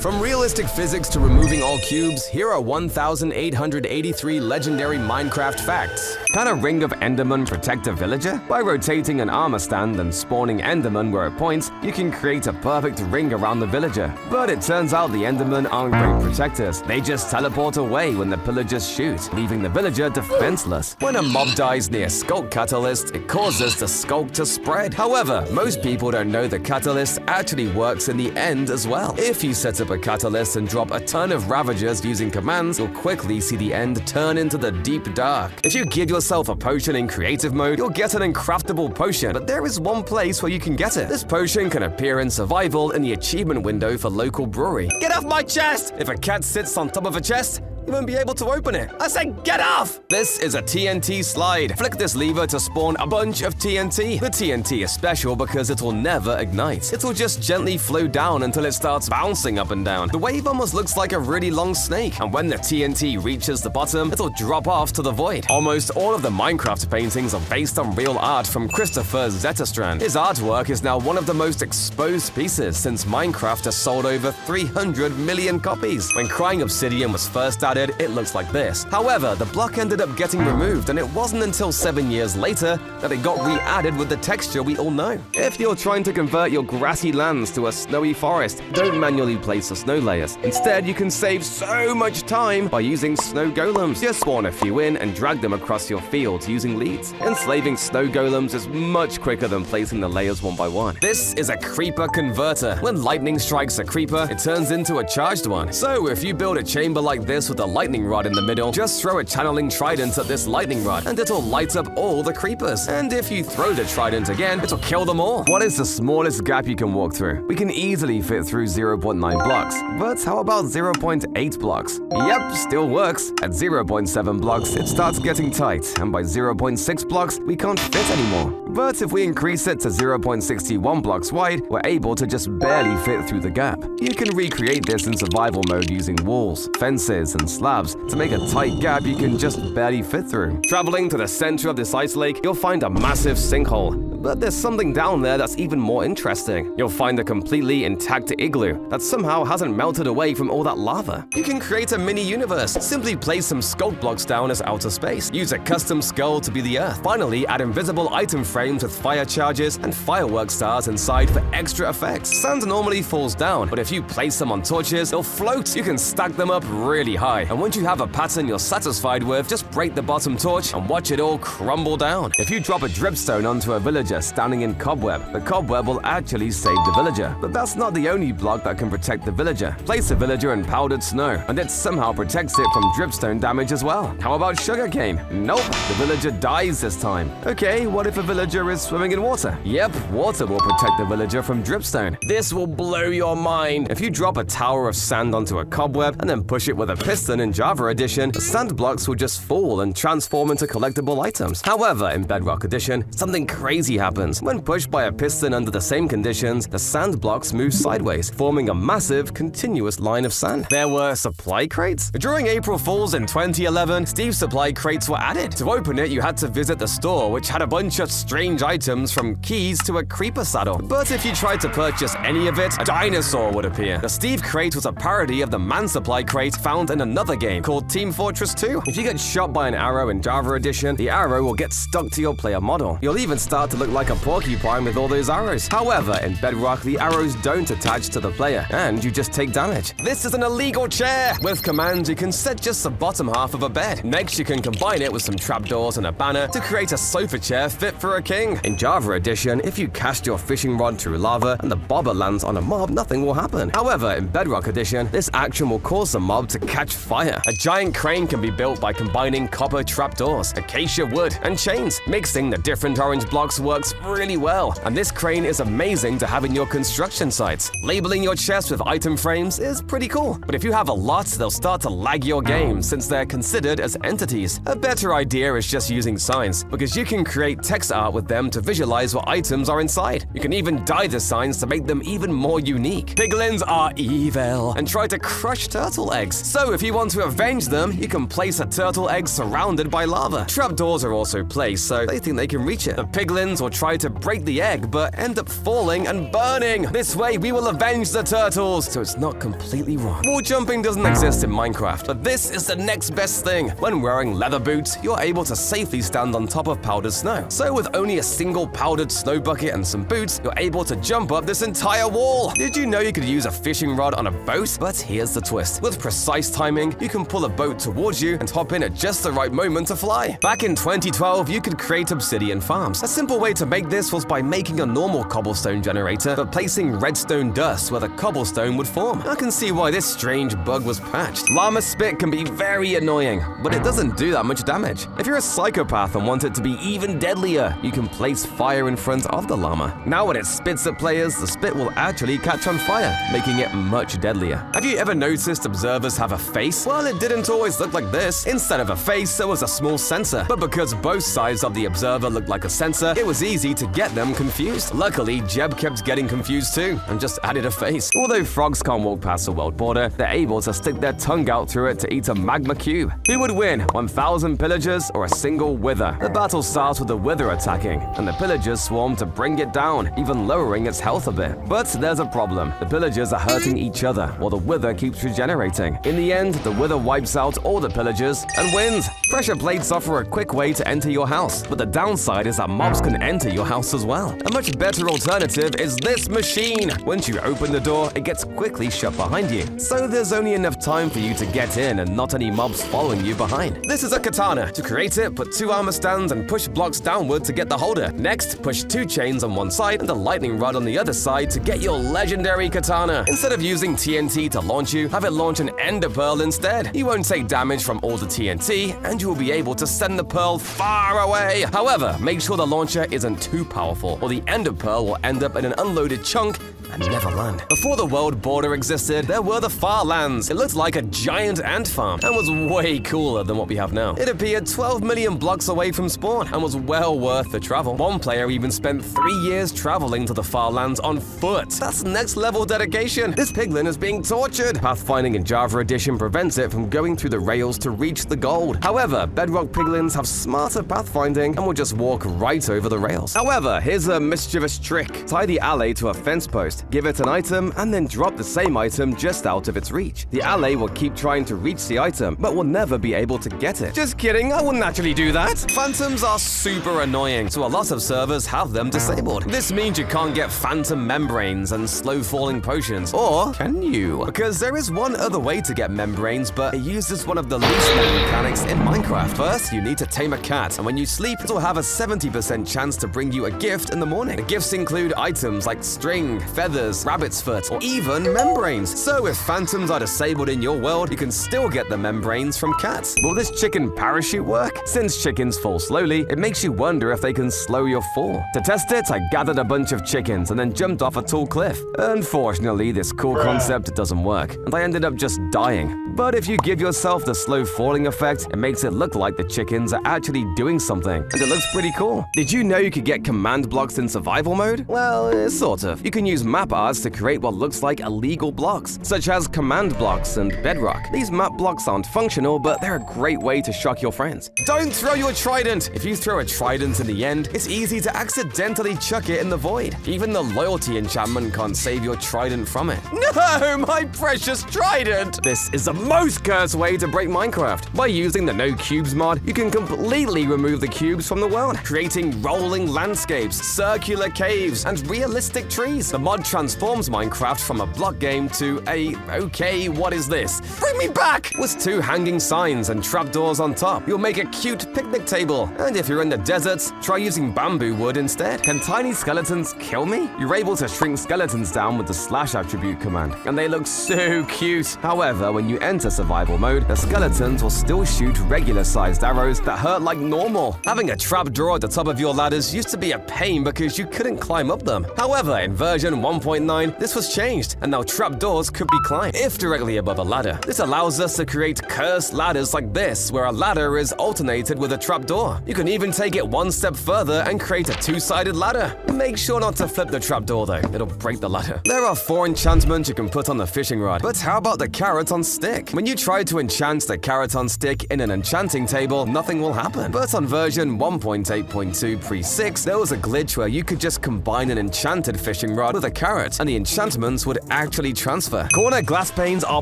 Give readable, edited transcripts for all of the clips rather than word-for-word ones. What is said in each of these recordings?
From realistic physics to removing all cubes, here are 1,883 legendary Minecraft facts. Can a ring of Enderman protect a villager? By rotating an armor stand and spawning Enderman where it points, you can create a perfect ring around the villager. But it turns out the Enderman aren't great protectors. They just teleport away when the pillagers shoot, leaving the villager defenseless. When a mob dies near Skulk Catalyst, it causes the Skulk to spread. However, most people don't know the Catalyst actually works in the end as well. If you set up a Catalyst and drop a ton of Ravagers using commands, you'll quickly see the end turn into the deep dark. If you give yourself a potion in creative mode, you'll get an uncraftable potion, but there is one place where you can get it. This potion can appear in survival in the achievement window for local brewery. Get off my chest! If a cat sits on top of a chest, you won't be able to open it. I said get off! This is a TNT slide. Flick this lever to spawn a bunch of TNT. The TNT is special because it will never ignite. It will just gently flow down until it starts bouncing up and down. The wave almost looks like a really long snake, and when the TNT reaches the bottom, it'll drop off to the void. Almost all of the Minecraft paintings are based on real art from Christopher Zetterstrand. His artwork is now one of the most exposed pieces since Minecraft has sold over 300 million copies. When Crying Obsidian was first added, it looks like this. However, the block ended up getting removed, and it wasn't until 7 years later that it got re-added with the texture we all know. If you're trying to convert your grassy lands to a snowy forest, don't manually place the snow layers. Instead, you can save so much time by using snow golems. Just spawn a few in and drag them across your fields using leads. Enslaving snow golems is much quicker than placing the layers one by one. This is a creeper converter. When lightning strikes a creeper, it turns into a charged one. So if you build a chamber like this with a lightning rod in the middle, just throw a channeling trident at this lightning rod and it'll light up all the creepers. And if you throw the trident again, it'll kill them all. What is the smallest gap you can walk through? We can easily fit through 0.9 blocks. But how about 0.8 blocks? Yep, still works. At 0.7 blocks, it starts getting tight, and by 0.6 blocks, we can't fit anymore. But if we increase it to 0.61 blocks wide, we're able to just barely fit through the gap. You can recreate this in survival mode using walls, fences, and slabs to make a tight gap you can just barely fit through. Traveling to the center of this ice lake, you'll find a massive sinkhole. But there's something down there that's even more interesting. You'll find a completely intact igloo that somehow hasn't melted away from all that lava. You can create a mini-universe. Simply place some sculpt blocks down as outer space. Use a custom skull to be the earth. Finally, add invisible item frames with fire charges and firework stars inside for extra effects. Sand normally falls down, but if you place them on torches, they'll float. You can stack them up really high. And once you have a pattern you're satisfied with, just break the bottom torch and watch it all crumble down. If you drop a dripstone onto a villager standing in cobweb, the cobweb will actually save the villager. But that's not the only block that can protect the villager. Place a villager in powdered snow, and it somehow protects it from dripstone damage as well. How about sugarcane? Nope, the villager dies this time. Okay, what if a villager is swimming in water? Yep, water will protect the villager from dripstone. This will blow your mind. If you drop a tower of sand onto a cobweb and then push it with a piston in Java Edition, the sand blocks will just fall and transform into collectible items. However, in Bedrock Edition, something crazy happens. When pushed by a piston under the same conditions, the sand blocks move sideways, forming a massive, continuous line of sand. There were supply crates? During April Fools in 2011, Steve's supply crates were added. To open it, you had to visit the store, which had a bunch of strange items from keys to a creeper saddle. But if you tried to purchase any of it, a dinosaur would appear. The Steve crate was a parody of the man supply crate found in another game called Team Fortress 2. If you get shot by an arrow in Java Edition, the arrow will get stuck to your player model. You'll even start to look like a porcupine with all those arrows. However, in Bedrock, the arrows don't attach to the player, and you just take damage. This is an illegal chair! With commands, you can set just the bottom half of a bed. Next, you can combine it with some trapdoors and a banner to create a sofa chair fit for a king. In Java Edition, if you cast your fishing rod through lava and the bobber lands on a mob, nothing will happen. However, in Bedrock Edition, this action will cause the mob to catch fire. A giant crane can be built by combining copper trapdoors, acacia wood, and chains. Mixing the different orange blocks works really well, and this crane is amazing to have in your construction sites. Labeling your chests with item frames is pretty cool, but if you have a lot, they'll start to lag your game since they're considered as entities. A better idea is just using signs, because you can create text art with them to visualize what items are inside. You can even dye the signs to make them even more unique. Piglins are evil and try to crush turtle eggs, so if you want to avenge them, you can place a turtle egg surrounded by lava. Trapdoors are also placed, so they think they can reach it. The piglins will try to break the egg but end up falling and burning. This way we will avenge the turtles, so it's not completely wrong. Wall jumping doesn't exist in Minecraft, but this is the next best thing. When wearing leather boots, you're able to safely stand on top of powdered snow. So with only a single powdered snow bucket and some boots, you're able to jump up this entire wall. Did you know you could use a fishing rod on a boat? But here's the twist. With precise timing, you can pull a boat towards you and hop in at just the right moment to fly. Back in 2012, you could create obsidian farms. A simple way to make this was by making a normal cobblestone generator, but placing redstone dust where the cobblestone would form. I can see why this strange bug was patched. Llama spit can be very annoying, but it doesn't do that much damage. If you're a psychopath and want it to be even deadlier, you can place fire in front of the llama. Now when it spits at players, the spit will actually catch on fire, making it much deadlier. Have you ever noticed observers have a face? Well, it didn't always look like this. Instead of a face, there was a small sensor. But because both sides of the observer looked like a sensor, it was easy to get them confused. Luckily, Jeb kept getting confused too, and just added a face. Although frogs can't walk past the world border, they're able to stick their tongue out through it to eat a magma cube. Who would win, 1,000 pillagers or a single wither? The battle starts with the wither attacking, and the pillagers swarm to bring it down, even lowering its health a bit. But there's a problem. The pillagers are hurting each other, while the wither keeps regenerating. In the end, the wither wipes out all the pillagers and wins. Pressure plates offer a quick way to enter your house, but the downside is that mobs can enter your house as well. A much better alternative is this machine. Once you open the door, it gets quickly shut behind you, so there's only enough time for you to get in and not any mobs following you behind. This is a katana. To create it, put 2 armor stands and push blocks downward to get the holder. Next, push 2 chains on one side and a lightning rod on the other side to get your legendary katana. Instead of using TNT to launch you, have it launch an ender pearl instead. You won't take damage from all the TNT, and you will be able to send the pearl far away. However, make sure the launcher isn't too powerful, or the ender pearl will end up in an unloaded chunk and never land. Before the world border existed, there were the far lands. It looked like a giant ant farm and was way cooler than what we have now. It appeared 12 million blocks away from spawn and was well worth the travel. One player even spent 3 years traveling to the far lands on foot. That's next level dedication. This piglin is being tortured. Pathfinding in Java Edition prevents it from going through the rails to reach the gold. However, bedrock piglins have smarter pathfinding and will just walk right over the rails. However, here's a mischievous trick. Tie the alley to a fence post, give it an item, and then drop the same item just out of its reach. The alley will keep trying to reach the item, but will never be able to get it. Just kidding, I wouldn't actually do that. Phantoms are super annoying, so a lot of servers have them disabled. This means you can't get phantom membranes and slow-falling potions, or can you? Because there is one other way to get membranes, but it uses one of the least known mechanics in Minecraft. First, you need to tame a cat, and when you sleep, it will have a 70% chance to bring you a gift in the morning. The gifts include items like string, feathers, rabbit's foot, or even membranes. So if phantoms are disabled in your world, you can still get the membranes from cats. Will this chicken parachute work? Since chickens fall slowly, it makes you wonder if they can slow your fall. To test it, I gathered a bunch of chickens and then jumped off a tall cliff. Unfortunately, this cool concept doesn't work, and I ended up just dying. But if you give yourself the slow falling effect, it makes it look like the chickens are actually doing something, and it looks pretty cool. Did you know you could get command blocks in survival mode? Well, sort of. You can use map arts to create what looks like illegal blocks, such as command blocks and bedrock. These map blocks aren't functional, but they're a great way to shock your friends. Don't throw your trident! If you throw a trident in the end, it's easy to accidentally chuck it in the void. Even the loyalty enchantment can't save your trident from it. No, my precious trident! This is the most cursed way to break Minecraft. By using the No Cubes mod, you can completely remove the cubes from the world, creating rolling landscapes, circular caves, and realistic trees. The mod transforms Minecraft from a block game to a, okay, what is this? Bring me back! With 2 hanging signs and trapdoors on top, you'll make a cute picnic table. And if you're in the deserts, try using bamboo wood instead. Can tiny skeletons kill me? You're able to shrink skeletons down with the slash attribute command, and they look so cute. However, when you enter survival mode, the skeletons will still shoot regular-sized arrows that hurt like normal. Having a trapdoor at the top of your ladders used to be a pain because you couldn't climb up them. However, in version 1.9, this was changed, and now trapdoors could be climbed, if directly above a ladder. This allows us to create cursed ladders like this, where a ladder is alternated with a trapdoor. You can even take it one step further and create a two-sided ladder. Make sure not to flip the trapdoor though, it'll break the ladder. There are 4 enchantments you can put on the fishing rod, but how about the carrot on stick? When you try to enchant the carrot on stick in an enchanting table, nothing will happen. But on version 1.8.2 pre-6, there was a glitch where you could just combine an enchanted fishing rod with a carrot, and the enchantments would actually transfer. Corner glass panes are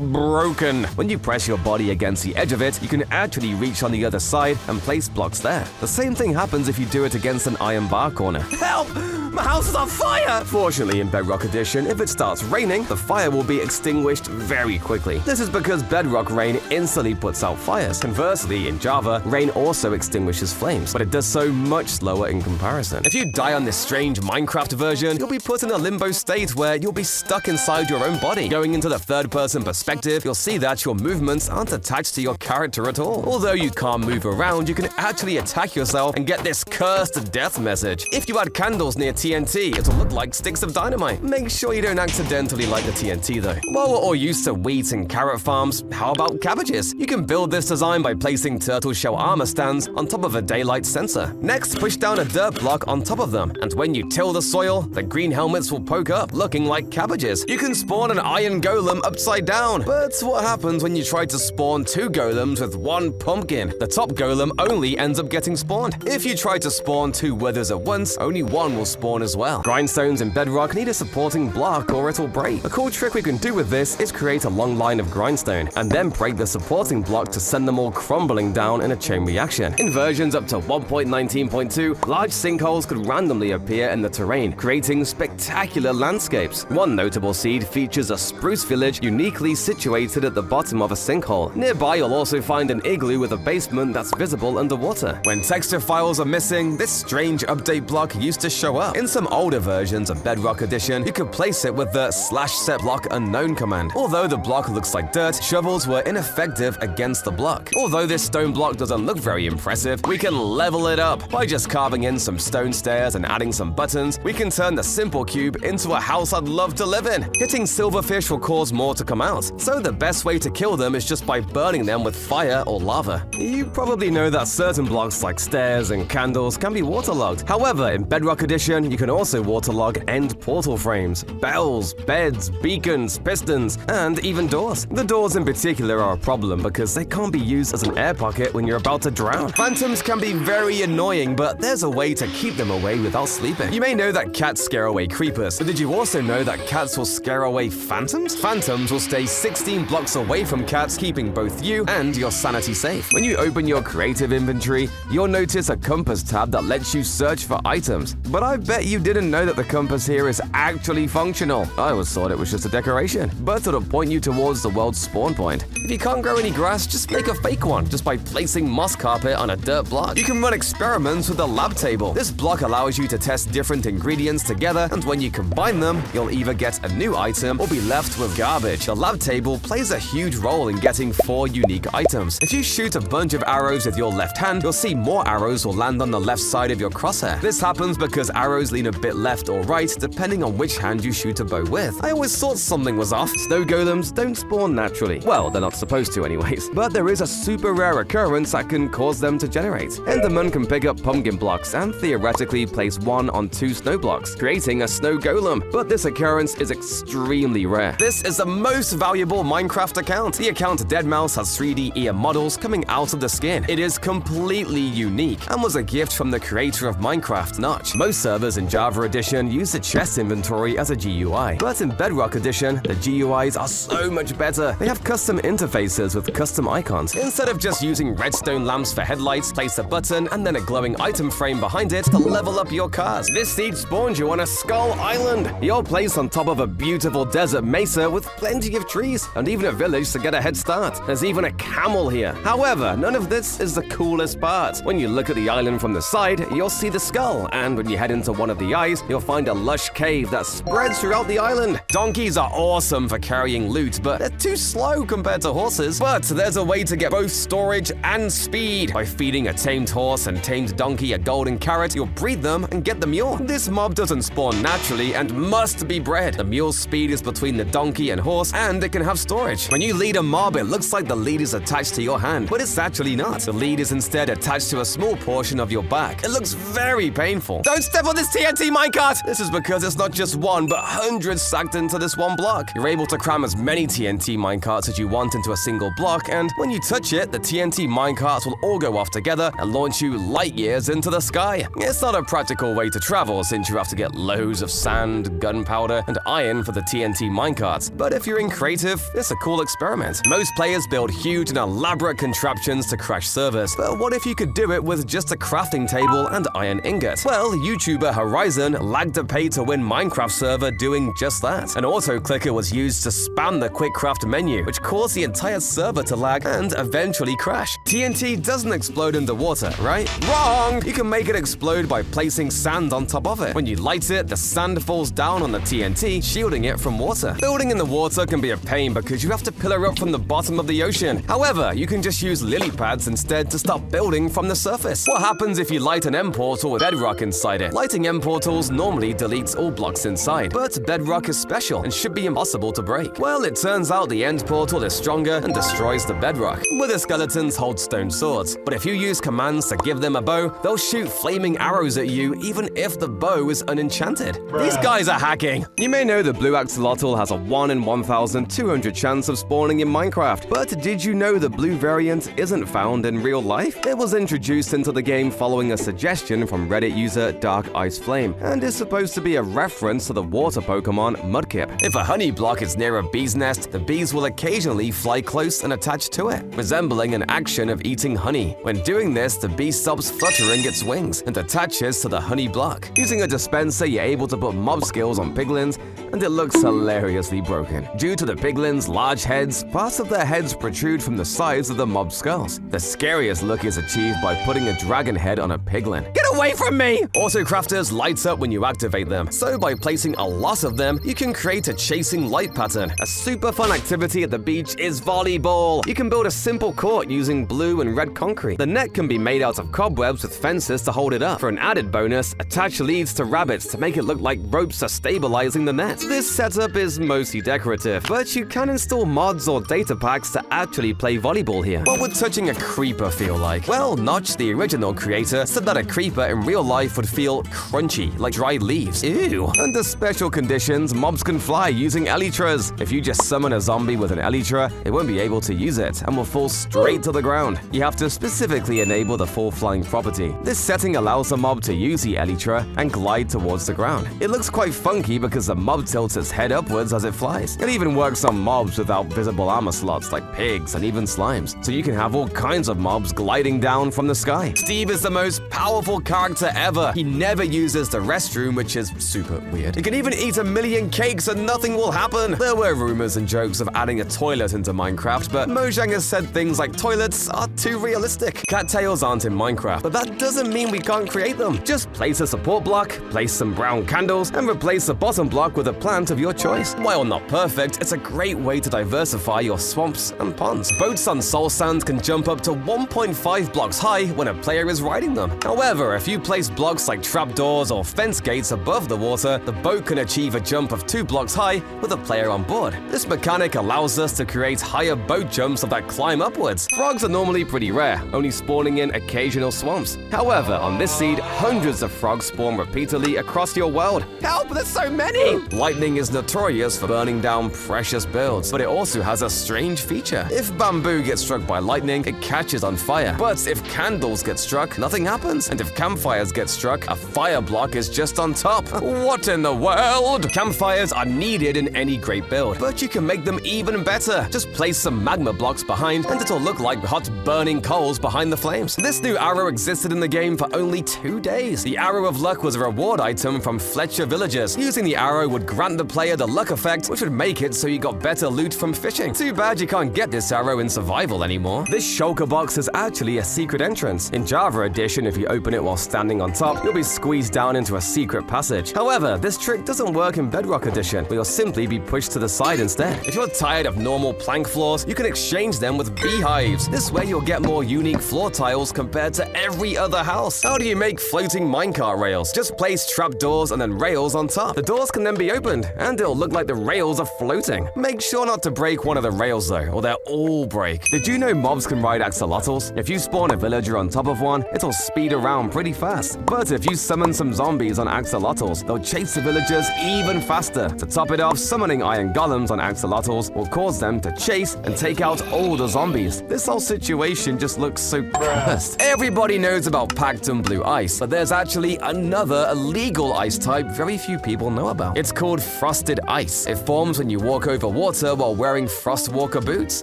broken. When you press your body against the edge of it, you can actually reach on the other side and place blocks there. The same thing happens if you do it against an iron bar corner. Help! My house is on fire! Fortunately, in Bedrock Edition, if it starts raining, the fire will be extinguished very quickly. This is because Bedrock Rain instantly puts out fires. Conversely, in Java, rain also extinguishes flames, but it does so much slower in comparison. If you die on this strange Minecraft version, you'll be put in a limbo state where you'll be stuck inside your own body. Going into the third-person perspective, you'll see that your movements aren't attached to your character at all. Although you can't move around, you can actually attack yourself and get this cursed death message. If you add candles near TNT, it'll look like sticks of dynamite. Make sure you don't accidentally light the TNT though. While we're all used to wheat and carrot farms, how about cabbages? You can build this design by placing turtle shell armor stands on top of a daylight sensor. Next, push down a dirt block on top of them, and when you till the soil, the green helmets will poke up, looking like cabbages. You can spawn an iron golem upside down, but what happens when you try to spawn 2 golems with 1 pumpkin? The top golem only ends up getting spawned. If you try to spawn 2 withers at once, only 1 will spawn as well. Grindstones in Bedrock need a supporting block or it'll break. A cool trick we can do with this is create a long line of grindstone, and then break the supporting block to send them all crumbling down in a chain reaction. In versions up to 1.19.2, large sinkholes could randomly appear in the terrain, creating spectacular landscapes. One notable seed features a spruce village uniquely situated at the bottom of a sinkhole. Nearby, you'll also find an igloo with a basement that's visible underwater. When texture files are missing, this strange update block used to show up. In some older versions of Bedrock Edition, you could place it with the /set block unknown command. Although the block looks like dirt, shovels were ineffective against the block. Although this stone block doesn't look very impressive, we can level it up. By just carving in some stone stairs and adding some buttons, we can turn the simple cube into a house I'd love to live in. Hitting silverfish will cause more to come out, so the best way to kill them is just by burning them with fire or lava. You probably know that certain blocks like stairs and candles can be waterlogged. However, in Bedrock Edition, you can also waterlog end portal frames, bells, beds, beacons, pistons, and even doors. The doors in particular are a problem because they can't be used as an air pocket when you're about to drown. Phantoms can be very annoying, but there's a way to keep them away without sleeping. You may know that cats scare away creepers, but did you also know that cats will scare away phantoms? Phantoms will stay 16 blocks away from cats, keeping both you and your sanity safe. When you open your creative inventory, you'll notice a compass tab that lets you search for items. But I bet you didn't know that the compass here is actually functional. I always thought it was just a decoration, but it'll point you towards the world's spawn point. If you can't grow any grass, just make a fake one just by placing moss carpet on a dirt block. You can run experiments with the lab table. This block allows you to test different ingredients together, and when you combine them, you'll either get a new item or be left with garbage. The lab table plays a huge role in getting 4 unique items. If you shoot a bunch of arrows with your left hand, you'll see more arrows will land on the left side of your crosshair. This happens because arrows lean a bit left or right depending on which hand you shoot a bow with. I always thought something was off. Snow golems don't spawn naturally. Well, they're not supposed to anyways. But there is a super rare occurrence that can cause them to generate. Enderman can pick up pumpkin blocks and theoretically place 1 on 2 snow blocks, creating a snow golem. But this occurrence is extremely rare. This is the most valuable Minecraft account. The account Deadmau5 has 3D ear models coming out of the skin. It is completely unique and was a gift from the creator of Minecraft, Notch. Most servers in Java Edition use the chest inventory as a GUI, but in Bedrock Edition, the GUIs are so much better. They have custom interfaces with custom icons. Instead of just using redstone lamps for headlights, place a button and then a glowing item frame behind it to level up your cars. This seed spawns you on a skull island. You're placed on top of a beautiful desert mesa with plenty of trees and even a village to get a head start. There's even a camel here. However, none of this is the coolest part. When you look at the island from the side, you'll see the skull, and when you head into one of the ice, you'll find a lush cave that spreads throughout the island. Donkeys are awesome for carrying loot, but they're too slow compared to horses. But there's a way to get both storage and speed. By feeding a tamed horse and tamed donkey a golden carrot, you'll breed them and get the mule. This mob doesn't spawn naturally and must be bred. The mule's speed is between the donkey and horse, and it can have storage. When you lead a mob, it looks like the lead is attached to your hand, but it's actually not. The lead is instead attached to a small portion of your back. It looks very painful. Don't step on this TNT minecart! This is because it's not just one, but hundreds stacked into this one block. You're able to cram as many TNT minecarts as you want into a single block, and when you touch it, the TNT minecarts will all go off together and launch you light years into the sky. It's not a practical way to travel since you have to get loads of sand, gunpowder, and iron for the TNT minecarts, but if you're in creative, it's a cool experiment. Most players build huge and elaborate contraptions to crash servers, but what if you could do it with just a crafting table and iron ingot? Well, YouTuber Horizon lagged a pay-to-win Minecraft server doing just that. An auto-clicker was used to spam the quick craft menu, which caused the entire server to lag and eventually crash. TNT doesn't explode underwater, right? Wrong! You can make it explode by placing sand on top of it. When you light it, the sand falls down on the TNT, shielding it from water. Building in the water can be a pain because you have to pillar up from the bottom of the ocean. However, you can just use lily pads instead to start building from the surface. What happens if you light an end portal with bedrock inside it? Lighting end portals normally deletes all blocks inside, but bedrock is special and should be impossible to break. Well, it turns out the end portal is stronger and destroys the bedrock. Wither skeletons hold stone swords, but if you use commands to give them a bow, they'll shoot flaming arrows at you even if the bow is unenchanted. These guys are hacking! You may know the blue axolotl has a 1 in 1,200 chance of spawning in Minecraft, but did you know the blue variant isn't found in real life? It was introduced into the game following a suggestion from Reddit user Dark Ice Flame, and is supposed to be a reference to the water Pokemon Mudkip. If a honey block is near a bee's nest, the bees will occasionally fly close and attach to it, resembling an action of eating honey. When doing this, the bee stops fluttering its wings and attaches to the honey block. Using a dispenser, you're able to put mob skills on piglins, and it looks hilariously broken. Due to the piglins' large heads, parts of their heads protrude from the sides of the mob skulls. The scariest look is achieved by putting a dragon head on a piglin. Get away from me! Autocrafters lights up when you activate them, so by placing a lot of them, you can create a chasing light pattern. A super fun activity at the beach is volleyball. You can build a simple court using blue and red concrete. The net can be made out of cobwebs with fences to hold it up. For an added bonus, attach leads to rabbits to make it look like ropes are stabilizing the net. This setup is mostly decorative, but you can install mods or data packs to actually play volleyball here. What would touching a creeper feel like? Well, Notch, the original creator, said that a creeper in real life would feel crunchy, like dried leaves. Ew! Under special conditions, mobs can fly using elytras. If you just summon a zombie with an elytra, it won't be able to use it and will fall straight to the ground. You have to specifically enable the full flying property. This setting allows the mob to use the elytra and glide towards the ground. It looks quite funky because the mob tilts its head upwards as it flies. It even works on mobs without visible armor slots like pigs and even slimes, so you can have all kinds of mobs gliding down from the sky. Steve is the most powerful character ever. He never uses the restroom, which is super weird. He can even eat 1,000,000 cakes and nothing will happen. There were rumors and jokes of adding a toilet into Mojang, but Mojang has said things like toilets are too realistic. Cattails aren't in Minecraft, but that doesn't mean we can't create them. Just place a support block, place some brown candles, and replace the bottom block with a plant of your choice. While not perfect, it's a great way to diversify your swamps and ponds. Boats on Soul Sand can jump up to 1.5 blocks high when a player is riding them. However, if you place blocks like trapdoors or fence gates above the water, the boat can achieve a jump of 2 blocks high with a player on board. This mechanic allows us to create higher boat jumps that climb upwards. Frogs are normally pretty rare, only spawning in occasional swamps. However, on this seed, hundreds of frogs spawn repeatedly across your world. Help, there's so many! Lightning is notorious for burning down precious builds, but it also has a strange feature. If bamboo gets struck by lightning, it catches on fire. But if candles get struck, nothing happens. And if campfires get struck, a fire block is just on top. What in the world? Campfires are needed in any great build, but you can make them even better. Just place some magma blocks behind, and it'll look like hot burning coals behind the flames. This new arrow existed in the game for only 2 days. The Arrow of Luck was a reward item from Fletcher villagers. Using the arrow would grant grant the player the luck effect, which would make it so you got better loot from fishing. Too bad you can't get this arrow in survival anymore. This shulker box is actually a secret entrance. In Java Edition, if you open it while standing on top, you'll be squeezed down into a secret passage. However, this trick doesn't work in Bedrock Edition, where you'll simply be pushed to the side instead. If you're tired of normal plank floors, you can exchange them with beehives. This way you'll get more unique floor tiles compared to every other house. How do you make floating minecart rails? Just place trapdoors and then rails on top. The doors can then be opened, and it'll look like the rails are floating. Make sure not to break one of the rails though, or they'll all break. Did you know mobs can ride axolotls? If you spawn a villager on top of one, it'll speed around pretty fast. But if you summon some zombies on axolotls, they'll chase the villagers even faster. To top it off, summoning iron golems on axolotls will cause them to chase and take out all the zombies. This whole situation just looks so cursed. Everybody knows about packed and blue ice, but there's actually another illegal ice type very few people know about. It's called frosted ice. It forms when you walk over water while wearing frostwalker boots.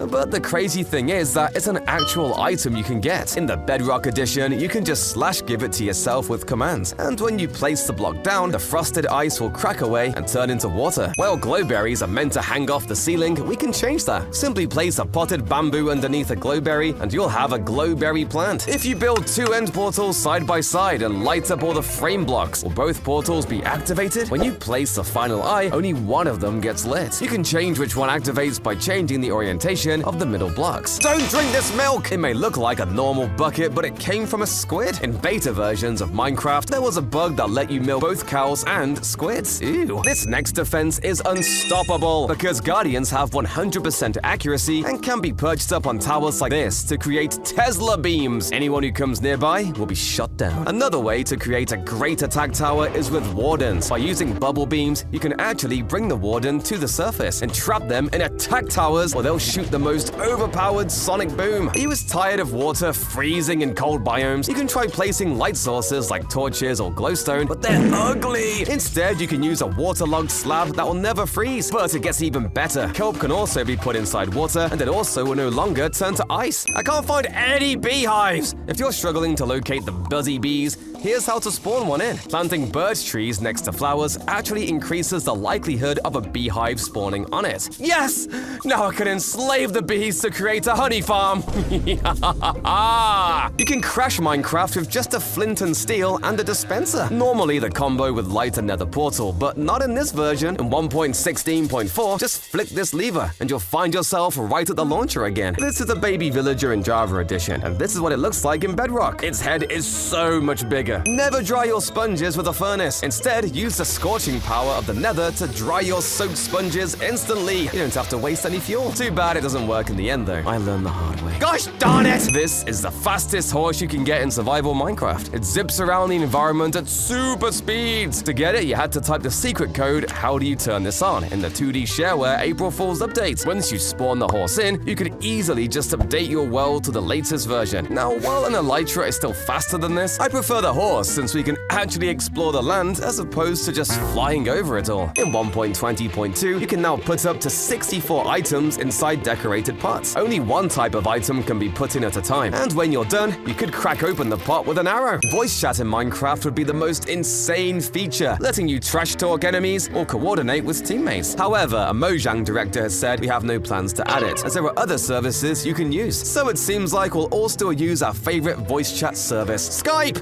But the crazy thing is that it's an actual item you can get. In the Bedrock Edition, you can just /give it to yourself with commands. And when you place the block down, the frosted ice will crack away and turn into water. While glowberries are meant to hang off the ceiling, we can change that. Simply place a potted bamboo underneath a glowberry and you'll have a glowberry plant. If you build 2 end portals side by side and light up all the frame blocks, will both portals be activated? When you place the final eye, only one of them gets lit. You can change which one activates by changing the orientation of the middle blocks. Don't drink this milk! It may look like a normal bucket, but it came from a squid. In beta versions of Minecraft, there was a bug that let you milk both cows and squids. Ew. This next defense is unstoppable because guardians have 100% accuracy and can be perched up on towers like this to create Tesla beams. Anyone who comes nearby will be shot down. Another way to create a great attack tower is with wardens. By using bubble beams, you can actually bring the warden to the surface and trap them in attack towers, or they'll shoot the most overpowered sonic boom. Are you as tired of water freezing in cold biomes? You can try placing light sources like torches or glowstone, but they're ugly. Instead, you can use a waterlogged slab that will never freeze. But it gets even better. Kelp can also be put inside water, and it also will no longer turn to ice. I can't find any beehives! If you're struggling to locate the buzzy bees, here's how to spawn one in. Planting birch trees next to flowers actually increases the likelihood of a beehive spawning on it. Yes! Now I can enslave the bees to create a honey farm! You can crash Minecraft with just a flint and steel and a dispenser. Normally the combo with light and nether portal, but not in this version. In 1.16.4, just flick this lever and you'll find yourself right at the launcher again. This is a baby villager in Java Edition, and this is what it looks like in Bedrock. Its head is so much bigger. Never dry your sponges with a furnace. Instead, use the scorching power of the nether to dry your soaked sponges instantly. You don't have to waste any fuel. Too bad it doesn't work in the end though. I learned the hard way. Gosh darn it! This is the fastest horse you can get in survival Minecraft. It zips around the environment at super speeds. To get it, you had to type the secret code, "How do you turn this on?" in the 2D shareware April Fool's update. Once you spawn the horse in, you could easily just update your world to the latest version. Now, while an elytra is still faster than this, I prefer the horse since we can actually explore the land as opposed to just flying over it all. In 1.20.2, you can now put up to 64 items inside decorated pots. Only one type of item can be put in at a time, and when you're done, you could crack open the pot with an arrow. Voice chat in Minecraft would be the most insane feature, letting you trash talk enemies or coordinate with teammates. However, a Mojang director has said we have no plans to add it, as there are other services you can use. So it seems like we'll all still use our favorite voice chat service, Skype!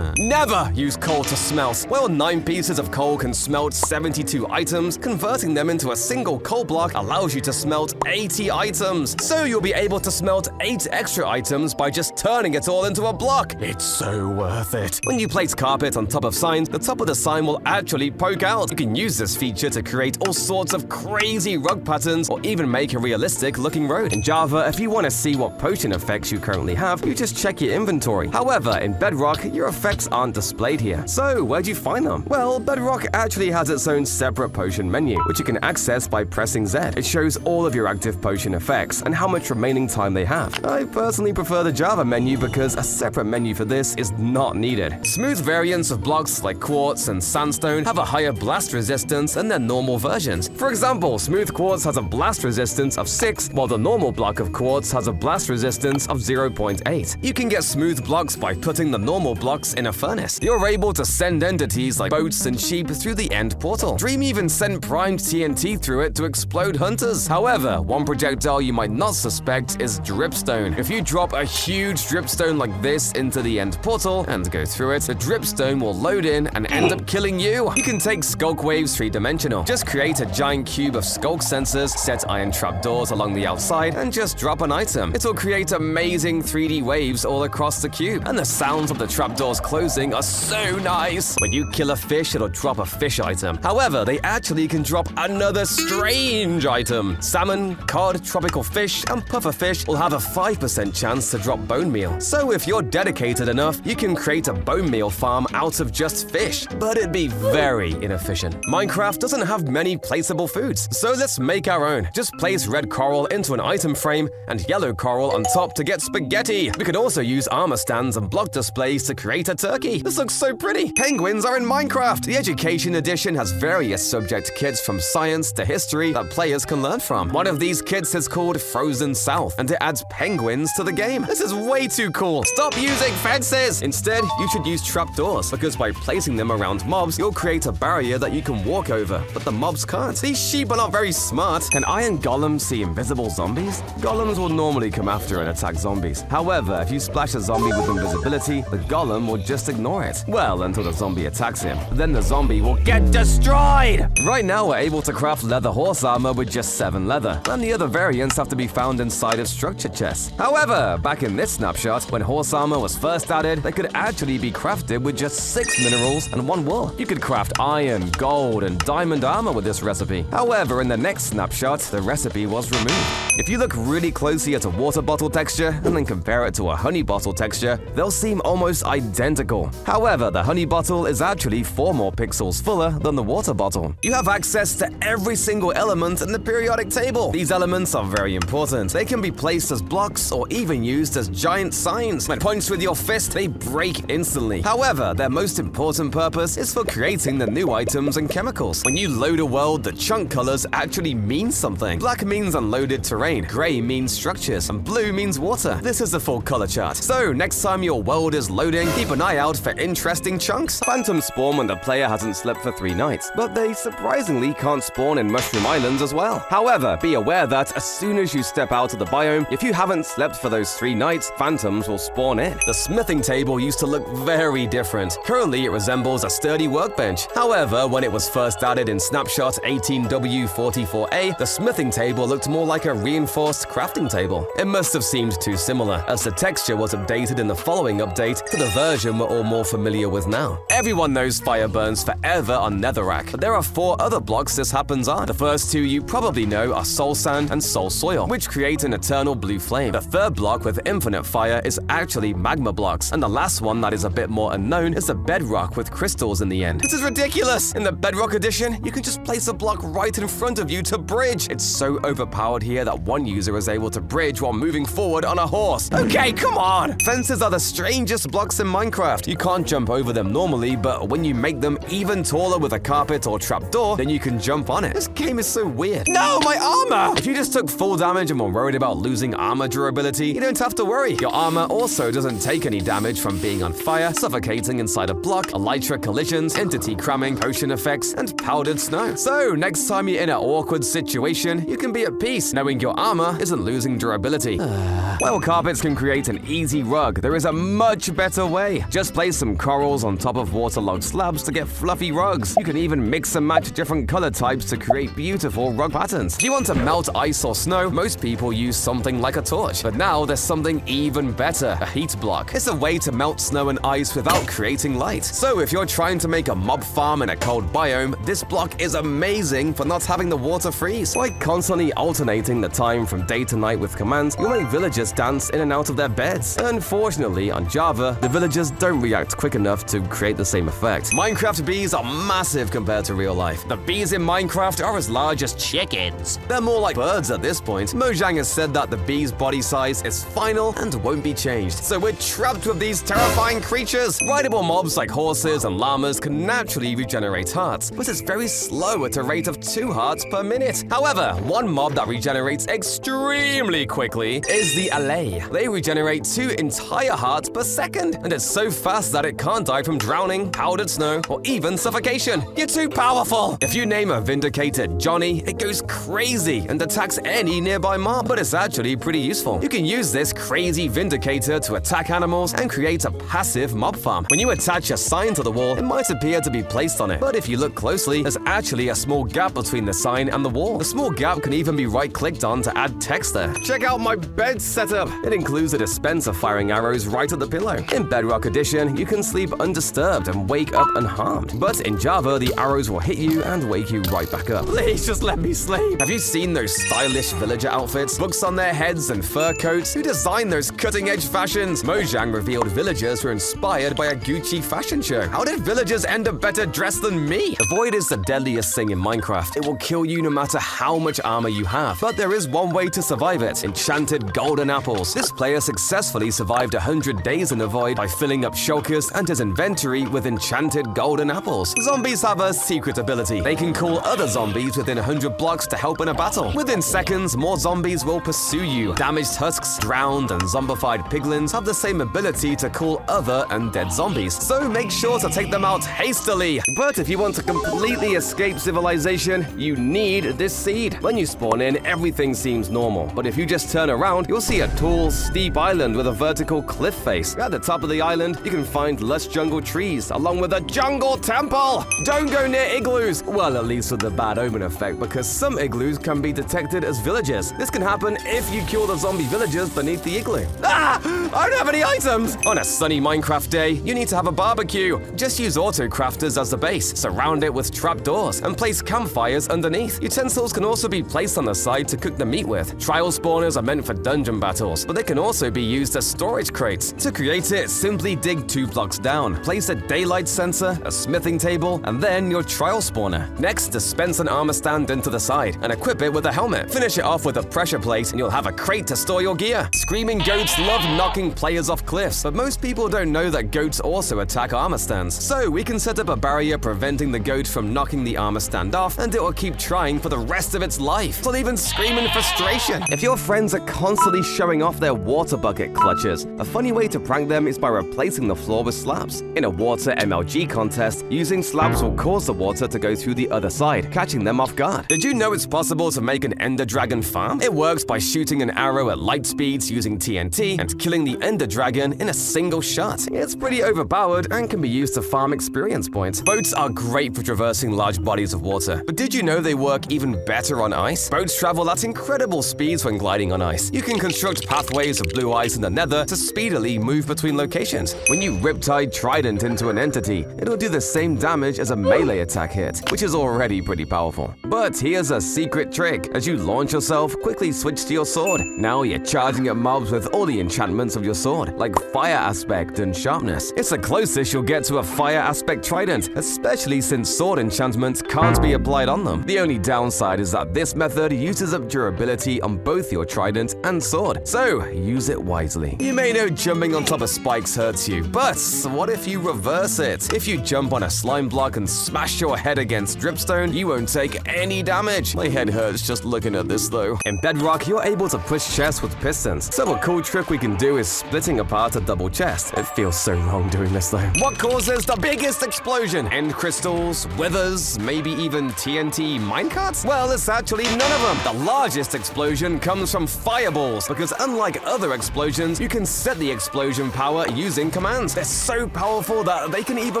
Never use coal to smelt. Well, 9 pieces of coal can smelt 72 items. Converting them into a single coal block allows you to smelt 80 items. So you'll be able to smelt 8 extra items by just turning it all into a block. It's so worth it. When you place carpet on top of signs, the top of the sign will actually poke out. You can use this feature to create all sorts of crazy rug patterns or even make a realistic looking road. In Java, if you want to see what potion effects you currently have, you just check your inventory. However, in Bedrock, your effects aren't displayed here. So, where'd you find them? Well, Bedrock actually has its own separate potion menu, which you can access by pressing Z. It shows all of your active potion effects and how much remaining time they have. I personally prefer the Java menu because a separate menu for this is not needed. Smooth variants of blocks like quartz and sandstone have a higher blast resistance than their normal versions. For example, smooth quartz has a blast resistance of 6, while the normal block of quartz has a blast resistance of 0.8. You can get smooth blocks by putting the normal blocks in a furnace. You're able to send entities like boats and sheep through the end portal. Dream even sent primed TNT through it to explode hunters. However, one projectile you might not suspect is dripstone. If you drop a huge dripstone like this into the end portal and go through it, the dripstone will load in and end up killing you. You can take Skulk Waves 3-dimensional. Just create a giant cube of Skulk sensors, set iron trapdoors along the outside, and just drop an item. It'll create amazing 3D waves all across the cube, and the sounds of the trapdoors closing are so nice. When you kill a fish, it'll drop a fish item. However, they actually can drop another strange item. Salmon, cod, tropical fish, and pufferfish will have a 5% chance to drop bone meal. So if you're dedicated enough, you can create a bone meal farm out of just fish, but it'd be very inefficient. Minecraft doesn't have many placeable foods, so let's make our own. Just place red coral into an item frame and yellow coral on top to get spaghetti. We could also use armor stands and block displays to create a turkey. This looks so pretty. Penguins are in Minecraft. The Education Edition has various subject kits from science to history that players can learn from. One of these kits is called Frozen South, and it adds penguins to the game. This is way too cool. Stop using fences! Instead, you should use trapdoors, because by placing them around mobs, you'll create a barrier that you can walk over, but the mobs can't. These sheep are not very smart. Can iron golems see invisible zombies? Golems will normally come after and attack zombies. However, if you splash a zombie with invisibility, the golem will just ignore it. Well, until the zombie attacks him. Then the zombie will get destroyed! Right now, we're able to craft leather horse armor with just 7 leather, and the other variants have to be found inside of structure chests. However, back in this snapshot, when horse armor was first added, they could actually be crafted with just 6 minerals and 1 wool. You could craft iron, gold, and diamond armor with this recipe. However, in the next snapshot, the recipe was removed. If you look really closely at a water bottle texture and then compare it to a honey bottle texture, they'll seem almost identical. However, the honey bottle is actually 4 more pixels fuller than the water bottle. You have access to every single element in the periodic table. These elements are very important. They can be placed as blocks or even used as giant signs. When punched with your fist, they break instantly. However, their most important purpose is for creating the new items and chemicals. When you load a world, the chunk colors actually mean something. Black means unloaded terrain, gray means structures, and blue means water. This is the full color chart. So next time your world is loading, keep an eye out for interesting chunks. Phantoms spawn when the player hasn't slept for 3 nights, but they surprisingly can't spawn in Mushroom Islands as well. However, be aware that as soon as you step out of the biome, if you haven't slept for those 3 nights, phantoms will spawn in. The smithing table used to look very different. Currently, it resembles a sturdy workbench. However, when it was first added in Snapshot 18W44A, the smithing table looked more like a reinforced crafting table. It must have seemed too similar, as the texture was updated in the following update to the version we're all more familiar with now. Everyone knows fire burns forever on Netherrack, but there are 4 other blocks this happens on. The first 2 you probably know are Soul Sand and Soul Soil, which create an eternal blue flame. The third block with infinite fire is actually magma blocks, and the last one that is a bit more unknown is the bedrock with crystals in the end. This is ridiculous! In the Bedrock edition, you can just place a block right in front of you to bridge. It's so overpowered here that one user is able to bridge while moving forward on a horse. Okay, come on! Fences are the strangest blocks in Minecraft. You can't jump over them normally, but when you make them even taller with a carpet or trapdoor, then you can jump on it. This game is so weird. No, my armor! If you just took full damage and were worried about losing armor durability, you don't have to worry. Your armor also doesn't take any damage from being on fire, suffocating inside a block, elytra collisions, entity cramming, potion effects, and powdered snow. So, next time you're in an awkward situation, you can be at peace knowing your armor isn't losing durability. While carpets can create an easy rug, there is a much better way. Just place some corals on top of waterlogged slabs to get fluffy rugs. You can even mix and match different color types to create beautiful rug patterns. If you want to melt ice or snow, most people use something like a torch. But now there's something even better, a heat block. It's a way to melt snow and ice without creating light. So if you're trying to make a mob farm in a cold biome, this block is amazing for not having the water freeze. By constantly alternating the time from day to night with commands, you'll make villagers dance in and out of their beds. Unfortunately, on Java, the villagers don't react quick enough to create the same effect. Minecraft bees are massive compared to real life. The bees in Minecraft are as large as chickens. They're more like birds at this point. Mojang has said that the bee's body size is final and won't be changed. So we're trapped with these terrifying creatures. Rideable mobs like horses and llamas can naturally regenerate hearts, but it's very slow at a rate of 2 hearts per minute. However, one mob that regenerates extremely quickly is the Allay. They regenerate 2 entire hearts per second, and and it's so fast that it can't die from drowning, powdered snow, or even suffocation. You're too powerful! If you name a Vindicator Johnny, it goes crazy and attacks any nearby mob, but it's actually pretty useful. You can use this crazy Vindicator to attack animals and create a passive mob farm. When you attach a sign to the wall, it might appear to be placed on it, but if you look closely, there's actually a small gap between the sign and the wall. The small gap can even be right-clicked on to add text there. Check out my bed setup! It includes a dispenser firing arrows right at the pillow. In Bedrock Edition, you can sleep undisturbed and wake up unharmed. But in Java, the arrows will hit you and wake you right back up. Please just let me sleep! Have you seen those stylish villager outfits? Books on their heads and fur coats? Who designed those cutting-edge fashions? Mojang revealed villagers were inspired by a Gucci fashion show. How did villagers end up better dressed than me? The void is the deadliest thing in Minecraft. It will kill you no matter how much armor you have. But there is one way to survive it: enchanted golden apples. This player successfully survived 100 days in the void by filling up shulkers and his inventory with enchanted golden apples. Zombies have a secret ability. They can call other zombies within 100 blocks to help in a battle. Within seconds, more zombies will pursue you. Damaged husks, drowned, and zombified piglins have the same ability to call other undead zombies, so make sure to take them out hastily. But if you want to completely escape civilization, you need this seed. When you spawn in, everything seems normal, but if you just turn around, you'll see a tall, steep island with a vertical cliff face. At the top of the island, you can find lush jungle trees, along with a jungle temple! Don't go near igloos! Well, at least with the bad omen effect, because some igloos can be detected as villagers. This can happen if you kill the zombie villagers beneath the igloo. Ah! I don't have any items! On a sunny Minecraft day, you need to have a barbecue. Just use auto crafters as the base, surround it with trapdoors, and place campfires underneath. Utensils can also be placed on the side to cook the meat with. Trial spawners are meant for dungeon battles, but they can also be used as storage crates. To create it, simply dig 2 blocks down, place a daylight sensor, a smithing table, and then your trial spawner. Next, dispense an armor stand into the side and equip it with a helmet. Finish it off with a pressure plate and you'll have a crate to store your gear. Screaming goats love knocking players off cliffs, but most people don't know that goats also attack armor stands. So we can set up a barrier preventing the goat from knocking the armor stand off, and it will keep trying for the rest of its life. It'll even scream in frustration. If your friends are constantly showing off their water bucket clutches, a funny way to prank them is by replacing the floor with slabs. In a water MLG contest, using slabs will cause the water to go through the other side, catching them off guard. Did you know it's possible to make an Ender Dragon farm? It works by shooting an arrow at light speeds using TNT and killing the Ender Dragon in a single shot. It's pretty overpowered and can be used to farm experience points. Boats are great for traversing large bodies of water, but did you know they work even better on ice? Boats travel at incredible speeds when gliding on ice. You can construct pathways of blue ice in the nether to speedily move between locations. When you Riptide Trident into an entity, it'll do the same damage as a melee attack hit, which is already pretty powerful. But here's a secret trick. As you launch yourself, quickly switch to your sword. Now you're charging at mobs with all the enchantments of your sword, like fire aspect and sharpness. It's the closest you'll get to a fire aspect trident, especially since sword enchantments can't be applied on them. The only downside is that this method uses up durability on both your trident and sword, so use it wisely. You may know jumping on top of spikes hurts you, but what if you reverse it? If you jump on a slime block and smash your head against dripstone, you won't take any damage. My head hurts just looking at this though. In Bedrock, you're able to push chests with pistons, so a cool trick we can do is splitting apart a double chest. It feels so wrong doing this though. What causes the biggest explosion? End crystals, withers, maybe even TNT minecarts? Well, it's actually none of them. The largest explosion comes from fireballs, because unlike other explosions, you can set the explosion power using commands. They're so powerful that they can even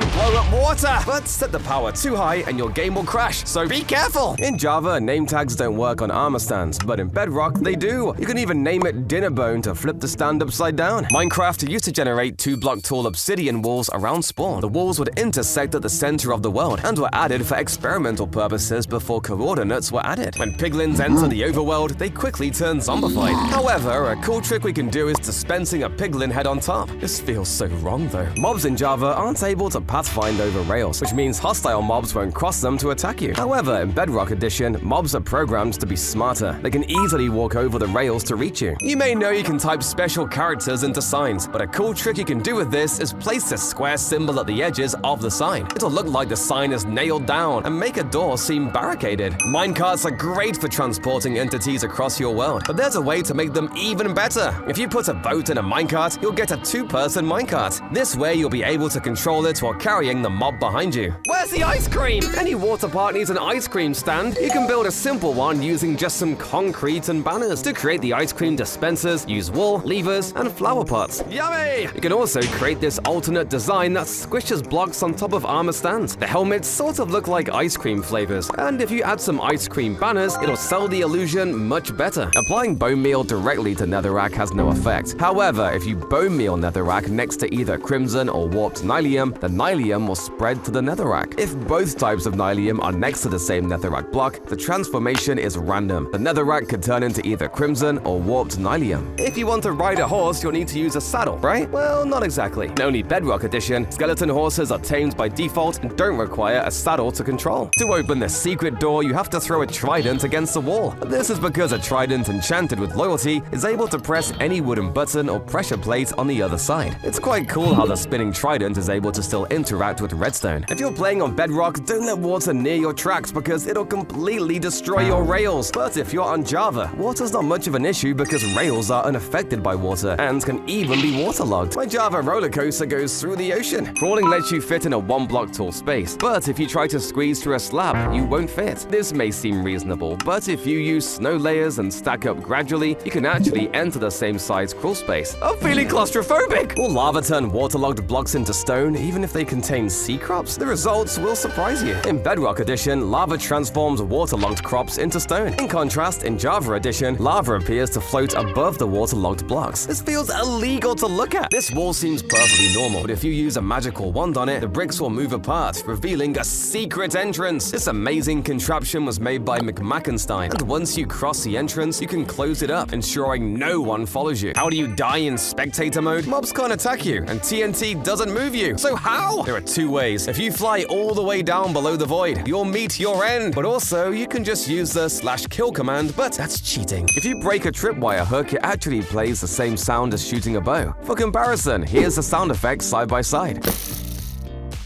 blow up water. But set the power too high and your game will crash, so be careful. In Java, name tags don't work on armor stands, but in Bedrock, they do. You can even name it Dinnerbone to flip the stand upside down. Minecraft used to generate 2-block tall obsidian walls around spawn. The walls would intersect at the center of the world and were added for experimental purposes before coordinates were added. When piglins enter the overworld, they quickly turn zombified. However, a cool trick we can do is dispensing a piglin head on top. This feels so wrong though. Mobs in Java aren't able to pathfind over rails, which means hostile mobs won't cross them to attack you. However, in Bedrock Edition, mobs are programmed to be smarter. They can easily walk over the rails to reach you. You may know you can type special characters into signs, but a cool trick you can do with this is place a square symbol at the edges of the sign. It'll look like the sign is nailed down and make a door seem barricaded. Minecarts are great for transporting entities across your world, but there's a way to make them even better. If you put a boat in a minecart, you'll get a 2-person in minecart. This way, you'll be able to control it while carrying the mob behind you. Where's the ice cream? Any water park needs an ice cream stand. You can build a simple one using just some concrete and banners. To create the ice cream dispensers, use wool, levers, and flower pots. Yummy! You can also create this alternate design that squishes blocks on top of armor stands. The helmets sort of look like ice cream flavors, and if you add some ice cream banners, it'll sell the illusion much better. Applying bone meal directly to netherrack has no effect. However, if you bone meal netherrack next to either crimson or warped nylium, the nylium will spread to the netherrack. If both types of nylium are next to the same netherrack block, the transformation is random. The netherrack could turn into either crimson or warped nylium. If you want to ride a horse, you'll need to use a saddle, right? Well, not exactly. In only Bedrock Edition, skeleton horses are tamed by default and don't require a saddle to control. To open the secret door, you have to throw a trident against the wall. This is because a trident enchanted with loyalty is able to press any wooden button or pressure plate on the other side. It's quite cool how the spinning trident is able to still interact with redstone. If you're playing on Bedrock, don't let water near your tracks because it'll completely destroy your rails. But if you're on Java, water's not much of an issue because rails are unaffected by water and can even be waterlogged. My Java roller coaster goes through the ocean. Crawling lets you fit in a one-block tall space, but if you try to squeeze through a slab, you won't fit. This may seem reasonable, but if you use snow layers and stack up gradually, you can actually enter the same size crawl space. I'm feeling claustrophobic! Will lava turn waterlogged blocks into stone even if they contain sea crops? The results will surprise you. In Bedrock Edition, lava transforms waterlogged crops into stone. In contrast, in Java Edition, lava appears to float above the waterlogged blocks. This feels illegal to look at. This wall seems perfectly normal, but if you use a magical wand on it, the bricks will move apart, revealing a secret entrance. This amazing contraption was made by McMackenstein, and once you cross the entrance, you can close it up, ensuring no one follows you. How do you die in spectator mode? Mobs can't attack you, and TNT doesn't move you. So how? There are two ways. If you fly all the way down below the void, you'll meet your end. But also, you can just use the /kill command, but that's cheating. If you break a tripwire hook, it actually plays the same sound as shooting a bow. For comparison, here's the sound effects side by side.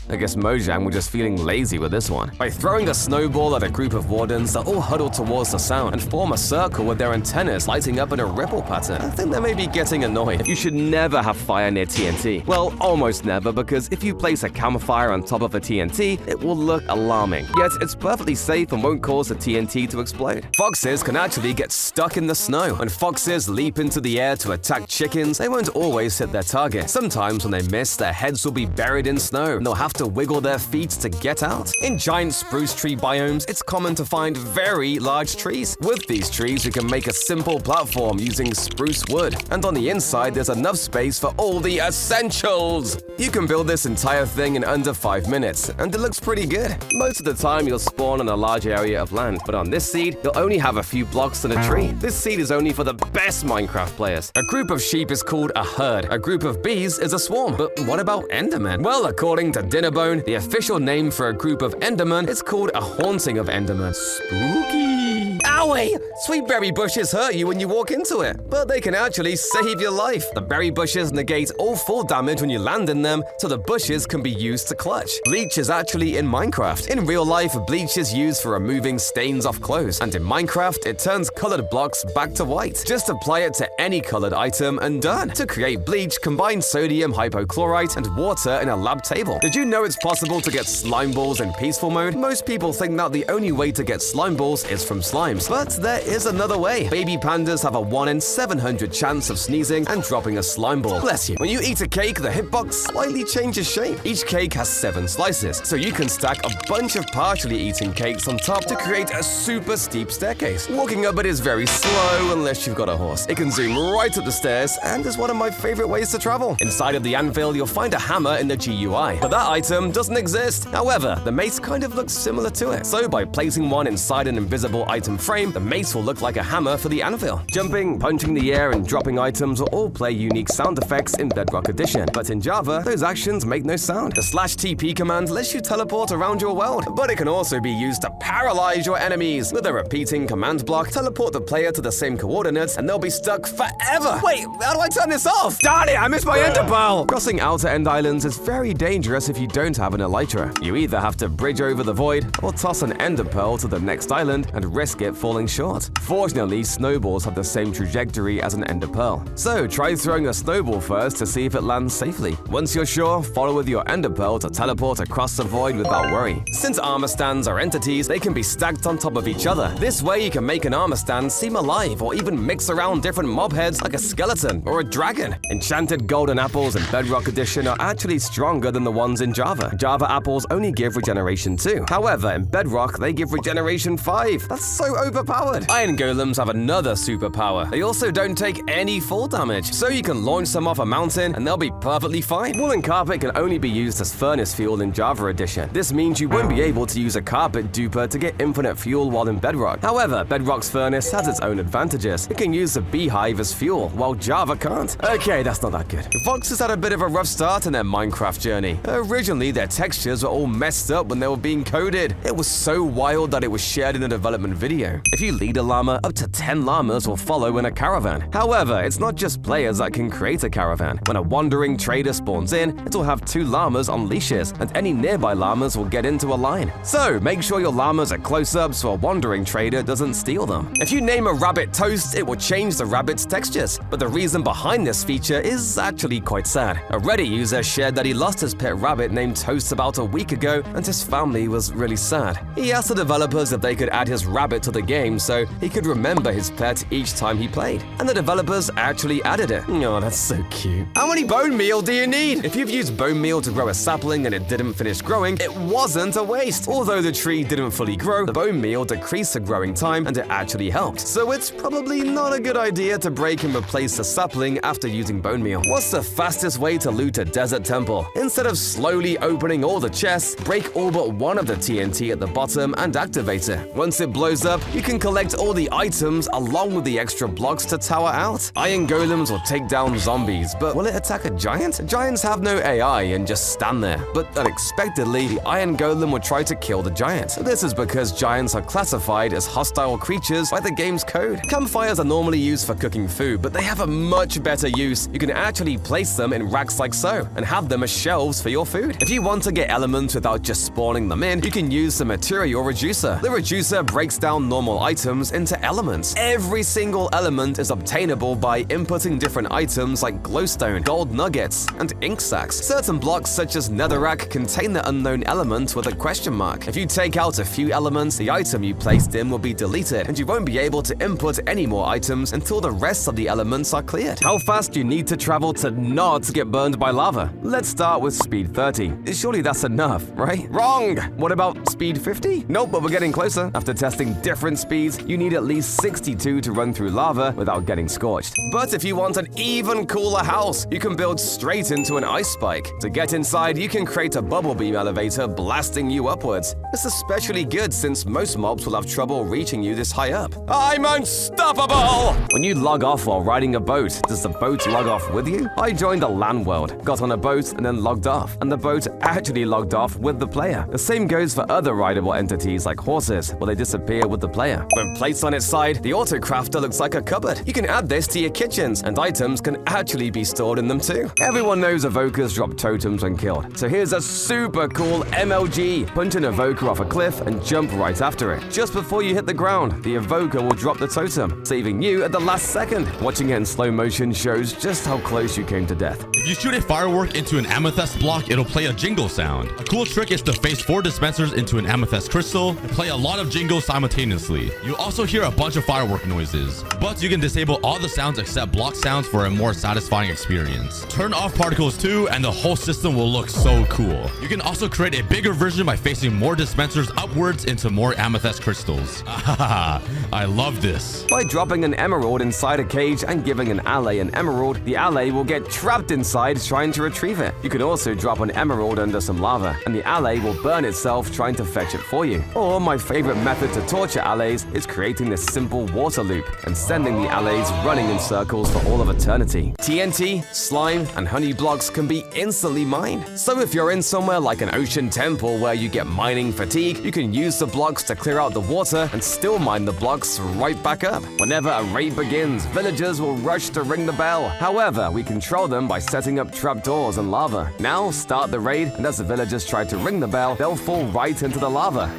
I guess Mojang was just feeling lazy with this one. By throwing a snowball at a group of wardens, they'll all huddle towards the sound and form a circle with their antennas lighting up in a ripple pattern. I think they may be getting annoyed. You should never have fire near TNT. Well, almost never, because if you place a campfire on top of a TNT, it will look alarming. Yet, it's perfectly safe and won't cause the TNT to explode. Foxes can actually get stuck in the snow. When foxes leap into the air to attack chickens, they won't always hit their target. Sometimes when they miss, their heads will be buried in snow, and they'll have to wiggle their feet to get out. In giant spruce tree biomes, it's common to find very large trees. With these trees, we can make a simple platform using spruce wood. And on the inside, there's enough space for all the essentials. You can build this entire thing in under 5 minutes, and it looks pretty good. Most of the time, you'll spawn on a large area of land, but on this seed, you'll only have a few blocks and a tree. This seed is only for the best Minecraft players. A group of sheep is called a herd. A group of bees is a swarm. But what about Endermen? Well, according to Dinnerbone, the official name for a group of Endermen is called a haunting of Endermen. Spooky! Owie! Sweet berry bushes hurt you when you walk into it, but they can actually save your life. The berry bushes negate all fall damage when you land in them, so the bushes can be used to clutch. Bleach is actually in Minecraft. In real life, bleach is used for removing stains off clothes, and in Minecraft, it turns colored blocks back to white. Just apply it to any colored item and done. To create bleach, combine sodium hypochlorite and water in a lab table. Did you know it's possible to get slime balls in peaceful mode? Most people think that the only way to get slime balls is from slimes, but there is another way. Baby pandas have a 1 in 700 chance of sneezing and dropping a slime ball. Bless you. When you eat a cake, the hitbox slightly changes shape. Each cake has 7 slices, so you can stack a bunch of partially eaten cakes on top to create a super steep staircase. Walking up it is very slow unless you've got a horse. It can zoom right up the stairs and is one of my favorite ways to travel. Inside of the anvil, you'll find a hammer in the GUI, but that item doesn't exist. However, the mace kind of looks similar to it. So by placing one inside an invisible item frame, the mace will look like a hammer for the anvil. Jumping, punching the air, and dropping items will all play unique sound effects in Bedrock Edition. But in Java, those actions make no sound. The /TP command lets you teleport around your world, but it can also be used to paralyze your enemies. With a repeating command block, teleport the player to the same coordinates, and they'll be stuck forever. Wait, how do I turn this off? Darn it, I missed my ender pearl! Crossing outer end islands is very dangerous if you don't have an elytra. You either have to bridge over the void, or toss an ender pearl to the next island and risk it falling falling short. Fortunately, snowballs have the same trajectory as an ender pearl. So try throwing a snowball first to see if it lands safely. Once you're sure, follow with your ender pearl to teleport across the void without worry. Since armor stands are entities, they can be stacked on top of each other. This way you can make an armor stand seem alive or even mix around different mob heads like a skeleton or a dragon. Enchanted golden apples in Bedrock Edition are actually stronger than the ones in Java. Java apples only give regeneration 2. However, in Bedrock, they give regeneration 5. That's so overpowered. Iron golems have another superpower. They also don't take any fall damage, so you can launch them off a mountain and they'll be perfectly fine. Woolen carpet can only be used as furnace fuel in Java Edition. This means you won't be able to use a carpet duper to get infinite fuel while in Bedrock. However, Bedrock's furnace has its own advantages. It can use a beehive as fuel, while Java can't. Okay, that's not that good. Foxes had a bit of a rough start in their Minecraft journey. Originally, their textures were all messed up when they were being coded. It was so wild that it was shared in a development video. If you lead a llama, up to 10 llamas will follow in a caravan. However, it's not just players that can create a caravan. When a wandering trader spawns in, it'll have 2 llamas on leashes, and any nearby llamas will get into a line. So make sure your llamas are close up so a wandering trader doesn't steal them. If you name a rabbit Toast, it will change the rabbit's textures. But the reason behind this feature is actually quite sad. A Reddit user shared that he lost his pet rabbit named Toast about a week ago, and his family was really sad. He asked the developers if they could add his rabbit to the game so he could remember his pet each time he played. And the developers actually added it. Oh, that's so cute. How many bone meal do you need? If you've used bone meal to grow a sapling and it didn't finish growing, it wasn't a waste. Although the tree didn't fully grow, the bone meal decreased the growing time and it actually helped. So it's probably not a good idea to break and replace the sapling after using bone meal. What's the fastest way to loot a desert temple? Instead of slowly opening all the chests, break all but one of the TNT at the bottom and activate it. Once it blows up, you can collect all the items along with the extra blocks to tower out. Iron golems will take down zombies, but will it attack a giant? Giants have no AI and just stand there. But unexpectedly, the iron golem will try to kill the giant. This is because giants are classified as hostile creatures by the game's code. Campfires are normally used for cooking food, but they have a much better use. You can actually place them in racks like so, and have them as shelves for your food. If you want to get elements without just spawning them in, you can use the material reducer. The reducer breaks down normal items into elements. Every single element is obtainable by inputting different items like glowstone, gold nuggets, and ink sacks. Certain blocks such as netherrack contain the unknown element with a question mark. If you take out a few elements, the item you placed in will be deleted, and you won't be able to input any more items until the rest of the elements are cleared. How fast do you need to travel to not get burned by lava? Let's start with speed 30. Surely that's enough, right? Wrong! What about speed 50? Nope, but we're getting closer. After testing different speeds, you need at least 62 to run through lava without getting scorched. But if you want an even cooler house, you can build straight into an ice spike. To get inside, you can create a bubble beam elevator blasting you upwards. It's especially good since most mobs will have trouble reaching you this high up. I'm unstoppable! When you log off while riding a boat, does the boat log off with you? I joined a LAN world, got on a boat, and then logged off, and the boat actually logged off with the player. The same goes for other rideable entities like horses, where they disappear with the player. When placed on its side, the autocrafter looks like a cupboard. You can add this to your kitchens, and items can actually be stored in them too. Everyone knows evokers drop totems when killed, so here's a super cool MLG. Punch an evoker off a cliff and jump right after it. Just before you hit the ground, the evoker will drop the totem, saving you at the last second. Watching it in slow motion shows just how close you came to death. If you shoot a firework into an amethyst block, it'll play a jingle sound. A cool trick is to face 4 dispensers into an amethyst crystal and play a lot of jingles simultaneously. You'll also hear a bunch of firework noises, but you can disable all the sounds except block sounds for a more satisfying experience. Turn off particles too, and the whole system will look so cool. You can also create a bigger version by facing more dispensers upwards into more amethyst crystals. I love this. By dropping an emerald inside a cage and giving an ally an emerald, the ally will get trapped inside trying to retrieve it. You can also drop an emerald under some lava, and the ally will burn itself trying to fetch it for you. Or my favorite method to torture allies is creating this simple water loop and sending the allies running in circles for all of eternity. TNT, slime, and honey blocks can be instantly mined. So if you're in somewhere like an ocean temple where you get mining fatigue, you can use the blocks to clear out the water and still mine the blocks right back up. Whenever a raid begins, villagers will rush to ring the bell. However, we control them by setting up trapdoors and lava. Now start the raid, and as the villagers try to ring the bell, they'll fall right into the lava.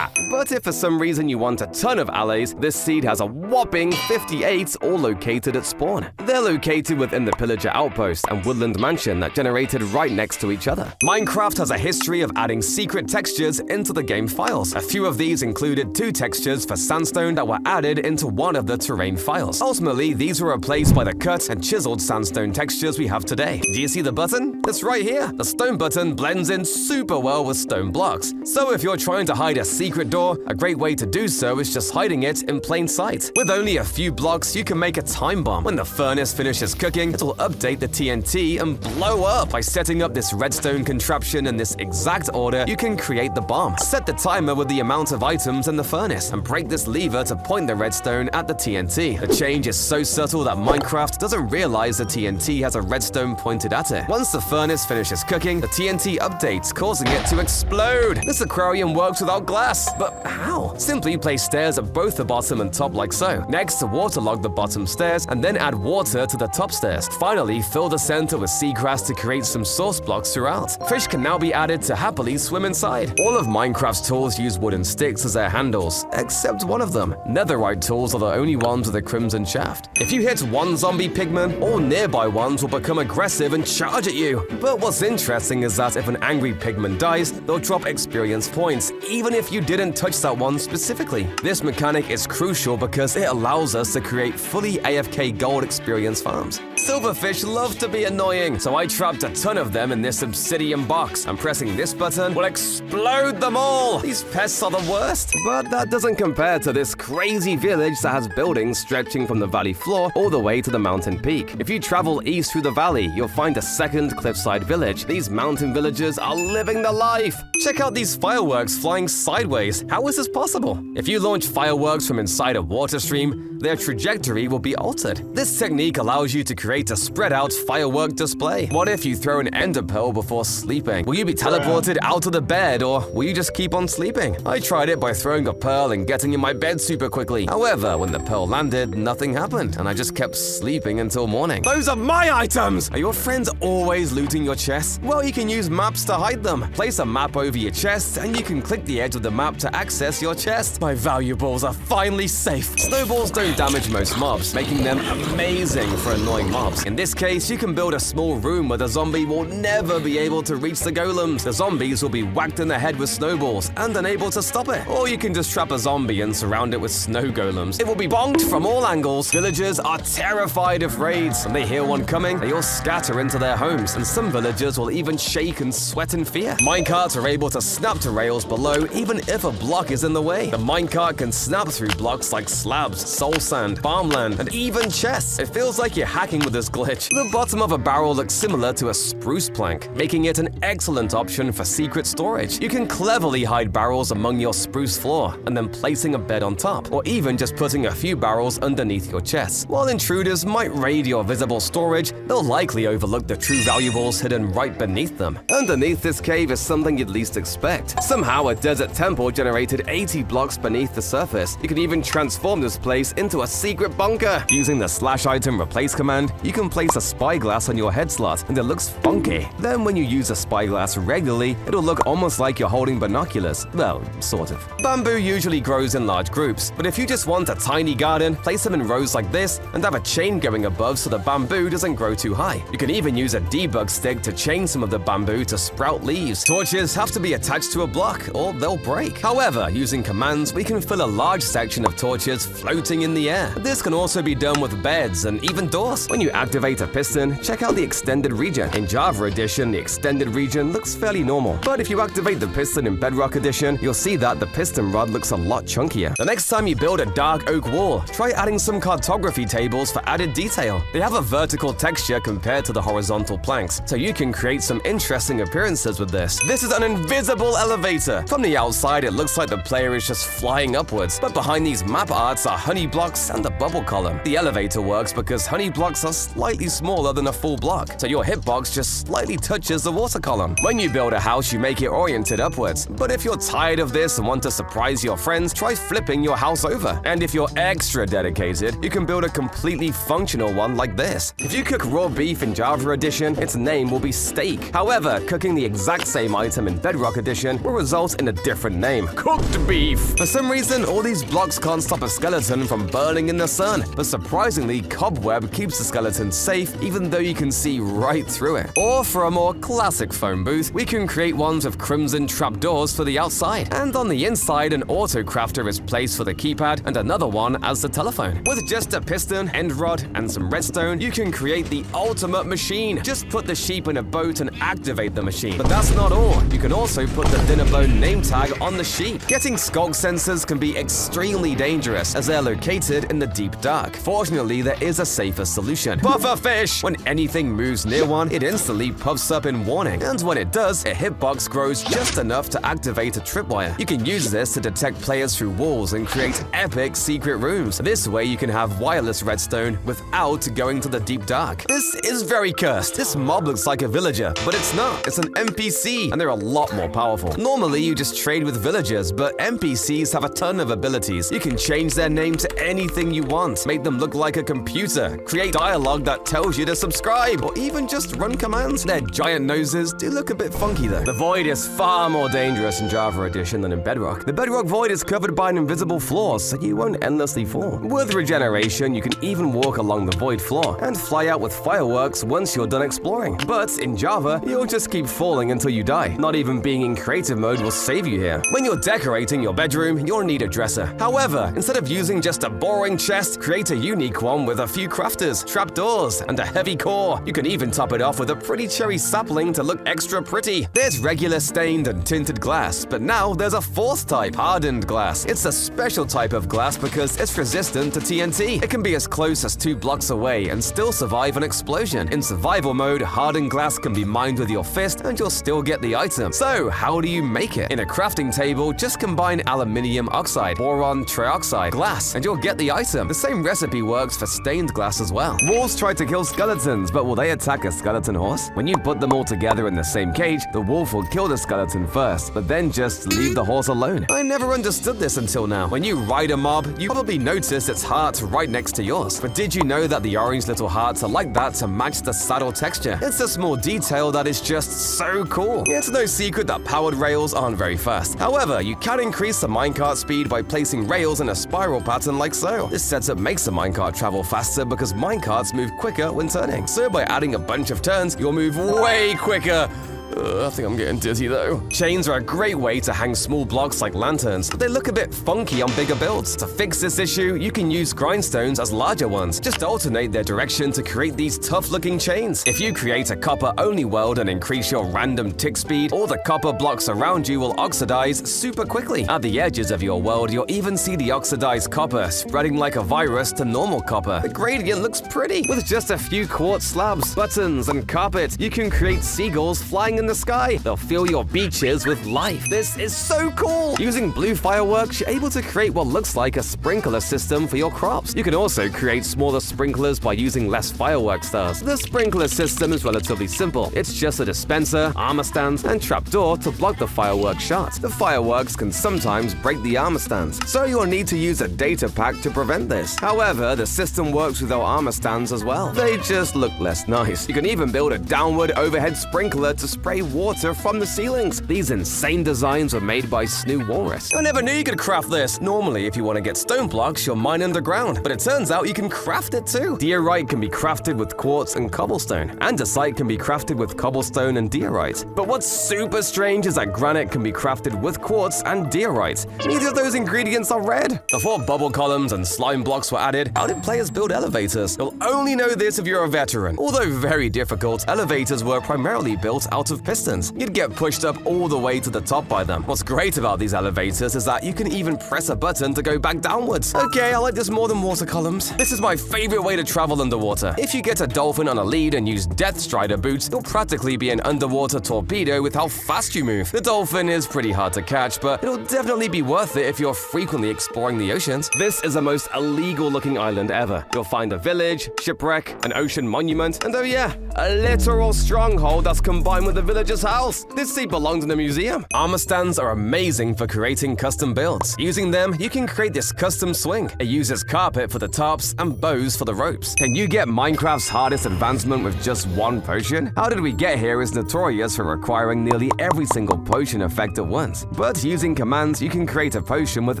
But if for some reason you want a ton of allies, this seed has a whopping 58 all located at spawn. They're located within the Pillager Outpost and Woodland Mansion that generated right next to each other. Minecraft has a history of adding secret textures into the game files. A few of these included 2 textures for sandstone that were added into one of the terrain files. Ultimately, these were replaced by the cut and chiseled sandstone textures we have today. Do you see the button? It's right here. The stone button blends in super well with stone blocks. So if you're trying to hide a secret door, a great way to do so is just hiding it in plain sight. With only a few blocks, you can make a time bomb. When the furnace finishes cooking, it'll update the TNT and blow up. By setting up this redstone contraption in this exact order, you can create the bomb. Set the timer with the amount of items in the furnace and break this lever to point the redstone at the TNT. The change is so subtle that Minecraft doesn't realize the TNT has a redstone pointed at it. Once the furnace finishes cooking, the TNT updates, causing it to explode. This aquarium works without glass. But how? Simply place stairs at both the bottom and top like so. Next, waterlog the bottom stairs and then add water to the top stairs. Finally, fill the center with seagrass to create some source blocks throughout. Fish can now be added to happily swim inside. All of Minecraft's tools use wooden sticks as their handles, except one of them. Netherite tools are the only ones with a crimson shaft. If you hit one zombie pigman, all nearby ones will become aggressive and charge at you. But what's interesting is that if an angry pigman dies, they'll drop experience points, even if you didn't touch that one specifically. This mechanic is crucial because it allows us to create fully AFK gold experience farms. Silverfish love to be annoying, so I trapped a ton of them in this obsidian box, and pressing this button will explode them all! These pests are the worst. But that doesn't compare to this crazy village that has buildings stretching from the valley floor all the way to the mountain peak. If you travel east through the valley, you'll find a second cliffside village. These mountain villagers are living the life! Check out these fireworks flying sideways. How is this possible? If you launch fireworks from inside a water stream, their trajectory will be altered. This technique allows you to create a spread-out firework display. What if you throw an ender pearl before sleeping? Will you be teleported out of the bed, or will you just keep on sleeping? I tried it by throwing a pearl and getting in my bed super quickly. However, when the pearl landed, nothing happened, and I just kept sleeping until morning. Those are my items! Are your friends always looting your chests? Well, you can use maps to hide them. Place a map over your chest, and you can click the edge of the map to access your chest. My valuables are finally safe. Snowballs don't damage most mobs, making them amazing for annoying mobs. In this case, you can build a small room where the zombie will never be able to reach the golems. The zombies will be whacked in the head with snowballs and unable to stop it. Or you can just trap a zombie and surround it with snow golems. It will be bonked from all angles. Villagers are terrified of raids. When they hear one coming, they all scatter into their homes, and some villagers will even shake and sweat in fear. Minecarts are able to snap to rails below even if a block is in the way. The minecart can snap through blocks like slabs, soul sand, farmland, and even chests. It feels like you're hacking with this glitch. The bottom of a barrel looks similar to a spruce plank, making it an excellent option for secret storage. You can cleverly hide barrels among your spruce floor, and then placing a bed on top, or even just putting a few barrels underneath your chests. While intruders might raid your visible storage, they'll likely overlook the true valuables hidden right beneath them. Underneath this cave is something you'd least expect. Somehow, a desert temple generated 80 blocks beneath the surface. You can even transform this place into a secret bunker. Using the /item replace command, you can place a spyglass on your head slot, and it looks funky. Then when you use a spyglass regularly, it'll look almost like you're holding binoculars. Well, sort of. Bamboo usually grows in large groups, but if you just want a tiny garden, place them in rows like this and have a chain going above so the bamboo doesn't grow too high. You can even use a debug stick to chain some of the bamboo to sprout leaves. Torches have to be attached to a block or they'll break. However, using commands, we can fill a large section of torches floating in the air. This can also be done with beds and even doors. When you activate a piston, check out the extended region. In Java Edition, the extended region looks fairly normal. But if you activate the piston in Bedrock Edition, you'll see that the piston rod looks a lot chunkier. The next time you build a dark oak wall, try adding some cartography tables for added detail. They have a vertical texture compared to the horizontal planks, so you can create some interesting appearances with this. This is an invisible elevator. From the outside, it looks like the player is just flying upwards, but behind these map arts are honey block blocks and the bubble column. The elevator works because honey blocks are slightly smaller than a full block, so your hitbox just slightly touches the water column. When you build a house, you make it oriented upwards. But if you're tired of this and want to surprise your friends, try flipping your house over. And if you're extra dedicated, you can build a completely functional one like this. If you cook raw beef in Java Edition, its name will be steak. However, cooking the exact same item in Bedrock Edition will result in a different name: cooked beef. For some reason, all these blocks can't stop a skeleton from burning in the sun, but surprisingly, cobweb keeps the skeleton safe even though you can see right through it. Or for a more classic phone booth, we can create ones with crimson trapdoors for the outside, and on the inside an auto crafter is placed for the keypad and another one as the telephone. With just a piston, end rod, and some redstone, you can create the ultimate machine. Just put the sheep in a boat and activate the machine. But that's not all. You can also put the Dinnerbone name tag on the sheep. Getting skulk sensors can be extremely dangerous as they're located in the deep dark. Fortunately, there is a safer solution. Pufferfish! When anything moves near one, it instantly puffs up in warning, and when it does, a hitbox grows just enough to activate a tripwire. You can use this to detect players through walls and create epic secret rooms. This way you can have wireless redstone without going to the deep dark. This is very cursed. This mob looks like a villager, but it's not. It's an NPC, and they're a lot more powerful. Normally you just trade with villagers, but NPCs have a ton of abilities. You can change their name to anything you want, make them look like a computer, create dialogue that tells you to subscribe, or even just run commands. Their giant noses do look a bit funky though. The void is far more dangerous in Java Edition than in Bedrock. The Bedrock void is covered by an invisible floor, so you won't endlessly fall. With regeneration, you can even walk along the void floor and fly out with fireworks once you're done exploring. But in Java, you'll just keep falling until you die. Not even being in creative mode will save you here. When you're decorating your bedroom, you'll need a dresser. However, instead of using just a boring chest, create a unique one with a few crafters, trapdoors, and a heavy core. You can even top it off with a pretty cherry sapling to look extra pretty. There's regular stained and tinted glass, but now there's a fourth type, hardened glass. It's a special type of glass because it's resistant to TNT. It can be as close as 2 blocks away and still survive an explosion. In survival mode, hardened glass can be mined with your fist and you'll still get the item. So how do you make it? In a crafting table, just combine aluminium oxide, boron trioxide, glass, and you'll get the item. The same recipe works for stained glass as well. Wolves try to kill skeletons, but will they attack a skeleton horse? When you put them all together in the same cage, the wolf will kill the skeleton first, but then just leave the horse alone. I never understood this until now. When you ride a mob, you probably notice its heart right next to yours. But did you know that the orange little hearts are like that to match the saddle texture? It's a small detail that is just so cool. It's no secret that powered rails aren't very fast. However, you can increase the minecart speed by placing rails in a spiral pattern like so. This setup makes the minecart travel faster because minecarts move quicker when turning. So by adding a bunch of turns, you'll move way quicker. I think I'm getting dizzy though. Chains are a great way to hang small blocks like lanterns, but they look a bit funky on bigger builds. To fix this issue, you can use grindstones as larger ones. Just alternate their direction to create these tough-looking chains. If you create a copper-only world and increase your random tick speed, all the copper blocks around you will oxidize super quickly. At the edges of your world, you'll even see the oxidized copper spreading like a virus to normal copper. The gradient looks pretty. With just a few quartz slabs, buttons, and carpet, you can create seagulls flying in the sky. They'll fill your beaches with life. This is so cool! Using blue fireworks, you're able to create what looks like a sprinkler system for your crops. You can also create smaller sprinklers by using less firework stars. The sprinkler system is relatively simple. It's just a dispenser, armor stands, and trapdoor to block the firework shot. The fireworks can sometimes break the armor stands, so you'll need to use a data pack to prevent this. However, the system works without armor stands as well. They just look less nice. You can even build a downward overhead sprinkler to spray water from the ceilings. These insane designs were made by Snoo Walrus. I never knew you could craft this. Normally, if you want to get stone blocks, you'll mine underground, but it turns out you can craft it too. Diorite can be crafted with quartz and cobblestone. Andesite can be crafted with cobblestone and diorite. But what's super strange is that granite can be crafted with quartz and diorite. Neither of those ingredients are red. Before bubble columns and slime blocks were added, how did players build elevators? You'll only know this if you're a veteran. Although very difficult, elevators were primarily built out of with pistons. You'd get pushed up all the way to the top by them. What's great about these elevators is that you can even press a button to go back downwards. Okay, I like this more than water columns. This is my favorite way to travel underwater. If you get a dolphin on a lead and use Death Strider boots, you'll practically be an underwater torpedo with how fast you move. The dolphin is pretty hard to catch, but it'll definitely be worth it if you're frequently exploring the oceans. This is the most illegal looking island ever. You'll find a village, shipwreck, an ocean monument, and oh yeah, a literal stronghold that's combined with the villager's house. This seat belongs in a museum. Armor stands are amazing for creating custom builds. Using them, you can create this custom swing. It uses carpet for the tops and bows for the ropes. Can you get Minecraft's hardest advancement with just one potion? How Did We Get Here is notorious for requiring nearly every single potion effect at once. But using commands, you can create a potion with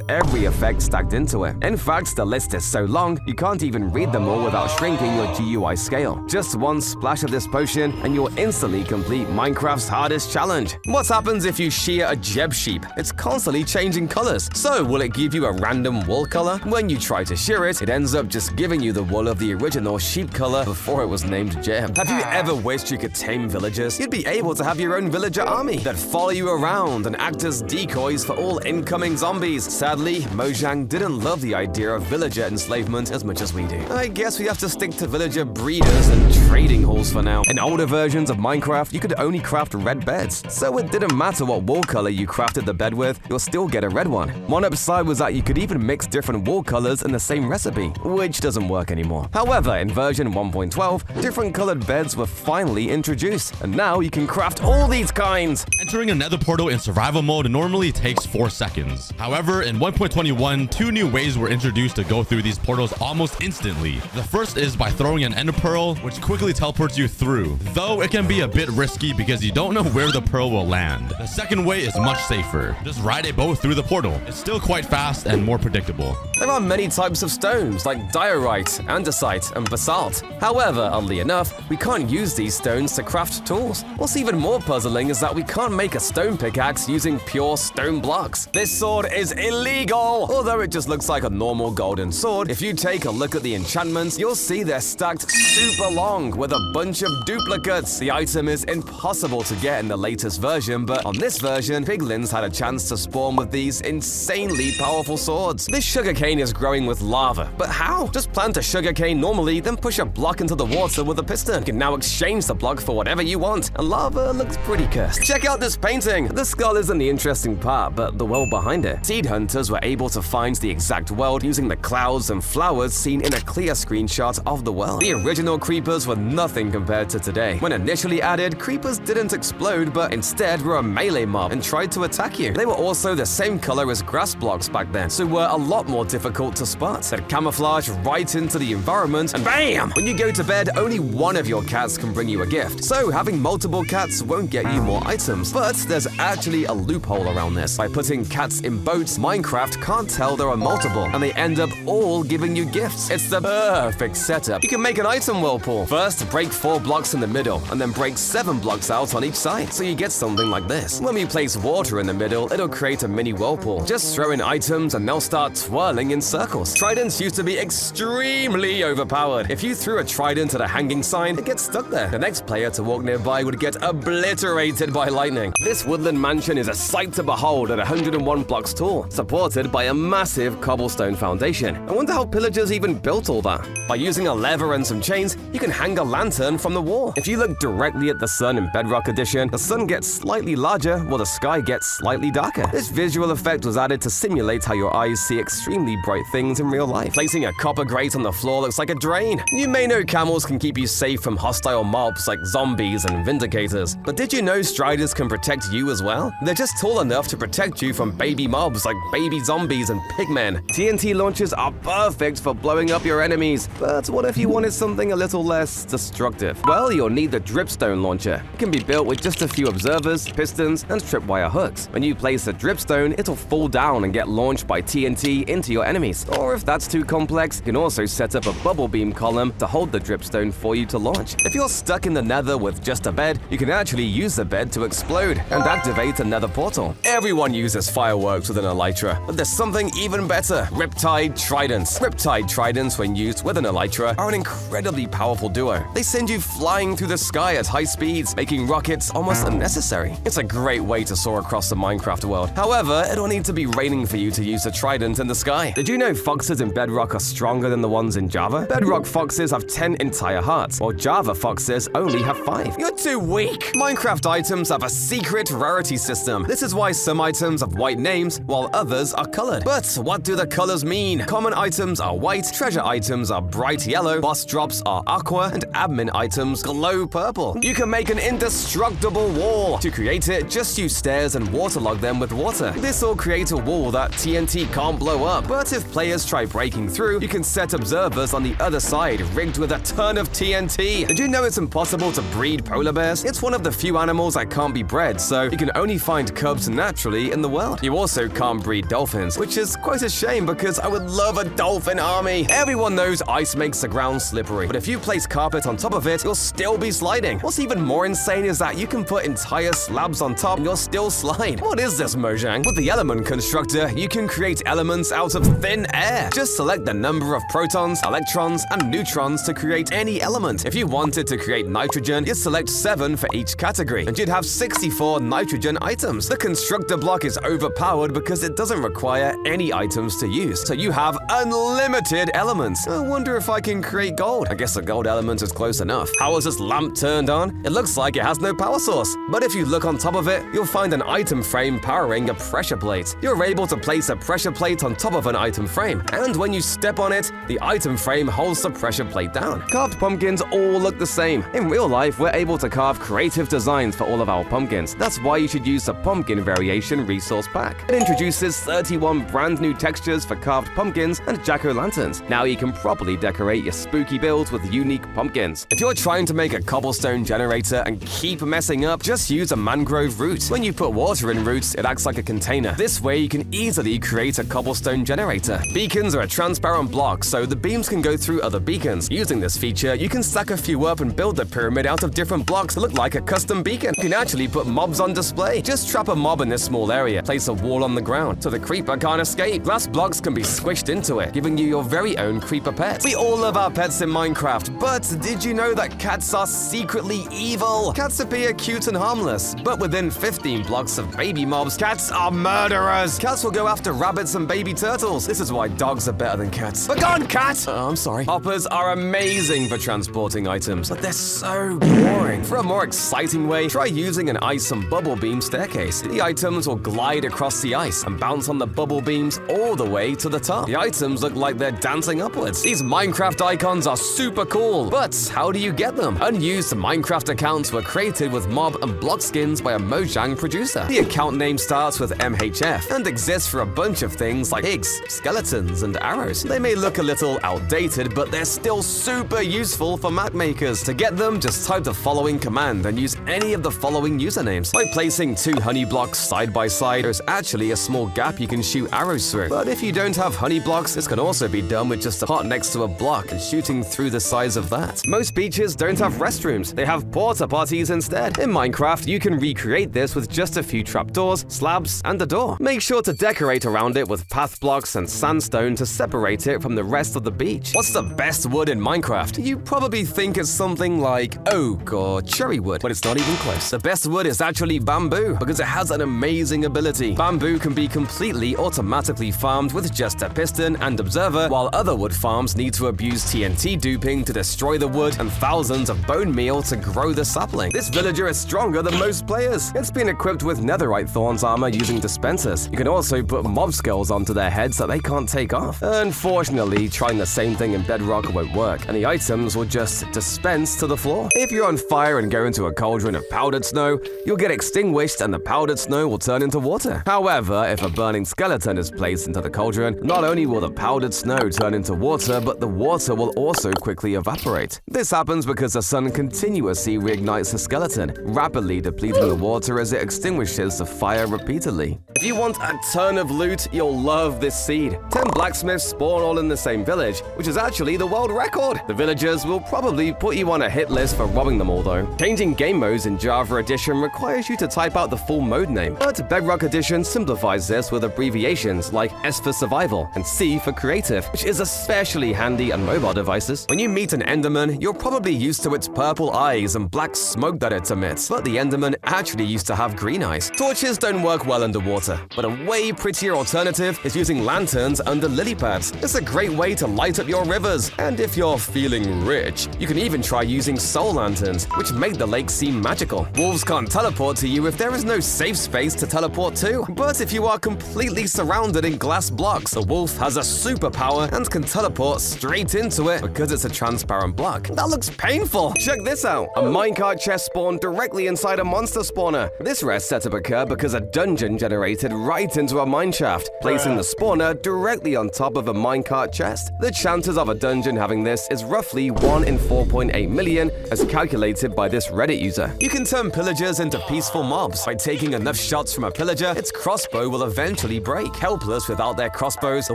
every effect stacked into it. In fact, the list is so long, you can't even read them all without shrinking your GUI scale. Just one splash of this potion, and you'll instantly complete Minecraft's hardest challenge. What happens if you shear a Jeb sheep? It's constantly changing colors. So, will it give you a random wool color? When you try to shear it, it ends up just giving you the wool of the original sheep color before it was named Jeb. Have you ever wished you could tame villagers? You'd be able to have your own villager army that follow you around and act as decoys for all incoming zombies. Sadly, Mojang didn't love the idea of villager enslavement as much as we do. I guess we have to stick to villager breeders and trading halls for now. In older versions of Minecraft, you could only craft red beds, so it didn't matter what wool color you crafted the bed with, you'll still get a red one. One upside was that you could even mix different wool colors in the same recipe, which doesn't work anymore. However, in version 1.12, different colored beds were finally introduced, and now you can craft all these kinds. Entering a nether portal in survival mode normally takes 4 seconds. However, in 1.21, 2 new ways were introduced to go through these portals almost instantly. The first is by throwing an ender pearl, which quickly teleports you through, though it can be a bit risky because you don't know where the pearl will land. The second way is much safer. Just ride a boat through the portal. It's still quite fast and more predictable. There are many types of stones like diorite, andesite, and basalt. However, oddly enough, we can't use these stones to craft tools. What's even more puzzling is that we can't make a stone pickaxe using pure stone blocks. This sword is illegal! Although it just looks like a normal golden sword, if you take a look at the enchantments, you'll see they're stacked super long with a bunch of duplicates. The item is impossible to get in the latest version, but on this version, piglins had a chance to spawn with these insanely powerful swords. This sugarcane is growing with lava, but how? Just plant a sugarcane normally, then push a block into the water with a piston. You can now exchange the block for whatever you want, and lava looks pretty cursed. Check out this painting! The skull isn't the interesting part, but the world behind it. Seed hunters were able to find the exact world using the clouds and flowers seen in a clear screenshot of the world. The original creepers were nothing compared to today. When initially added, creepers didn't explode, but instead were a melee mob and tried to attack you. They were also the same color as grass blocks back then, so were a lot more difficult to spot. They'd camouflage right into the environment, and bam! When you go to bed, only one of your cats can bring you a gift. So having multiple cats won't get you more items. But there's actually a loophole around this. By putting cats in boats, Minecraft can't tell there are multiple, and they end up all giving you gifts. It's the perfect setup. You can make an item whirlpool. First, break 4 blocks in the middle, and then break 7 blocks out on each side, so you get something like this. When you place water in the middle, it'll create a mini whirlpool. Just throw in items and they'll start twirling in circles. Tridents used to be extremely overpowered. If you threw a trident at a hanging sign, it gets stuck there. The next player to walk nearby would get obliterated by lightning. This woodland mansion is a sight to behold at 101 blocks tall, supported by a massive cobblestone foundation. I wonder how pillagers even built all that. By using a lever and some chains, you can hang a lantern from the wall. If you look directly at the sun in Bedrock Edition, the sun gets slightly larger while the sky gets slightly darker. This visual effect was added to simulate how your eyes see extremely bright things in real life. Placing a copper grate on the floor looks like a drain. You may know camels can keep you safe from hostile mobs like zombies and vindicators, but did you know striders can protect you as well? They're just tall enough to protect you from baby mobs like baby zombies and pigmen. TNT launchers are perfect for blowing up your enemies, but what if you wanted something a little less destructive? Well, you'll need the dripstone launcher. It can be built with just a few observers, pistons, and tripwire hooks. When you place a dripstone, it'll fall down and get launched by TNT into your enemies. Or if that's too complex, you can also set up a bubble beam column to hold the dripstone for you to launch. If you're stuck in the nether with just a bed, you can actually use the bed to explode and activate a nether portal. Everyone uses fireworks with an elytra, but there's something even better: Riptide Tridents. Riptide Tridents, when used with an elytra, are an incredibly powerful duo. They send you flying through the sky at high speeds, making rockets almost unnecessary. It's a great way to soar across the Minecraft world. However, it'll need to be raining for you to use a trident in the sky. Did you know foxes in Bedrock are stronger than the ones in Java? Bedrock foxes have 10 entire hearts, while Java foxes only have 5. You're too weak! Minecraft items have a secret rarity system. This is why some items have white names, while others are colored. But what do the colors mean? Common items are white, treasure items are bright yellow, boss drops are aqua, and admin items glow purple. You can make an indestructible wall. To create it, just use stairs and waterlog them with water. This will create a wall that TNT can't blow up. But if players try breaking through, you can set observers on the other side, rigged with a ton of TNT. Did you know it's impossible to breed polar bears? It's one of the few animals that can't be bred, so you can only find cubs naturally in the world. You also can't breed dolphins, which is quite a shame because I would love a dolphin army. Everyone knows ice makes the ground slippery, but if you place carpet on top of it, you'll still be sliding. What's even more insane is that you can put entire slabs on top and you'll still slide. What is this, Mojang? With the element constructor, you can create elements out of thin air. Just select the number of protons, electrons, and neutrons to create any element. If you wanted to create nitrogen, you'd select 7 for each category, and you'd have 64 nitrogen items. The constructor block is overpowered because it doesn't require any items to use, so you have unlimited elements. I wonder if I can create gold. I guess a gold element is close enough. How is this lamp turned on? It looks like it has no power source, but if you look on top of it, you'll find an item frame powering a pressure plate. You're able to place a pressure plate on top of an item frame, and when you step on it, the item frame holds the pressure plate down. Carved pumpkins all look the same. In real life, we're able to carve creative designs for all of our pumpkins. That's why you should use the Pumpkin Variation Resource Pack. It introduces 31 brand new textures for carved pumpkins and jack-o'-lanterns. Now you can properly decorate your spooky builds with unique pumpkins. If you're trying to make a cobblestone generator and keep messing up, just use a mangrove root. When you put water in roots, it acts like a container. This way you can easily create a cobblestone generator. Beacons are a transparent block, so the beams can go through other beacons. Using this feature, you can stack a few up and build a pyramid out of different blocks to look like a custom beacon. You can actually put mobs on display. Just trap a mob in this small area, place a wall on the ground, so the creeper can't escape. Glass blocks can be squished into it, giving you your very own creeper pet. We all love our pets in Minecraft, but did you know that cats are secretly evil? Cats appear cute and harmless, but within 15 blocks of baby mobs, cats are murderers. Cats will go after rabbits and baby turtles. This is why dogs are better than cats. But gone, cat! I'm sorry. Hoppers are amazing for transporting items, but they're so boring. For a more exciting way, try using an ice and bubble beam staircase. The items will glide across the ice and bounce on the bubble beams all the way to the top. The items look like they're dancing upwards. These Minecraft icons are super cool, but how do you get them? Unused Minecraft accounts were created with mob and block skins by a Mojang producer. The account name starts with MHF and exists for a bunch of things like pigs, skeletons, and arrows. They may look a little outdated, but they're still super useful for map makers. To get them, just type the following command and use any of the following usernames. By placing 2 honey blocks side by side, there's actually a small gap you can shoot arrows through. But if you don't have honey blocks, this can also be done with just a pot next to a block and shooting through the size of that. Most beaches don't have restrooms. They have porta potties instead. In Minecraft, you can recreate this with just a few trapdoors, slabs, and a door. Make sure to decorate around it with path blocks and sandstone to separate it from the rest of the beach. What's the best wood in Minecraft? You probably think it's something like oak or cherry wood, but it's not even close. The best wood is actually bamboo because it has an amazing ability. Bamboo can be completely automatically farmed with just a piston and observer, while other wood farms need to abuse TNT duping to destroy the wood and thousands of bone meal to grow the sapling. This villager is stronger than most players. It's been equipped with netherite thorns armor using dispensers. You can also put mob skulls onto their heads so they can't take off. Unfortunately, trying the same thing in Bedrock won't work, and the items will just dispense to the floor. If you're on fire and go into a cauldron of powdered snow, you'll get extinguished and the powdered snow will turn into water. However, if a burning skeleton is placed into the cauldron, not only will the powdered snow turn into water, but the water will also quickly evaporate. This happens because the sun continuously reignites the skeleton, rapidly depleting the water as it extinguishes the fire repeatedly. If you want a ton of loot, you'll love this seed. 10 blacksmiths spawn all in the same village, which is actually the world record. The villagers will probably put you on a hit list for robbing them all though. Changing game modes in Java Edition requires you to type out the full mode name, but Bedrock Edition simplifies this with abbreviations like S for survival and C for creative, which is especially handy on mobile devices. When you meet an Enderman, you're probably used to its purple eyes and black smoke smoke that it emits. But the Enderman actually used to have green eyes. Torches don't work well underwater, but a way prettier alternative is using lanterns under lily pads. It's a great way to light up your rivers. And if you're feeling rich, you can even try using soul lanterns, which make the lake seem magical. Wolves can't teleport to you if there is no safe space to teleport to. But if you are completely surrounded in glass blocks, the wolf has a superpower and can teleport straight into it because it's a transparent block. That looks painful. Check this out. A minecart chest spawned directly inside a monster spawner. This rare setup occurred because a dungeon generated right into a mineshaft, placing the spawner directly on top of a minecart chest. The chances of a dungeon having this is roughly 1 in 4.8 million, as calculated by this Reddit user. You can turn pillagers into peaceful mobs. By taking enough shots from a pillager, its crossbow will eventually break. Helpless without their crossbows, the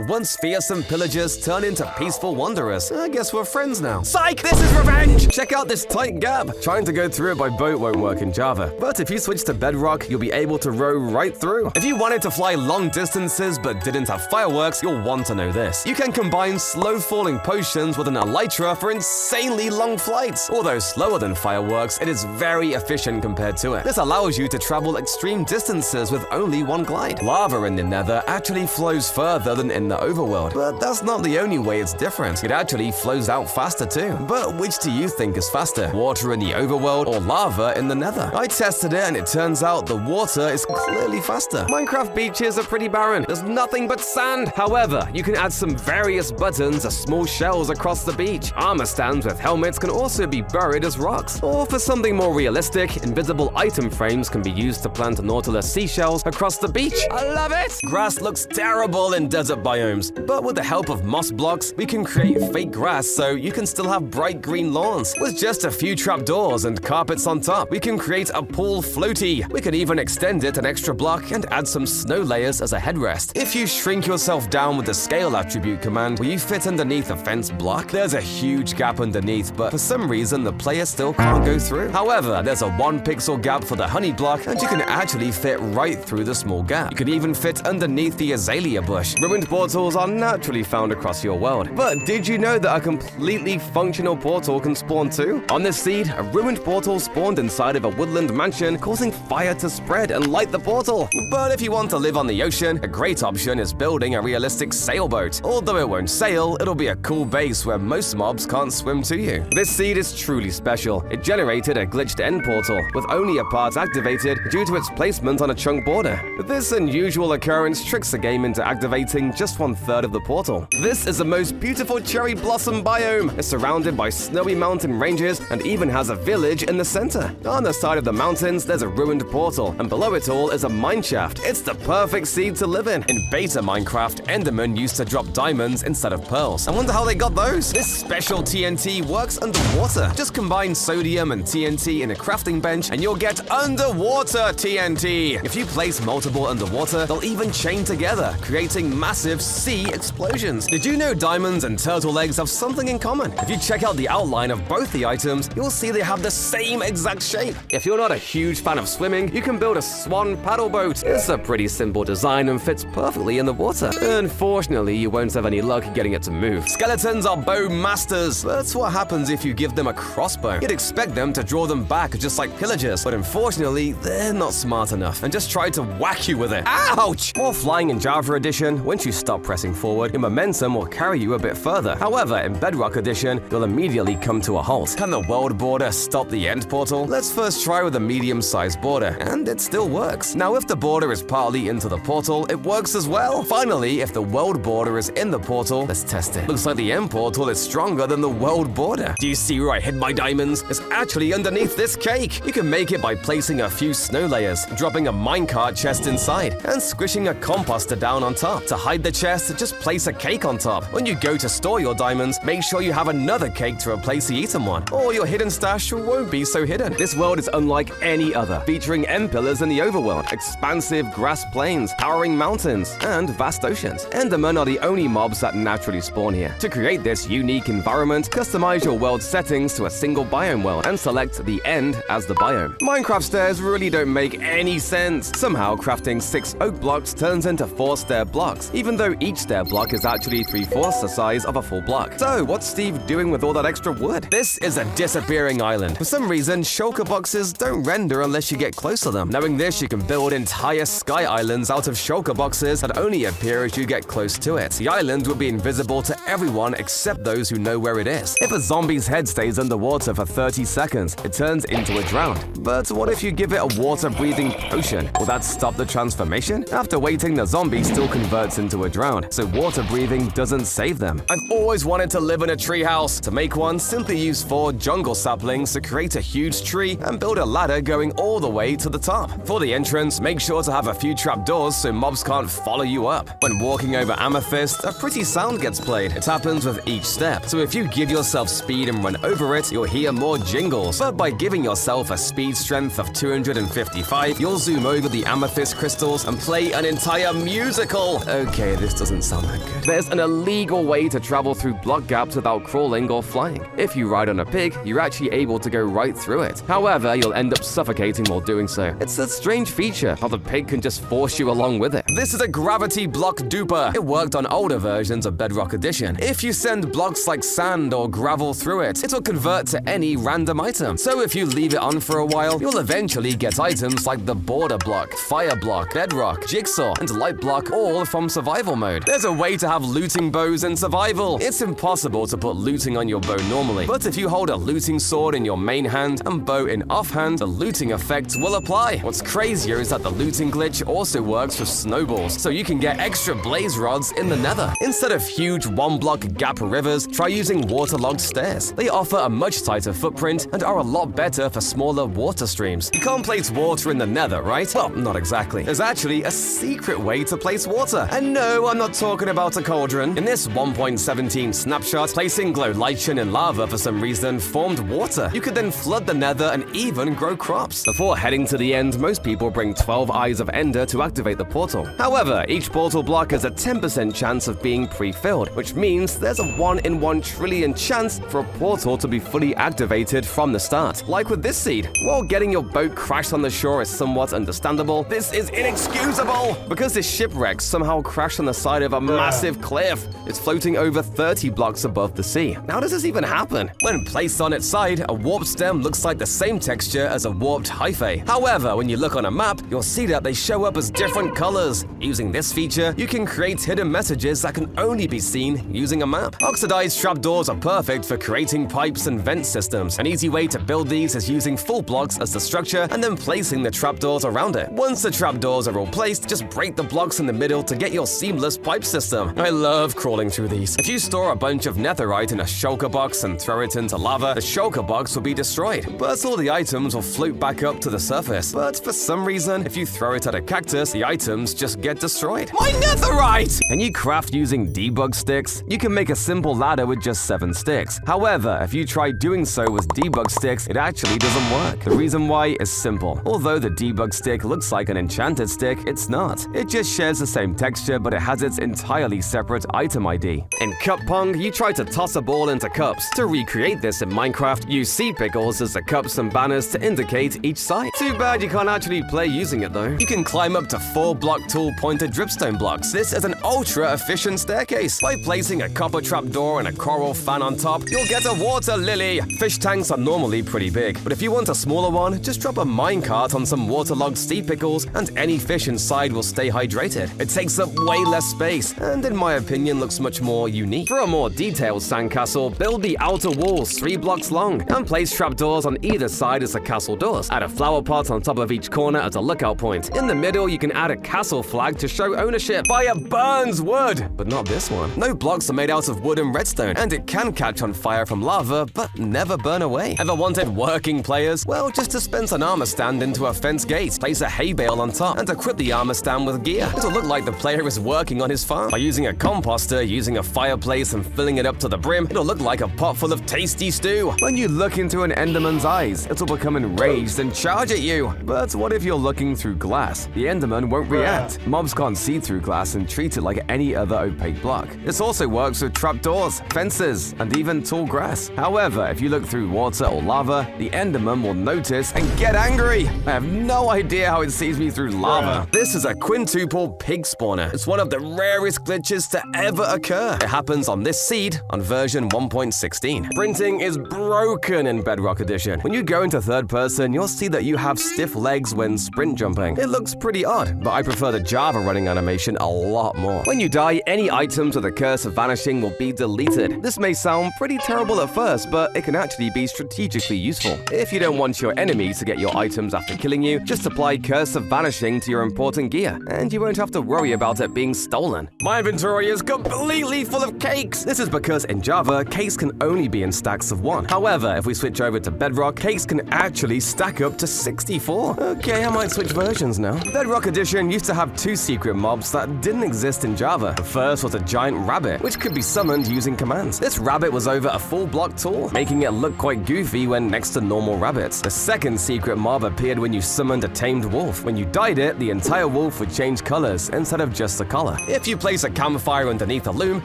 once fearsome pillagers turn into peaceful wanderers. I guess we're friends now. Psych! This is revenge! Check out this tight gap. Trying to go through it by boat won't work in Java, but if you switch to bedrock, you'll be able to row right through. If you wanted to fly long distances but didn't have fireworks, you'll want to know this. You can combine slow-falling potions with an elytra for insanely long flights. Although slower than fireworks, it is very efficient compared to it. This allows you to travel extreme distances with only one glide. Lava in the Nether actually flows further than in the overworld, but that's not the only way it's different. It actually flows out faster too. But which do you think is faster? Water in the overworld or lava in the Nether? I tested it and it turns out the water is clearly faster. Minecraft beaches are pretty barren. There's nothing but sand. However, you can add some various buttons as small shells across the beach. Armor stands with helmets can also be buried as rocks. Or for something more realistic, invisible item frames can be used to plant Nautilus seashells across the beach. I love it! Grass looks terrible in desert biomes, but with the help of moss blocks, we can create fake grass so you can still have bright green lawns. With just a few trapdoors and carpets on top, we can create a pool floaty. We can even extend it an extra block and add some snow layers as a headrest. If you shrink yourself down with the scale attribute command, will you fit underneath a fence block? There's a huge gap underneath, but for some reason the player still can't go through. However, there's a 1 pixel gap for the honey block, and you can actually fit right through the small gap. You can even fit underneath the azalea bush. Ruined portals are naturally found across your world. But did you know that a completely functional portal can spawn too? On this seed, a ruined portal spawned inside of a woodland mansion, causing fire to spread and light the portal. But if you want to live on the ocean, a great option is building a realistic sailboat. Although it won't sail, it'll be a cool base where most mobs can't swim to you. This seed is truly special. It generated a glitched end portal, with only a part activated due to its placement on a chunk border. This unusual occurrence tricks the game into activating just 1/3 of the portal. This is the most beautiful cherry blossom biome. It's surrounded by snowy mountain ranges and even has a village in the center. On the side of the mountains, there's a ruined portal, and below it all is a mineshaft. It's the perfect seed to live in. In beta Minecraft, Enderman used to drop diamonds instead of pearls. I wonder how they got those. This special TNT works underwater. Just combine sodium and TNT in a crafting bench and you'll get underwater TNT. If you place multiple underwater, they'll even chain together, creating massive sea explosions. Did you know diamonds and turtle eggs have something in common? If you check out the outline of both the items, you'll see they have the same exact shape. If you're not a huge fan of swimming, you can build a swan paddle boat. It's a pretty simple design and fits perfectly in the water. Unfortunately, you won't have any luck getting it to move. Skeletons are bow masters. That's what happens if you give them a crossbow. You'd expect them to draw them back just like pillagers, but unfortunately, they're not smart enough and just try to whack you with it. Ouch! While flying in Java Edition, once you stop pressing forward, your momentum will carry you a bit further. However, in Bedrock Edition, you'll immediately come to a halt. Can the world border stop the end portal? Let's first try with a medium-sized border, and it still works. Now, if the border is partly into the portal, it works as well. Finally, if the world border is in the portal, let's test it. Looks like the end portal is stronger than the world border. Do you see where I hid my diamonds? It's actually underneath this cake. You can make it by placing a few snow layers, dropping a minecart chest inside, and squishing a composter down on top. To hide the chest, just place a cake on top. When you go to store your diamonds, make sure you have another cake to replace the eaten one, or your hidden stash won't be so hidden. This world is unlike any other, featuring end pillars in the overworld, expansive grass plains, towering mountains, and vast oceans. Endermen are the only mobs that naturally spawn here. To create this unique environment, customize your world settings to a single biome world and select the end as the biome. Minecraft stairs really don't make any sense. Somehow, crafting 6 oak blocks turns into 4 stair blocks, even though each stair block is actually 3/4 the size of a full block. So, what's Steve doing with all that extra wood? This is a disappearing island. For some reason, and shulker boxes don't render unless you get close to them. Knowing this, you can build entire sky islands out of shulker boxes that only appear as you get close to it. The island will be invisible to everyone except those who know where it is. If a zombie's head stays underwater for 30 seconds, it turns into a drown. But what if you give it a water-breathing potion? Will that stop the transformation? After waiting, the zombie still converts into a drown, so water breathing doesn't save them. I've always wanted to live in a treehouse. To make one, simply use 4 jungle saplings to create a huge tree and build a ladder going all the way to the top. For the entrance, make sure to have a few trapdoors so mobs can't follow you up. When walking over amethyst, a pretty sound gets played. It happens with each step, so if you give yourself speed and run over it, you'll hear more jingles. But by giving yourself a speed strength of 255, you'll zoom over the amethyst crystals and play an entire musical. Okay, this doesn't sound that good. There's an illegal way to travel through block gaps without crawling or flying. If you ride on a pig, you're actually able to go right through it. However, you'll end up suffocating while doing so. It's a strange feature how the pig can just force you along with it. This is a gravity block duper. It worked on older versions of Bedrock Edition. If you send blocks like sand or gravel through it, it'll convert to any random item. So if you leave it on for a while, you'll eventually get items like the border block, fire block, bedrock, jigsaw, and light block, all from survival mode. There's a way to have looting bows in survival. It's impossible to put looting on your bow normally, but if you hold a looting sword in your main hand and bow in offhand, the looting effect will apply. What's crazier is that the looting glitch also works with snowballs, so you can get extra blaze rods in the nether. Instead of huge one-block gap rivers, try using waterlogged stairs. They offer a much tighter footprint and are a lot better for smaller water streams. You can't place water in the nether, right? Well, not exactly. There's actually a secret way to place water. And no, I'm not talking about a cauldron. In this 1.17 snapshot, placing glow lichen in lava for some reason formed water. You could then flood the nether and even grow crops. Before heading to the end, most people bring 12 Eyes of Ender to activate the portal. However, each portal block has a 10% chance of being pre-filled, which means there's a 1 in 1 trillion chance for a portal to be fully activated from the start. Like with this seed. While getting your boat crashed on the shore is somewhat understandable, this is inexcusable! Because this shipwreck somehow crashed on the side of a massive cliff. It's floating over 30 blocks above the sea. How does this even happen? When placed on its side, a warp stem looks like the same texture as a warped hyphae. However, when you look on a map, you'll see that they show up as different colors. Using this feature, you can create hidden messages that can only be seen using a map. Oxidized trapdoors are perfect for creating pipes and vent systems. An easy way to build these is using full blocks as the structure and then placing the trapdoors around it. Once the trapdoors are all placed, just break the blocks in the middle to get your seamless pipe system. I love crawling through these. If you store a bunch of netherite in a shulker box and throw it into lava, the shulker box will be destroyed, but all the items will float back up to the surface. But for some reason, if you throw it at a cactus, the items just get destroyed. My netherite! Can you craft using debug sticks? You can make a simple ladder with just 7 sticks. However, if you try doing so with debug sticks, it actually doesn't work. The reason why is simple. Although the debug stick looks like an enchanted stick, it's not. It just shares the same texture, but it has its entirely separate item ID. In Cup Pong, you try to toss a ball into cups. To recreate this in Minecraft, use seed pickles as the cups and banners to indicate each side. Too bad you can't actually play using it though. You can climb up to 4 block tool pointed dripstone blocks. This is an ultra efficient staircase. By placing a copper trapdoor and a coral fan on top, you'll get a water lily. Fish tanks are normally pretty big, but if you want a smaller one, just drop a minecart on some waterlogged seed pickles and any fish inside will stay hydrated. It takes up way less space and in my opinion looks much more unique. For a more detailed sandcastle, build the outer walls 3 blocks long and place trapdoors on either side as the castle doors. Add a flower pot on top of each corner as a lookout point. In the middle, you can add a castle flag to show ownership. Fire burns wood, but not this one. No blocks are made out of wood and redstone, and it can catch on fire from lava, but never burn away. Ever wanted working players? Well, just dispense an armor stand into a fence gate, place a hay bale on top, and equip the armor stand with gear. It'll look like the player is working on his farm. By using a composter, using a fireplace, and filling it up to the brim, it'll look like a pot full of tasty stew. When you look into an Enderman's eyes, it'll become enraged and charge at you. But what if you're looking through glass? The Enderman won't react. Mobs can't see through glass and treat it like any other opaque block. This also works with trapdoors, fences, and even tall grass. However, if you look through water or lava, the Enderman will notice and get angry. I have no idea how it sees me through lava. This is a quintuple pig spawner. It's one of the rarest glitches to ever occur. It happens on this seed on version 1.16. Printing is broken in Bedrock Edition. Edition. When you go into third person, you'll see that you have stiff legs when sprint jumping. It looks pretty odd, but I prefer the Java running animation a lot more. When you die, any items with a curse of vanishing will be deleted. This may sound pretty terrible at first, but it can actually be strategically useful. If you don't want your enemy to get your items after killing you, just apply Curse of Vanishing to your important gear, and you won't have to worry about it being stolen. My inventory is completely full of cakes! This is because in Java, cakes can only be in stacks of 1. However, if we switch over to Bedrock, cakes can actually stack up to 64. Okay, I might switch versions now. Bedrock Edition used to have 2 secret mobs that didn't exist in Java. The first was a giant rabbit, which could be summoned using commands. This rabbit was over a full block tall, making it look quite goofy when next to normal rabbits. The second secret mob appeared when you summoned a tamed wolf. When you dyed it, the entire wolf would change colors instead of just the color. If you place a campfire underneath a loom,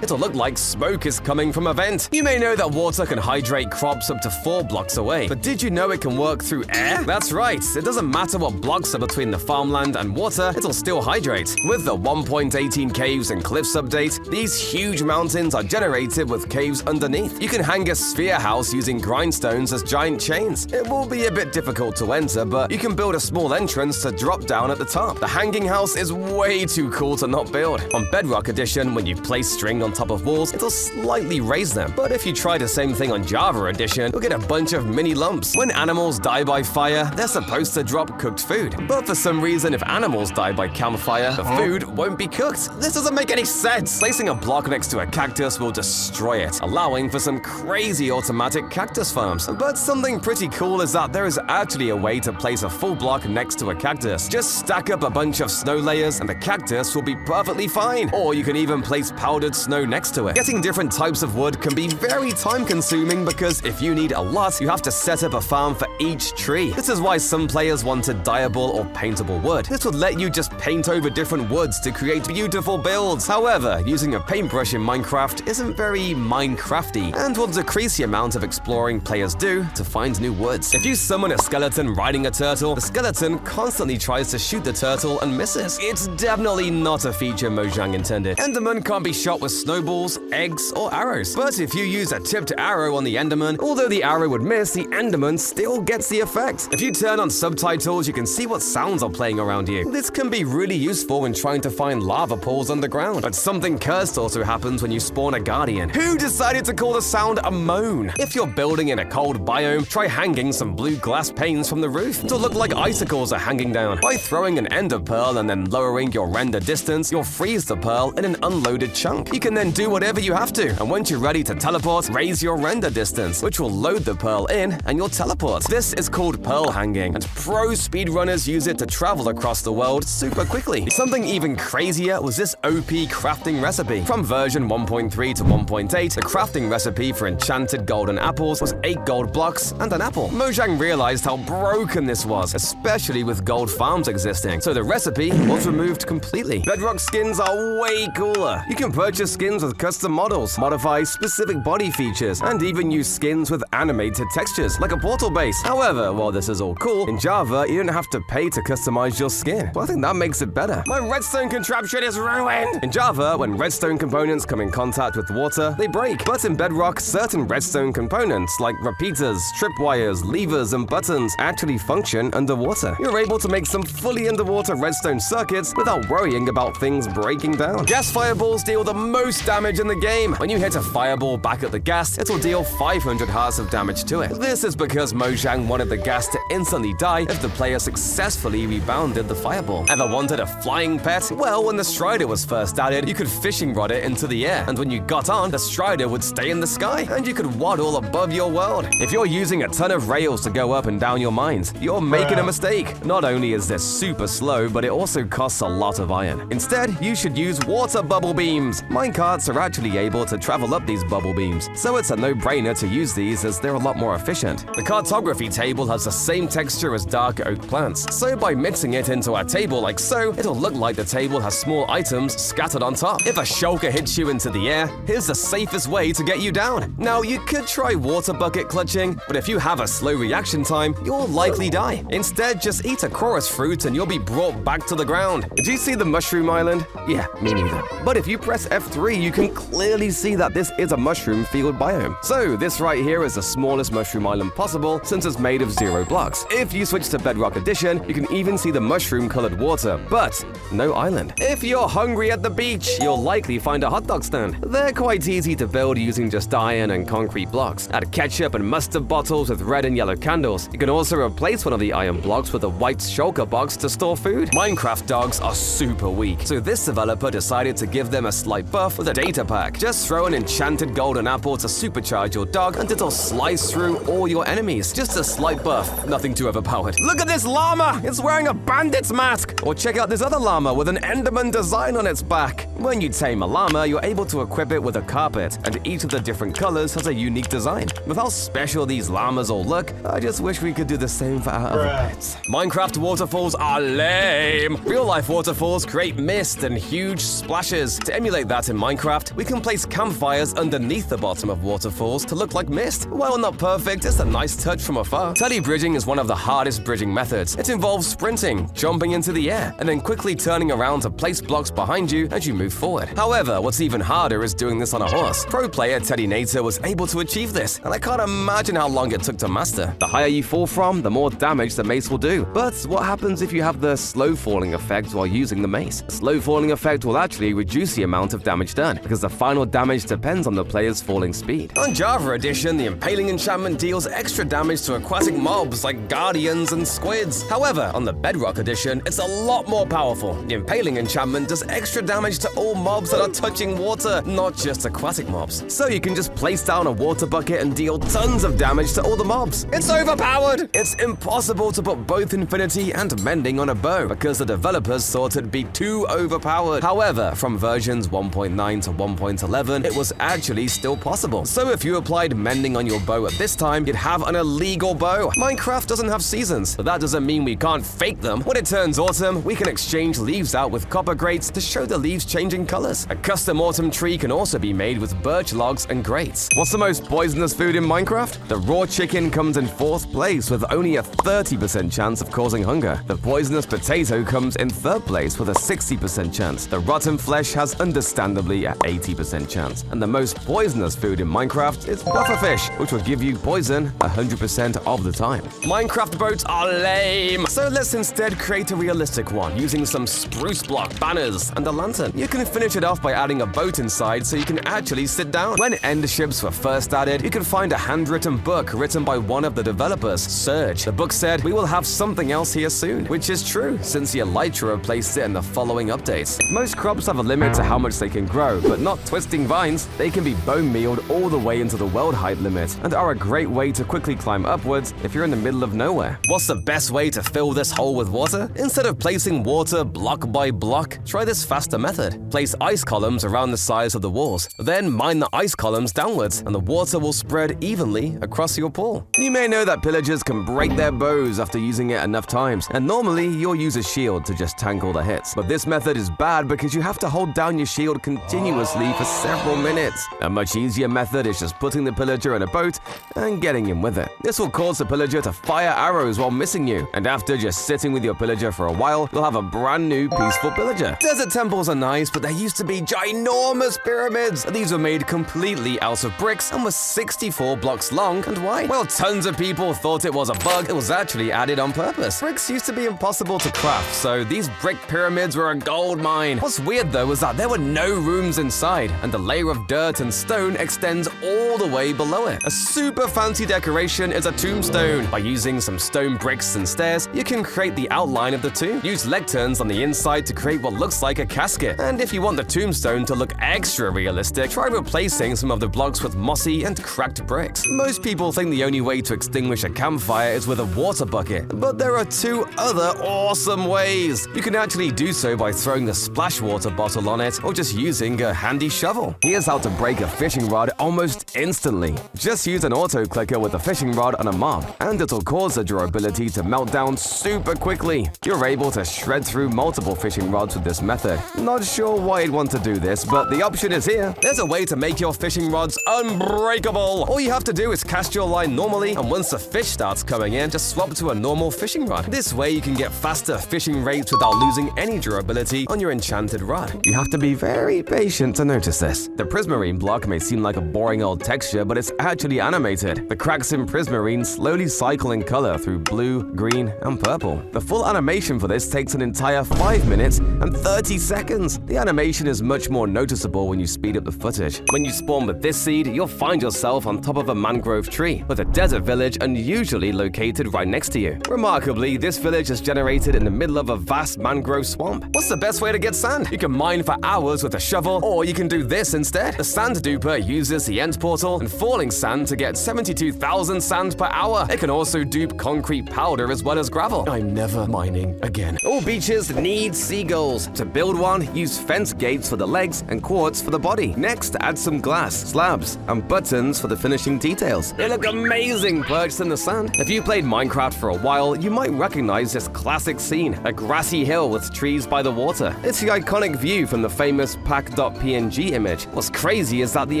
it'll look like smoke is coming from a vent. You may know that water can hydrate crops up to 4 blocks away, but did you know it can work through air? That's right, it doesn't matter what blocks are between the farmland and water, it'll still hydrate. With the 1.18 caves and cliffs update, these huge mountains are generated with caves underneath. You can hang a sphere house using grindstones as giant chains. It will be a bit difficult to enter, but you can build a small entrance to drop down at the top. The hanging house is way too cool to not build. On Bedrock Edition, when you place string on top of walls, it'll slightly raise them. But if you try the same thing on Java Edition, you'll get a bunch of mini lumps. When animals die by fire, they're supposed to drop cooked food. But for some reason, if animals die by campfire, the food won't be cooked. This doesn't make any sense. Placing a block next to a cactus will destroy it, allowing for some crazy automatic cactus farms. But something pretty cool is that there is actually a way to place a full block next to a cactus. Just stack up a bunch of snow layers and the cactus will be perfectly fine. Or you can even place powdered snow next to it. Getting different types of wood can be very time consuming because if you need a lot, you have to set up a farm for each tree. This is why some players wanted dyeable or paintable wood. This would let you just paint over different woods to create beautiful builds. However, using a paintbrush in Minecraft isn't very Minecrafty and will decrease the amount of exploring players do to find new woods. If you summon a skeleton riding a turtle, the skeleton constantly tries to shoot the turtle and misses. It's definitely not a feature Mojang intended. Enderman can't be shot with snowballs, eggs, or arrows. But if you use a tipped arrow on the Enderman, although the arrow would miss, the Enderman still gets the effect. If you turn on subtitles, you can see what sounds are playing around you. This can be really useful when trying to find lava pools underground. But something cursed also happens when you spawn a guardian. Who decided to call the sound a moan? If you're building in a cold biome, try hanging some blue glass panes from the roof to look like icicles are hanging down. By throwing an ender pearl and then lowering your render distance, you'll freeze the pearl in an unloaded chunk. You can then do whatever you have to, and once you're ready to teleport, raise your render distance, which will load the pearl in and you'll teleport. This is called pearl hanging, and pro speedrunners use it to travel across the world super quickly. Something even crazier was this OP crafting recipe. From version 1.3 to 1.8, the crafting recipe for enchanted golden apples was 8 gold blocks and an apple. Mojang realized how broken this was, especially with gold farms existing, so the recipe was removed completely. Bedrock skins are way cooler. You can purchase skins with custom models, modify specific body features, and even use skins with animated textures, like a portal base. However, while this is all cool, in Java, you don't have to pay to customize your skin. Well, I think that makes it better. My redstone contraption is ruined! In Java, when redstone components come in contact with water, they break. But in Bedrock, certain redstone components, like repeaters, tripwires, levers, and buttons, actually function underwater. You're able to make some fully underwater redstone circuits without worrying about things breaking down. Gas fireballs deal the most damage in the game. When you hit a fireball back at the gas, it'll deal 500 hearts of damage to it. This is because Mojang wanted the gas to instantly die if the player successfully rebounded the fireball. Ever wanted a flying pet? Well, when the Strider was first added, you could fishing rod it into the air, and when you got on, the Strider would stay in the sky, and you could waddle above your world. If you're using a ton of rails to go up and down your mines, you're making a mistake. Not only is this super slow, but it also costs a lot of iron. Instead, you should use water bubble beams. Minecarts are actually able to travel up these bubble beams, so it's a no-brainer to use these as they're a lot more efficient. The cartography table has the same texture as dark oak plants, so by mixing it into a table like so, it'll look like the table has small items scattered on top. If a shulker hits you into the air, here's the safest way to get you down. Now, you could try water bucket clutching, but if you have a slow reaction time, you'll likely die. Instead, just eat a chorus fruit and you'll be brought back to the ground. Did you see the mushroom island? Yeah, me neither. But if you press F3, you can clearly see that this is a mushroom field biome. So this right here is the smallest mushroom island island possible since it's made of 0 blocks. If you switch to Bedrock Edition, you can even see the mushroom-colored water, but no island. If you're hungry at the beach, you'll likely find a hot dog stand. They're quite easy to build using just iron and concrete blocks. Add ketchup and mustard bottles with red and yellow candles. You can also replace one of the iron blocks with a white shulker box to store food. Minecraft dogs are super weak, so this developer decided to give them a slight buff with a data pack. Just throw an enchanted golden apple to supercharge your dog and it'll slice through all your enemies. Just a slight buff, nothing too overpowered. Look at this llama! It's wearing a bandit's mask! Or check out this other llama with an Enderman design on its back. When you tame a llama, you're able to equip it with a carpet, and each of the different colors has a unique design. With how special these llamas all look, I just wish we could do the same for our other pets. Minecraft waterfalls are lame! Real-life waterfalls create mist and huge splashes. To emulate that in Minecraft, we can place campfires underneath the bottom of waterfalls to look like mist. While not perfect, it's a nice touch from afar. Teddy bridging is one of the hardest bridging methods. It involves sprinting, jumping into the air, and then quickly turning around to place blocks behind you as you move forward. However, what's even harder is doing this on a horse. Pro player Teddy Nater was able to achieve this, and I can't imagine how long it took to master. The higher you fall from, the more damage the mace will do. But what happens if you have the slow falling effect while using the mace? The slow falling effect will actually reduce the amount of damage done, because the final damage depends on the player's falling speed. On Java Edition, the Impaling enchantment deals extra damage to aquatic mobs like guardians and squids. However, on the Bedrock Edition, it's a lot more powerful. The Impaling enchantment does extra damage to all mobs that are touching water, not just aquatic mobs. So you can just place down a water bucket and deal tons of damage to all the mobs. It's overpowered! It's impossible to put both Infinity and Mending on a bow because the developers thought it'd be too overpowered. However, from versions 1.9 to 1.11, it was actually still possible. So if you applied Mending on your bow at this time, you'd have an illegal bow. Minecraft doesn't have seasons, but that doesn't mean we can't fake them. When it turns autumn, we can exchange leaves out with copper grates to show the leaves changing colors. A custom autumn tree can also be made with birch logs and grates. What's the most poisonous food in Minecraft? The raw chicken comes in 4th place with only a 30% chance of causing hunger. The poisonous potato comes in 3rd place with a 60% chance. The rotten flesh has understandably an 80% chance. And the most poisonous food in Minecraft is pufferfish, which will give you poison 100% of the time. Minecraft boats are lame, so let's instead create a realistic one using some spruce block, banners, and a lantern. You can finish it off by adding a boat inside so you can actually sit down. When end ships were first added, you can find a handwritten book written by one of the developers, Surge. The book said, "We will have something else here soon," which is true since the Elytra replaced it in the following updates. Most crops have a limit to how much they can grow, but not twisting vines. They can be bone mealed all the way into the world height limit and are a great way to quickly climb upwards if you're in the middle of nowhere. What's the best way to fill this hole with water? Instead of placing water block by block, try this faster method. Place ice columns around the sides of the walls. Then mine the ice columns downwards, and the water will spread evenly across your pool. You may know that pillagers can break their bows after using it enough times, and normally you'll use a shield to just tank all the hits. But this method is bad because you have to hold down your shield continuously for several minutes. A much easier method is just putting the pillager in a boat and getting in with it. This will cause the pillager to fire arrows while missing you, and after just sitting with your pillager for a while, you'll have a brand new peaceful pillager. Desert temples are nice, but there used to be ginormous pyramids. These were made completely out of bricks and were 64 blocks long and wide. Well, tons of people thought it was a bug. It was actually added on purpose. Bricks used to be impossible to craft, so these brick pyramids were a gold mine. What's weird though is that there were no rooms inside, and the layer of dirt and stone extends all the way below it. A super fancy decoration is a tombstone. By using some stone bricks and stairs, you can create the outline of the tomb. Use lecterns on the inside to create what looks like a casket. And if you want the tombstone to look extra realistic, try replacing some of the blocks with mossy and cracked bricks. Most people think the only way to extinguish a campfire is with a water bucket, but there are 2 other awesome ways. You can actually do so by throwing the splash water bottle on it or just using a handy shovel. Here's how to break a fishing rod almost instantly. Just use an auto clicker with a fishing rod on a mob, and it'll cause the durability to melt down super quickly. You're able to shred through multiple fishing rods with this method. Not sure why you'd want to do this, but the option is here. There's a way to make your fishing rods unbreakable. All you have to do is cast your line normally, and once the fish starts coming in, just swap to a normal fishing rod. This way you can get faster fishing rates without losing any durability on your enchanted rod. You have to be very patient to notice this. The prismarine block may seem like a boring old texture, but it's actually animated. The cracks in Prismarine slowly cycle in color through blue, green, and purple. The full animation for this takes an entire 5 minutes and 30 seconds. The animation is much more noticeable when you speed up the footage. When you spawn with this seed, you'll find yourself on top of a mangrove tree, with a desert village unusually located right next to you. Remarkably, this village is generated in the middle of a vast mangrove swamp. What's the best way to get sand? You can mine for hours with a shovel, or you can do this instead. The sand duper uses the end portal and falling sand to get 72,000 sand per hour. It can also dupe concrete powder as well as gravel. I'm never mining again. All beaches need seagulls. To build one, use fence gates for the legs and quartz for the body. Next, add some glass, slabs, and buttons for the finishing details. They look amazing perched in the sand. If you played Minecraft for a while, you might recognize this classic scene, a grassy hill with trees by the water. It's the iconic view from the famous pack.png image. What's crazy is that the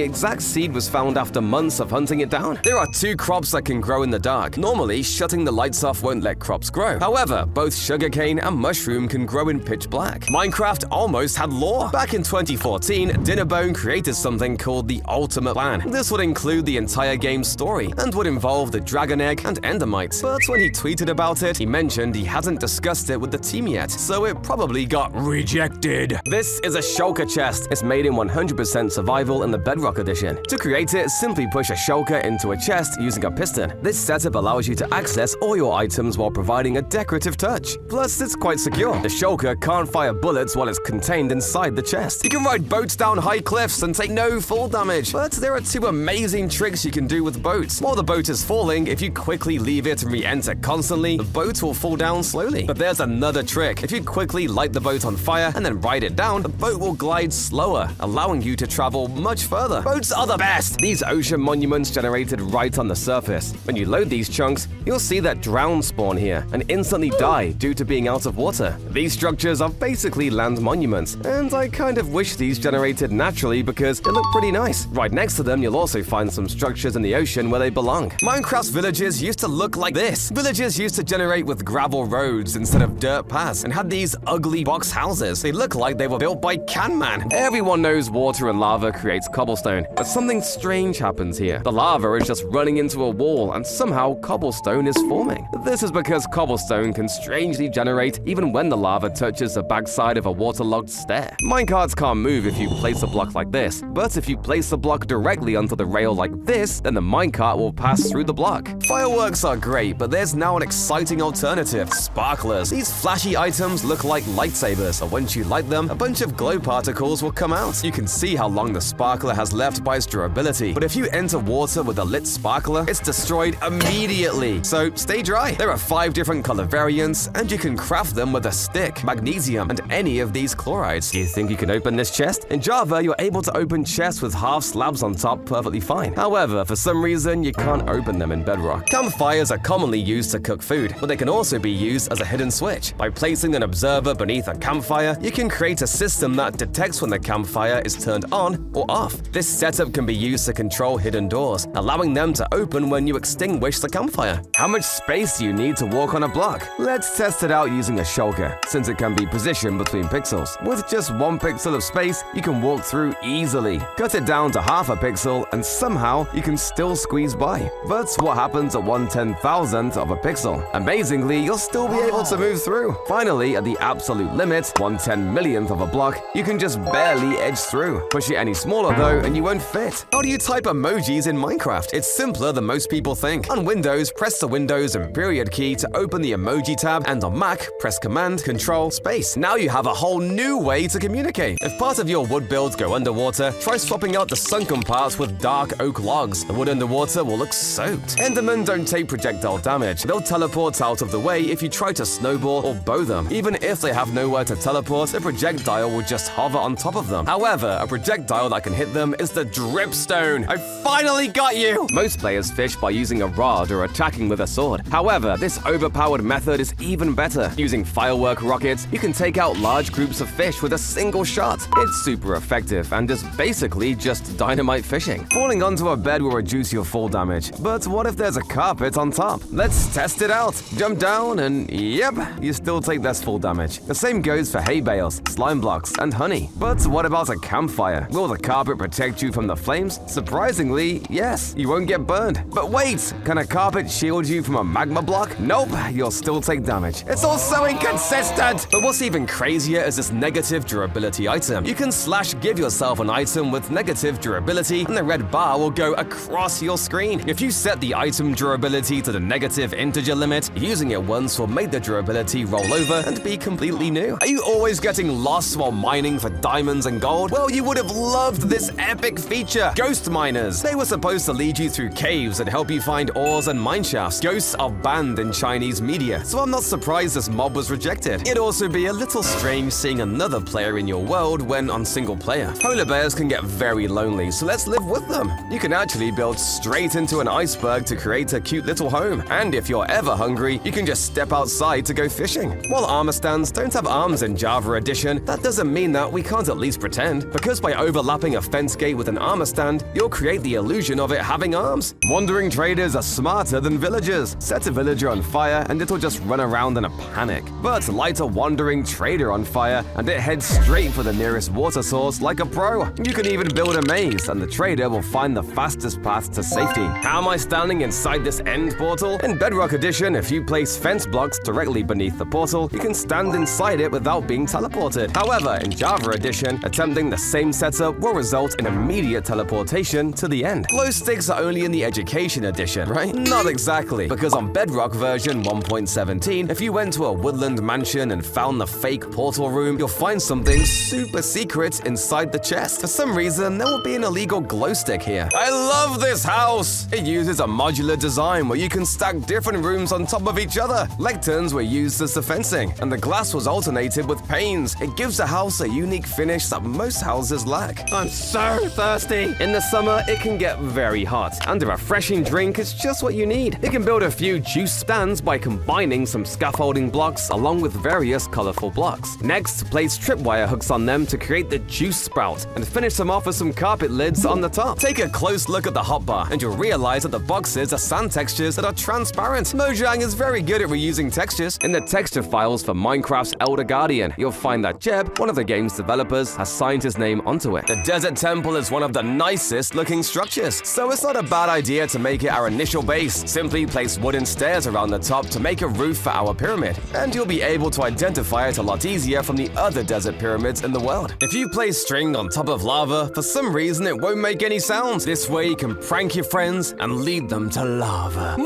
exact seed was found after months of hunting it down. There are 2 crops that can grow in the dark. Normally, shutting the lights off won't let crops grow. However, both sugarcane and mushroom can grow in pitch black. Minecraft almost had lore. Back in 2014, Dinnerbone created something called the Ultimate Plan. This would include the entire game's story and would involve the dragon egg and endermites. But when he tweeted about it, he mentioned he hasn't discussed it with the team yet, so it probably got rejected. This is a shulker chest. It's made in 100% survival in the Bedrock edition. To create it, simply push a shulker into a chest using a piston. This setup allows you to access all your items while providing a decorative touch. Plus, it's quite secure. The shulker can't fire bullets while it's contained inside the chest. You can ride boats down high cliffs and take no fall damage. But there are 2 amazing tricks you can do with boats. While the boat is falling, if you quickly leave it and re-enter constantly, the boat will fall down slowly. But there's another trick. If you quickly light the boat on fire and then ride it down, the boat will glide slower, allowing you to travel much further. Boats are the best! These ocean monuments generated right on the surface. When you load these chunks, you'll see that drown spawn here and instantly die due to being out of water. These structures are basically land monuments, and I kind of wish these generated naturally because they look pretty nice. Right next to them, you'll also find some structures in the ocean where they belong. Minecraft's villages used to look like this. Villages used to generate with gravel roads instead of dirt paths and had these ugly box houses. They look like they were built by Can Man. Everyone knows water and lava creates cobblestone, but something strange happens here. The lava is just running into a wall and somehow cobblestone is forming. This is because cobblestone can strangely generate even when the lava touches the backside of a waterlogged stair. Minecarts can't move if you place a block like this, but if you place a block directly onto the rail like this, then the minecart will pass through the block. Fireworks are great, but there's now an exciting alternative: sparklers. These flashy items look like lightsabers, but once you light them, a bunch of glow particles will come out. You can see how long the sparkler has left by its durability, but if you enter water with a lit sparkler, it's destroyed immediately. So stay dry. There are 5 different color variants, and you can craft them with a stick, magnesium, and any of these chlorides. Do you think you can open this chest? In Java, you're able to open chests with half slabs on top perfectly fine. However, for some reason, you can't open them in Bedrock. Campfires are commonly used to cook food, but they can also be used as a hidden switch. By placing an observer beneath a campfire, you can create a system that detects when the campfire is turned on or off. This setup can be used to control hidden doors, allowing them to open when you extinguish the campfire. How much space do you need to walk on a block? Let's test it out using a shulker, since it can be positioned between pixels. With just 1 pixel of space, you can walk through easily. Cut it down to half a pixel, and somehow you can still squeeze by. But what happens at 1/10,000th of a pixel? Amazingly, you'll still be able to move through. Finally, at the absolute limit, 1/10,000,000th of a block, you can just barely edge through. Push it any smaller though, and you won't fit. How do you type emojis in Minecraft? It's simpler than most people think. On Windows, press the Windows and period key to open the emoji tab, and on Mac, press Command, Control, Space. Now you have a whole new way to communicate. If part of your wood builds go underwater, try swapping out the sunken parts with dark oak logs. The wood underwater will look soaked. Endermen don't take projectile damage. They'll teleport out of the way if you try to snowball or bow them. Even if they have nowhere to teleport, the projectile will just hover on top of them. However, a projectile that can hit them is the dripstone. I finally got you! Most players fish by using a rod or attacking with a sword. However, this overpowered method is even better. Using firework rockets, you can take out large groups of fish with a single shot. It's super effective and is basically just dynamite fishing. Falling onto a bed will reduce your fall damage, but what if there's a carpet on top? Let's test it out. Jump down and yep, you still take less fall damage. The same goes for hay bales, slime blocks, and honey. But what about a campfire? Will the carpet protect you from the flames? Surprisingly, yes. You won't get burned burned. But wait, can a carpet shield you from a magma block? Nope, you'll still take damage. It's all so inconsistent! But what's even crazier is this negative durability item. You can /give yourself an item with negative durability, and the red bar will go across your screen. If you set the item durability to the negative integer limit, using it once will make the durability roll over and be completely new. Are you always getting lost while mining for diamonds and gold? Well, you would have loved this epic feature, Ghost Miners. They were supposed to lead you through caves and help you find ores and mine shafts. Ghosts are banned in Chinese media, so I'm not surprised this mob was rejected. It'd also be a little strange seeing another player in your world when on single player. Polar bears can get very lonely, so let's live with them. You can actually build straight into an iceberg to create a cute little home. And if you're ever hungry, you can just step outside to go fishing. While armor stands don't have arms in Java Edition, that doesn't mean that we can't at least pretend, because by overlapping a fence gate with an armor stand, you'll create the illusion of it having arms. Wandering traders are smarter than villagers. Set a villager on fire and it'll just run around in a panic. But light a wandering trader on fire and it heads straight for the nearest water source like a pro. You can even build a maze and the trader will find the fastest path to safety. How am I standing inside this end portal? In Bedrock Edition, if you place fence blocks directly beneath the portal, you can stand inside it without being teleported. However, in Java Edition, attempting the same setup will result in immediate teleportation to the end. Glow sticks are only in the Education Edition, right? Not exactly, because on Bedrock version 1.17, if you went to a woodland mansion and found the fake portal room, you'll find something super secret inside the chest. For some reason, there will be an illegal glow stick here. I love this house! It uses a modular design where you can stack different rooms on top of each other. Lecterns were used as the fencing, and the glass was alternated with panes. It gives the house a unique finish that most houses lack. I'm so thirsty! In the summer, it can get very hot, and a refreshing drink is just what you need. You can build a few juice stands by combining some scaffolding blocks along with various colorful blocks. Next, place tripwire hooks on them to create the juice sprout, and finish them off with some carpet lids on the top. Take a close look at the hotbar, and you'll realize that the boxes are sand textures that are transparent. Mojang is very good at reusing textures. In the texture files for Minecraft's Elder Guardian, you'll find that Jeb, one of the game's developers, has signed his name onto it. The Desert Temple is one of the nicest looking structures, so it's not a bad idea to make it our initial base. Simply place wooden stairs around the top to make a roof for our pyramid, and you'll be able to identify it a lot easier from the other desert pyramids in the world. If you place string on top of lava, for some reason it won't make any sounds. This way you can prank your friends and lead them to lava.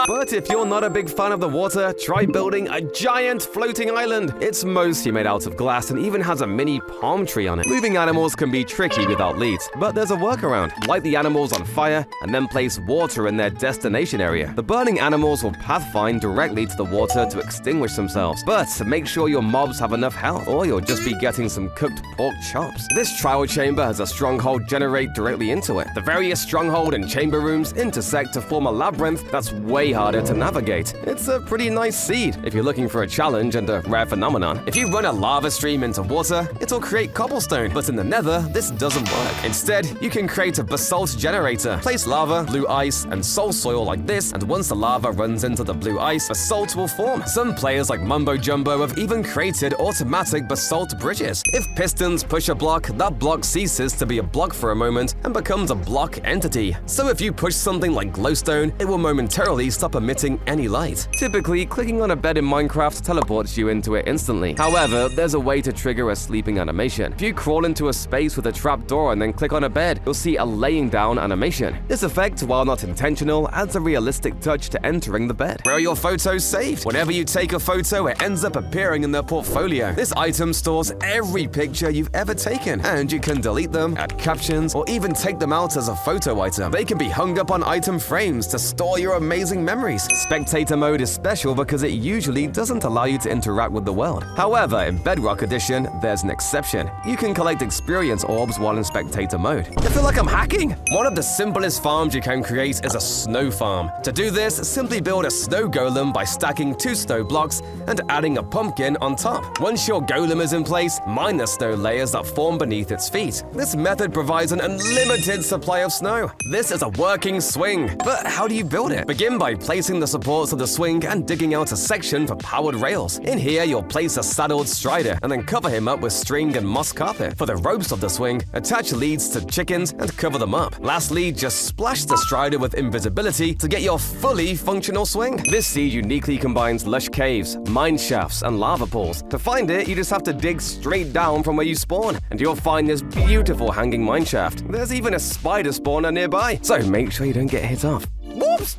But if you're not a big fan of the water, try building a giant floating island. It's mostly made out of glass and even has a mine palm tree on it. Moving animals can be tricky without leads, but there's a workaround. Light the animals on fire and then place water in their destination area. The burning animals will pathfind directly to the water to extinguish themselves. But make sure your mobs have enough health, or you'll just be getting some cooked pork chops. This trial chamber has a stronghold generate directly into it. The various stronghold and chamber rooms intersect to form a labyrinth that's way harder to navigate. It's a pretty nice seed if you're looking for a challenge and a rare phenomenon. If you run a lava stream into water, it'll create cobblestone, but in the nether, this doesn't work. Instead, you can create a basalt generator. Place lava, blue ice, and soul soil like this, and once the lava runs into the blue ice, basalt will form. Some players like Mumbo Jumbo have even created automatic basalt bridges. If pistons push a block, that block ceases to be a block for a moment and becomes a block entity. So if you push something like glowstone, it will momentarily stop emitting any light. Typically, clicking on a bed in Minecraft teleports you into it instantly. However, there's a way to trigger a sleeping animation. If you crawl into a space with a trapdoor and then click on a bed, you'll see a laying down animation. This effect, while not intentional, adds a realistic touch to entering the bed. Where are your photos saved? Whenever you take a photo, it ends up appearing in the portfolio. This item stores every picture you've ever taken, and you can delete them, add captions, or even take them out as a photo item. They can be hung up on item frames to store your amazing memories. Spectator mode is special because it usually doesn't allow you to interact with the world. However, in Bedrock Edition, there's an exception. You can collect experience orbs while in spectator mode. I feel like I'm hacking! One of the simplest farms you can create is a snow farm. To do this, simply build a snow golem by stacking 2 snow blocks and adding a pumpkin on top. Once your golem is in place, mine the snow layers that form beneath its feet. This method provides an unlimited supply of snow. This is a working swing. But how do you build it? Begin by placing the supports of the swing and digging out a section for powered rails. In here, you'll place a saddled strider and then cover him up with string and moss carpet. For the ropes of the swing, attach leads to chickens and cover them up. Lastly, just splash Splash the Strider with invisibility to get your fully functional swing. This seed uniquely combines lush caves, mine shafts, and lava pools. To find it, you just have to dig straight down from where you spawn, and you'll find this beautiful hanging mine shaft. There's even a spider spawner nearby, so make sure you don't get hit off. Whoops!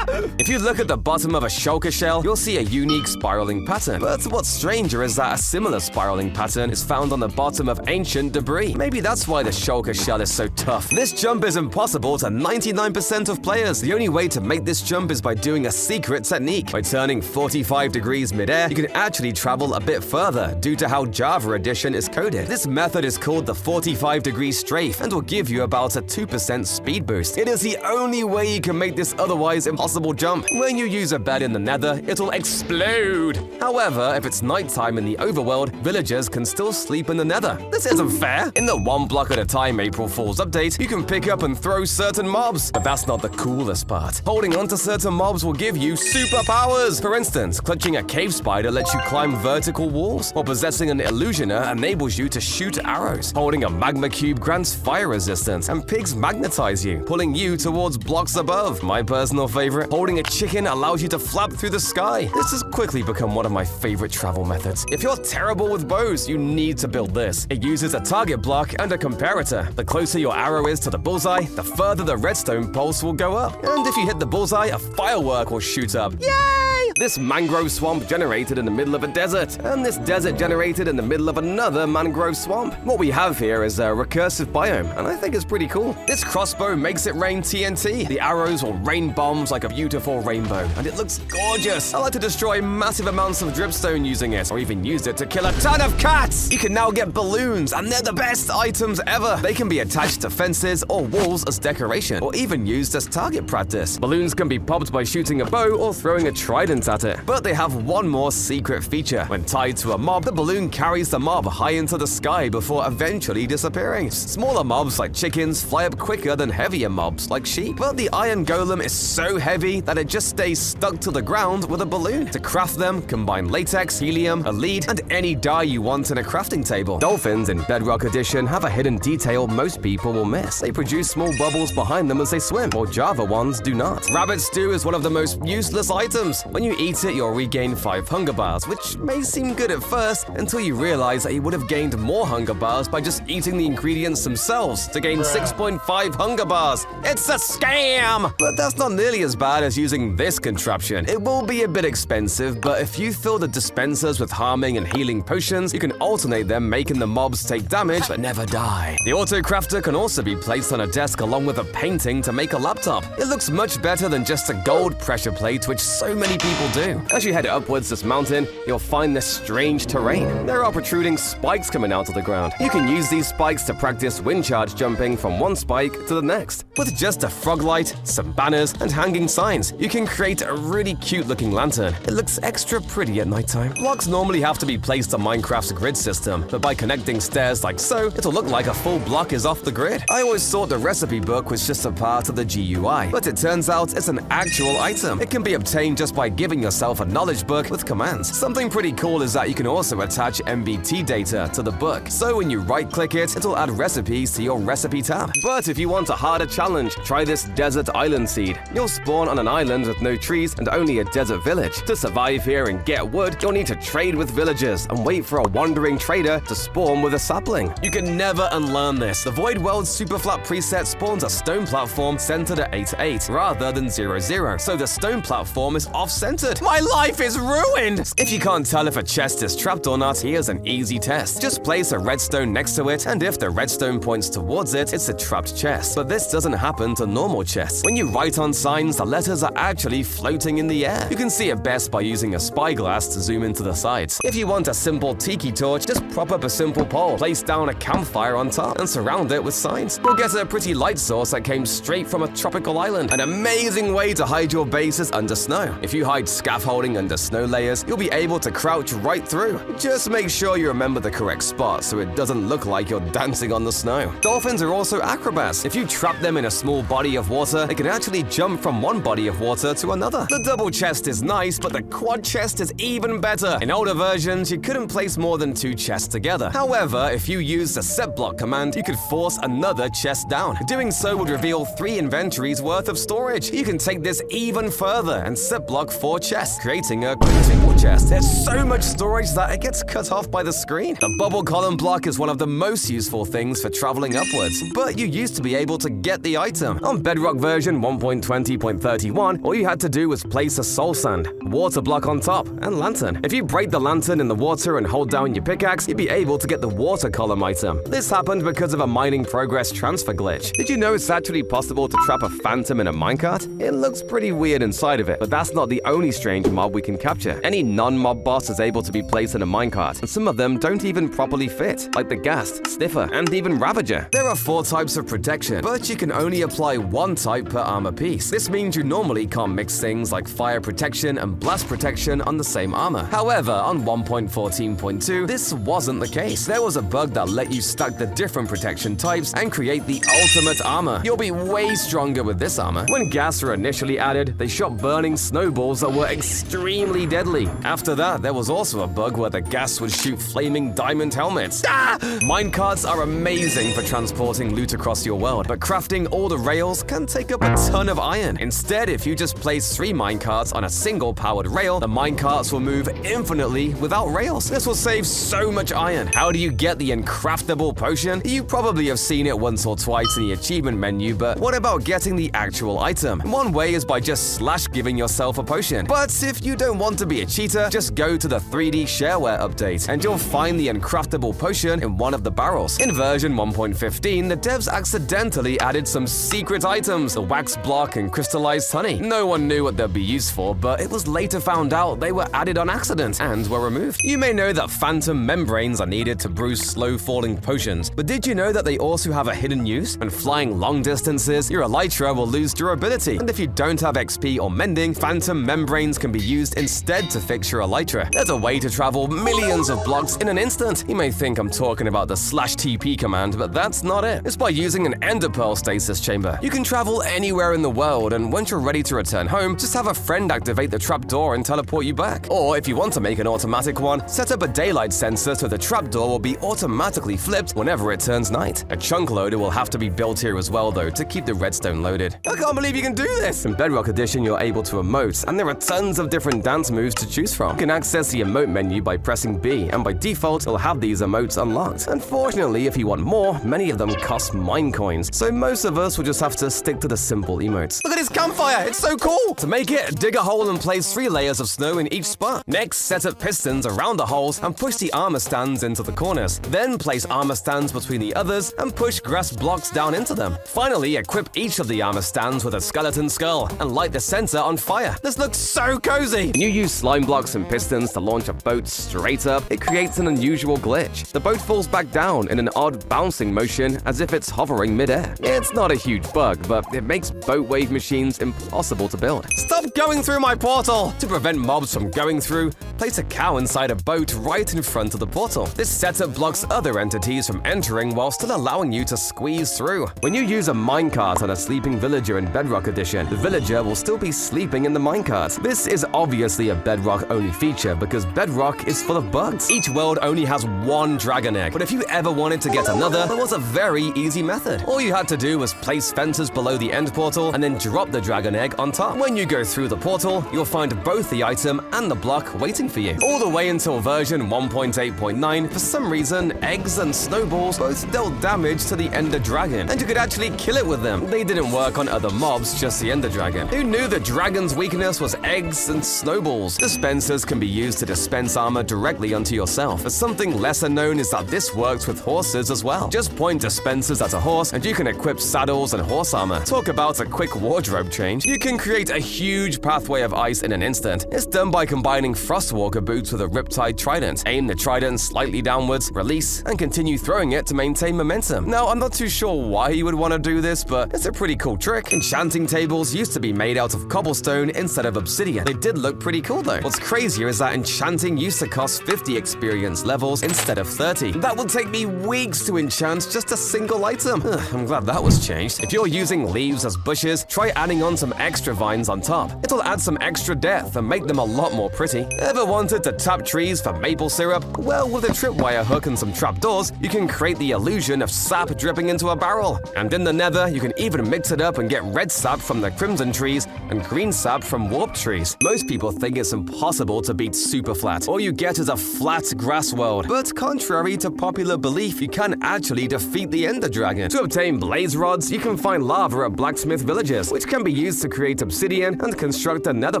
If you look at the bottom of a shulker shell, you'll see a unique spiraling pattern. But what's stranger is that a similar spiraling pattern is found on the bottom of ancient debris. Maybe that's why the shulker shell is so tough. This jump is impossible to 99% of players. The only way to make this jump is by doing a secret technique. By turning 45 degrees midair, you can actually travel a bit further due to how Java Edition is coded. This method is called the 45-degree strafe and will give you about a 2% speed boost. It is the only way you can make this otherwise impossible jump. When you use a bed in the nether, it'll explode. However, if it's nighttime in the overworld, villagers can still sleep in the nether. This isn't fair. In the one block at a time April Fool's update, you can pick up and throw certain mobs. But that's not the coolest part. Holding onto certain mobs will give you superpowers. For instance, clutching a cave spider lets you climb vertical walls, while possessing an illusioner enables you to shoot arrows. Holding a magma cube grants fire resistance, and pigs magnetize you, pulling you towards blocks above. My personal favorite, holding a chicken allows you to flap through the sky. This has quickly become one of my favorite travel methods. If you're terrible with bows, you need to build this. It uses a target block and a comparator. The closer your arrow is to the bullseye, the further the redstone pulse will go up. And if you hit the bullseye, a firework will shoot up. Yay! This mangrove swamp generated in the middle of a desert, and this desert generated in the middle of another mangrove swamp. What we have here is a recursive biome, and I think it's pretty cool. This crossbow makes it rain TNT. The arrows will rain bombs like a beautiful rainbow, and it looks gorgeous. I like to destroy massive amounts of dripstone using it, or even use it to kill a ton of cats. You can now get balloons, and they're the best items ever. They can be attached to fences or walls as decoration, or even used as target practice. Balloons can be popped by shooting a bow or throwing a trident at it. But they have one more secret feature. When tied to a mob, the balloon carries the mob high into the sky before eventually disappearing. Smaller mobs like chickens fly up quicker than heavier mobs like sheep. But the iron golem is so heavy that it just stays stuck to the ground with a balloon. To craft them, combine latex, helium, a lead, and any dye you want in a crafting table. Dolphins in Bedrock Edition have a hidden detail most people will miss. They produce small bubbles behind them as they swim, while Java ones do not. Rabbit stew is one of the most useless items. When you eat it, you'll regain 5 hunger bars, which may seem good at first until you realize that you would have gained more hunger bars by just eating the ingredients themselves to gain 6.5 hunger bars. It's a scam! But that's not nearly as bad as using this contraption. It will be a bit expensive, but if you fill the dispensers with harming and healing potions, you can alternate them, making the mobs take damage but never die. The auto crafter can also be placed on a desk along with a painting to make a laptop. It looks much better than just a gold pressure plate, which so many people do. As you head upwards this mountain, you'll find this strange terrain. There are protruding spikes coming out of the ground. You can use these spikes to practice wind charge jumping from one spike to the next. With just a frog light, some banners, and hanging signs, you can create a really cute looking lantern. It looks extra pretty at nighttime. Blocks normally have to be placed on Minecraft's grid system, but by connecting stairs like so, it'll look like a full block is off the grid. I always thought the recipe book was just a part of the GUI, but it turns out it's an actual item. It can be obtained just by giving yourself a knowledge book with commands. Something pretty cool is that you can also attach MBT data to the book, so when you right-click it, it'll add recipes to your recipe tab. But if you want a harder challenge, try this desert island seed. You'll spawn on an island with no trees and only a desert village. To survive here and get wood, you'll need to trade with villagers and wait for a wandering trader to spawn with a sapling. You can never unlearn this. The Void World Superflat preset spawns a stone platform centered at 8-8 rather than 0-0, so the stone platform is off-centered. My life is ruined! If you can't tell if a chest is trapped or not, here's an easy test. Just place a redstone next to it, and if the redstone points towards it, it's a trapped chest. But this doesn't happen to normal chests. When you write on signs, the letters are actually floating in the air. You can see it best by using a spyglass to zoom into the sides. If you want a simple tiki torch, just prop up a simple pole, place down a campfire on top, and surround it with signs. You'll get a pretty light source that came straight from a tropical island. An amazing way to hide your base is under snow. If you hide scaffolding under snow layers, you'll be able to crouch right through. Just make sure you remember the correct spot so it doesn't look like you're dancing on the snow. Dolphins are also acrobats. If you trap them in a small body of water, they can actually jump from one body of water to another. The double chest is nice, but the quad chest is even better. In older versions, you couldn't place more than 2 chests together. However, if you used the set block command, you could force another chest down. Doing so would reveal 3 inventories worth of storage. You can take this even further and set block 4 chests, creating a quintuple chest. There's so much storage that it gets cut off by the screen. The bubble column block is one of the most useful things for traveling upwards, but you used to be able to get the item. On Bedrock version 1.20.31, all you had to do was place a soul sand, water block on top, and lantern. If you break the lantern in the water and hold down your pickaxe, you'd be able to get the water column item. This happened because of a mining progress transfer glitch. Did you know it's actually possible to trap a phantom in a minecart? It looks pretty weird inside of it, but that's not the only strange mob we can capture. Any non-mob boss is able to be placed in a minecart, and some of them don't even properly fit, like the Ghast, Sniffer, and even Ravager. There are 4 types of protection, but you can only apply 1 type per armor piece. This means you normally can't mix things like fire protection and blast protection on the same armor. However, on 1.14.2, this wasn't the case. There was a bug that let you stack the different protection types and create the ultimate armor. You'll be way stronger with this armor. When gas were initially added, they shot burning snowballs that were extremely deadly. After that, there was also a bug where the gas would shoot flaming diamond helmets. Minecarts are amazing for transporting loot across your world, but crafting all the rails can take up a ton of iron. Instead, if you just place 3 minecarts on a single powered rail, the minecarts will move infinitely without rails. This will save so much iron. How do you get the uncraftable potion? You probably have seen it once or twice in the achievement menu, but what about getting the actual item? One way is by just giving yourself a potion. But if you don't want to be a cheater, just go to the 3D shareware update and you'll find the uncraftable potion in one of the barrels. In version 1.15, the devs accidentally added some secret items, the wax block and crystallized honey. No one knew what they'd be used for, but it was later found out they were added on accident and were removed. You may know that phantom membranes are needed to brew slow-falling potions, but did you know that they also have a hidden use? When flying long distances, your elytra will lose durability, and if you don't have XP or mending, phantom membranes can be used instead to fix your elytra. There's a way to travel millions of blocks in an instant. You may think I'm talking about the /TP command, but that's not it. It's by using an ender pearl stasis chamber. You can travel anywhere in the world, and once you're ready to return home, just have a friend activate the trapdoor and teleport you back. Or if you want to make an automatic one, set up a daylight sensor so the trapdoor will be automatically flipped whenever it turns night. A chunk loader will have to be built here as well though to keep the redstone loaded. I can't believe you can do this! In Bedrock Edition, you're able to emote, and there are tons of different dance moves to choose from. You can access the emote menu by pressing B, and by default, you'll have these emotes unlocked. Unfortunately, if you want more, many of them cost mine coins, so most of us will just have to stick to the simple emotes. Look at this campfire! It's so cool! To make it, dig a hole and place 3 layers of snow in each spot. Next, set up pistons around the holes and push the armor stands into the corners. Then place armor stands between the others and push grass blocks down into them. Finally, equip each of the armor stands with a skeleton skull and light the center on fire. This looks so cozy! When you use slime blocks and pistons to launch a boat straight up, it creates an unusual glitch. The boat falls back down in an odd bouncing motion as if it's hovering midair. It's not a huge bug, but it makes boat wave machines impossible to build. Stop going through my portal! To prevent mobs from going through, place a cow inside a boat right in front of the portal. This setup blocks other entities from entering while still allowing you to squeeze through. When you use a minecart on a sleeping villager in Bedrock Edition, the villager will still be sleeping in the minecart. This is obviously a Bedrock-only feature because Bedrock is full of bugs. Each world only has 1 dragon egg, but if you ever wanted to get another, there was a very easy method. All you had to do was place fences below the end portal and then drop the dragon egg on top. When you go through the portal, you'll find both the item and the block waiting for you. All the way until version 1.8.9, for some reason, eggs and snowballs both dealt damage to the ender dragon, and you could actually kill it with them. They didn't work on other mobs, just the ender dragon. Who knew the dragon's weakness was eggs and snowballs? Dispensers can be used to dispense armor directly onto yourself, but something lesser known is that this works with horses as well. Just point dispensers at a horse and you can equip saddles and horse armor. Talk about a quick wardrobe change. You can create a huge pathway of ice in an instant. It's done by combining Frostwalker boots with a Riptide Trident. Aim the trident slightly downwards, release, and continue throwing it to maintain momentum. Now, I'm not too sure why you would want to do this, but it's a pretty cool trick. Enchanting tables used to be made out of cobblestone instead of obsidian obsidian. They did look pretty cool though. What's crazier is that enchanting used to cost 50 experience levels instead of 30. That would take me weeks to enchant just a single item. I'm glad that was changed. If you're using leaves as bushes, try adding on some extra vines on top. It'll add some extra depth and make them a lot more pretty. Ever wanted to tap trees for maple syrup? Well, with a tripwire hook and some trapdoors, you can create the illusion of sap dripping into a barrel. And in the nether, you can even mix it up and get red sap from the crimson trees and green sap from warp trees. Most people think it's impossible to beat super flat. All you get is a flat grass world. But contrary to popular belief, you can actually defeat the Ender Dragon. To obtain blaze rods, you can find lava at blacksmith villages, which can be used to create obsidian and construct a nether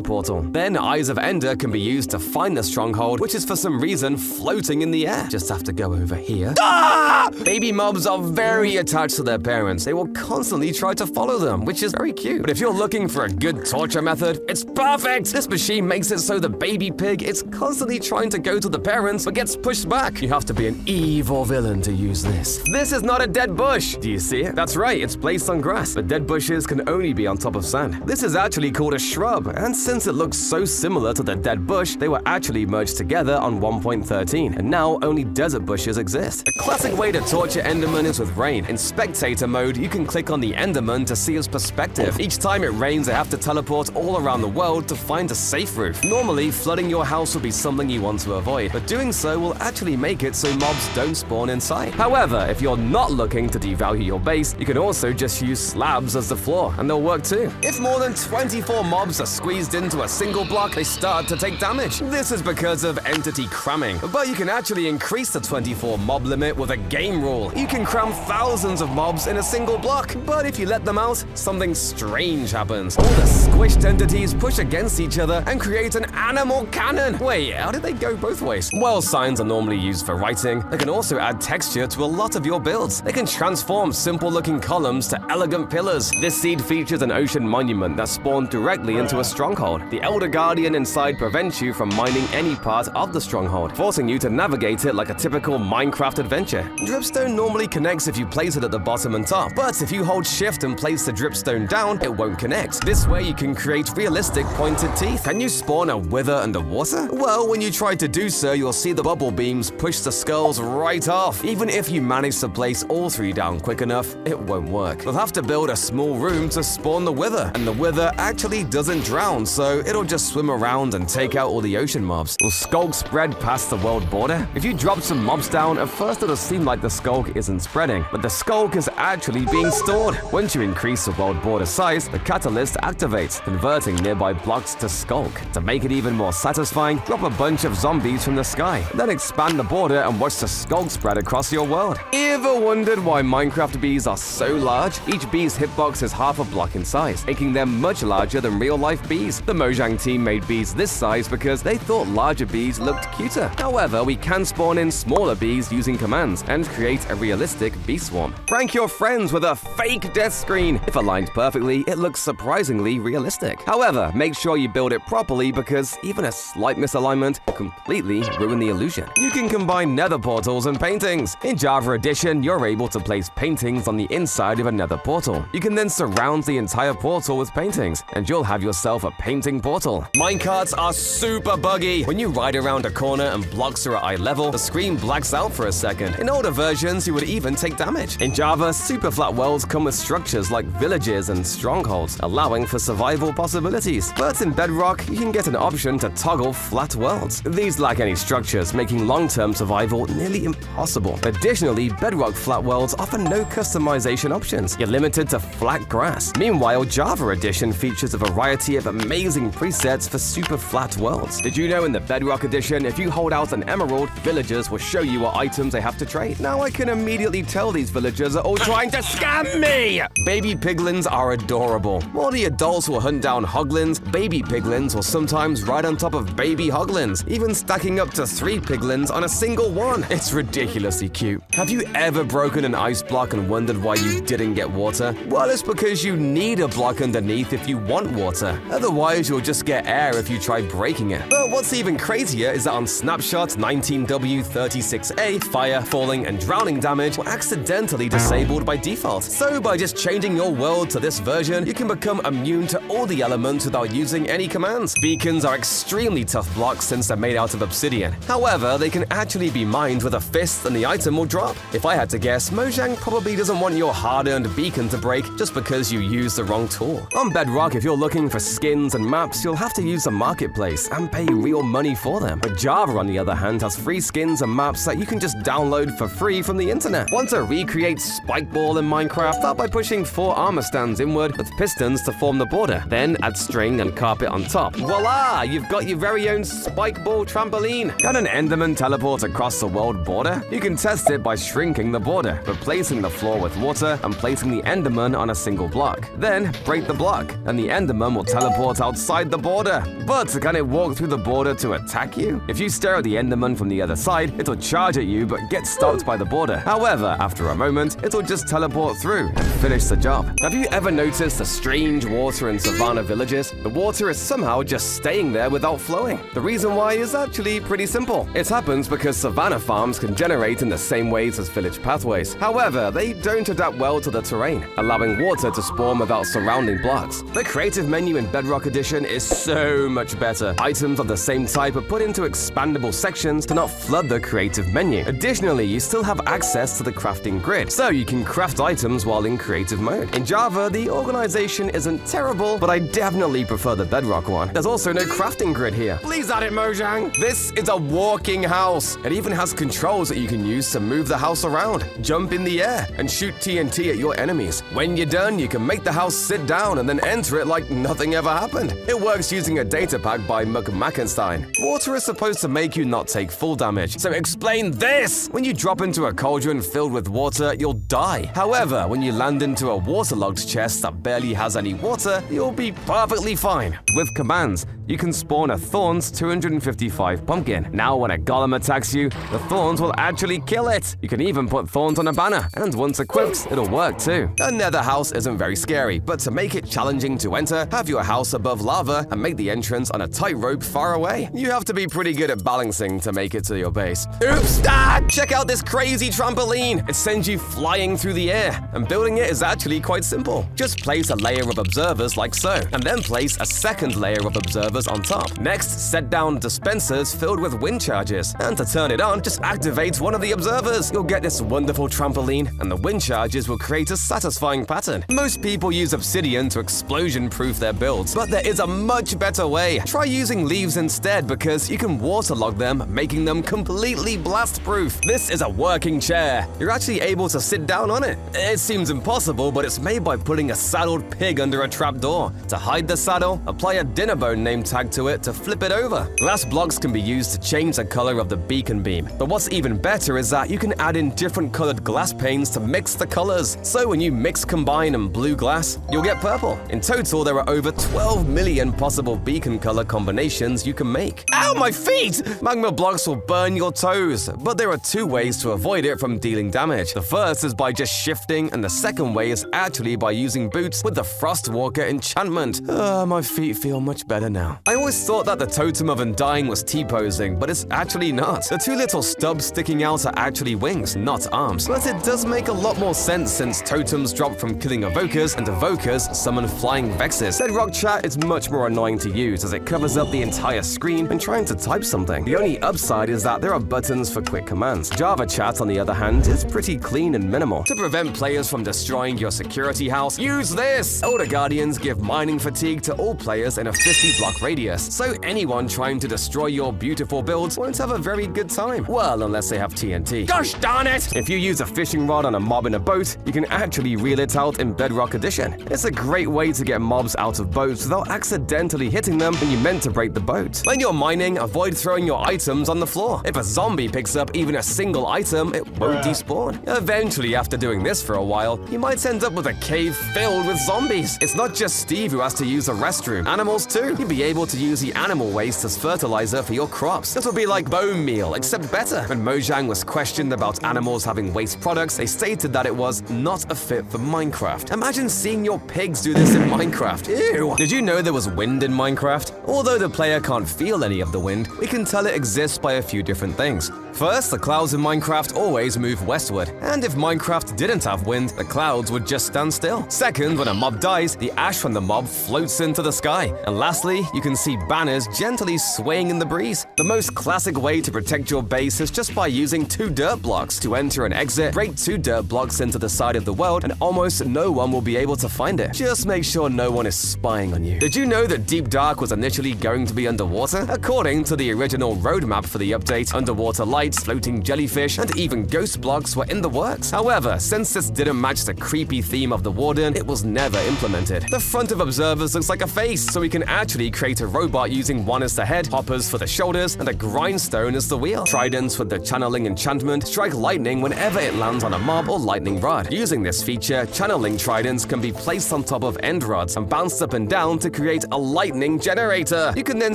portal. Then Eyes of Ender can be used to find the stronghold, which is for some reason floating in the air. Just have to go over here. Ah! Baby mobs are very attached to their parents. They will constantly try to follow them, which is very cute. But if you're looking for a good torture method, it's perfect! This machine makes it so the baby pig is constantly trying to go to the parents but gets pushed back. You have to be an evil villain to use this. This is not a dead bush! Do you see it? That's right, it's placed on grass. But dead bushes can only be on top of sand. This is actually called a shrub, and since it looks so similar to the dead bush, they were actually merged together on 1.13, and now only desert bushes exist. A classic way to torture Enderman is with rain. In spectator mode, you can click on the Enderman to see his perspective. Each time it rains, they have to teleport all around the world to find a safe roof. Normally, flooding your house would be something you want to avoid, but doing so will actually make it so mobs don't spawn inside. However, if you're not looking to devalue your base, you can also just use slabs as the floor, and they'll work too. If more than 24 mobs are squeezed into a single block, they start to take damage. This is because of entity cramming, but you can actually increase the 24 mob limit with a game rule. You can cram thousands of mobs in a single block, but if you let them out, something strange happens. All the squished entities push against each other and create an animal cannon. Wait, how did they go both ways? Well, signs are normally used for writing. They can also add texture to a lot of your builds. They can transform simple-looking columns to elegant pillars. This seed features an ocean monument that spawned directly into a stronghold. The Elder Guardian inside prevents you from mining any part of the stronghold, forcing you to navigate it like a typical Minecraft adventure. Dripstone normally connects if you place it at the bottom and top, but if you hold shift and place the dripstone down, it won't connect. This way you can create realistic pointed teeth. Can you spawn a wither underwater? Well, when you try to do so, you'll see the bubble beams push the skulls right off. Even if you manage to place all three down quick enough, it won't work. You'll have to build a small room to spawn the wither, and the wither actually doesn't drown, so it'll just swim around and take out all the ocean mobs. Will skulk spread past the world border? If you drop some mobs down, at first it'll seem like the skulk isn't spreading, but the skulk is actually being stored. Once you increase the world border size, the catalyst activates, converting nearby blocks to skulk. To make it even more satisfying, drop a bunch of zombies from the sky, then expand the border and watch the skulk spread across your world. Ever wondered why Minecraft bees are so large? Each bee's hitbox is half a block in size, making them much larger than real-life bees. The Mojang team made bees this size because they thought larger bees looked cuter. However, we can spawn in smaller bees using commands and create a realistic bee swarm. Prank your friends with a fake death screen. If aligned perfectly, it looks surprisingly realistic. However, make sure you build it properly because even a slight misalignment will completely ruin the illusion. You can combine nether portals and paintings. In Java Edition, you're able to place paintings on the inside of a nether portal. You can then surround the entire portal with paintings, and you'll have yourself a painting portal. Minecarts are super buggy. When you ride around a corner and blocks are at eye level, the screen blacks out for a second. In older versions, you would even take damage. In Java, super flat worlds come with structures like villages and strongholds, allowing for survival possibilities. But in Bedrock, you can get an option to toggle flat worlds. These lack any structures, making long-term survival nearly impossible. Additionally, Bedrock flat worlds offer no customization options. You're limited to flat grass. Meanwhile, Java Edition features a variety of amazing presets for super flat worlds. Did you know in the Bedrock Edition, if you hold out an emerald, villagers will show you what items they have to trade? Now I can immediately tell these villagers are all trying to scam me! Baby piglins are adorable. While the adults will hunt down hoglins, baby piglins will sometimes ride on top of baby hoglins, even stacking up to 3 piglins on a single one. It's ridiculously cute. Have you ever broken an ice block and wondered why you didn't get water? Well, it's because you need a block underneath if you want water. Otherwise, you'll just get air if you try breaking it. But what's even crazier is that on Snapshot 19W36A, fire, falling, and drowning damage were accidentally disabled by default. So by just changing your world to this version, you can become immune to all the elements without using any commands. Beacons are extremely tough blocks since they're made out of obsidian. However, they can actually be mined with a fist and the item will drop. If I had to guess, Mojang probably doesn't want your hard-earned beacon to break just because you used the wrong tool. On Bedrock, if you're looking for skins and maps, you'll have to use a marketplace and pay real money for them. But Java, on the other hand, has free skins and maps that you can just download for free from the internet. Want to recreate Spikeball in Minecraft? Start by pushing 4 armor stands inward with pistons to form the border. Then add string and carpet on top. Voila! You've got your very own Spikeball trampoline. Can an Enderman teleport across the world border? You can test it by shrinking the border, replacing the floor with water and placing the Enderman on a single block. Then break the block, and the Enderman will teleport outside the border. But can it walk through the border to attack you? If you stare at the Enderman from the other side, it'll charge at you but get stopped by the border. However, after a moment, it'll just teleport through and finish the job. Have you ever noticed the strange water in savanna villages? The water is somehow just staying there without flowing. The reason why is actually pretty simple. It happens because savanna farms can generate in the same ways as village pathways. However, they don't adapt well to the terrain, allowing water to spawn without surrounding blocks. The creative menu in Bedrock Edition is so much better. Items of the same type are put into expandable sections to not flood the creative menu. Additionally, you still have access to the crafting grid, so you can craft items while in creative mode. In Java, the organization isn't terrible, but I definitely prefer the Bedrock one. There's also no crafting grid here. Please add it, Mojang! This is a walking house. It even has controls that you can use to move the house around, jump in the air, and shoot TNT at your enemies. When you're done, you can make the house sit down and then enter it like nothing ever happened. It works using a data pack by McMackenstein. Water is supposed to make you not take full damage, so explain this! When you drop into a cauldron filled with water, you'll die. However, when you land into a waterlogged chest that barely has any water, you'll be perfectly fine. With commands, you can spawn a Thorns 255 pumpkin. Now when a golem attacks you, the Thorns will actually kill it. You can even put Thorns on a banner, and once equipped, it'll work too. A nether house isn't very scary, but to make it challenging to enter, have your house above lava and make the entrance on a tightrope far away. You have to be pretty good at balancing to make it to your base. Oops! Dad! Check out this crazy trampoline! It sends you flying through the air, and building it is actually quite simple. Just place a layer of observers like so, and then place a second layer of observers on top. Next, set down dispensers filled with wind charges, and to turn it on, just activate one of the observers. You'll get this wonderful trampoline, and the wind charges will create a satisfying pattern. Most people use obsidian to explosion-proof their builds, but there is a much better way. Try using leaves instead because you can waterlog them, making them completely blast-proof. This is a working chair. You're actually able to sit down on it. It seems impossible, but it's made by putting a saddled pig under a trapdoor. To hide the saddle, apply a dinner bone name tag to it to flip it over. Glass blocks can be used to change the color of the beacon beam, but what's even better is that you can add in different colored glass panes to mix the colors. So when you mix combine and blue glass, you'll get purple. In total, there are over 12 million possible beacon color combinations you can make. Ow, my feet! Magma blocks will burn your toes, but there are 2 ways to avoid it from dealing damage. The first is by just shifting, and the second way is actually by using boots with the Frostwalker enchantment. My feet feel much better now. I always thought that the totem of undying was T-posing, but it's actually not. The 2 little stubs sticking out are actually wings, not arms. But it does make a lot more sense since totems drop from killing evokers, and evokers summon flying vexes. Bedrock chat is much more annoying to use as it covers up the entire screen when trying to type something. The only upside is that there are buttons for quick commands. Java chat, on the other hand, is pretty clean and minimal. To prevent players from destroying your security house, use this! Elder Guardians give mining fatigue to all players in a 50-block radius, so anyone trying to destroy your beautiful builds won't have a very good time. Well, unless they have TNT. Gosh darn it! If you use a fishing rod on a mob in a boat, you can actually reel it out in Bedrock Edition. It's a great way to get mobs out of boats without accidentally hitting them when you meant to break the boat. When you're mining, avoid throwing your items on the floor. If a zombie picks up even a single item, it won't despawn. Eventually, after doing this for a while, you might end up with a cave filled with zombies. It's not just Steve who has to use a restroom. Animals too. You'll be able to use the animal waste as fertilizer for your crops. This will be like bone meal, except better. When Mojang was questioned about animals having waste products, they stated that it was not a fit for Minecraft. Imagine seeing your pigs do this in Minecraft. Ew! Did you know there was wind in Minecraft? Although the player can't feel any of the wind, we can tell it exists by a few different things. First, the clouds in Minecraft Minecraft always move westward, and if Minecraft didn't have wind, the clouds would just stand still. Second, when a mob dies, the ash from the mob floats into the sky. And lastly, you can see banners gently swaying in the breeze. The most classic way to protect your base is just by using 2 dirt blocks. To enter and exit, break 2 dirt blocks into the side of the world, and almost no one will be able to find it. Just make sure no one is spying on you. Did you know that Deep Dark was initially going to be underwater? According to the original roadmap for the update, underwater lights, floating jellyfish, and even ghost blocks were in the works. However, since this didn't match the creepy theme of the Warden, it was never implemented. The front of observers looks like a face, so we can actually create a robot using one as the head, hoppers for the shoulders, and a grindstone as the wheel. Tridents with the channeling enchantment strike lightning whenever it lands on a mob or lightning rod. Using this feature, channeling tridents can be placed on top of end rods and bounced up and down to create a lightning generator. You can then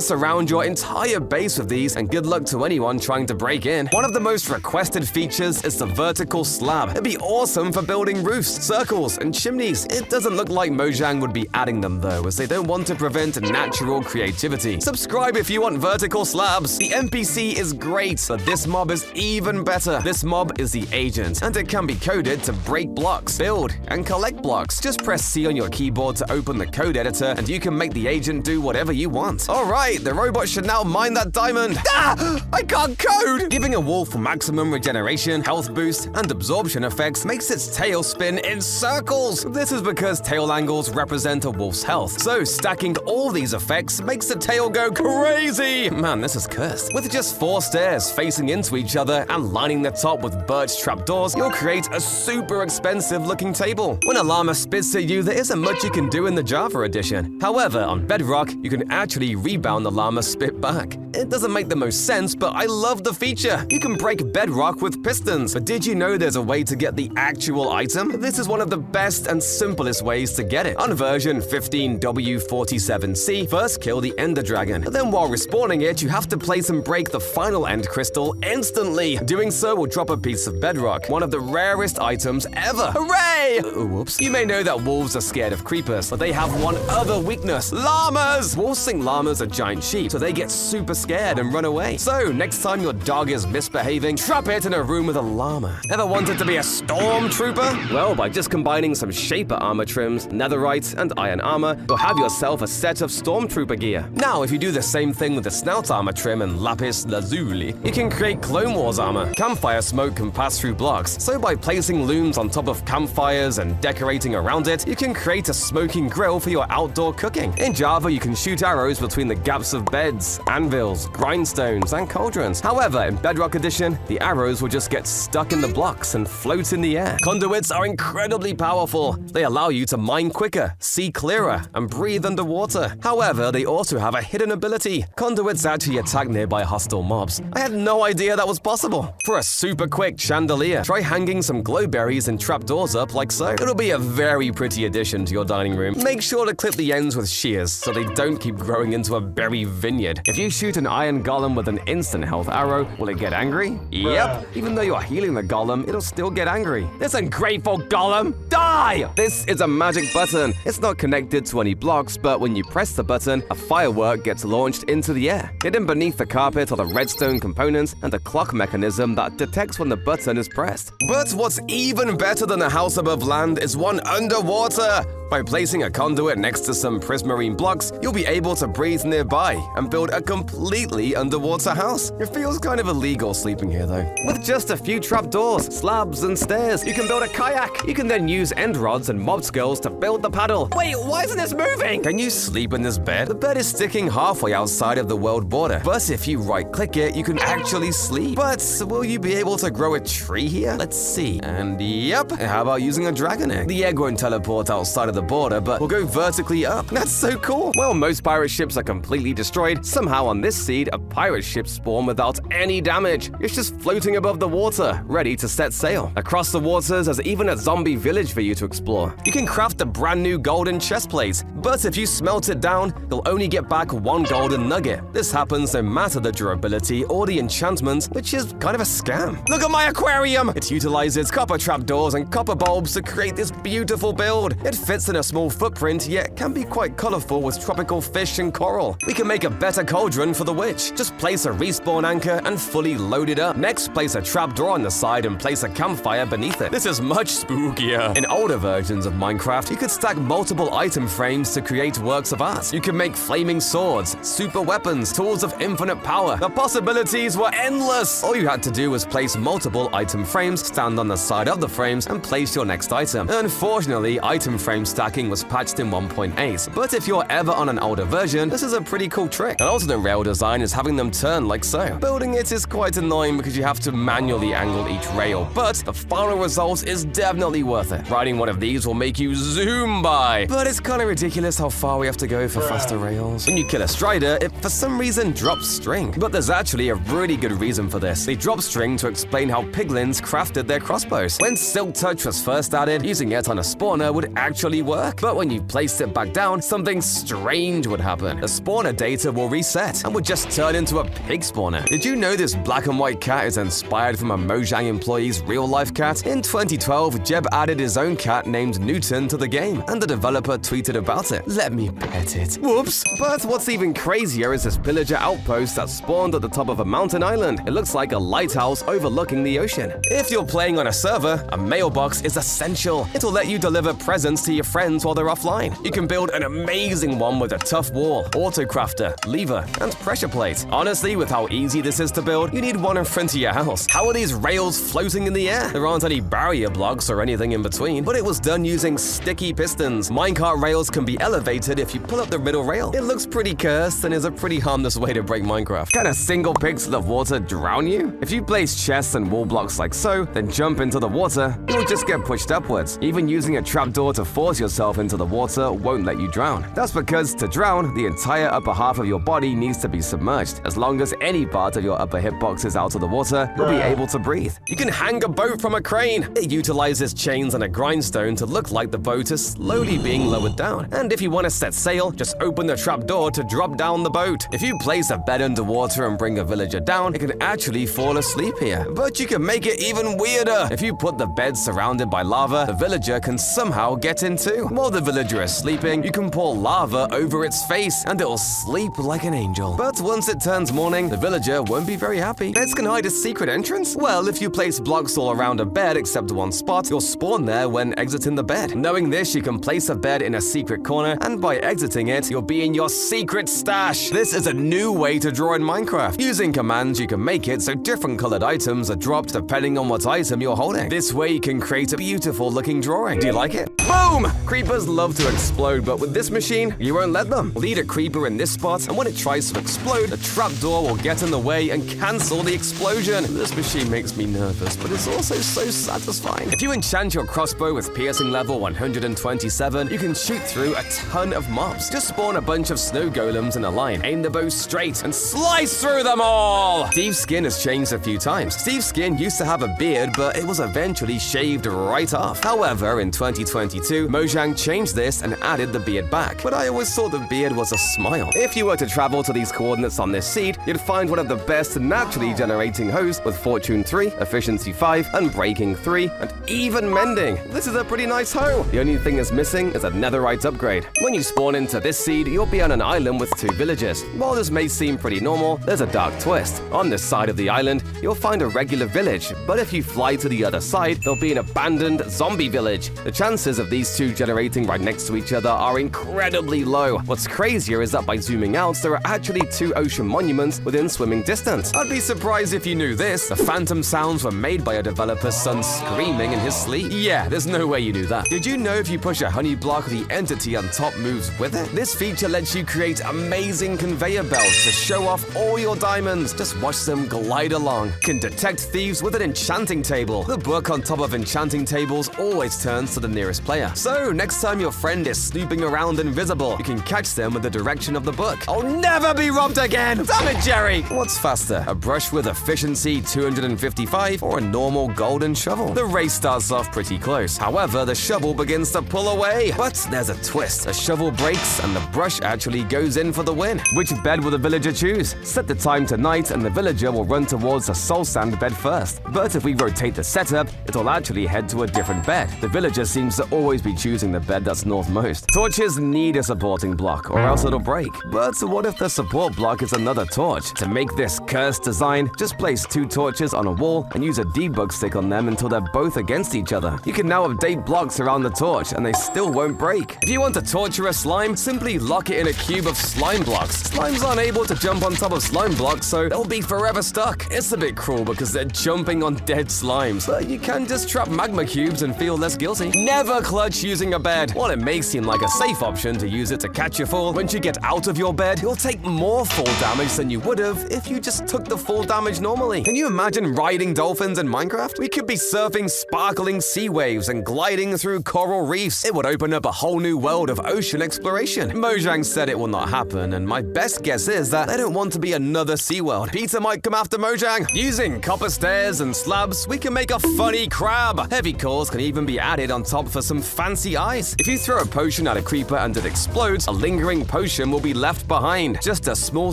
surround your entire base with these, and good luck to anyone trying to break in. One of the most requested features is the vertical slab. It'd be awesome for building roofs, circles, and chimneys. It doesn't look like Mojang would be adding them though, as they don't want to prevent natural creativity. Subscribe if you want vertical slabs. The NPC is great, but this mob is even better. This mob is the agent, and it can be coded to break blocks, build, and collect blocks. Just press C on your keyboard to open the code editor, and you can make the agent do whatever you want. Alright, the robot should now mine that diamond. Ah! I can't code! Giving a wolf maximum regeneration, health boost, and absorption effects makes its tail spin in circles. This is because tail angles represent a wolf's health, so stacking all these effects makes the tail go crazy! Man, this is cursed. With just 4 stairs facing into each other and lining the top with birch trapdoors, you'll create a super expensive looking table. When a llama spits at you, there isn't much you can do in the Java edition. However, on Bedrock, you can actually rebound the llama spit back. It doesn't make the most sense, but I love the feature. You can break bedrock with pistons, but did you know there's a way to get the actual item? This is one of the best and simplest ways to get it. On version 15W47C, first kill the Ender Dragon. Then while respawning it, you have to place and break the final end crystal instantly. Doing so will drop a piece of bedrock, one of the rarest items ever. Hooray! Whoops. You may know that wolves are scared of creepers, but they have one other weakness: llamas! Wolves think llamas are giant sheep, so they get super scared and run away. So, next time your dog is misbehaving, trap it in a room with a llama. Ever wanted to be a stormtrooper? Well, by just combining some shaper armor trims, netherite, and iron armor, you'll have yourself a set of stormtrooper gear. Now, if you do the same thing with the snout armor trim and lapis lazuli, you can create Clone Wars armor. Campfire smoke can pass through blocks, so by placing looms on top of campfires and decorating around it, you can create a smoking grill for your outdoor cooking. In Java, you can shoot arrows between the gaps of beds, anvils, grindstones, and cauldrons. However, in Bedrock Edition, the arrows will just get stuck in the blocks and float in the air. Conduits are incredibly powerful. They allow you to mine quicker, see clearer, and breathe underwater. However, they also have a hidden ability. Conduits actually attack nearby hostile mobs. I had no idea that was possible. For a super quick chandelier, try hanging some glowberries and trapdoors up like so. It'll be a very pretty addition to your dining room. Make sure to clip the ends with shears so they don't keep growing into a berry vineyard. If you shoot an iron golem with an instant health arrow, will it get angry? Yep. Even though you're healing the golem, it'll still get angry. This ungrateful golem, die! This is a magic button. It's not connected to any blocks, but when you press the button, a firework gets launched into the air. Hidden beneath the carpet are the redstone components and a clock mechanism that detects when the button is pressed. But what's even better than a house above land is one underwater. By placing a conduit next to some prismarine blocks, you'll be able to breathe nearby and build a completely underwater house. It feels kind of illegal sleeping here though. With just a few trapdoors, slabs, and stairs, you can build a kayak. You can then use end rods and mob skulls to build the paddle. Wait, why isn't this moving? Can you sleep in this bed? The bed is sticking halfway outside of the world border, but if you right-click it, you can actually sleep. But will you be able to grow a tree here? Let's see. And yep, how about using a dragon egg? The egg won't teleport outside of the border, but will go vertically up. That's so cool. Well, most pirate ships are completely destroyed. Somehow on this seed, a pirate ship spawned without any damage. It's just floating above the water, ready to set sail. Across the waters, there's even a zombie village for you to explore. You can craft a brand new golden chest plate, but if you smelt it down, you'll only get back 1 golden nugget. This happens no matter the durability or the enchantment, which is kind of a scam. Look at my aquarium! It utilizes copper trapdoors and copper bulbs to create this beautiful build. It fits less than a small footprint, yet can be quite colorful with tropical fish and coral. We can make a better cauldron for the witch. Just place a respawn anchor and fully load it up. Next, place a trapdoor on the side and place a campfire beneath it. This is much spookier. In older versions of Minecraft, you could stack multiple item frames to create works of art. You can make flaming swords, super weapons, tools of infinite power. The possibilities were endless. All you had to do was place multiple item frames, stand on the side of the frames, and place your next item. Unfortunately, item frame stacking was patched in 1.8, but if you're ever on an older version, this is a pretty cool trick. An alternate rail design is having them turn like so. Building it is quite annoying because you have to manually angle each rail, but the final result is definitely worth it. Riding one of these will make you zoom by, but it's kind of ridiculous how far we have to go for faster rails. When you kill a strider, it for some reason drops string, but there's actually a really good reason for this. They drop string to explain how piglins crafted their crossbows. When Silk Touch was first added, using it on a spawner would actually work, but when you placed it back down, something strange would happen. The spawner data will reset and would just turn into a pig spawner. Did you know this black and white cat is inspired from a Mojang employee's real-life cat? In 2012, Jeb added his own cat named Newton to the game, and the developer tweeted about it. Let me pet it. Whoops! But what's even crazier is this villager outpost that spawned at the top of a mountain island. It looks like a lighthouse overlooking the ocean. If you're playing on a server, a mailbox is essential. It'll let you deliver presents to your friends while they're offline. You can build an amazing one with a tough wall, autocrafter, lever, and pressure plate. Honestly, with how easy this is to build, you need one in front of your house. How are these rails floating in the air? There aren't any barrier blocks or anything in between, but it was done using sticky pistons. Minecart rails can be elevated if you pull up the middle rail. It looks pretty cursed and is a pretty harmless way to break Minecraft. Can a single pixel of water drown you? If you place chests and wall blocks like so, then jump into the water, you'll just get pushed upwards. Even using a trapdoor to force yourself into the water won't let you drown. That's because to drown, the entire upper half of your body needs to be submerged. As long as any part of your upper hip box is out of the water, you'll be able to breathe. You can hang a boat from a crane. It utilizes chains and a grindstone to look like the boat is slowly being lowered down. And if you want to set sail, just open the trapdoor to drop down the boat. If you place a bed underwater and bring a villager down, it can actually fall asleep here. But you can make it even weirder. If you put the bed surrounded by lava, the villager can somehow get in too. While the villager is sleeping, you can pour lava over its face and it'll sleep like an angel. But once it turns morning, the villager won't be very happy. Beds can hide a secret entrance? Well, if you place blocks all around a bed except one spot, you'll spawn there when exiting the bed. Knowing this, you can place a bed in a secret corner, and by exiting it, you'll be in your secret stash. This is a new way to draw in Minecraft. Using commands, you can make it so different colored items are dropped depending on what item you're holding. This way, you can create a beautiful looking drawing. Do you like it? Boom! Creepers love to explode, but with this machine, you won't let them. Lead a creeper in this spot, and when it tries to explode, the trapdoor will get in the way and cancel the explosion. This machine makes me nervous, but it's also so satisfying. If you enchant your crossbow with piercing level 127, you can shoot through a ton of mobs. Just spawn a bunch of snow golems in a line, aim the bow straight, and slice through them all! Steve's skin has changed a few times. Steve's skin used to have a beard, but it was eventually shaved right off. However, in 2022, Mojang changed this and added the beard back, but I always thought the beard was a smile. If you were to travel to these coordinates on this seed, you'd find one of the best naturally generating hosts with Fortune 3, Efficiency 5, Unbreaking 3, and even Mending. This is a pretty nice hoe. The only thing is missing is a netherite upgrade. When you spawn into this seed, you'll be on an island with 2 villages. While this may seem pretty normal, there's a dark twist. On this side of the island, you'll find a regular village, but if you fly to the other side, there'll be an abandoned zombie village. The chances of these two generating right next to each other are incredibly low. What's crazier is that by zooming out, there are actually 2 ocean monuments within swimming distance. I'd be surprised if you knew this. The phantom sounds were made by a developer's son screaming in his sleep. Yeah, there's no way you knew that. Did you know if you push a honey block, the entity on top moves with it? This feature lets you create amazing conveyor belts to show off all your diamonds. Just watch them glide along. Can detect thieves with an enchanting table. The book on top of enchanting tables always turns to the nearest player. So next time your friend is snooping around invisible, you can catch them with the direction of the book. I'll never be robbed again! Damn it, Jerry! What's faster, a brush with efficiency 255 or a normal golden shovel? The race starts off pretty close. However, the shovel begins to pull away. But there's a twist. The shovel breaks and the brush actually goes in for the win. Which bed will the villager choose? Set the time to night and the villager will run towards the soul sand bed first. But if we rotate the setup, it'll actually head to a different bed. The villager seems to always always be choosing the bed that's northmost. Torches need a supporting block, or else it'll break. But what if the support block is another torch? To make this cursed design, just place 2 torches on a wall and use a debug stick on them until they're both against each other. You can now update blocks around the torch, and they still won't break. If you want to torture a slime, simply lock it in a cube of slime blocks. Slimes aren't able to jump on top of slime blocks, so they'll be forever stuck. It's a bit cruel because they're jumping on dead slimes, but you can just trap magma cubes and feel less guilty. Never clutch using a bed. While it may seem like a safe option to use it to catch your fall, once you get out of your bed, you'll take more fall damage than you would have if you just took the fall damage normally. Can you imagine riding dolphins in Minecraft? We could be surfing sparkling sea waves and gliding through coral reefs. It would open up a whole new world of ocean exploration. Mojang said it will not happen, and my best guess is that they don't want to be another SeaWorld. Peter might come after Mojang. Using copper stairs and slabs, we can make a funny crab. Heavy cores can even be added on top for some fancy eyes. If you throw a potion at a creeper and it explodes, a lingering potion will be left behind. Just a small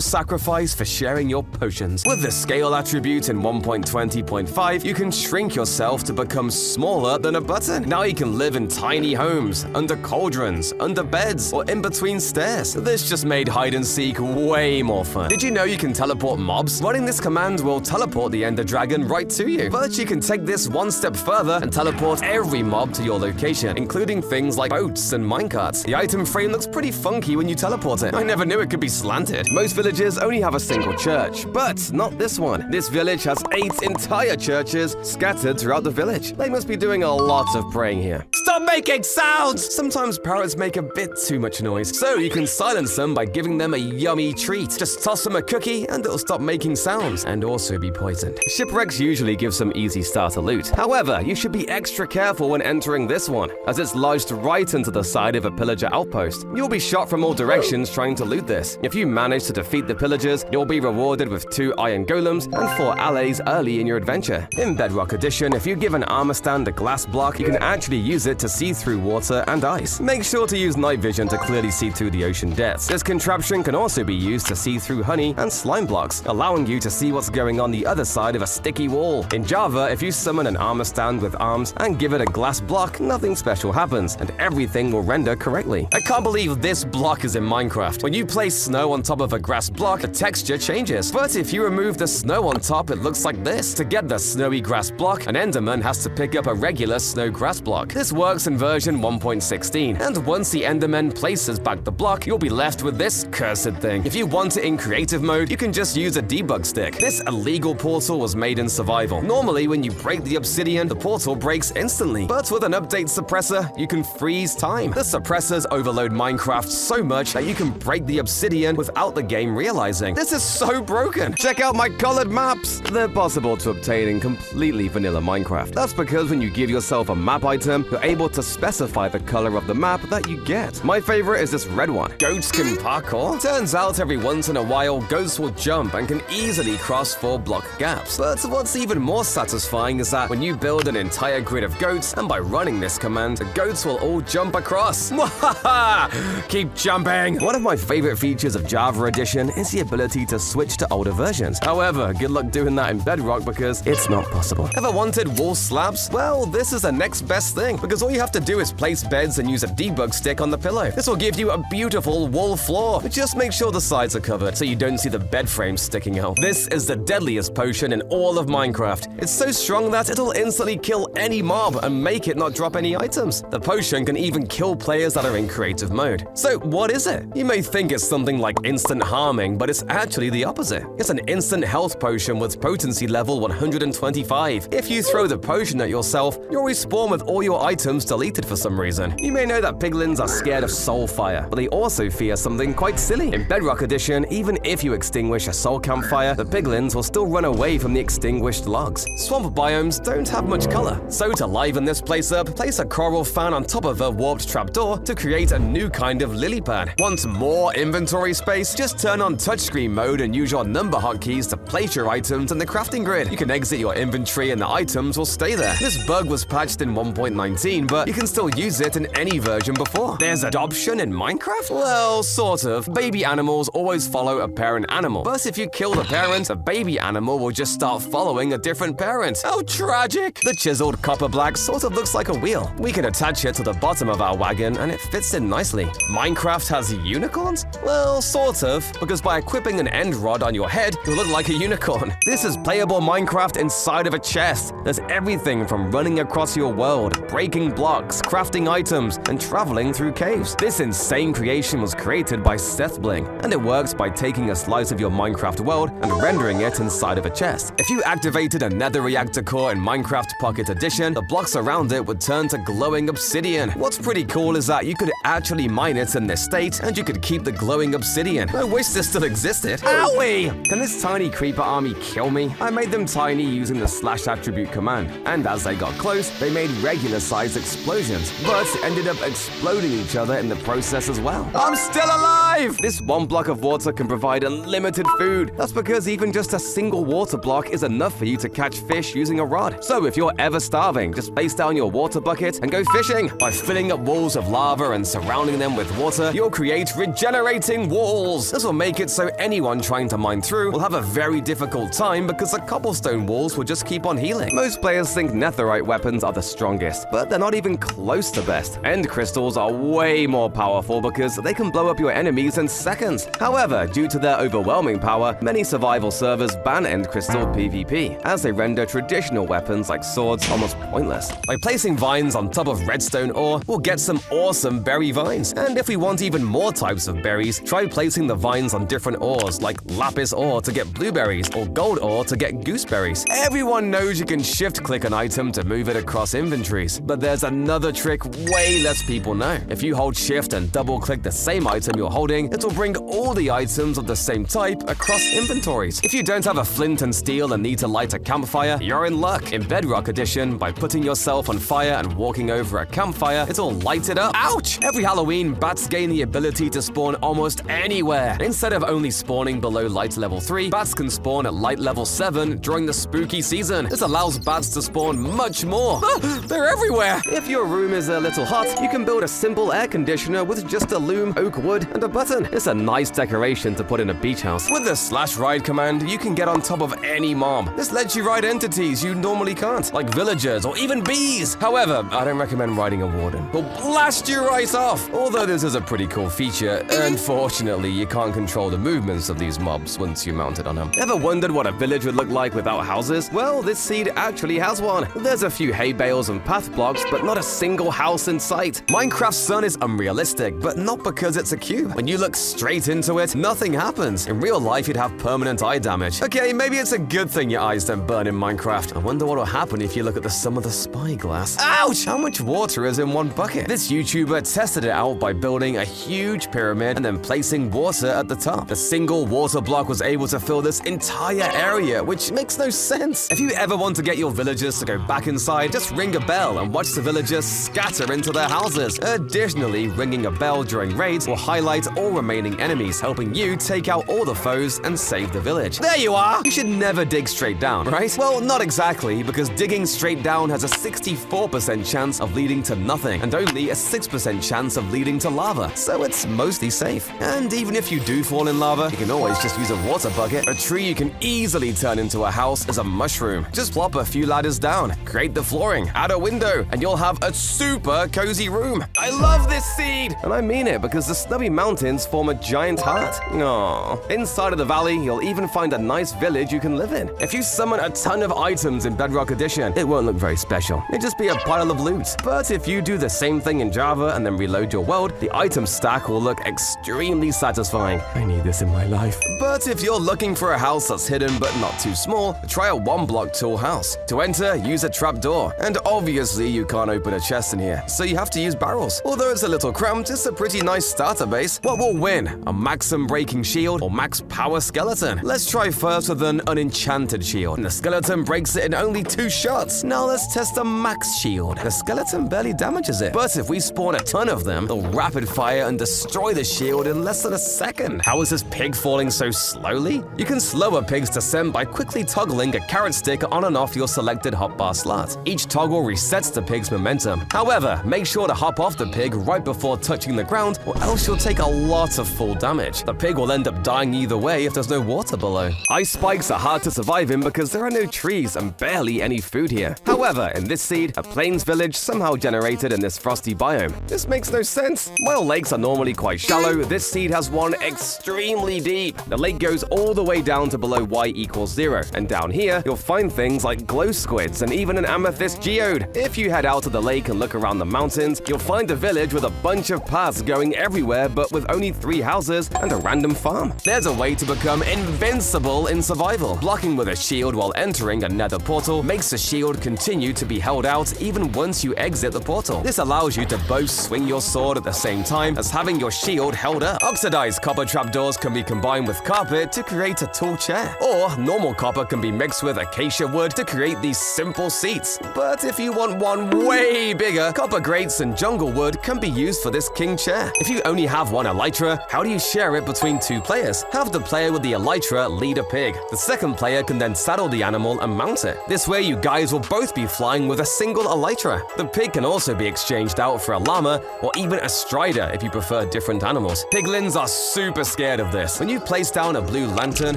sacrifice for sharing your potions. With the scale attribute in 1.20.5, you can shrink yourself to become smaller than a button. Now you can live in tiny homes, under cauldrons, under beds, or in between stairs. This just made hide and seek way more fun. Did you know you can teleport mobs? Running this command will teleport the Ender Dragon right to you. But you can take this one step further and teleport every mob to your location, including things like boats and minecarts. The item frame looks pretty funky when you teleport it. I never knew it could be slanted. Most villages only have a single church, but not this one. This village has 8 entire churches scattered throughout the village. They must be doing a lot of praying here. Stop making sounds! Sometimes parrots make a bit too much noise, so you can silence them by giving them a yummy treat. Just toss them a cookie and it'll stop making sounds and also be poisoned. Shipwrecks usually give some easy starter loot. However, you should be extra careful when entering this one, as it's lodged right into the side of a pillager outpost. You'll be shot from all directions trying to loot this. If you manage to defeat the pillagers, you'll be rewarded with 2 iron golems and 4 allays early in your adventure. In Bedrock Edition, if you give an armor stand a glass block, you can actually use it to see through water and ice. Make sure to use night vision to clearly see through the ocean depths. This contraption can also be used to see through honey and slime blocks, allowing you to see what's going on the other side of a sticky wall. In Java, if you summon an armor stand with arms and give it a glass block, nothing special happens, and everything will render correctly. I can't believe this block is in Minecraft. When you place snow on top of a grass block, the texture changes. But if you remove the snow on top, it looks like this. To get the snowy grass block, an Enderman has to pick up a regular snow grass block. This works in version 1.16, and once the Enderman places back the block, you'll be left with this cursed thing. If you want it in creative mode, you can just use a debug stick. This illegal portal was made in survival. Normally, when you break the obsidian, the portal breaks instantly. But with an update suppressor, you can freeze time. The suppressors overload Minecraft so much that you can break the obsidian without the game realizing. This is so broken. Check out my colored maps. They're possible to obtain in completely vanilla Minecraft. That's because when you give yourself a map item, you're able to specify the color of the map that you get. My favorite is this red one. Goats can parkour? Turns out every once in a while, goats will jump and can easily cross 4-block gaps. But what's even more satisfying is that when you build an entire grid of goats, and by running this command, the goats will all jump across. Mwahaha! Keep jumping! One of my favorite features of Java Edition is the ability to switch to older versions. However, good luck doing that in Bedrock because it's not possible. Ever wanted wall slabs? Well, this is the next best thing, because all you have to do is place beds and use a debug stick on the pillow. This will give you a beautiful wall floor. Just make sure the sides are covered so you don't see the bed frame sticking out. This is the deadliest potion in all of Minecraft. It's so strong that it'll instantly kill any mob and make it not drop any items. The potion can even kill players that are in creative mode. So what is it? You may think it's something like instant harming, but it's actually the opposite. It's an instant health potion with potency level 125. If you throw the potion at yourself, you'll respawn with all your items deleted for some reason. You may know that piglins are scared of soul fire, but they also fear something quite silly. In Bedrock Edition, even if you extinguish a soul campfire, the piglins will still run away from the extinguished logs. Swamp biomes don't have much color, so to liven this place up, place a coral fan on top of a warped trapdoor to create a new kind of lily pad. Want more inventory space? Just turn on touchscreen mode and use your number hotkeys to place your items in the crafting grid. You can exit your inventory and the items will stay there. This bug was patched in 1.19, However, you can still use it in any version before. There's adoption in Minecraft? Well, sort of. Baby animals always follow a parent animal. But if you kill the parent, the baby animal will just start following a different parent. How tragic! The chiseled copper black sort of looks like a wheel. We can attach it to the bottom of our wagon and it fits in nicely. Minecraft has unicorns? Well, sort of, because by equipping an end rod on your head, you'll look like a unicorn. This is playable Minecraft inside of a chest. There's everything from running across your world, breaking blocks, crafting items, and traveling through caves. This insane creation was created by Bling, and it works by taking a slice of your Minecraft world and rendering it inside of a chest. If you activated a nether reactor core in Minecraft Pocket Edition, the blocks around it would turn to glowing obsidian. What's pretty cool is that you could actually mine it in this state, and you could keep the glowing obsidian. I wish this still existed. Owie! Can this tiny creeper army kill me? I made them tiny using the slash attribute command, and as they got close, they made regular-sized explosions, but ended up exploding each other in the process as well. I'm still alive! This one block of water can provide unlimited food. That's because even just a single water block is enough for you to catch fish using a rod. So if you're ever starving, just place down your water bucket and go fishing. By filling up walls of lava and surrounding them with water, you'll create regenerating walls. This will make it so anyone trying to mine through will have a very difficult time because the cobblestone walls will just keep on healing. Most players think netherite weapons are the strongest, but they're not even close to best. End crystals are way more powerful because they can blow up your enemies in seconds. However, due to their overwhelming power, many survival servers ban end crystal PvP, as they render traditional weapons like swords almost pointless. By placing vines on top of redstone ore, we'll get some awesome berry vines. And if we want even more types of berries, try placing the vines on different ores like lapis ore to get blueberries or gold ore to get gooseberries. Everyone knows you can shift-click an item to move it across inventories, but there's another trick way less people know. If you hold shift and double-click the same item you're holding, it'll bring all the items of the same type across inventories. If you don't have a flint and steel and need to light a campfire, you're in luck. In Bedrock Edition, by putting yourself on fire and walking over a campfire, it'll light it up. Ouch! Every Halloween, bats gain the ability to spawn almost anywhere. Instead of only spawning below light level 3, bats can spawn at light level 7 during the spooky season. This allows bats to spawn much more. They're everywhere! If your room is a little hot, you can build a simple air conditioner with just a loom, oak wood, and a button. It's a nice decoration to put in a beach house. With the /ride command, you can get on top of any mob. This lets you ride entities you normally can't, like villagers or even bees. However, I don't recommend riding a warden. They'll blast you right off. Although this is a pretty cool feature, unfortunately, you can't control the movements of these mobs once you mount it on them. Ever wondered what a village would look like without houses? Well, this seed actually has one. There's a few hay bales and path blocks, but not a single house in sight. Minecraft's sun is unrealistic, but not because it's a cube. When you look straight into it, nothing happens. In real life, you'd have permanent eye damage. Okay, maybe it's a good thing your eyes don't burn in Minecraft. I wonder what will happen if you look at the sum of the spyglass. Ouch! How much water is in one bucket? This YouTuber tested it out by building a huge pyramid and then placing water at the top. A single water block was able to fill this entire area, which makes no sense. If you ever want to get your villagers to go back inside, just ring a bell and watch the villagers scatter into their houses. Additionally, ringing a bell during raids will highlight all remaining enemies, helping you take out all the foes and save the village. There you are! You should never dig straight down, right? Well, not exactly, because digging straight down has a 64% chance of leading to nothing, and only a 6% chance of leading to lava, so it's mostly safe. And even if you do fall in lava, you can always just use a water bucket. A tree you can easily turn into a house is a mushroom. Just plop a few ladders down, create the flooring, add a window, and you'll have a super cozy room. I love this seed! And I mean it, because the snowy mountains form a giant heart. Aww. Inside of the valley, you'll even find a nice village you can live in. If you summon a ton of items in Bedrock Edition, it won't look very special. It'll just be a pile of loot. But if you do the same thing in Java and then reload your world, the item stack will look extremely satisfying. I need this in my life. But if you're looking for a house that's hidden but not too small, try a one-block tall house. To enter, use a trapdoor. And obviously, you can't open a chest in here, so you have to use barrels. Although it's a little cramped, it's a pretty nice starter base. What will win? A maximum breaking shield or max power skeleton? Let's try first with an unenchanted shield. And the skeleton breaks it in only 2 shots. Now let's test a max shield. The skeleton barely damages it. But if we spawn a ton of them, they'll rapid fire and destroy the shield in less than a second. How is this pig falling so slowly? You can slow a pig's descent by quickly toggling a carrot stick on and off your selected hotbar slot. Each toggle resets the pig's momentum. However, make sure to hop off the pig right before touching the ground, or else you'll take a lot of fall damage. The pig will end up dying either way if there's no water below. Ice spikes are hard to survive in because there are no trees and barely any food here. However, in this seed, a plains village somehow generated in this frosty biome. This makes no sense. While lakes are normally quite shallow, this seed has one extremely deep. The lake goes all the way down to below y=0, and down here, you'll find things like glow squids and even an amethyst geode. If you head out to the lake and look around the mountains, you'll find a village with a bunch of paths going everywhere but with only 3 houses and a random farm. There's a way to become invincible in survival. Blocking with a shield while entering a nether portal makes the shield continue to be held out even once you exit the portal. This allows you to both swing your sword at the same time as having your shield held up. Oxidized copper trapdoors can be combined with carpet to create a tall chair, or normal copper can be mixed with acacia wood to create these simple seats. But if you want one way bigger, copper grates and jungle wood can be used for this king chair. If you only have one elytra, how do you share it between 2 players? Have the player with the elytra lead a pig. The second player can then saddle the animal and mount it. This way you guys will both be flying with a single elytra. The pig can also be exchanged out for a llama or even a strider if you prefer different animals. Piglins are super scared of this. When you place down a blue lantern,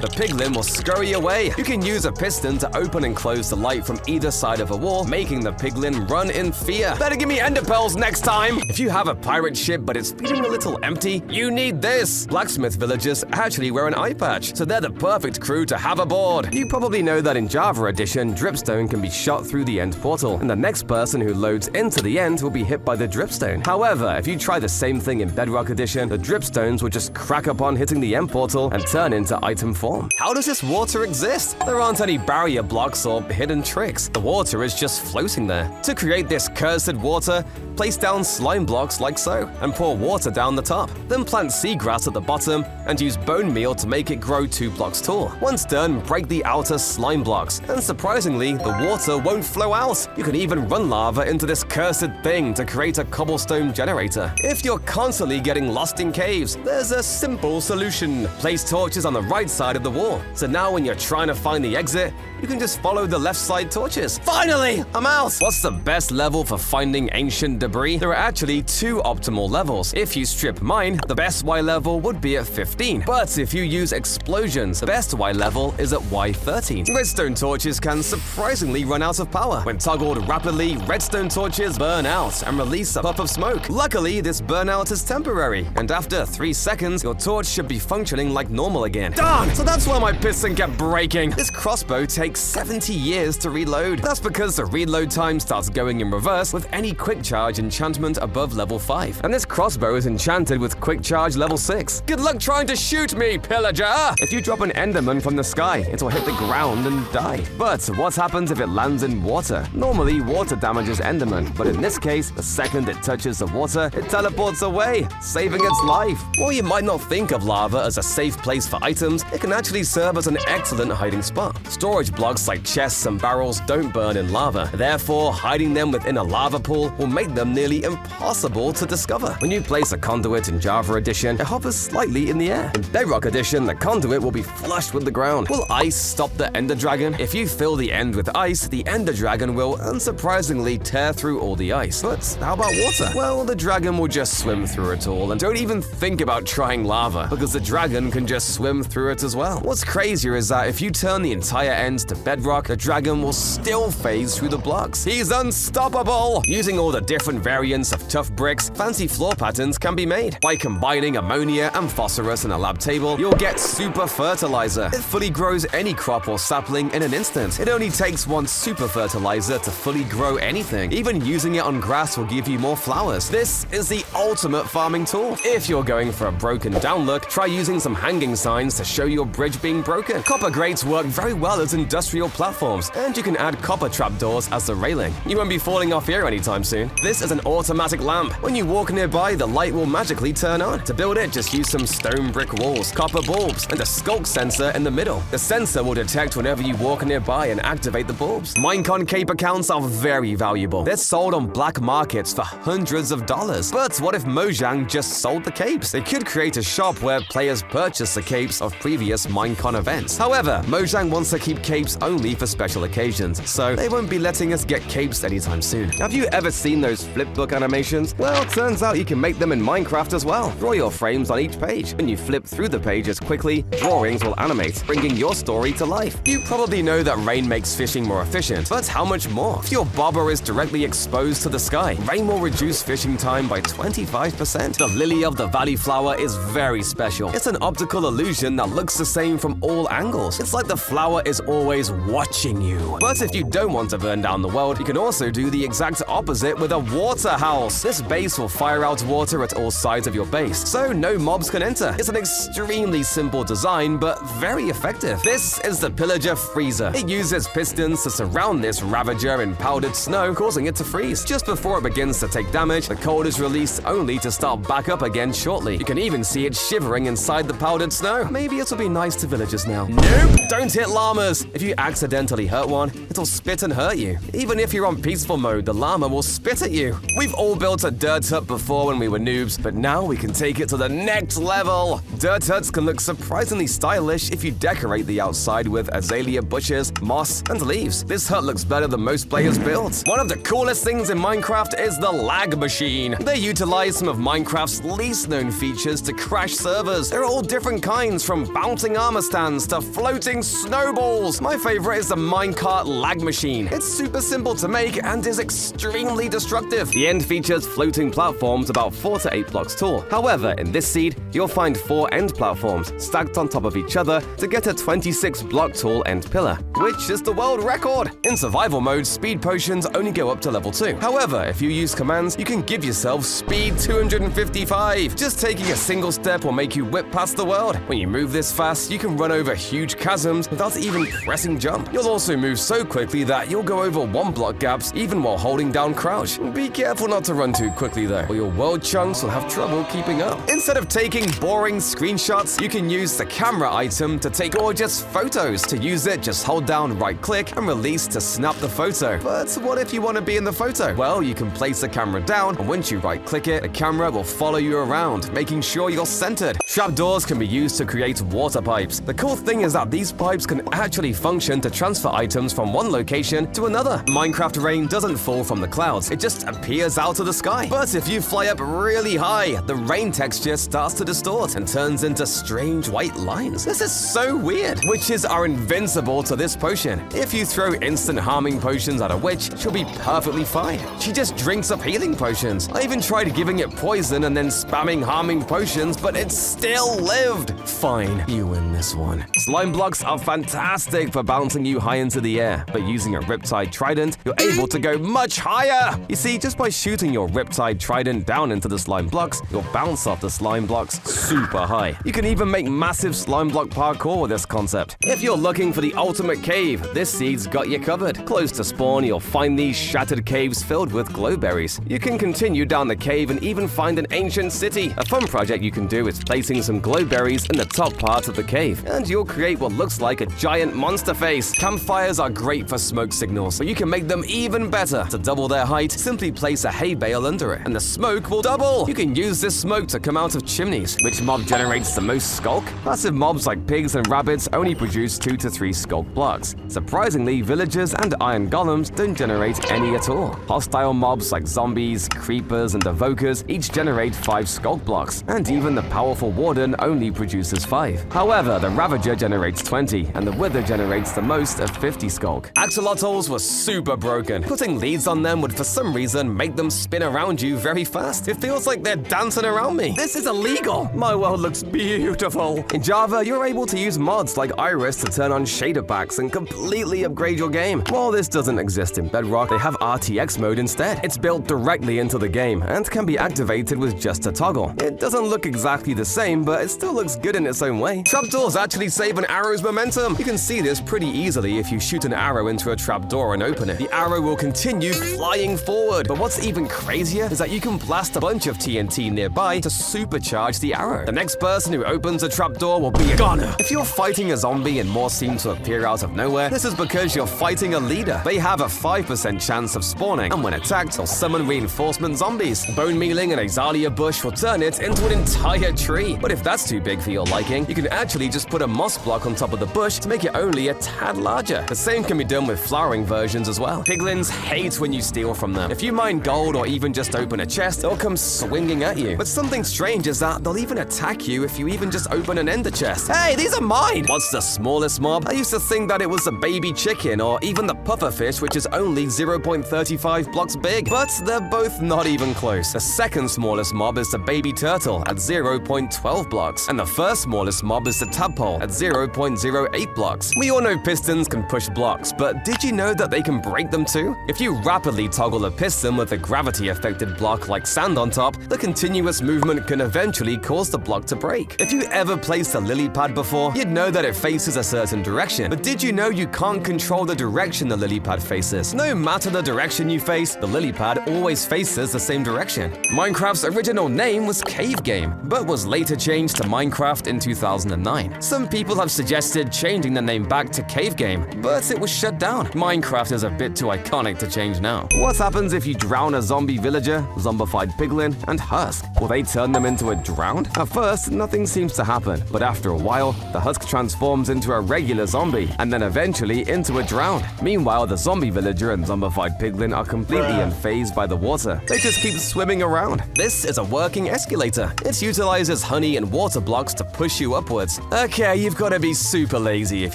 the piglin will scurry away. You can use a piston to open and close the light from either side of a wall, making the piglin run in fear. Better give me ender pearls next time! If you have a pirate ship but it's feeling a little empty, you need this! Blacksmith villagers actually wear an eye patch, so they're the perfect crew to have aboard. You probably know that in Java Edition, dripstone can be shot through the end portal, and the next person who loads into the end will be hit by the dripstone. However, if you try the same thing in Bedrock Edition, the dripstones will just crack upon hitting the end portal and turn into item form. How does this water exist? There aren't any barrier blocks or hidden tricks. The water is just floating there. To create this cursed water, place down slime blocks like so, and pour water down the top. Then plant seagrass at the bottom and use bone meal to make it grow 2 blocks tall. Once done, break the outer slime blocks, and surprisingly, the water won't flow out. You can even run lava into this cursed thing to create a cobblestone generator. If you're constantly getting lost in caves, there's a simple solution. Place torches on the right side of the wall. So now when you're trying to find the exit, you can just follow the left side torches. Finally, I'm out! What's the best level for finding ancient debris? There are actually 2 optimal levels. If you strip mine, the best Y level would be at 15. But if you use explosions, the best Y level is at Y13. Redstone torches can surprisingly run out of power. When toggled rapidly, redstone torches burn out and release a puff of smoke. Luckily, this burnout is temporary, and after 3 seconds, your torch should be functioning like normal again. Darn! So that's why my piston kept breaking. This crossbow takes 70 years to reload. That's because the reload time starts going in reverse with any quick charge enchantment above level 5. And this crossbow is enchanted with quick charge level 6. Good luck trying to shoot me, pillager! If you drop an enderman from the sky, it will hit the ground and die. But what happens if it lands in water? Normally, water damages enderman, but in this case, the second it touches the water, it teleports away, saving its life. While you might not think of lava as a safe place for items, it can actually serve as an excellent hiding spot. Storage blocks like chests and barrels don't burn in lava. Therefore, hiding them within a lava pool will make them nearly impossible to discover. When you place a conduit in Java Edition, it hovers slightly in the air. In Bedrock Edition, the conduit will be flush with the ground. Will ice stop the Ender Dragon? If you fill the end with ice, the Ender Dragon will, unsurprisingly, tear through all the ice. But how about water? Well, the dragon will just swim through it all, and don't even think about trying lava, because the dragon can just swim through it as well. What's crazier is that if you turn the entire end to bedrock, the dragon will still phase through the blocks. He's unstoppable! Using all the different variants of tough bricks, fancy floor patterns can be made. By combining ammonia and phosphorus in a lab table, you'll get super fertilizer. It fully grows any crop or sapling in an instant. It only takes 1 super fertilizer to fully grow anything. Even using it on grass will give you more flowers. This is the ultimate farming tool. If you're going for a broken down look, try using some hanging signs to show your bridge being broken. Copper grates work very well as industrial platforms, and you can add copper trapdoors as the railing. You won't be falling off here anytime soon. This is an automatic lamp. When you walk nearby, the light will magically turn on. To build it, just use some stone brick walls, copper bulbs, and a skulk sensor in the middle. The sensor will detect whenever you walk nearby and activate the bulbs. Minecon cape accounts are very valuable. They're sold on black markets for hundreds of dollars. But what if Mojang just sold the capes? They could create a shop where players purchase the capes of previous Minecon events. However, Mojang wants to keep capes only for special occasions, so they won't be letting us get capes anytime soon. Have you ever seen those flipbook animations? Well, turns out you can make them in Minecraft as well. Draw your frames on each page. When you flip through the pages quickly, drawings will animate, bringing your story to life. You probably know that rain makes fishing more efficient, but how much more? If your bobber is directly exposed to the sky, rain will reduce fishing time by 25%. The lily of the valley flower is very special. It's an optical illusion that looks the same from all angles. It's like the flower is always watching you. But if you don't want to burn down the world, you can also do the exact opposite with a water house. This base will fire out water at all sides of your base, so no mobs can enter. It's an extremely simple design, but very effective. This is the Pillager Freezer. It uses pistons to surround this Ravager in powdered snow, causing it to freeze. Just before it begins to take damage, the cold is released only to start back up again shortly. You can even see it shivering inside the powdered snow. Maybe it'll be nice to villagers now. Nope! Don't hit llamas! If you accidentally hurt one, it'll spit and hurt you. Even if you're on peaceful mode, the llama will spit at you. We've all built a dirt hut before when we were noobs, but now we can take it to the next level. Dirt huts can look surprisingly stylish if you decorate the outside with azalea bushes, moss, and leaves. This hut looks better than most players' builds. One of the coolest things in Minecraft is the lag machine. They utilize some of Minecraft's least known features to crash servers. There are all different kinds, from bouncing armor stands to floating snowballs. My favorite is the minecart lag machine. It's super simple to make and is extremely destructive. The end features floating platforms about 4 to 8 blocks tall. However, in this seed, you'll find 4 end platforms stacked on top of each other to get a 26 block tall end pillar, which is the world record. In survival mode, speed potions only go up to level 2. However, if you use commands, you can give yourself speed 255. Just taking a single step will make you whip past the world. When you move this fast, you can run over huge chasms without even pressing jump. You'll also move so quickly that you'll go over 1 block gaps even while holding down crouch. Be careful not to run too quickly though, or your world chunks will have trouble keeping up. Instead of taking boring screenshots, you can use the camera item to take gorgeous photos. To use it, just hold down right click and release to snap the photo. But what if you want to be in the photo? Well, you can place the camera down, and once you right click it, the camera will follow you around, making sure you're centered. Trapdoors can be used to create water pipes. The cool thing is that these pipes can actually function to transfer items from one location to another. Minecraft rain doesn't fall from the clouds, it just appears out of the sky. But if you fly up really high, the rain texture starts to distort and turns into strange white lines. This is so weird. Witches are invincible to this potion. If you throw instant harming potions at a witch, she'll be perfectly fine. She just drinks up healing potions. I even tried giving it poison and then spamming harming potions, but it still lived. Fine, you win this one. Slime blocks are fantastic for bouncing you high into the air, but using a Riptide Trident, you're able to go much higher. You see, just by shooting your Riptide Trident down into the slime blocks, you'll bounce off the slime blocks super high. You can even make massive slime block parkour with this concept. If you're looking for the ultimate cave, this seed's got you covered. Close to spawn, you'll find these shattered caves filled with glowberries. You can continue down the cave and even find an ancient city. A fun project you can do is placing some glowberries in the top part of the cave, and you'll create what looks like a giant monster face. Campfires are great for smoke signals, but you can make them even better. To double their height, simply place a hay bale under it, and the smoke will double. You can use this smoke to come out of chimneys. Which mob generates the most skulk? Passive mobs like pigs and rabbits only produce 2 to 3 skulk blocks. Surprisingly, villagers and iron golems don't generate any at all. Hostile mobs like zombies, creepers, and evokers each generate 5 skulk blocks, and even the powerful warden only produces 5. However, the ravager generates 20, and the wither generates the most of 50 skulk. Axolotls were super broken. Putting leads on them would for some reason make them spin around you very fast. It feels like they're dancing around me. This is illegal. My world looks beautiful. In Java, you're able to use mods like Iris to turn on shader packs and completely upgrade your game. While this doesn't exist in Bedrock, they have RTX mode instead. It's built directly into the game and can be activated with just a toggle. It doesn't look exactly the same, but it still looks good in its own way. Trapdoors actually save an arrow's momentum. You can see this pretty easily if you shoot an arrow into a trapdoor and open it. The arrow will continue flying forward. But what's even crazier is that you can blast a bunch of TNT nearby to supercharge the arrow. The next person who opens a trapdoor will be a goner. If you're fighting a zombie and more seem to appear out of of nowhere? This is because you're fighting a leader. They have a 5% chance of spawning, and when attacked, they'll summon reinforcement zombies. Bone mealing an azalea bush will turn it into an entire tree. But if that's too big for your liking, you can actually just put a moss block on top of the bush to make it only a tad larger. The same can be done with flowering versions as well. Piglins hate when you steal from them. If you mine gold or even just open a chest, they'll come swinging at you. But something strange is that they'll even attack you if you even just open an ender chest. Hey, these are mine! What's the smallest mob? I used to think that it was a baby chicken or even the pufferfish, which is only 0.35 blocks big. But they're both not even close. The second smallest mob is the baby turtle at 0.12 blocks. And the first smallest mob is the tadpole at 0.08 blocks. We all know pistons can push blocks, but did you know that they can break them too? If you rapidly toggle a piston with a gravity-affected block like sand on top, the continuous movement can eventually cause the block to break. If you ever placed a lily pad before, you'd know that it faces a certain direction. But did you know you can't control the direction the lily pad faces? No matter the direction you face, the lily pad always faces the same direction. Minecraft's original name was Cave Game, but was later changed to Minecraft in 2009. Some people have suggested changing the name back to Cave Game, but it was shut down. Minecraft is a bit too iconic to change now. What happens if you drown a zombie villager, zombified piglin, and husk? Will they turn them into a drowned? At first, nothing seems to happen, but after a while, the husk transforms into a regular zombie, and then eventually into a drowned. Meanwhile, the zombie villager and zombified piglin are completely unfazed by the water. They just keep swimming around. This is a working escalator. It utilizes honey and water blocks to push you upwards. Okay, you've got to be super lazy if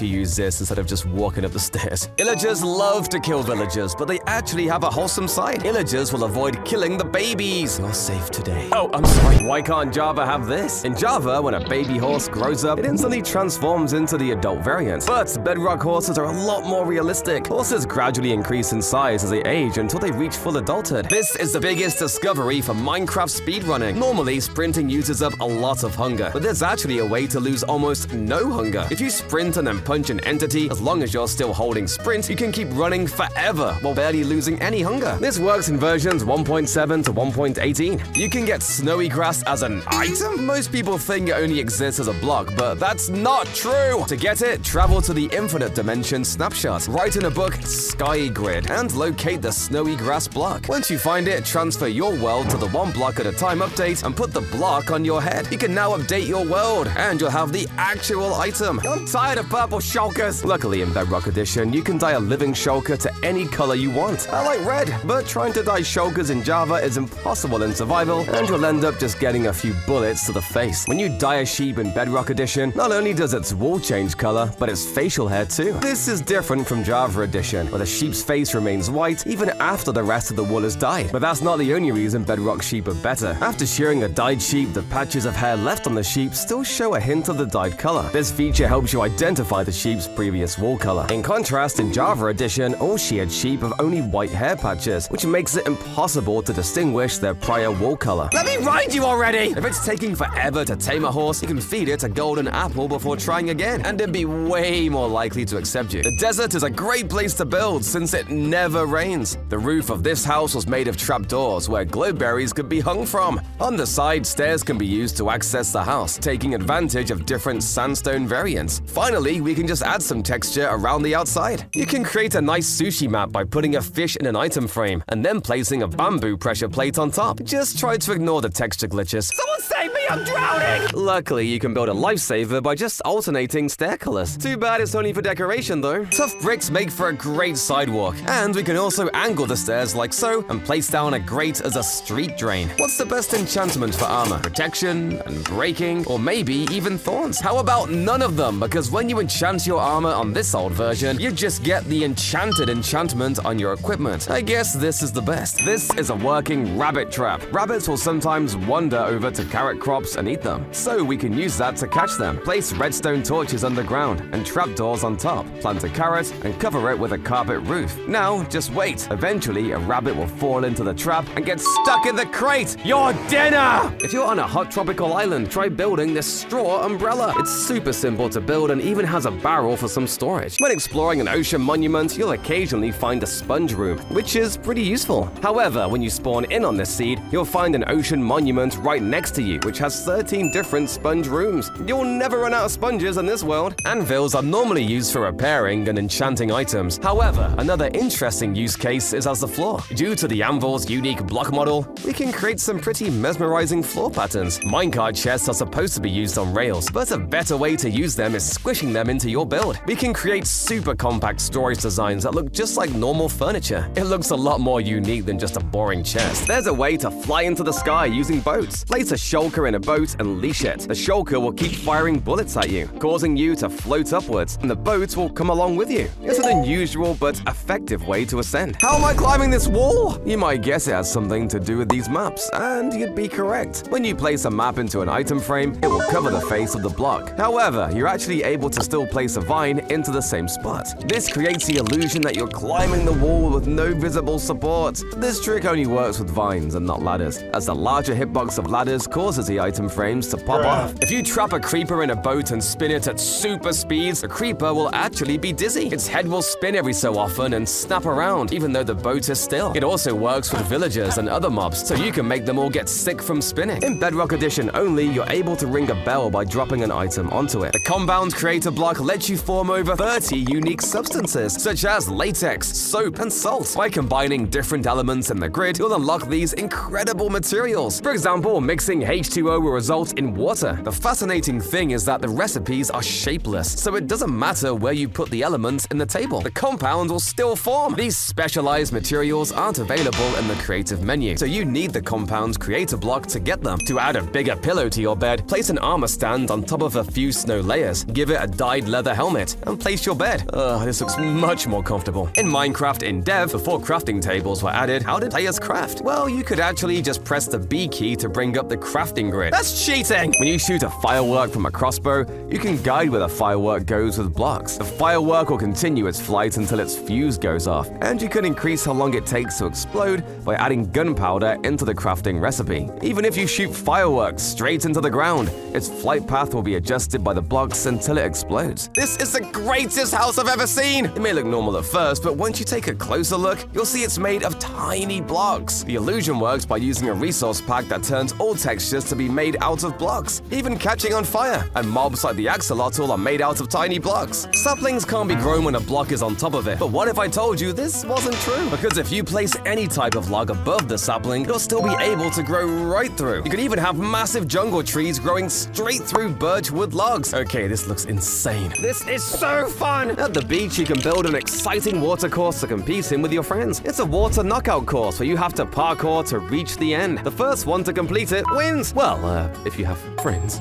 you use this instead of just walking up the stairs. Villagers love to kill villagers, but they actually have a wholesome side. Villagers will avoid killing the babies. You're safe today. Oh, I'm sorry. Why can't Java have this? In Java, when a baby horse grows up, it instantly transforms into the adult variant. But bedrock horses are a lot more realistic. Horses gradually increase in size as they age until they reach full adulthood. This is the biggest discovery for Minecraft speedrunning. Normally, sprinting uses up a lot of hunger, but there's actually a way to lose almost no hunger. If you sprint and then punch an entity, as long as you're still holding sprint, you can keep running forever while barely losing any hunger. This works in versions 1.7 to 1.18. You can get snowy grass as an item? Most people think it only exists as a block, but that's not true! To get it, travel to the infinite dimension snapshot, write in a book Sky Grid, and locate the snowy grass block. Once you find it, transfer your world to the one block at a time update and put the block on your head. You can now update your world, and you'll have the actual item. I'm tired of purple shulkers! Luckily in Bedrock Edition, you can dye a living shulker to any color you want. I like red, but trying to dye shulkers in Java is impossible in survival, and you'll end up just getting a few bullets to the face. When you dye a sheep in Bedrock Edition, not only does its wool change color, but its facial hair too. This is different from Java Edition, where the sheep's face remains white even after the rest of the wool is dyed. But that's not the only reason Bedrock sheep are better. After shearing a dyed sheep, the patches of hair left on the sheep still show a hint of the dyed color. This feature helps you identify the sheep's previous wool color. In contrast, in Java Edition, all sheared sheep have only white hair patches, which makes it impossible to distinguish their prior wool color. Let me ride you already! If it's taking forever to tame a horse, you can feed it a golden apple before trying again, and it'd be way more likely to accept you. The desert is a great place to build since it never rains. The roof of this house was made of trapdoors where glowberries could be hung from. On the side, stairs can be used to access the house, taking advantage of different sandstone variants. Finally, we can just add some texture around the outside. You can create a nice sushi map by putting a fish in an item frame and then placing a bamboo pressure plate on top. Just try to ignore the texture glitches. Someone save me, I'm drowning! Luckily, you can build a lifesaver by just alternating stair colors. Too bad it's only for decoration though. Tough bricks make for a great sidewalk, and we can also angle the stairs like so and place down a grate as a street drain. What's the best enchantment for armor? Protection and breaking, or maybe even thorns? How about none of them? Because when you enchant your armor on this old version, you just get the enchanted enchantment on your equipment. I guess this is the best. This is a working rabbit trap. Rabbits will sometimes wander over to carrot crops and eat them, so we can use that to catch them. Place redstone torches underground and trapdoors on top. Plant a carrot and cover it with a carpet roof. Now, just wait. Eventually, a rabbit will fall into the trap and get stuck in the crate. Your dinner! If you're on a hot tropical island, try building this straw umbrella. It's super simple to build and even has a barrel for some storage. When exploring an ocean monument, you'll occasionally find a sponge room, which is pretty useful. However, when you spawn in on this seed, you'll find an ocean monument right next to you, which has 13 different sponge rooms. You'll never run out of sponges in this world. Anvils are normally used used for repairing and enchanting items. However, another interesting use case is as the floor. Due to the anvil's unique block model, we can create some pretty mesmerizing floor patterns. Minecart chests are supposed to be used on rails, but a better way to use them is squishing them into your build. We can create super compact storage designs that look just like normal furniture. It looks a lot more unique than just a boring chest. There's a way to fly into the sky using boats. Place a shulker in a boat and leash it. The shulker will keep firing bullets at you, causing you to float upwards, and the boat will come along with you. It's an unusual but effective way to ascend. How am I climbing this wall? You might guess it has something to do with these maps, and you'd be correct. When you place a map into an item frame, it will cover the face of the block. However, you're actually able to still place a vine into the same spot. This creates the illusion that you're climbing the wall with no visible support. This trick only works with vines and not ladders, as the larger hitbox of ladders causes the item frames to pop off. If you trap a creeper in a boat and spin it at super speeds, the creeper will actually be dizzy. Its head will spin every so often and snap around, even though the boat is still. It also works with villagers and other mobs, so you can make them all get sick from spinning. In Bedrock Edition only, you're able to ring a bell by dropping an item onto it. The Compound Creator block lets you form over 30 unique substances, such as latex, soap, and salt. By combining different elements in the grid, you'll unlock these incredible materials. For example, mixing H2O will result in water. The fascinating thing is that the recipes are shapeless, so it doesn't matter where you put the elements in the table. The compound will still form. These specialized materials aren't available in the creative menu, so you need the Compound Creator block to get them. To add a bigger pillow to your bed, place an armor stand on top of a few snow layers, give it a dyed leather helmet, and place your bed. This looks much more comfortable. In Minecraft in Dev, before crafting tables were added, how did players craft? Well, you could actually just press the B key to bring up the crafting grid. That's cheating! When you shoot a firework from a crossbow, you can guide where the firework goes with blocks. The firework will continue its flight until its fuse goes off, and you can increase how long it takes to explode by adding gunpowder into the crafting recipe. Even if you shoot fireworks straight into the ground, its flight path will be adjusted by the blocks until it explodes. This is the greatest house I've ever seen! It may look normal at first, but once you take a closer look, you'll see it's made of tiny blocks. The illusion works by using a resource pack that turns all textures to be made out of blocks, even catching on fire. And mobs like the axolotl are made out of tiny blocks. Saplings can't be grown when a block is on top of it. But what if I told you this wasn't true? Because if you place any type of log above the sapling, it'll still be able to grow right through. You can even have massive jungle trees growing straight through birch wood logs. Okay, this looks insane. This is so fun! At the beach, you can build an exciting water course to compete in with your friends. It's a water knockout course where you have to parkour to reach the end. The first one to complete it wins. Well, if you have friends.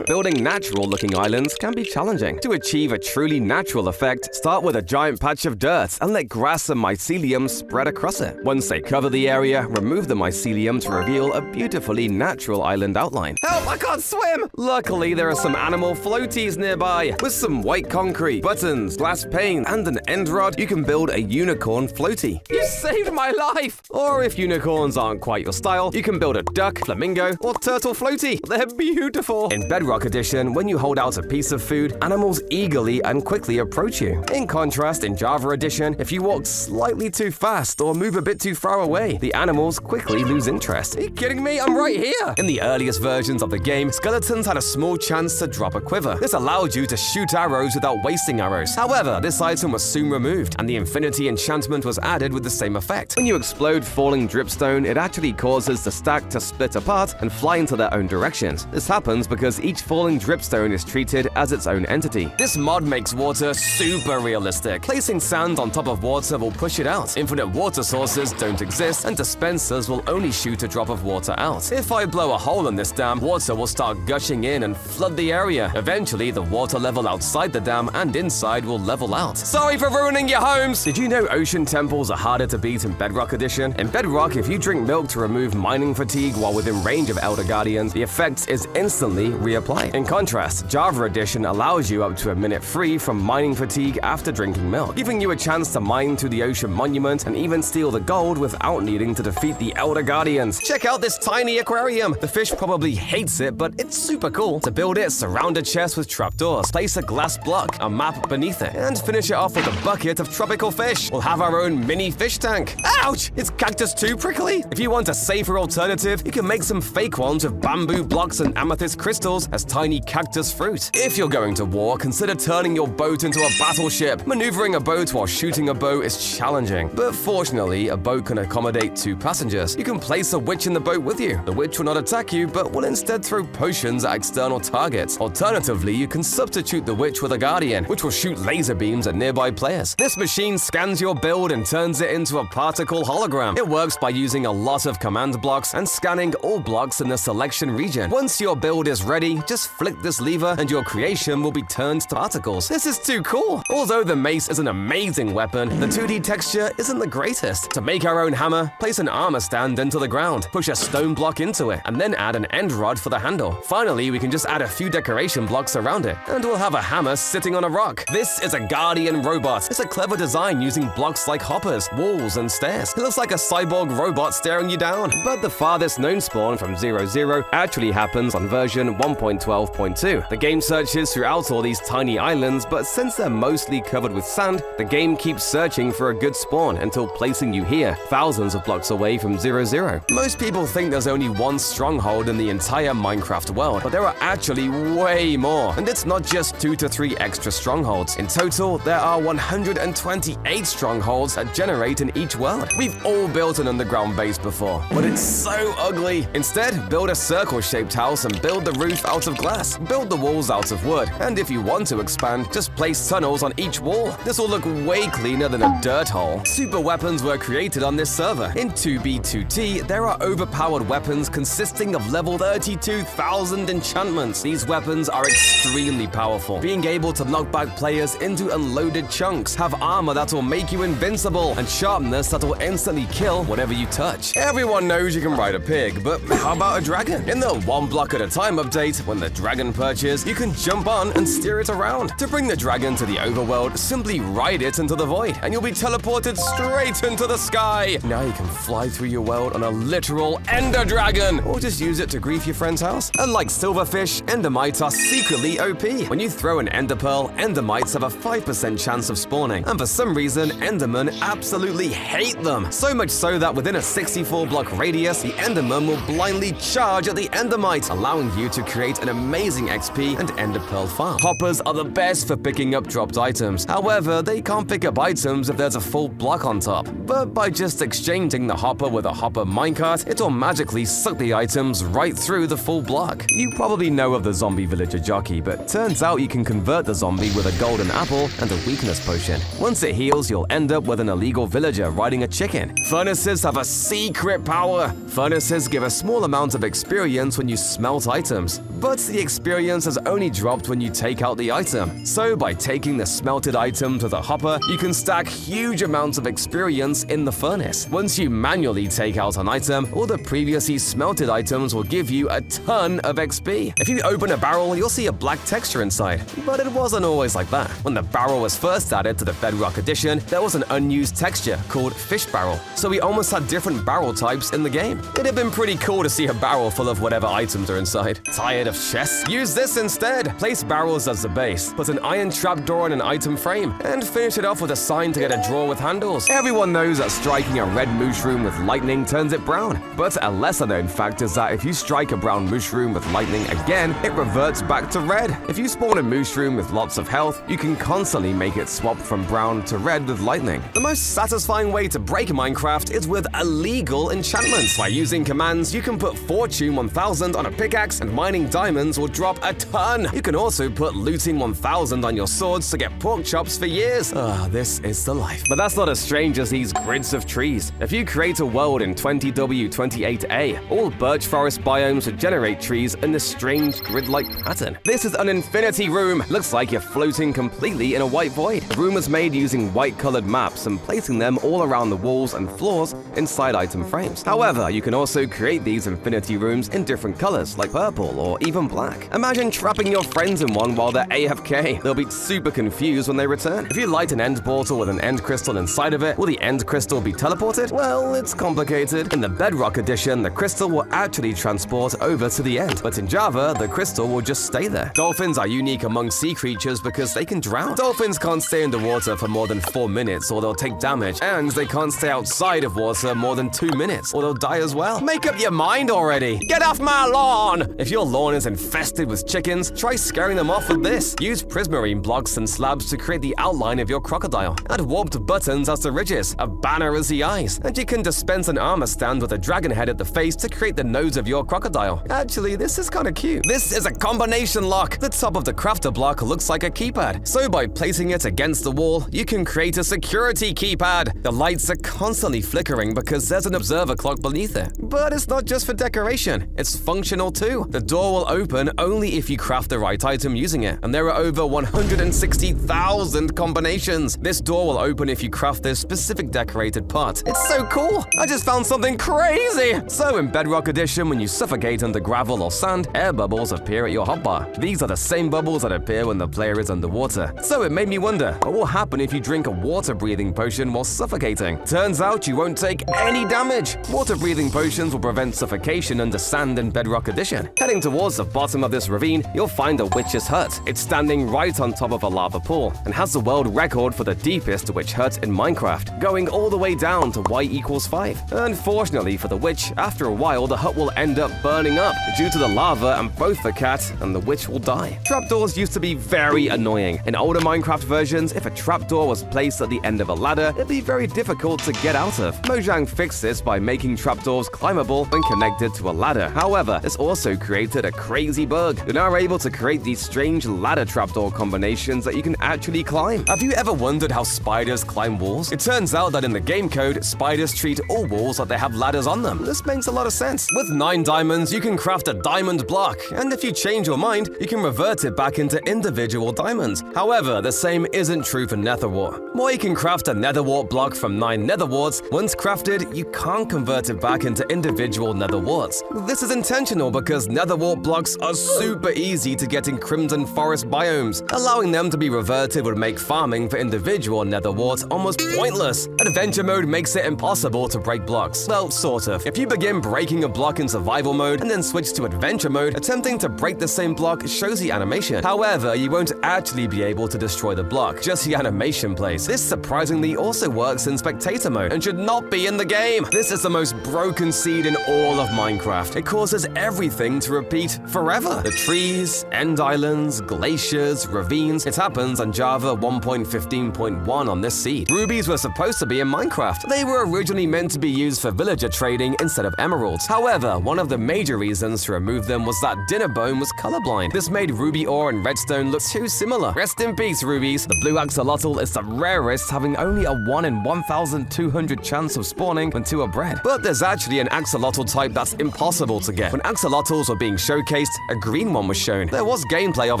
Building natural-looking islands can be challenging. To achieve a truly natural effect, start with a giant patch of dirt and let grass and mycelium spread across it. Once they cover the area, remove the mycelium to reveal a beautifully natural island outline. Help, I can't swim! Luckily, there are some animal floaties nearby. With some white concrete, buttons, glass pane, and an end rod, you can build a unicorn floaty. You saved my life! Or if unicorns aren't quite your style, you can build a duck, flamingo, or turtle floaty. They're beautiful. In Bedrock Edition, when you hold out a piece of food, animals eagerly and quickly approach you. In contrast, in Java Edition, if you walk slightly too fast or move a bit too far away, the animals quickly lose interest. Are you kidding me? I'm right here! In the earliest versions of the game, skeletons had a small chance to drop a quiver. This allowed you to shoot arrows without wasting arrows. However, this item was soon removed, and the Infinity enchantment was added with the same effect. When you explode falling dripstone, it actually causes the stack to split apart and fly into their own directions. This happens because each falling dripstone is treated as its own entity. This mod makes water super realistic. Placing sand on top of water will push it out. Infinite water sources don't exist, and dispensers will only shoot a drop of water out. If I blow a hole in this dam, water will start gushing in and flood the area. Eventually, the water level outside the dam and inside will level out. Sorry for ruining your homes! Did you know ocean temples are harder to beat in Bedrock Edition? In Bedrock, if you drink milk to remove mining fatigue while within range of Elder Guardians, the effect is instantly reapplied. In contrast, Java Edition allows you up to a minute free from mining fatigue after drinking milk, giving you a chance to mine through the ocean monument and even steal the gold without needing to defeat the Elder Guardians. Check out this tiny aquarium. The fish probably hates it, but it's super cool. To build it, surround a chest with trapdoors, place a glass block, a map beneath it, and finish it off with a bucket of tropical fish. We'll have our own mini fish tank. Ouch! Is cactus too prickly? If you want a safer alternative, you can make some fake ones with bamboo blocks and amethyst amethyst crystals as tiny cactus fruit. If you're going to war, consider turning your boat into a battleship. Maneuvering a boat while shooting a bow is challenging, but fortunately, a boat can accommodate 2 passengers. You can place a witch in the boat with you. The witch will not attack you, but will instead throw potions at external targets. Alternatively, you can substitute the witch with a guardian, which will shoot laser beams at nearby players. This machine scans your build and turns it into a particle hologram. It works by using a lot of command blocks and scanning all blocks in the selection region. Once your build is ready, just flick this lever and your creation will be turned to particles. This is too cool! Although the mace is an amazing weapon, the 2D texture isn't the greatest. To make our own hammer, place an armor stand into the ground, push a stone block into it, and then add an end rod for the handle. Finally, we can just add a few decoration blocks around it, and we'll have a hammer sitting on a rock. This is a guardian robot. It's a clever design using blocks like hoppers, walls, and stairs. It looks like a cyborg robot staring you down. But the farthest known spawn from 0-0 actually happens on version 1.12.2. The game searches throughout all these tiny islands, but since they're mostly covered with sand, the game keeps searching for a good spawn until placing you here, thousands of blocks away from 0-0. Most people think there's only one stronghold in the entire Minecraft world, but there are actually way more. And it's not just 2 to 3 extra strongholds. In total, there are 128 strongholds that generate in each world. We've all built an underground base before, but it's so ugly. Instead, build a circle-shaped house and build the roof out of glass. Build the walls out of wood. And if you want to expand, just place tunnels on each wall. This will look way cleaner than a dirt hole. Super weapons were created on this server. In 2B2T, there are overpowered weapons consisting of level 32,000 enchantments. These weapons are extremely powerful, being able to knock back players into unloaded chunks, have armor that will make you invincible, and sharpness that will instantly kill whatever you touch. Everyone knows you can ride a pig, but how about a dragon? In the 1 block at a time update, when the dragon perches, you can jump on and steer it around. To bring the dragon to the overworld, simply ride it into the void, and you'll be teleported straight into the sky. Now you can fly through your world on a literal ender dragon, or just use it to grief your friend's house. Unlike silverfish, endermites are secretly OP. When you throw an ender pearl, endermites have a 5% chance of spawning, and for some reason, endermen absolutely hate them. So much so that within a 64-block radius, the enderman will blindly charge at the endermite, allowing you to create an amazing XP and ender pearl farm. Hoppers are the best for picking up dropped items. However, they can't pick up items if there's a full block on top. But by just exchanging the hopper with a hopper minecart, it will magically suck the items right through the full block. You probably know of the zombie villager jockey, but turns out you can convert the zombie with a golden apple and a weakness potion. Once it heals, you'll end up with an illegal villager riding a chicken. Furnaces have a secret power. Furnaces give a small amount of experience when you smelt items, but the experience is only dropped when you take out the item. So by taking the smelted item to the hopper, you can stack huge amounts of experience in the furnace. Once you manually take out an item, all the previously smelted items will give you a ton of XP. If you open a barrel, you'll see a black texture inside, but it wasn't always like that. When the barrel was first added to the Bedrock Edition, there was an unused texture called fish barrel, so we almost had different barrel types in the game. It'd have been pretty cool to see a barrel full of whatever items are inside. Tired of chests? Use this instead! Place barrels as the base, put an iron trapdoor in an item frame, and finish it off with a sign to get a drawer with handles. Everyone knows that striking a red mushroom with lightning turns it brown, but a lesser known fact is that if you strike a brown mushroom with lightning again, it reverts back to red. If you spawn a mushroom with lots of health, you can constantly make it swap from brown to red with lightning. The most satisfying way to break Minecraft is with illegal enchantments. By using commands, you can put Fortune 1000 on a pickaxe and mining diamonds will drop a ton. You can also put looting 1000 on your swords to get pork chops for years. This is the life. But that's not as strange as these grids of trees. If you create a world in 20W28A, all birch forest biomes would generate trees in this strange grid-like pattern. This is an infinity room. Looks like you're floating completely in a white void. The room was made using white-colored maps and placing them all around the walls and floors inside item frames. However, you can also create these infinity rooms in different colors, like purple or even black. Imagine trapping your friends in one while they're AFK. They'll be super confused when they return. If you light an end portal with an end crystal inside of it, will the end crystal be teleported? Well, it's complicated. In the Bedrock Edition, the crystal will actually transport over to the end, but in Java, the crystal will just stay there. Dolphins are unique among sea creatures because they can drown. Dolphins can't stay underwater for more than 4 minutes or they'll take damage, and they can't stay outside of water more than 2 minutes or they'll die as well. Make up your mind already! Get off my lawn! fun. If your lawn is infested with chickens, try scaring them off with this. Use prismarine blocks and slabs to create the outline of your crocodile. Add warped buttons as the ridges, a banner as the eyes, and you can dispense an armor stand with a dragon head at the face to create the nose of your crocodile. Actually, this is kinda cute. This is a combination lock. The top of the crafter block looks like a keypad, so by placing it against the wall, you can create a security keypad. The lights are constantly flickering because there's an observer clock beneath it. But it's not just for decoration, it's functional too. The door will open only if you craft the right item using it, and there are over 160,000 combinations. This door will open if you craft this specific decorated part. It's so cool! I just found something crazy! So in Bedrock Edition, when you suffocate under gravel or sand, air bubbles appear at your hotbar. These are the same bubbles that appear when the player is underwater. So it made me wonder, what will happen if you drink a water-breathing potion while suffocating? Turns out you won't take any damage. Water-breathing potions will prevent suffocation under sand in Bedrock Edition. Heading towards the bottom of this ravine, you'll find a witch's hut. It's standing right on top of a lava pool and has the world record for the deepest witch hut in Minecraft, going all the way down to y=5. Unfortunately for the witch, after a while the hut will end up burning up due to the lava, and both the cat and the witch will die. Trapdoors used to be very annoying. In older Minecraft versions, if a trapdoor was placed at the end of a ladder, it'd be very difficult to get out of. Mojang fixed this by making trapdoors climbable when connected to a ladder. However, this also created a crazy bug. You're now able to create these strange ladder trapdoor combinations that you can actually climb. Have you ever wondered how spiders climb walls? It turns out that in the game code, spiders treat all walls like they have ladders on them. This makes a lot of sense. With 9 diamonds, you can craft a diamond block, and if you change your mind, you can revert it back into individual diamonds. However, the same isn't true for netherwart. While you can craft a netherwart block from 9 netherwarts, once crafted, you can't convert it back into individual netherwarts. This is intentional because netherwart blocks are super easy to get in Crimson Forest biomes. Allowing them to be reverted would make farming for individual netherwarts almost pointless. Adventure mode makes it impossible to break blocks. Well, sort of. If you begin breaking a block in survival mode and then switch to adventure mode, attempting to break the same block shows the animation. However, you won't actually be able to destroy the block, just the animation plays. This surprisingly also works in spectator mode and should not be in the game. This is the most broken seed in all of Minecraft. It causes everything to repeat forever. The trees, end islands, glaciers, ravines. It happens on Java 1.15.1 on this seed. Rubies were supposed to be in Minecraft. They were originally meant to be used for villager trading instead of emeralds. However, one of the major reasons to remove them was that Dinnerbone was colorblind. This made ruby ore and redstone look too similar. Rest in peace, rubies. The blue axolotl is the rarest, having only a 1 in 1,200 chance of spawning when 2 are bred. But there's actually an axolotl type that's impossible to get. When axolotls were being showcased, a green one was shown. There was gameplay of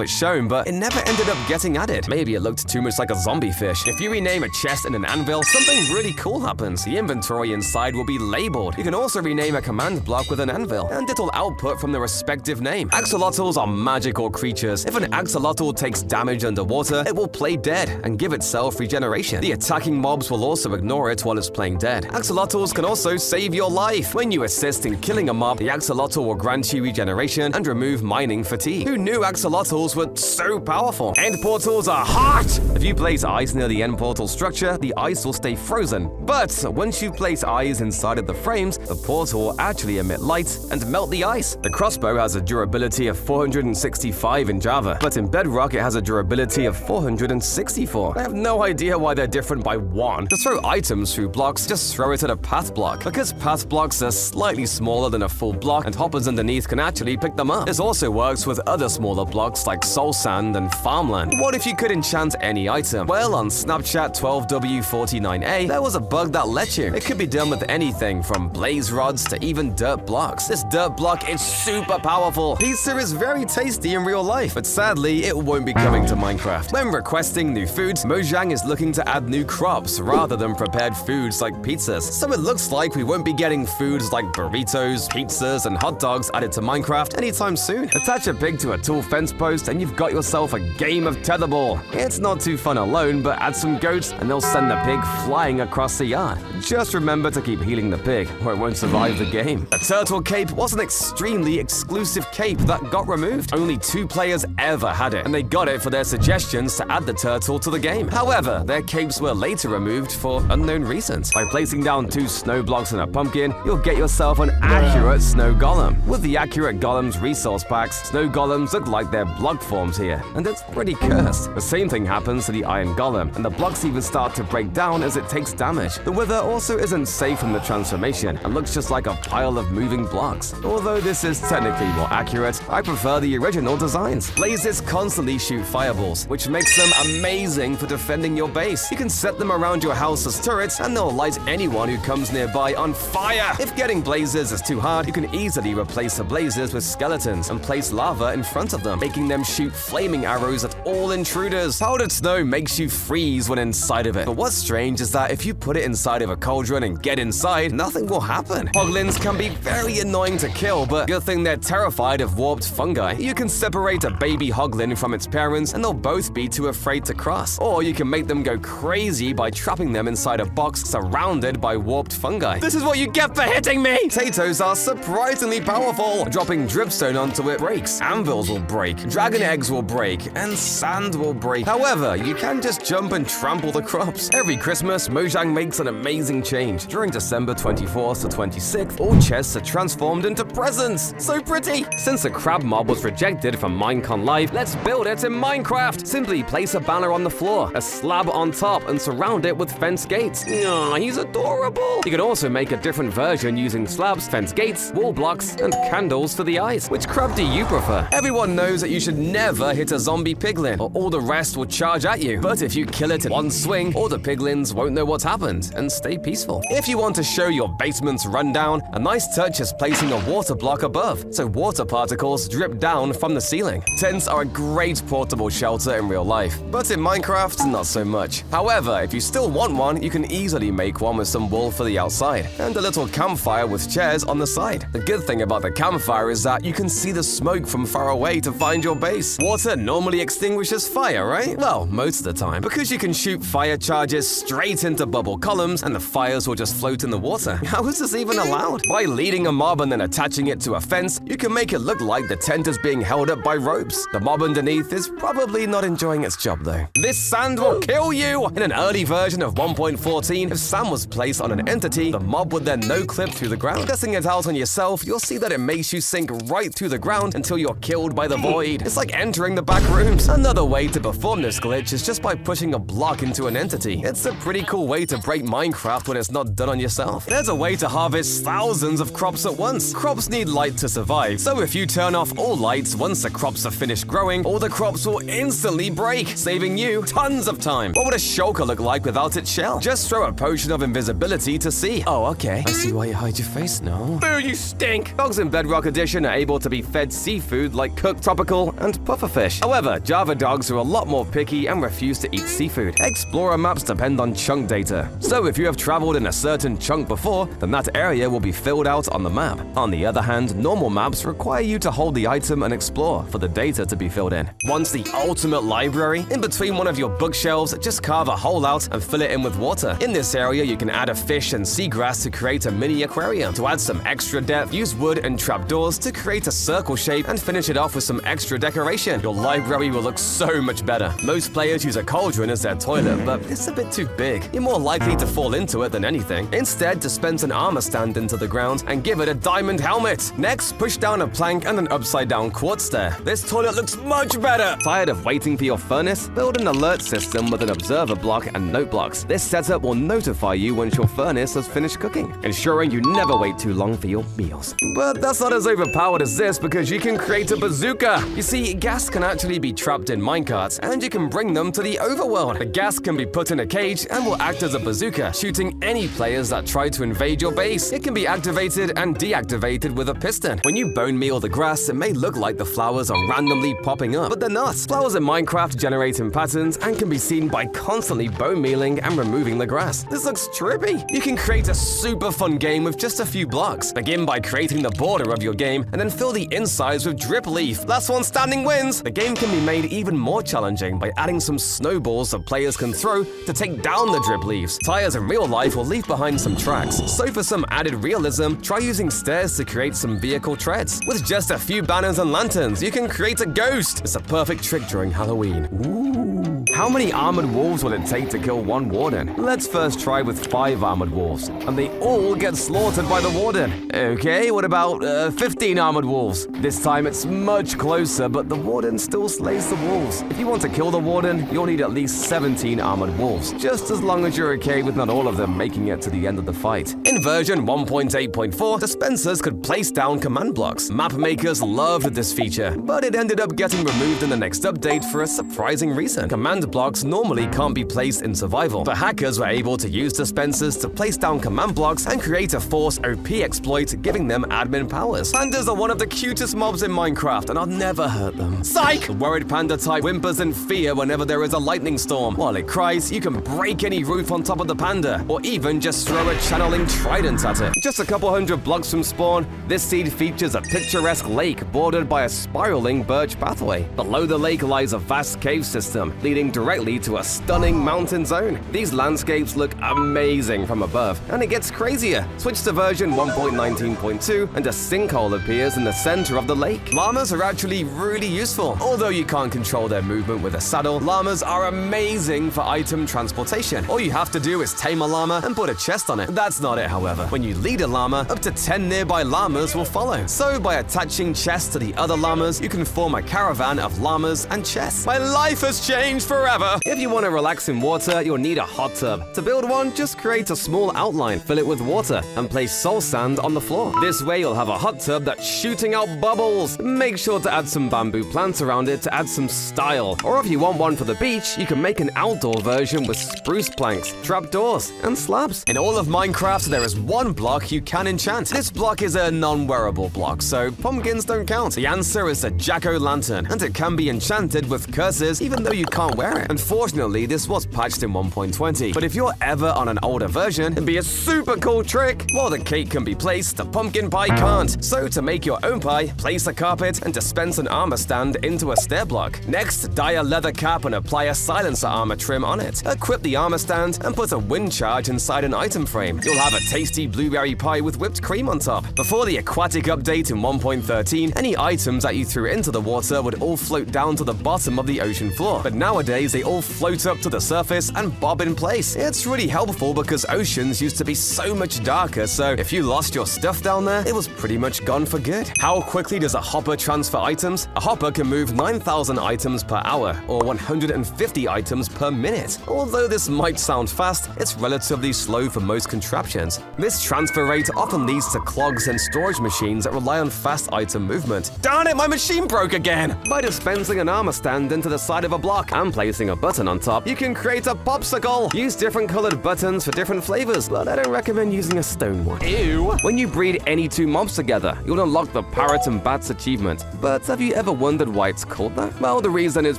it shown, but it never ended up getting added. Maybe it looked too much like a zombie fish. If you rename a chest and an anvil, something really cool happens. The inventory inside will be labeled. You can also rename a command block with an anvil, and it'll output from the respective name. Axolotls are magical creatures. If an axolotl takes damage underwater, it will play dead and give itself regeneration. The attacking mobs will also ignore it while it's playing dead. Axolotls can also save your life. When you assist in killing a mob, the axolotl will grant you regeneration and remove mining fatigue. Who knew axolotls were so powerful? End portals are hot! If you place ice near the end portal structure, the ice will stay frozen. But once you place eyes inside of the frames, the portal will actually emit light and melt the ice. The crossbow has a durability of 465 in Java, but in Bedrock it has a durability of 464. I have no idea why they're different by 1. To throw items through blocks, just throw it at a path block. Because path blocks are slightly smaller than a full block and hoppers underneath can actually pick them up. This also works with other smaller blocks like soul sand and farmland. What if you could enchant any item? Well, on Snapchat 12W49A, there was a bug that let you. It could be done with anything from blaze rods to even dirt blocks. This dirt block is super powerful. Pizza is very tasty in real life, but sadly, it won't be coming to Minecraft. When requesting new foods, Mojang is looking to add new crops rather than prepared foods like pizzas. So it looks like we won't be getting foods like burritos, pizzas, and hot dogs added to Minecraft anytime soon. Attach a pig to a tall fence post and you've got yourself a game of tetherball. It's not too fun alone, but add some goats and they'll send the pig flying across the yard. Just remember to keep healing the pig, or it won't survive the game. A turtle cape was an extremely exclusive cape that got removed. Only 2 players ever had it, and they got it for their suggestions to add the turtle to the game. However, their capes were later removed for unknown reasons. By placing down 2 snow blocks and a pumpkin, you'll get yourself an accurate snow golem. With the accurate accurate golems resource packs, snow golems look like they're block forms here, and it's pretty cursed. The same thing happens to the iron golem, and the blocks even start to break down as it takes damage. The wither also isn't safe from the transformation and looks just like a pile of moving blocks. Although this is technically more accurate, I prefer the original designs. Blazes constantly shoot fireballs, which makes them amazing for defending your base. You can set them around your house as turrets, and they'll light anyone who comes nearby on fire. If getting blazes is too hard, you can easily replace the blazes with skeletons and place lava in front of them, making them shoot flaming arrows at all intruders. Powdered snow makes you freeze when inside of it. But what's strange is that if you put it inside of a cauldron and get inside, nothing will happen. Hoglins can be very annoying to kill, but good thing they're terrified of warped fungi. You can separate a baby hoglin from its parents, and they'll both be too afraid to cross. Or you can make them go crazy by trapping them inside a box surrounded by warped fungi. This is what you get for hitting me! Potatoes are surprisingly powerful. Dropping dripstone onto it breaks. Anvils will break. Dragon eggs will break. And sand will break. However, you can just jump and trample the crops. Every Christmas, Mojang makes an amazing change. During December 24th to 26th, all chests are transformed into presents. So pretty! Since the crab mob was rejected from Minecon Live, let's build it in Minecraft. Simply place a banner on the floor, a slab on top, and surround it with fence gates. Aww, he's adorable! You can also make a different version using slabs, fence gates, wall blocks, and candles for the eyes. Which crab do you prefer? Everyone knows that you should never hit a zombie piglin, or all the rest will charge at you. But if you kill it in one swing, all the piglins won't know what's happened and stay peaceful. If you want to show your basement's rundown, a nice touch is placing a water block above, so water particles drip down from the ceiling. Tents are a great portable shelter in real life, but in Minecraft, not so much. However, if you still want one, you can easily make one with some wool for the outside, and a little campfire with chairs on the side. The good thing about the campfire is that you can see the smoke from far away to find your base. Water normally extinguishes fire, right? Well, most of the time. Because you can shoot fire charges straight into bubble columns, and the fires will just float in the water. How is this even allowed? By leading a mob and then attaching it to a fence, you can make it look like the tent is being held up by ropes. The mob underneath is probably not enjoying its job though. This sand will kill you! In an early version of 1.14, if sand was placed on an entity, the mob would then no-clip through the ground. Testing it out on yourself, you'll see that it makes you sink right through the ground until you're killed by the void. It's like entering the back rooms. Another way to perform this glitch is just by pushing a block into an entity. It's a pretty cool way to break Minecraft when it's not done on yourself. There's a way to harvest thousands of crops at once. Crops need light to survive, so if you turn off all lights once the crops are finished growing, all the crops will instantly break, saving you tons of time. What would a shulker look like without its shell? Just throw a potion of invisibility to see. Oh, okay. I see why you hide your face now. Boo, you stink! Dogs in Bedrock Edition are able to be fed seafood like cooked, tropical, and pufferfish. However, Java dogs are a lot more picky and refuse to eat seafood. Explorer maps depend on chunk data. So if you have traveled in a certain chunk before, then that area will be filled out on the map. On the other hand, normal maps require you to hold the item and explore for the data to be filled in. Once the ultimate library, in between one of your bookshelves, just carve a hole out and fill it in with water. In this area, you can add a fish and seagrass to create a mini aquarium. To add some extra depth, use wood and trapdoors to create a circle shape and finish it off with some extra decoration. Your library will look so much better. Most players use a cauldron as their toilet, but it's a bit too big. You're more likely to fall into it than anything. Instead, dispense an armor stand into the ground and give it a diamond helmet. Next, push down a plank and an upside-down quartz stair. This toilet looks much better! Tired of waiting for your furnace? Build an alert system with an observer block and note blocks. This setup will notify you once your furnace has finished cooking, ensuring you never wait too long for your meals. But that's not as overpowered as this because you can create a bazooka. You see, gas can actually be trapped in minecarts, and you can bring them to the overworld. The gas can be put in a cage and will act as a bazooka, shooting any players that try to invade your base. It can be activated and deactivated with a piston. When you bone meal the grass, it may look like the flowers are randomly popping up, but they're not. Flowers in Minecraft generate in patterns and can be seen by constantly bone mealing and removing the grass. This looks trippy. You can create a super fun game with just a few blocks. Begin by creating the border of your game and then fill the insides with drip leaf. Last one standing wins. The game can be made even more challenging by adding some snowballs that players can throw to take down the drip leaves. Tires in real life will leave behind some tracks, so for some added realism, try using stairs to create some vehicle treads. With just a few banners and lanterns, you can create a ghost. It's a perfect trick during Halloween. Ooh. How many armored wolves will it take to kill one warden? Let's first try with 5 armored wolves, and they all get slaughtered by the warden. Okay, what about 15 armored wolves? This time it's much closer, but the warden still slays the wolves. If you want to kill the warden, you'll need at least 17 armored wolves, just as long as you're okay with not all of them making it to the end of the fight. In version 1.8.4, dispensers could place down command blocks. Map makers loved this feature, but it ended up getting removed in the next update for a surprising reason. Command blocks normally can't be placed in survival, but hackers were able to use dispensers to place down command blocks and create a force OP exploit, giving them admin powers. Pandas are one of the cutest mobs in Minecraft, and I'll never hurt them. Psych! The worried panda type whimpers in fear whenever there is a lightning storm. While it cries, you can break any roof on top of the panda, or even just throw a channeling trident at it. Just a couple hundred blocks from spawn, this seed features a picturesque lake bordered by a spiraling birch pathway. Below the lake lies a vast cave system, leading directly to a stunning mountain zone. These landscapes look amazing from above, and it gets crazier. Switch to version 1.19.2, and a sinkhole appears in the center of the lake. Llamas are actually really useful. Although you can't control their movement with a saddle, llamas are amazing for item transportation. All you have to do is tame a llama and put a chest on it. That's not it, however. When you lead a llama, up to 10 nearby llamas will follow. So by attaching chests to the other llamas, you can form a caravan of llamas and chests. My life has changed forever! If you want to relax in water, you'll need a hot tub. To build one, just create a small outline, fill it with water, and place soul sand on the floor. This way you'll have a hot tub that's shooting out bubbles. Make sure to add some bamboo plants around it to add some style. Or if you want one for the beach, you can make an outdoor version with spruce planks, trapdoors, and slabs. In all of Minecraft, there is one block you can enchant. This block is a non-wearable block, so pumpkins don't count. The answer is a jack-o'-lantern, and it can be enchanted with curses even though you can't wear it. Unfortunately, this was patched in 1.20, but if you're ever on an older version, it'd be a super cool trick. While the cake can be placed, the pumpkin pie can't. So to make your own pie, place a carpet and dispense an armor stand into a stair block. Next, dye a leather cap and apply a silencer armor trim on it. Equip the armor stand and put a wind charge inside an item frame. You'll have a tasty blueberry pie with whipped cream on top. Before the aquatic update in 1.13, any items that you threw into the water would all float down to the bottom of the ocean floor. But nowadays, they all float up to the surface and bob in place. It's really helpful because oceans used to be so much darker, so if you lost your stuff down there, it was pretty much gone for good. How quickly does a hopper transfer items? A hopper can move 9,000 items per hour, or 150 items per minute. Although this might sound fast, it's relatively slow for most contraptions. This transfer rate often leads to clogs and storage machines that rely on fast item movement. Darn it, my machine broke again! By dispensing an armor stand into the side of a block and placing a button on top, you can create a popsicle. Use different colored buttons for different flavors, but I don't recommend using a stone one. Ew! When you breed any 2 mobs together, you'll unlock the parrot and bats achievement. But have you ever wondered why it's called that? Well, the reason is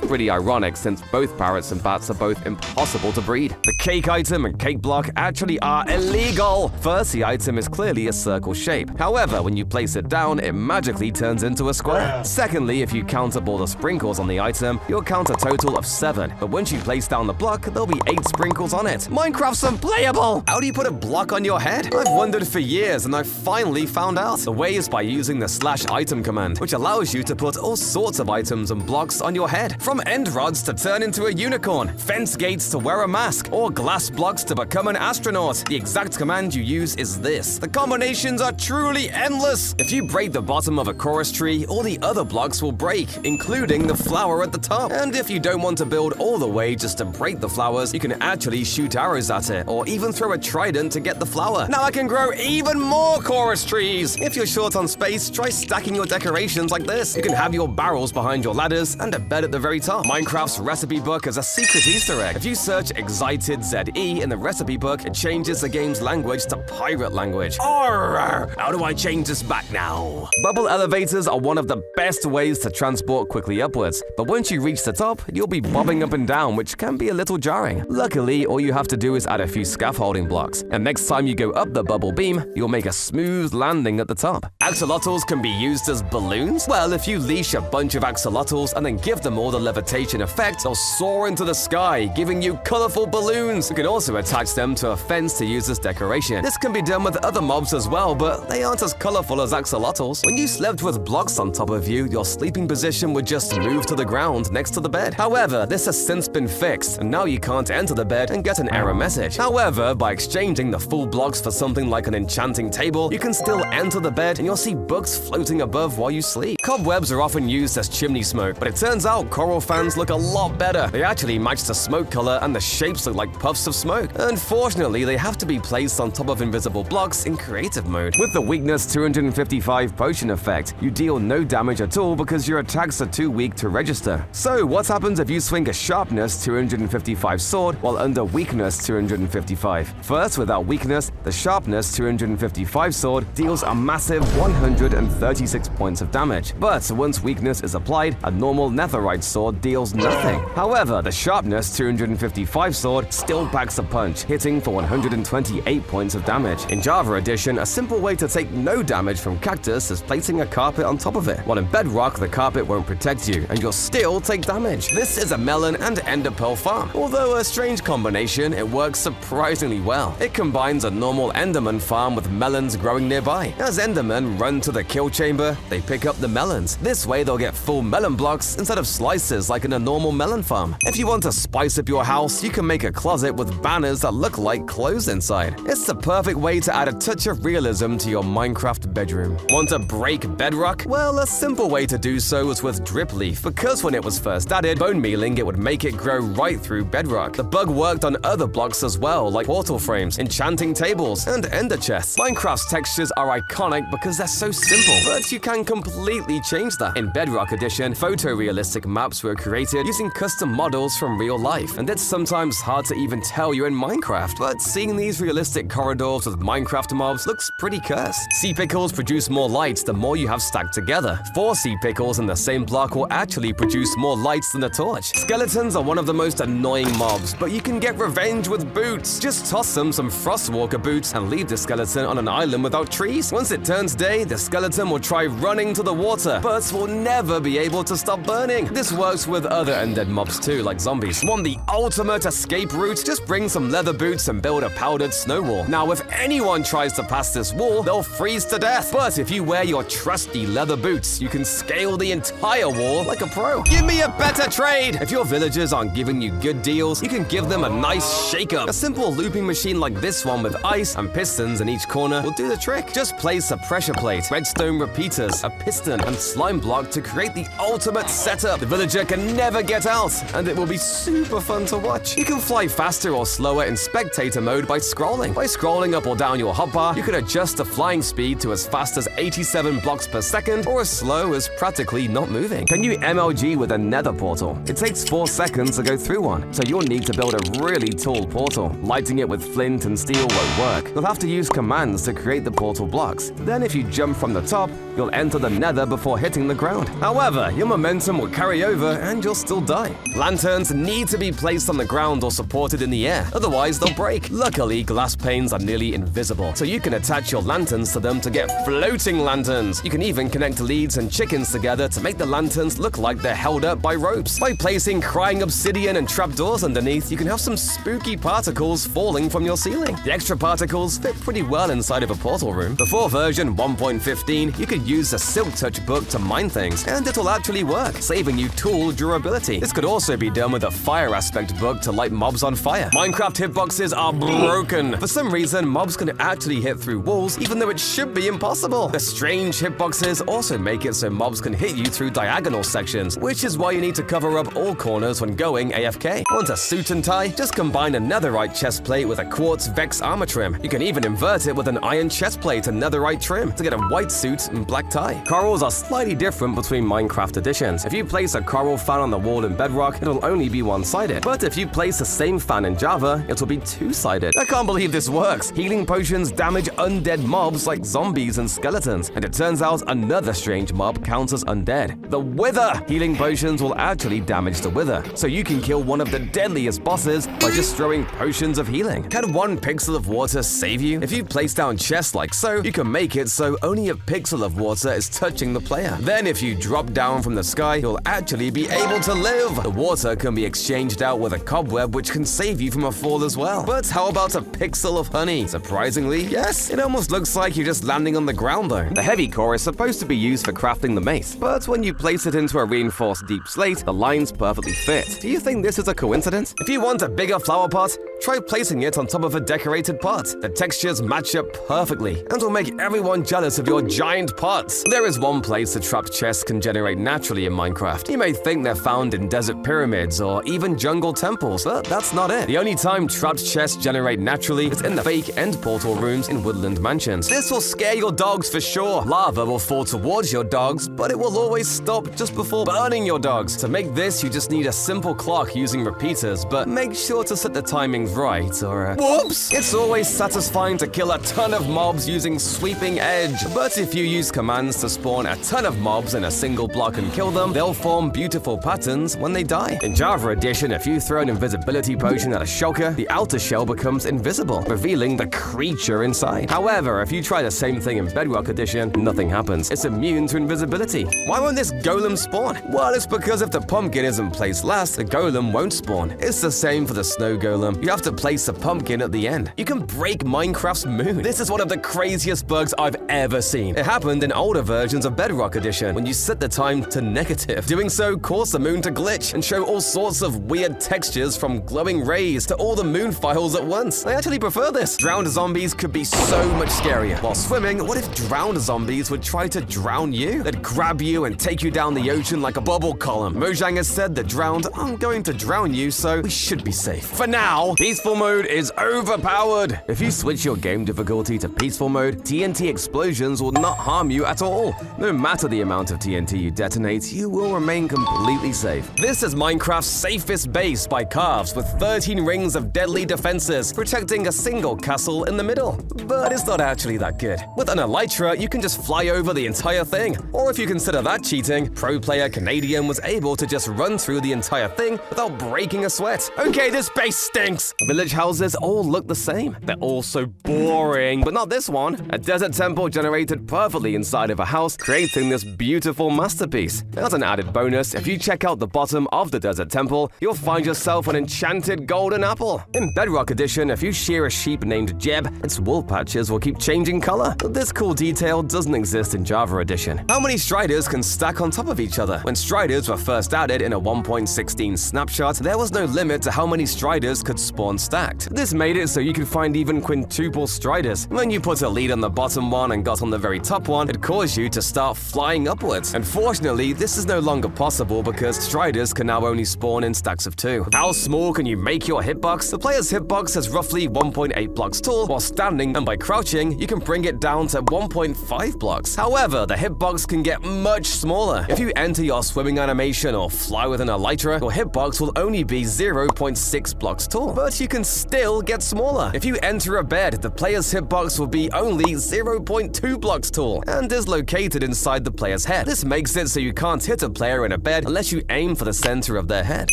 pretty ironic since both parrots and bats are both impossible to breed. The cake item and cake block actually are illegal. First, the item is clearly a circle shape. However, when you place it down, it magically turns into a square. Secondly, if you count up all the sprinkles on the item, you'll count a total of 7. But once you place down the block, there'll be 8 sprinkles on it. Minecraft's unplayable! How do you put a block on your head? I've wondered for years and I finally found out. The way is by using the /item command, which allows you to put all sorts of items and blocks on your head. From end rods to turn into a unicorn, fence gates to wear a mask, or glass blocks to become an astronaut. The exact command you use is this. The combinations are truly endless. If you break the bottom of a chorus tree, all the other blocks will break, including the flower at the top. And if you don't want to build all the way just to break the flowers, you can actually shoot arrows at it, or even throw a trident to get the flower. Now I can grow even more chorus trees! If you're short on space, try stacking your decorations like this. You can have your barrels behind your ladders and a bed at the very top. Minecraft's recipe book is a secret Easter egg. If you search Excited ZE in the recipe book, it changes the game's language to pirate language. Arr! How do I change this back now? Bubble elevators are one of the best ways to transport quickly upwards, but once you reach the top, you'll be bobbing up and down, which can be a little jarring. Luckily, all you have to do is add a few scaffolding blocks, and next time you go up the bubble beam, you'll make a smooth landing at the top. Axolotls can be used as balloons? Well, if you leash a bunch of axolotls and then give them all the levitation effect, they'll soar into the sky, giving you colorful balloons. You can also attach them to a fence to use as decoration. This can be done with other mobs as well, but they aren't as colorful as axolotls. When you slept with blocks on top of you, your sleeping position would just move to the ground next to the bed. However, this has since been fixed, and now you can't enter the bed and get an error message. However, by exchanging the full blocks for something like an enchanting table, you can still enter the bed and you'll see books floating above while you sleep. Cobwebs are often used as chimney smoke, but it turns out coral fans look a lot better. They actually match the smoke color and the shapes look like puffs of smoke. Unfortunately, they have to be placed on top of invisible blocks in creative mode. With the weakness 255 potion effect, you deal no damage at all because your attacks are too weak to register. So what happens if you swing a sharpness 255 sword while under weakness 255? First, without weakness, the sharpness 255 sword deals a massive 136 points of damage. But once weakness is applied, a normal netherite sword deals nothing. However, the sharpness 255 sword still packs a punch, hitting for 128 points of damage. In Java Edition, a simple way to take no damage from cactus is placing a carpet on top of it. While in Bedrock, the carpet won't protect you, and you'll still take damage. This is a melon and ender pearl farm. Although a strange combination, it works surprisingly well. It combines a normal enderman farm with melons growing nearby. As endermen run to the kill chamber, they pick up the melons. This way they'll get full melon blocks instead of slices like in a normal melon farm. If you want to spice up your house, you can make a closet with banners that look like clothes inside. It's the perfect way to add a touch of realism to your Minecraft bedroom. Want to break bedrock? Well, a simple way to do so is with drip leaf, because when it was first added, bone mealing it would make it grow right through bedrock. The bug worked on other blocks as well, like portal frames, enchanting tables, and ender chests. Minecraft's textures are iconic because they're so simple, but you can completely change that. In Bedrock Edition, photorealistic maps were created using custom models from real life, and it's sometimes hard to even tell you're in Minecraft, but seeing these realistic corridors with Minecraft mobs looks pretty cursed. Sea pickles produce more lights the more you have stacked together. 4 sea pickles in the same block will actually produce more lights than a torch. Skeletons are one of the most annoying mobs, but you can get revenge with boots. Just toss them some Frostwalker boots and leave the skeleton on an island without trees. Once it turns day, the skeleton will try running to the water, but will never be able to stop burning. This works with other undead mobs too, like zombies. Want the ultimate escape route? Just bring some leather boots and build a powdered snow wall. Now, if anyone tries to pass this wall, they'll freeze to death. But if you wear your trusty leather boots, you can scale the entire wall like a pro. Give me a better trade! If your villagers aren't giving you good deals, you can give them a nice shake-up. A simple looping machine like this one with ice and pistons in each corner will do the trick. Just place a pressure plate, redstone repeaters, a piston, and slime block to create the ultimate setup. The villager can never get out, and it will be super fun to watch. You can fly faster or slower in spectator mode by scrolling. By scrolling up or down your hotbar, you can adjust the flying speed to as fast as 87 blocks per second or as slow as practically not moving. Can you MLG with a nether portal? It takes 4 seconds to go through one, so you'll need to build a really tall portal. Lighting it with flint and steel won't work. You'll have to use commands to create the portal blocks. Then if you jump from the top, you'll enter the nether before hitting the ground. However, your momentum will carry over and you'll still die. Lanterns need to be placed on the ground or supported in the air, otherwise they'll break. Luckily, glass panes are nearly invisible, so you can attach your lanterns to them to get floating lanterns. You can even connect leads and chickens together to make the lanterns look like they're held up by ropes. By placing crying obsidian and trapdoors underneath, you can have some spooky particles falling from your ceiling. The extra particles fit pretty well inside of a portal room. Before version 1.15, you could use a Silk Touch book to mine things, and it'll actually work, saving you tool durability. This could also be done with a fire aspect book to light mobs on fire. Minecraft hitboxes are broken. For some reason, mobs can actually hit through walls, even though it should be impossible. The strange hitboxes also make it so mobs can hit you through diagonal sections, which is why you need to cover up all corners when going AFK. Want a suit and tie? Just combine a netherite chest plate with a quartz Vex armor trim. You can even invert it with an iron chest plate and netherite trim to get a white suit and black tie. Corals are slightly different between Minecraft editions. If you place a coral fan on the wall in Bedrock, it'll only be one-sided. But if you place the same fan in Java, it'll be two-sided. I can't believe this works. Healing potions damage undead mobs like zombies and skeletons. And it turns out another strange mob counts as undead. The Wither! Healing potions will actually damage the Wither, so you can kill one of the deadliest bosses by just throwing potions of healing. Can 1 pixel of water save you? If you place down chests like so, you can make it so only a pixel of water is touching the player. Then if you drop down from the sky, you'll actually be able to live. The water can be exchanged out with a cobweb, which can save you from a fall as well. But how about a pixel of honey? Surprisingly, yes, it almost looks like you're just landing on the ground though. The heavy core is supposed to be used for crafting the mace, but when you place it into a reinforced deep slate, the lines perfectly fit. Do you think this is a coincidence? If you want a bigger flower pot, try placing it on top of a decorated pot. The textures match up perfectly and will make everyone jealous of your giant pots. There is one place the trapped chests can generate naturally in Minecraft. You may think they're found in desert pyramids or even jungle temples, but that's not it. The only time trapped chests generate naturally is in the fake end portal rooms in woodland mansions. This will scare your dogs for sure. Lava will fall towards your dogs, but it will always stop just before burning your dogs. To make this, you just need a simple clock using repeaters, but make sure to set the timings right or whoops! It's always satisfying to kill a ton of mobs using sweeping edge, but if you use commands to spawn a ton of mobs in a single block and kill them, they'll form beautiful patterns when they die. In Java Edition, if you throw an invisibility potion at a shulker, the outer shell becomes invisible, revealing the creature inside. However, if you try the same thing in Bedrock Edition, nothing happens. It's immune to invisibility. Why won't this golem spawn? Well, it's because if the pumpkin isn't placed last, the golem won't spawn. It's the same for the snow golem. You have to place a pumpkin at the end. You can break Minecraft's moon. This is one of the craziest bugs I've ever seen. It happened in older versions of Bedrock Edition when you set the time to negative. Doing so caused the moon to glitch and show all sorts of weird textures from glowing rays to all the moon files at once. I actually prefer this. Drowned zombies could be so much scarier. While swimming, what if drowned zombies would try to drown you? They'd grab you and take you down the ocean like a bubble column. Mojang has said that drowned aren't going to drown you, so we should be safe. For now, peaceful mode is overpowered. If you switch your game difficulty to peaceful mode, TNT explosions will not harm you at all. No matter the amount of TNT you detonate, you will remain completely safe. This is Minecraft's safest base by Carves, with 13 rings of deadly defenses, protecting a single castle in the middle. But it's not actually that good. With an elytra, you can just fly over the entire thing. Or if you consider that cheating, pro player Canadian was able to just run through the entire thing without breaking a sweat. Okay, this base stinks. Village houses all look the same. They're all so boring, but not this one. A desert temple generated perfectly inside of a house, creating this beautiful masterpiece. As an added bonus, if you check out the bottom of the desert temple, you'll find yourself an enchanted golden apple. In Bedrock Edition, if you shear a sheep named Jeb, its wool patches will keep changing color. This cool detail doesn't exist in Java Edition. How many striders can stack on top of each other? When striders were first added in a 1.16 snapshot, there was no limit to how many striders could spawn stacked. This made it so you could find even quintuple striders. When you put a lead on the bottom one and got on the very top one, it caused you to start flying upwards. Unfortunately, this is no longer possible because striders can now only spawn in stacks of 2. How small can you make your hitbox? The player's hitbox is roughly 1.8 blocks tall while standing, and by crouching, you can bring it down to 1.5 blocks. However, the hitbox can get much smaller. If you enter your swimming animation or fly with an elytra, your hitbox will only be 0.6 blocks tall, but you can still get smaller. If you enter a bed, the player's hitbox will be only 0.2 blocks tall and is located inside the player's head. This makes it so you can't hit a player in a bed unless you aim for the center of their head.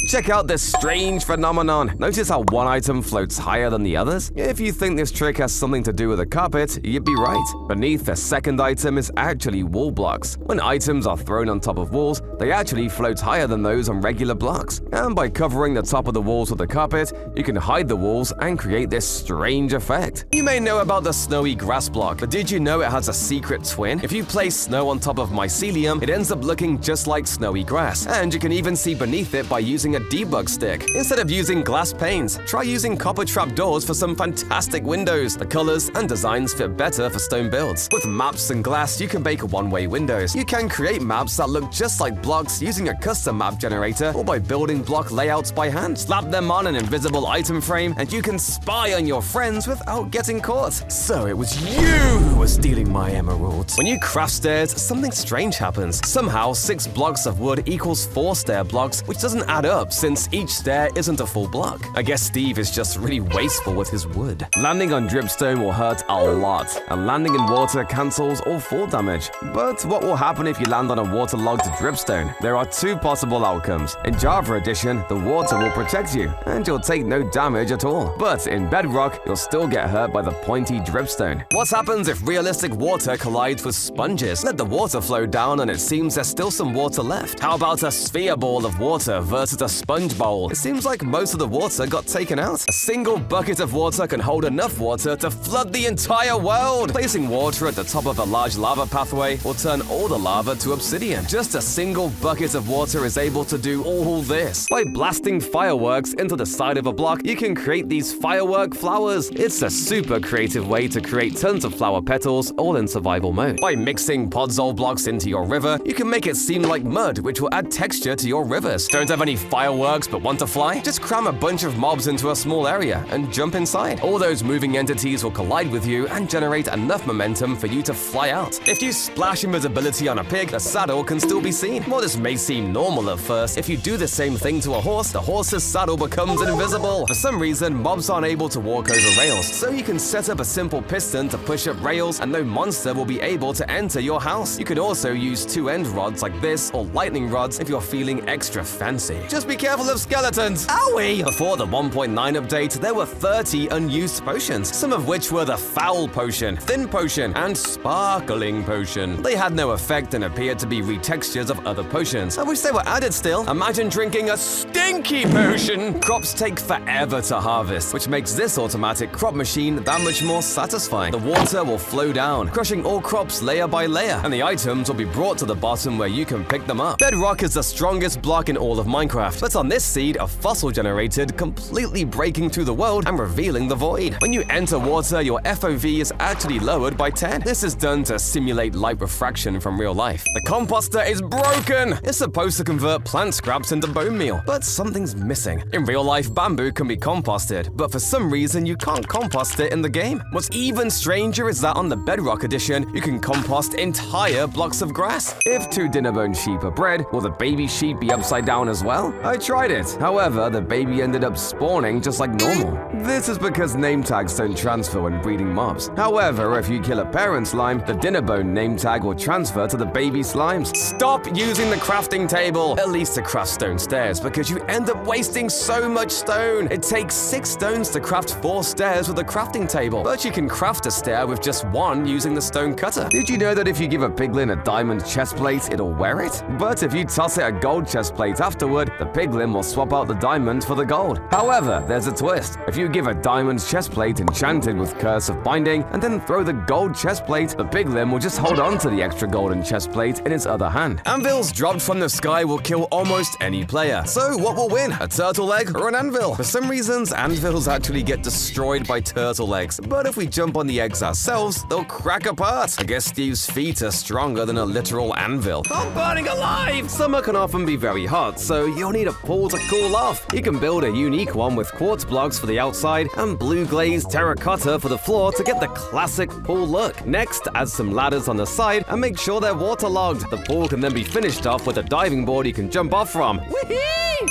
Check out this strange phenomenon. Notice how one item floats higher than the others? If you think this trick has something to do with a carpet, you'd be right. Beneath the second item is actually wall blocks. When items are thrown on top of walls, they actually float higher than those on regular blocks. And by covering the top of the walls with a carpet, you can hide the walls and create this strange effect. You may know about the snowy grass block, but did you know it has a secret twin? If you place snow on top of mycelium, it ends up looking just like snowy grass, and you can even see beneath it by using a debug stick. Instead of using glass panes, try using copper trap doors for some fantastic windows. The colors and designs fit better for stone builds. With maps and glass, you can make one-way windows. You can create maps that look just like blocks using a custom map generator or by building block layouts by hand. Slap them on an invisible item frame, and you can spy on your friends without getting caught. So it was you who was stealing my emeralds. When you craft stairs, something strange happens. Somehow, 6 blocks of wood equals 4 stair blocks, which doesn't add up since each stair isn't a full block. I guess Steve is just really wasteful with his wood. Landing on dripstone will hurt a lot, and landing in water cancels all fall damage. But what will happen if you land on a waterlogged dripstone? There are 2 possible outcomes. In Java Edition, the water will protect you, and you'll take no damage damage at all. But in Bedrock, you'll still get hurt by the pointy dripstone. What happens if realistic water collides with sponges? Let the water flow down and it seems there's still some water left. How about a sphere ball of water versus a sponge bowl? It seems like most of the water got taken out. A single bucket of water can hold enough water to flood the entire world. Placing water at the top of a large lava pathway will turn all the lava to obsidian. Just a single bucket of water is able to do all this. By blasting fireworks into the side of a block, you can create these firework flowers. It's a super creative way to create tons of flower petals all in survival mode. By mixing podzol blocks into your river, you can make it seem like mud, which will add texture to your rivers. Don't have any fireworks but want to fly? Just cram a bunch of mobs into a small area and jump inside. All those moving entities will collide with you and generate enough momentum for you to fly out. If you splash invisibility on a pig, the saddle can still be seen. While this may seem normal at first, if you do the same thing to a horse, the horse's saddle becomes invisible. For some reason, mobs aren't able to walk over rails, so you can set up a simple piston to push up rails and no monster will be able to enter your house. You can also use two end rods like this or lightning rods if you're feeling extra fancy. Just be careful of skeletons. Owie! Before the 1.9 update, there were 30 unused potions, some of which were the Foul Potion, Thin Potion, and Sparkling Potion. They had no effect and appeared to be retextures of other potions. I wish they were added still. Imagine drinking a stinky potion. Crops take forever to harvest, which makes this automatic crop machine that much more satisfying. The water will flow down, crushing all crops layer by layer, and the items will be brought to the bottom where you can pick them up. Bedrock is the strongest block in all of Minecraft, but on this seed, a fossil generated, completely breaking through the world and revealing the void. When you enter water, your FOV is actually lowered by 10. This is done to simulate light refraction from real life. The composter is broken! It's supposed to convert plant scraps into bone meal, but something's missing. In real life, bamboo can be composted, but for some reason you can't compost it in the game. What's even stranger is that on the Bedrock edition, you can compost entire blocks of grass. If 2 dinnerbone sheep are bred, will the baby sheep be upside down as well? I tried it. However, the baby ended up spawning just like normal. This is because name tags don't transfer when breeding mobs. However, if you kill a parent slime, the dinnerbone name tag will transfer to the baby slimes. Stop using the crafting table, at least to craft stone stairs, because you end up wasting so much stone. It takes 6 stones to craft 4 stairs with a crafting table, but you can craft a stair with just 1 using the stone cutter. Did you know that if you give a piglin a diamond chest plate, it'll wear it? But if you toss it a gold chest plate afterward, the piglin will swap out the diamond for the gold. However, there's a twist. If you give a diamond chest plate enchanted with Curse of Binding and then throw the gold chest plate, the piglin will just hold on to the extra golden chest plate in its other hand. Anvils dropped from the sky will kill almost any player. So what will win? A turtle egg or an anvil? For some reasons, anvils actually get destroyed by turtle eggs, but if we jump on the eggs ourselves, they'll crack apart. I guess Steve's feet are stronger than a literal anvil. I'm burning alive! Summer can often be very hot, so you'll need a pool to cool off. You can build a unique one with quartz blocks for the outside and blue glazed terracotta for the floor to get the classic pool look. Next, add some ladders on the side and make sure they're waterlogged. The pool can then be finished off with a diving board you can jump off from. Whee!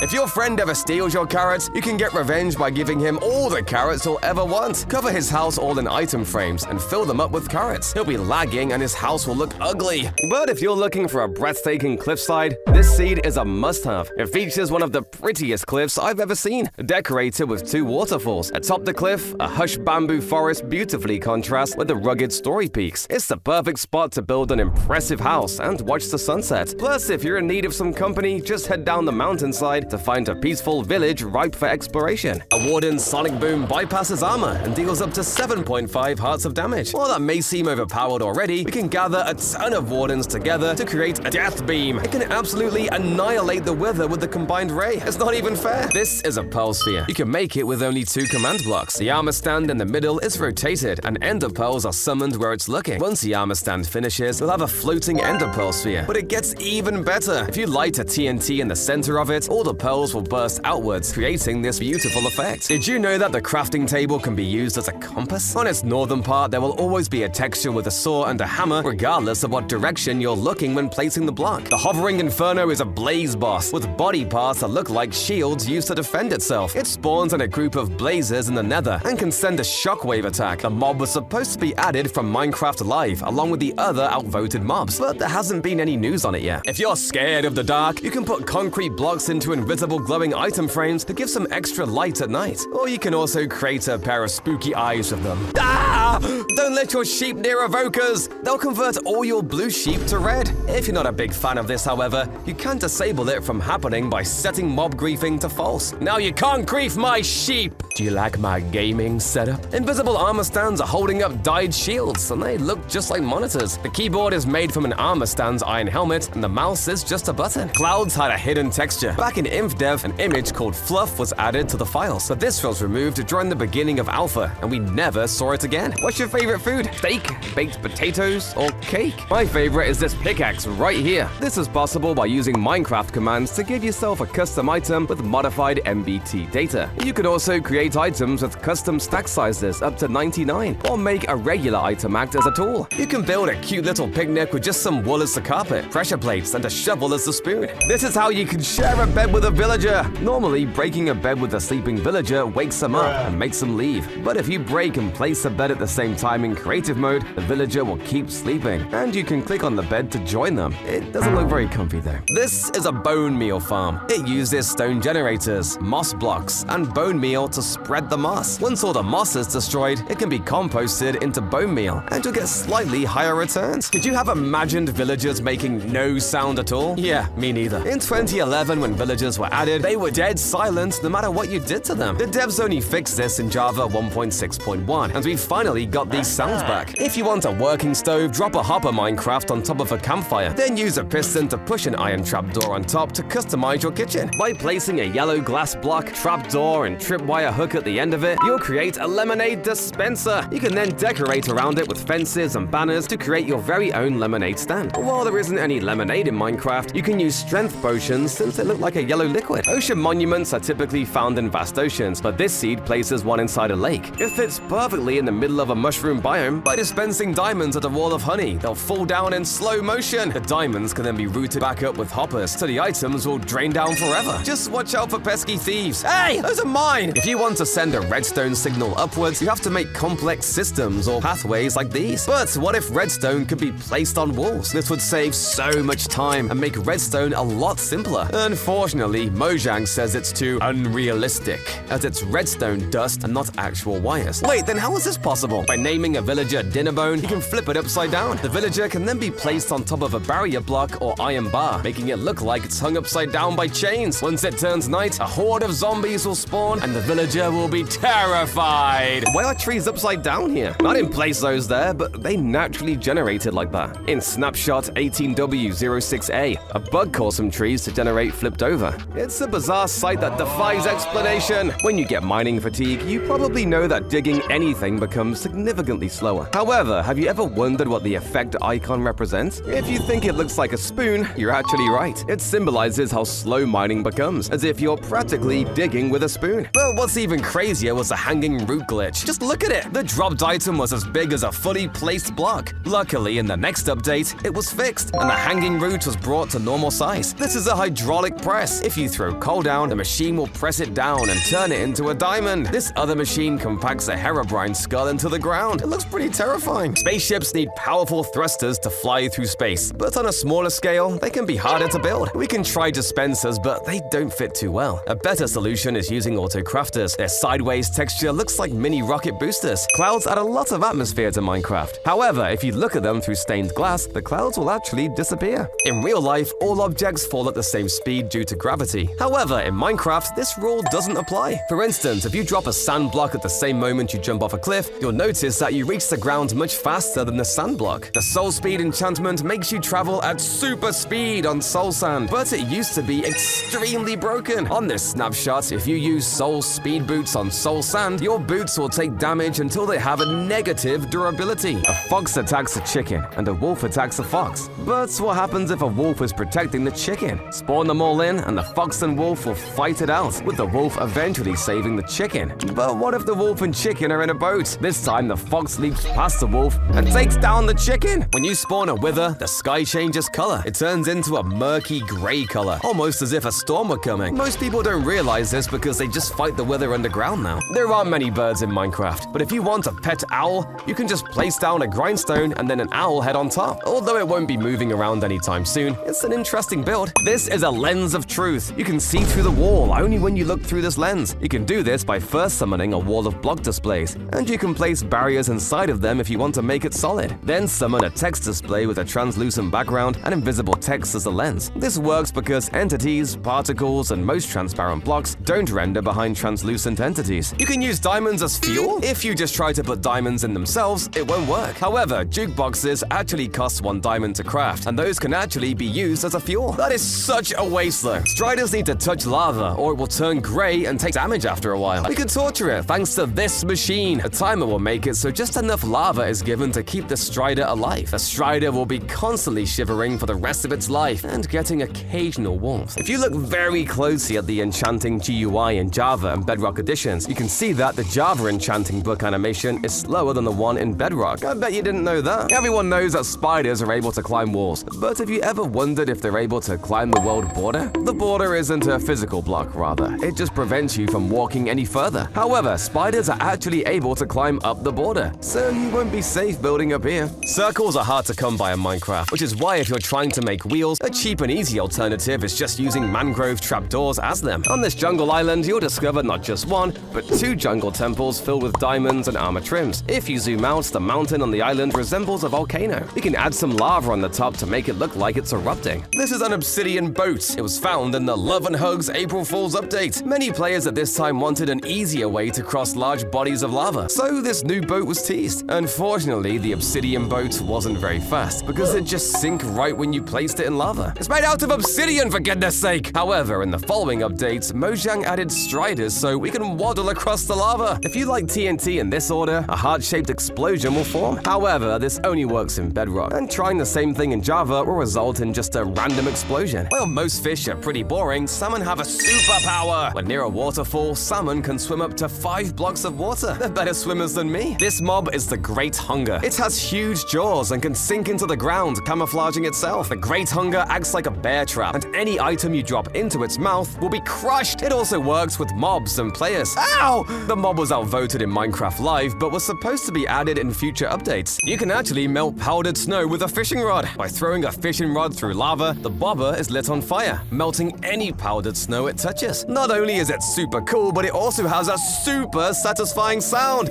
If your friend ever steals your carrots, you can get revenge by giving him all the carrots he'll ever want. Cover his house all in item frames and fill them up with carrots. He'll be lagging and his house will look ugly. But if you're looking for a breathtaking cliffside, this seed is a must-have. It features one of the prettiest cliffs I've ever seen, decorated with 2 waterfalls. Atop the cliff, a hush bamboo forest beautifully contrasts with the rugged story peaks. It's the perfect spot to build an impressive house and watch the sunset. Plus, if you're in need of some company, just head down the mountainside to find a peaceful village ripe for exploration. A Warden's Sonic Boom bypasses armor and deals up to 7.5 hearts of damage. While that may seem overpowered already, we can gather a ton of Wardens together to create a Death Beam. It can absolutely annihilate the Wither with the combined ray. It's not even fair. This is a Pearl Sphere. You can make it with only 2 command blocks. The armor stand in the middle is rotated and Ender Pearls are summoned where it's looking. Once the armor stand finishes, we'll have a floating Ender Pearl Sphere. But it gets even better. If you light a TNT in the center of it, all the pearls will burst outwards, creating this beautiful effect. Did you know that the crafting table can be used as a compass? On its northern part, there will always be a texture with a saw and a hammer, regardless of what direction you're looking when placing the block. The hovering Inferno is a blaze boss, with body parts that look like shields used to defend itself. It spawns in a group of blazes in the nether, and can send a shockwave attack. The mob was supposed to be added from Minecraft Live, along with the other outvoted mobs, but there hasn't been any news on it yet. If you're scared of the dark, you can put concrete blocks into invisible glowing item frames to give some extra light at night. Or you can also create a pair of spooky eyes with them. Ah! Don't let your sheep near evokers! They'll convert all your blue sheep to red. If you're not a big fan of this, however, you can disable it from happening by setting mob griefing to false. Now you can't grief my sheep! Do you like my gaming setup? Invisible armor stands are holding up dyed shields, and they look just like monitors. The keyboard is made from an armor stand's iron helmet, and the mouse is just a button. Clouds had a hidden texture. Back in InfDev, an image called Fluff was added to the files, but this was removed during the beginning of Alpha, and we never saw it again. What's your favorite food? Steak, baked potatoes, or cake? My favorite is this pickaxe right here. This is possible by using Minecraft commands to give yourself a custom item with modified MBT data. You can also create items with custom stack sizes up to 99, or make a regular item act as a tool. You can build a cute little picnic with just some wool as the carpet, pressure plates, and a shovel as the spoon. This is how you can share a bed with a villager. Normally, breaking a bed with a sleeping villager wakes them up and makes them leave. But if you break and place a bed at the same time in creative mode, the villager will keep sleeping, and you can click on the bed to join them. It doesn't look very comfy though. This is a bone meal farm. It uses stone generators, moss blocks, and bone meal to spread the moss. Once all the moss is destroyed, it can be composted into bone meal, and you'll get slightly higher returns. Could you have imagined villagers making no sound at all? Yeah, me neither. In 2011, when villagers were added, they were dead silent no matter what you did to them. The devs only fixed this in Java 1.6.1, and we finally got these sounds back. If you want a working stove, drop a hopper Minecraft on top of a campfire, then use a piston to push an iron trapdoor on top to customize your kitchen. By placing a yellow glass block, trapdoor, and tripwire hook at the end of it, you'll create a lemonade dispenser. You can then decorate around it with fences and banners to create your very own lemonade stand. While there isn't any lemonade in Minecraft, you can use strength potions since they look like a yellow liquid. Ocean monuments are typically found in vast oceans, but this seed places one inside a lake. It fits perfectly in the middle of a mushroom biome. By dispensing diamonds at a wall of honey, they'll fall down in slow motion. The diamonds can then be routed back up with hoppers, so the items will drain down forever. Just watch out for pesky thieves. Hey, those are mine! If you want to send a redstone signal upwards, you have to make complex systems or pathways like these. But what if redstone could be placed on walls? This would save so much time and make redstone a lot simpler. Unfortunately, Mojang says it's too unrealistic, as it's redstone dust and not actual wires. Wait, then how is this possible? By naming a villager Dinnerbone, you can flip it upside down. The villager can then be placed on top of a barrier block or iron bar, making it look like it's hung upside down by chains. Once it turns night, a horde of zombies will spawn, and the villager will be terrified. Why are trees upside down here? I didn't place those there, but they naturally generated like that. In Snapshot 18W06A, a bug caused some trees to generate flipped over. It's a bizarre sight that defies explanation. When you get mining fatigue, you probably know that digging anything becomes significantly slower. However, have you ever wondered what the effect icon represents? If you think it looks like a spoon, you're actually right. It symbolizes how slow mining becomes, as if you're practically digging with a spoon. But what's even crazier was the hanging root glitch. Just look at it. The dropped item was as big as a fully placed block. Luckily, in the next update, it was fixed, and the hanging root was brought to normal size. This is a hydraulic press. If you throw coal down, the machine will press it down and turn it into a diamond. This other machine compacts a Herobrine skull into the ground. It looks pretty terrifying. Spaceships need powerful thrusters to fly through space, but on a smaller scale, they can be harder to build. We can try dispensers, but they don't fit too well. A better solution is using auto-crafters. Their sideways texture looks like mini rocket boosters. Clouds add a lot of atmosphere to Minecraft. However, if you look at them through stained glass, the clouds will actually disappear. In real life, all objects fall at the same speed due to gravity. However, in Minecraft, this rule doesn't apply. For instance, if you drop a sand block at the same moment you jump off a cliff, you'll notice that you reach the ground much faster than the sand block. The soul speed enchantment makes you travel at super speed on soul sand, but it used to be extremely broken. On this snapshot, if you use soul speed boots on soul sand, your boots will take damage until they have a negative durability. A fox attacks a chicken, and a wolf attacks a fox. But what happens if a wolf is protecting the chicken? Spawn them all in, and the fox and wolf will fight it out, with the wolf eventually saving the chicken. But what if the wolf and chicken are in a boat? This time the fox leaps past the wolf and takes down the chicken. When you spawn a wither, the sky changes color. It turns into a murky gray color, almost as if a storm were coming. Most people don't realize this because they just fight the wither underground now. There aren't many birds in Minecraft, but if you want a pet owl, you can just place down a grindstone and then an owl head on top. Although it won't be moving around anytime soon, it's an interesting build. This is a lens of truth. truth. You can see through the wall only when you look through this lens. You can do this by first summoning a wall of block displays, and you can place barriers inside of them if you want to make it solid. Then summon a text display with a translucent background and invisible text as a lens. This works because entities, particles, and most transparent blocks don't render behind translucent entities. You can use diamonds as fuel. If you just try to put diamonds in themselves, it won't work. However, jukeboxes actually cost 1 diamond to craft, and those can actually be used as a fuel. That is such a waste though. Striders need to touch lava or it will turn gray and take damage after a while. We can torture it thanks to this machine. A timer will make it so just enough lava is given to keep the strider alive. The strider will be constantly shivering for the rest of its life and getting occasional warmth. If you look very closely at the enchanting GUI in Java and Bedrock editions, you can see that the Java enchanting book animation is slower than the one in Bedrock. I bet you didn't know that. Everyone knows that spiders are able to climb walls, but have you ever wondered if they're able to climb the world border? The border isn't a physical block, rather. It just prevents you from walking any further. However, spiders are actually able to climb up the border, so you won't be safe building up here. Circles are hard to come by in Minecraft, which is why if you're trying to make wheels, a cheap and easy alternative is just using mangrove trapdoors as them. On this jungle island, you'll discover not just 1, but 2 jungle temples filled with diamonds and armor trims. If you zoom out, the mountain on the island resembles a volcano. You can add some lava on the top to make it look like it's erupting. This is an obsidian boat. It was found in the Love and Hugs April Fool's update. Many players at this time wanted an easier way to cross large bodies of lava, so this new boat was teased. Unfortunately, the obsidian boat wasn't very fast because it just sank right when you placed it in lava. It's made out of obsidian, for goodness sake! However, in the following updates, Mojang added striders so we can waddle across the lava. If you like TNT in this order, a heart-shaped explosion will form. However, this only works in Bedrock, and trying the same thing in Java will result in just a random explosion. While most fish are pretty boring, salmon have a superpower. When near a waterfall, salmon can swim up to 5 blocks of water. They're better swimmers than me. This mob is the Great Hunger. It has huge jaws and can sink into the ground, camouflaging itself. The Great Hunger acts like a bear trap, and any item you drop into its mouth will be crushed. It also works with mobs and players. Ow! The mob was outvoted in Minecraft Live, but was supposed to be added in future updates. You can actually melt powdered snow with a fishing rod. By throwing a fishing rod through lava, the bobber is lit on fire, melting any powdered snow it touches. Not only is it super cool, but it also has a super satisfying sound.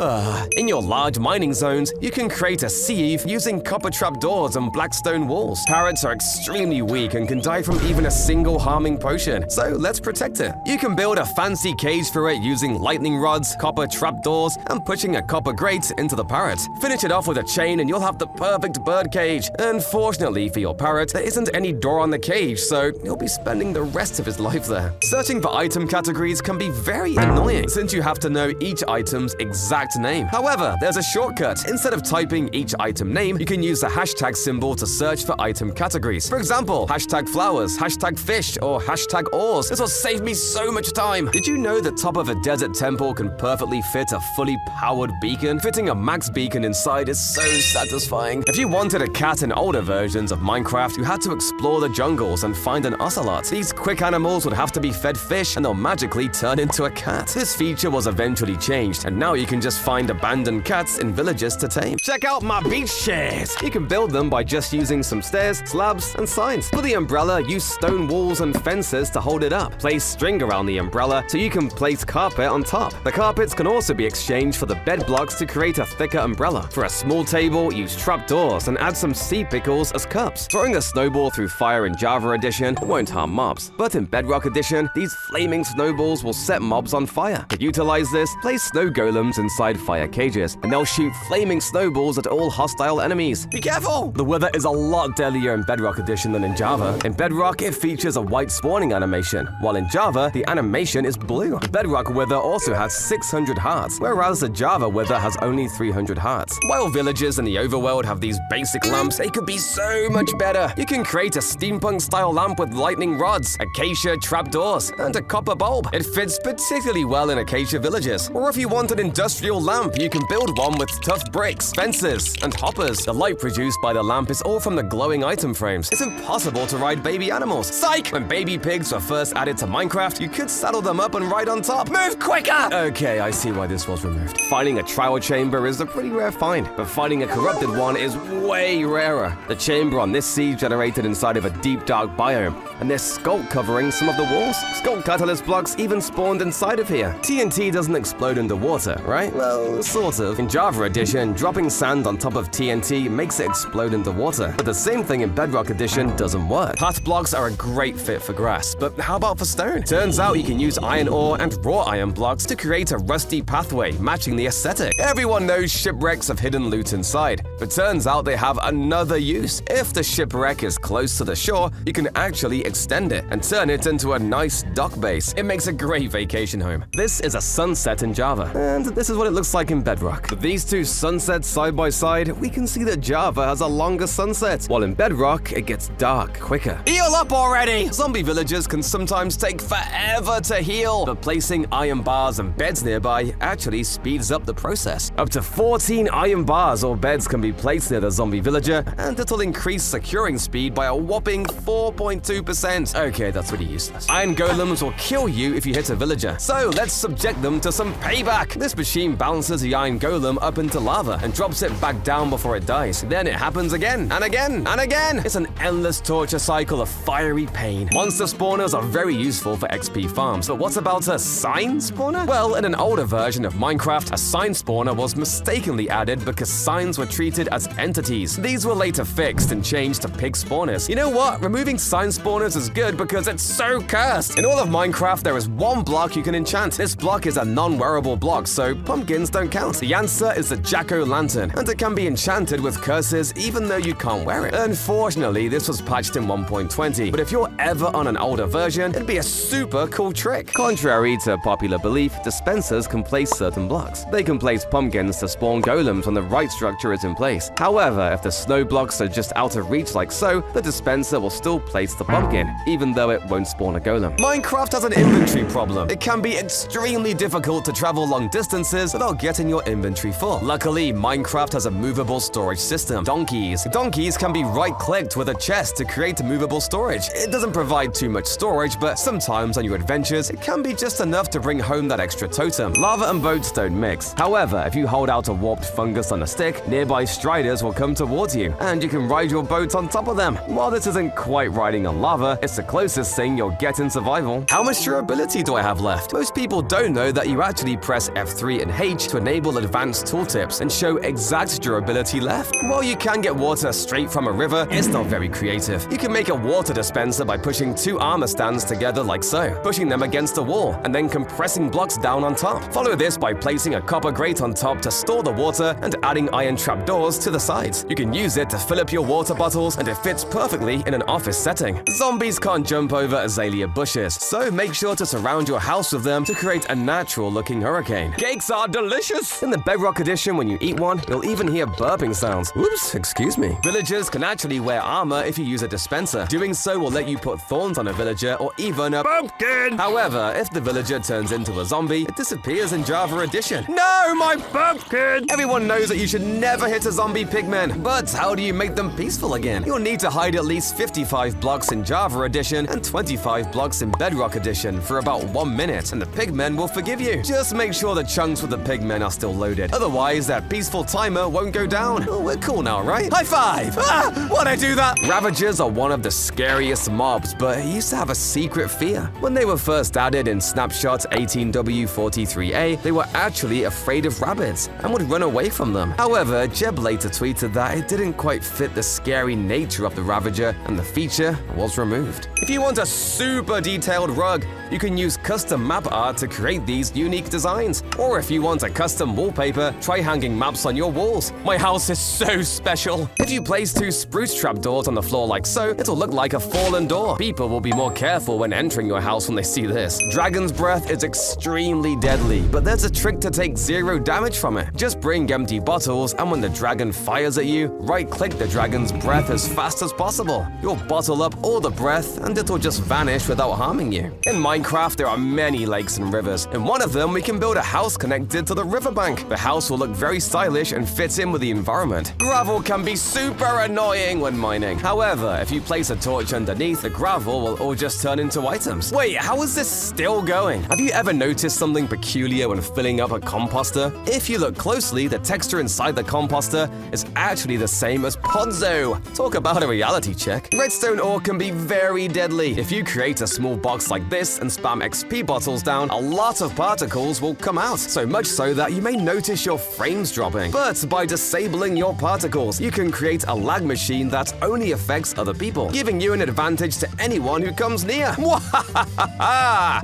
In your large mining zones, you can create a sieve using copper trapdoors and black stone walls. Parrots are extremely weak and can die from even a single harming potion, so let's protect it. You can build a fancy cage for it using lightning rods, copper trapdoors, and pushing a copper grate into the parrot. Finish it off with a chain and you'll have the perfect bird cage. Unfortunately for your parrot, there isn't any door on the cage, so you'll be spending the rest of his life there. Searching for item categories can be very annoying since you have to know each item's exact name. However, there's a shortcut. Instead of typing each item name, you can use the hashtag symbol to search for item categories. For example, hashtag flowers, hashtag fish, or hashtag ores. This will save me so much time. Did you know the top of a desert temple can perfectly fit a fully powered beacon? Fitting a max beacon inside is so satisfying. If you wanted a cat in older versions of Minecraft, you had to explore the jungles and find an ocelot. These quick animals would have to be fed fish and they'll magically turn into a cat. This feature was eventually changed, and now you can just find abandoned cats in villages to tame. Check out my beach chairs! You can build them by just using some stairs, slabs, and signs. For the umbrella, use stone walls and fences to hold it up. Place string around the umbrella so you can place carpet on top. The carpets can also be exchanged for the bed blocks to create a thicker umbrella. For a small table, use trapdoors and add some sea pickles as cups. Throwing a snowball through fire in Java Edition won't harm mobs, but in Bedrock Edition, these flaming snowballs will set mobs on fire. To utilize this, place snow golems inside fire cages, and they'll shoot flaming snowballs at all hostile enemies. Be careful! The wither is a lot deadlier in Bedrock Edition than in Java. In Bedrock, it features a white spawning animation, while in Java, the animation is blue. The Bedrock wither also has 600 hearts, whereas the Java wither has only 300 hearts. While villagers in the overworld have these basic lamps, they could be so much better. You can create a steampunk-style lamp with lightning rods, acacia trapdoors, and a copper bulb. It fits particularly well in acacia villages. Or if you want an industrial lamp, you can build one with tough bricks, fences, and hoppers. The light produced by the lamp is all from the glowing item frames. It's impossible to ride baby animals. Psych! When baby pigs were first added to Minecraft, you could saddle them up and ride on top. Move quicker! Okay, I see why this was removed. Finding a trial chamber is a pretty rare find, but finding a corrupted one is way rarer. The chamber on this sea generated inside of a deep dark biome, and they're sculpted covering some of the walls. Skull Catalyst blocks even spawned inside of here. TNT doesn't explode underwater, right? Well, sort of. In Java Edition, dropping sand on top of TNT makes it explode underwater. But the same thing in Bedrock Edition doesn't work. Path blocks are a great fit for grass, but how about for stone? Turns out you can use iron ore and raw iron blocks to create a rusty pathway, matching the aesthetic. Everyone knows shipwrecks have hidden loot inside, but turns out they have another use. If the shipwreck is close to the shore, you can actually extend it and turn it into a nice dock base. It makes a great vacation home. This is a sunset in Java, and this is what it looks like in Bedrock. With these two sunsets side by side, we can see that Java has a longer sunset, while in Bedrock, it gets dark quicker. Heal up already! Zombie villagers can sometimes take forever to heal, but placing iron bars and beds nearby actually speeds up the process. Up to 14 iron bars or beds can be placed near the zombie villager, and it'll increase securing speed by a whopping 4.2%. Okay, that's really useless. Iron golems will kill you if you hit a villager, so let's subject them to some payback. This machine bounces the iron golem up into lava and drops it back down before it dies. Then it happens again, and again, and again. It's an endless torture cycle of fiery pain. Monster spawners are very useful for XP farms, but what about a sign spawner? Well, in an older version of Minecraft, a sign spawner was mistakenly added because signs were treated as entities. These were later fixed and changed to pig spawners. You know what? Removing sign spawners is good because it's so cursed. In all of Minecraft, there is one block you can enchant. This block is a non-wearable block, so pumpkins don't count. The answer is the jack-o'-lantern, and it can be enchanted with curses even though you can't wear it. Unfortunately, this was patched in 1.20, but if you're ever on an older version, it'd be a super cool trick. Contrary to popular belief, dispensers can place certain blocks. They can place pumpkins to spawn golems when the right structure is in place. However, if the snow blocks are just out of reach like so, the dispenser will still place the pumpkin, even though it won't spawn a golem. Minecraft has an inventory problem. It can be extremely difficult to travel long distances without getting your inventory full. Luckily, Minecraft has a movable storage system. Donkeys. Donkeys can be right-clicked with a chest to create movable storage. It doesn't provide too much storage, but sometimes on your adventures, it can be just enough to bring home that extra totem. Lava and boats don't mix. However, if you hold out a warped fungus on a stick, nearby striders will come towards you, and you can ride your boat on top of them. While this isn't quite riding on lava, it's the closest thing you'll get in survival. How much durability do I have left? Most people don't know that you actually press F3 and H to enable advanced tooltips and show exact durability left. While you can get water straight from a river, it's not very creative. You can make a water dispenser by pushing two armor stands together like so, pushing them against a wall, and then compressing blocks down on top. Follow this by placing a copper grate on top to store the water and adding iron trapdoors to the sides. You can use it to fill up your water bottles, and it fits perfectly in an office setting. Zombies can't jump over azalea bushes, so make sure to surround your house with them to create a natural-looking hurricane. Cakes are delicious! In the Bedrock Edition, when you eat one, you'll even hear burping sounds. Oops, excuse me. Villagers can actually wear armor if you use a dispenser. Doing so will let you put thorns on a villager or even a pumpkin. However, if the villager turns into a zombie, it disappears in Java Edition. No, my pumpkin! Everyone knows that you should never hit a zombie pigman, but how do you make them peaceful again? You'll need to hide at least 55 blocks in Java Edition and 25 blocks in Bedrock Edition for about 1 minute, and the pigmen will forgive you. Just make sure the chunks with the pigmen are still loaded. Otherwise, that peaceful timer won't go down. Oh, we're cool now, right? High five! Ah, why'd I do that? Ravagers are one of the scariest mobs, but it used to have a secret fear. When they were first added in Snapshot 18W43A, they were actually afraid of rabbits and would run away from them. However, Jeb later tweeted that it didn't quite fit the scary nature of the Ravager, and the feature was removed. If you want a super detailed rug, you can use custom map art to create these unique designs. Or if you want a custom wallpaper, try hanging maps on your walls. My house is so special. If you place two spruce trapdoors on the floor like so, it'll look like a fallen door. People will be more careful when entering your house when they see this. Dragon's breath is extremely deadly, but there's a trick to take 0 damage from it. Just bring empty bottles, and when the dragon fires at you, right-click the dragon's breath as fast as possible. You'll bottle up all the breath, and it'll just vanish without harming you. In Minecraft, there are many lakes and rivers. In one of them, we can build a house connected to the riverbank. The house will look very stylish and fit in with the environment. Gravel can be super annoying when mining. However, if you place a torch underneath, the gravel will all just turn into items. Wait, how is this still going? Have you ever noticed something peculiar when filling up a composter? If you look closely, the texture inside the composter water is actually the same as Ponzo. Talk about a reality check. Redstone ore can be very deadly. If you create a small box like this and spam XP bottles down, a lot of particles will come out, so much so that you may notice your frames dropping. But by disabling your particles, you can create a lag machine that only affects other people, giving you an advantage to anyone who comes near.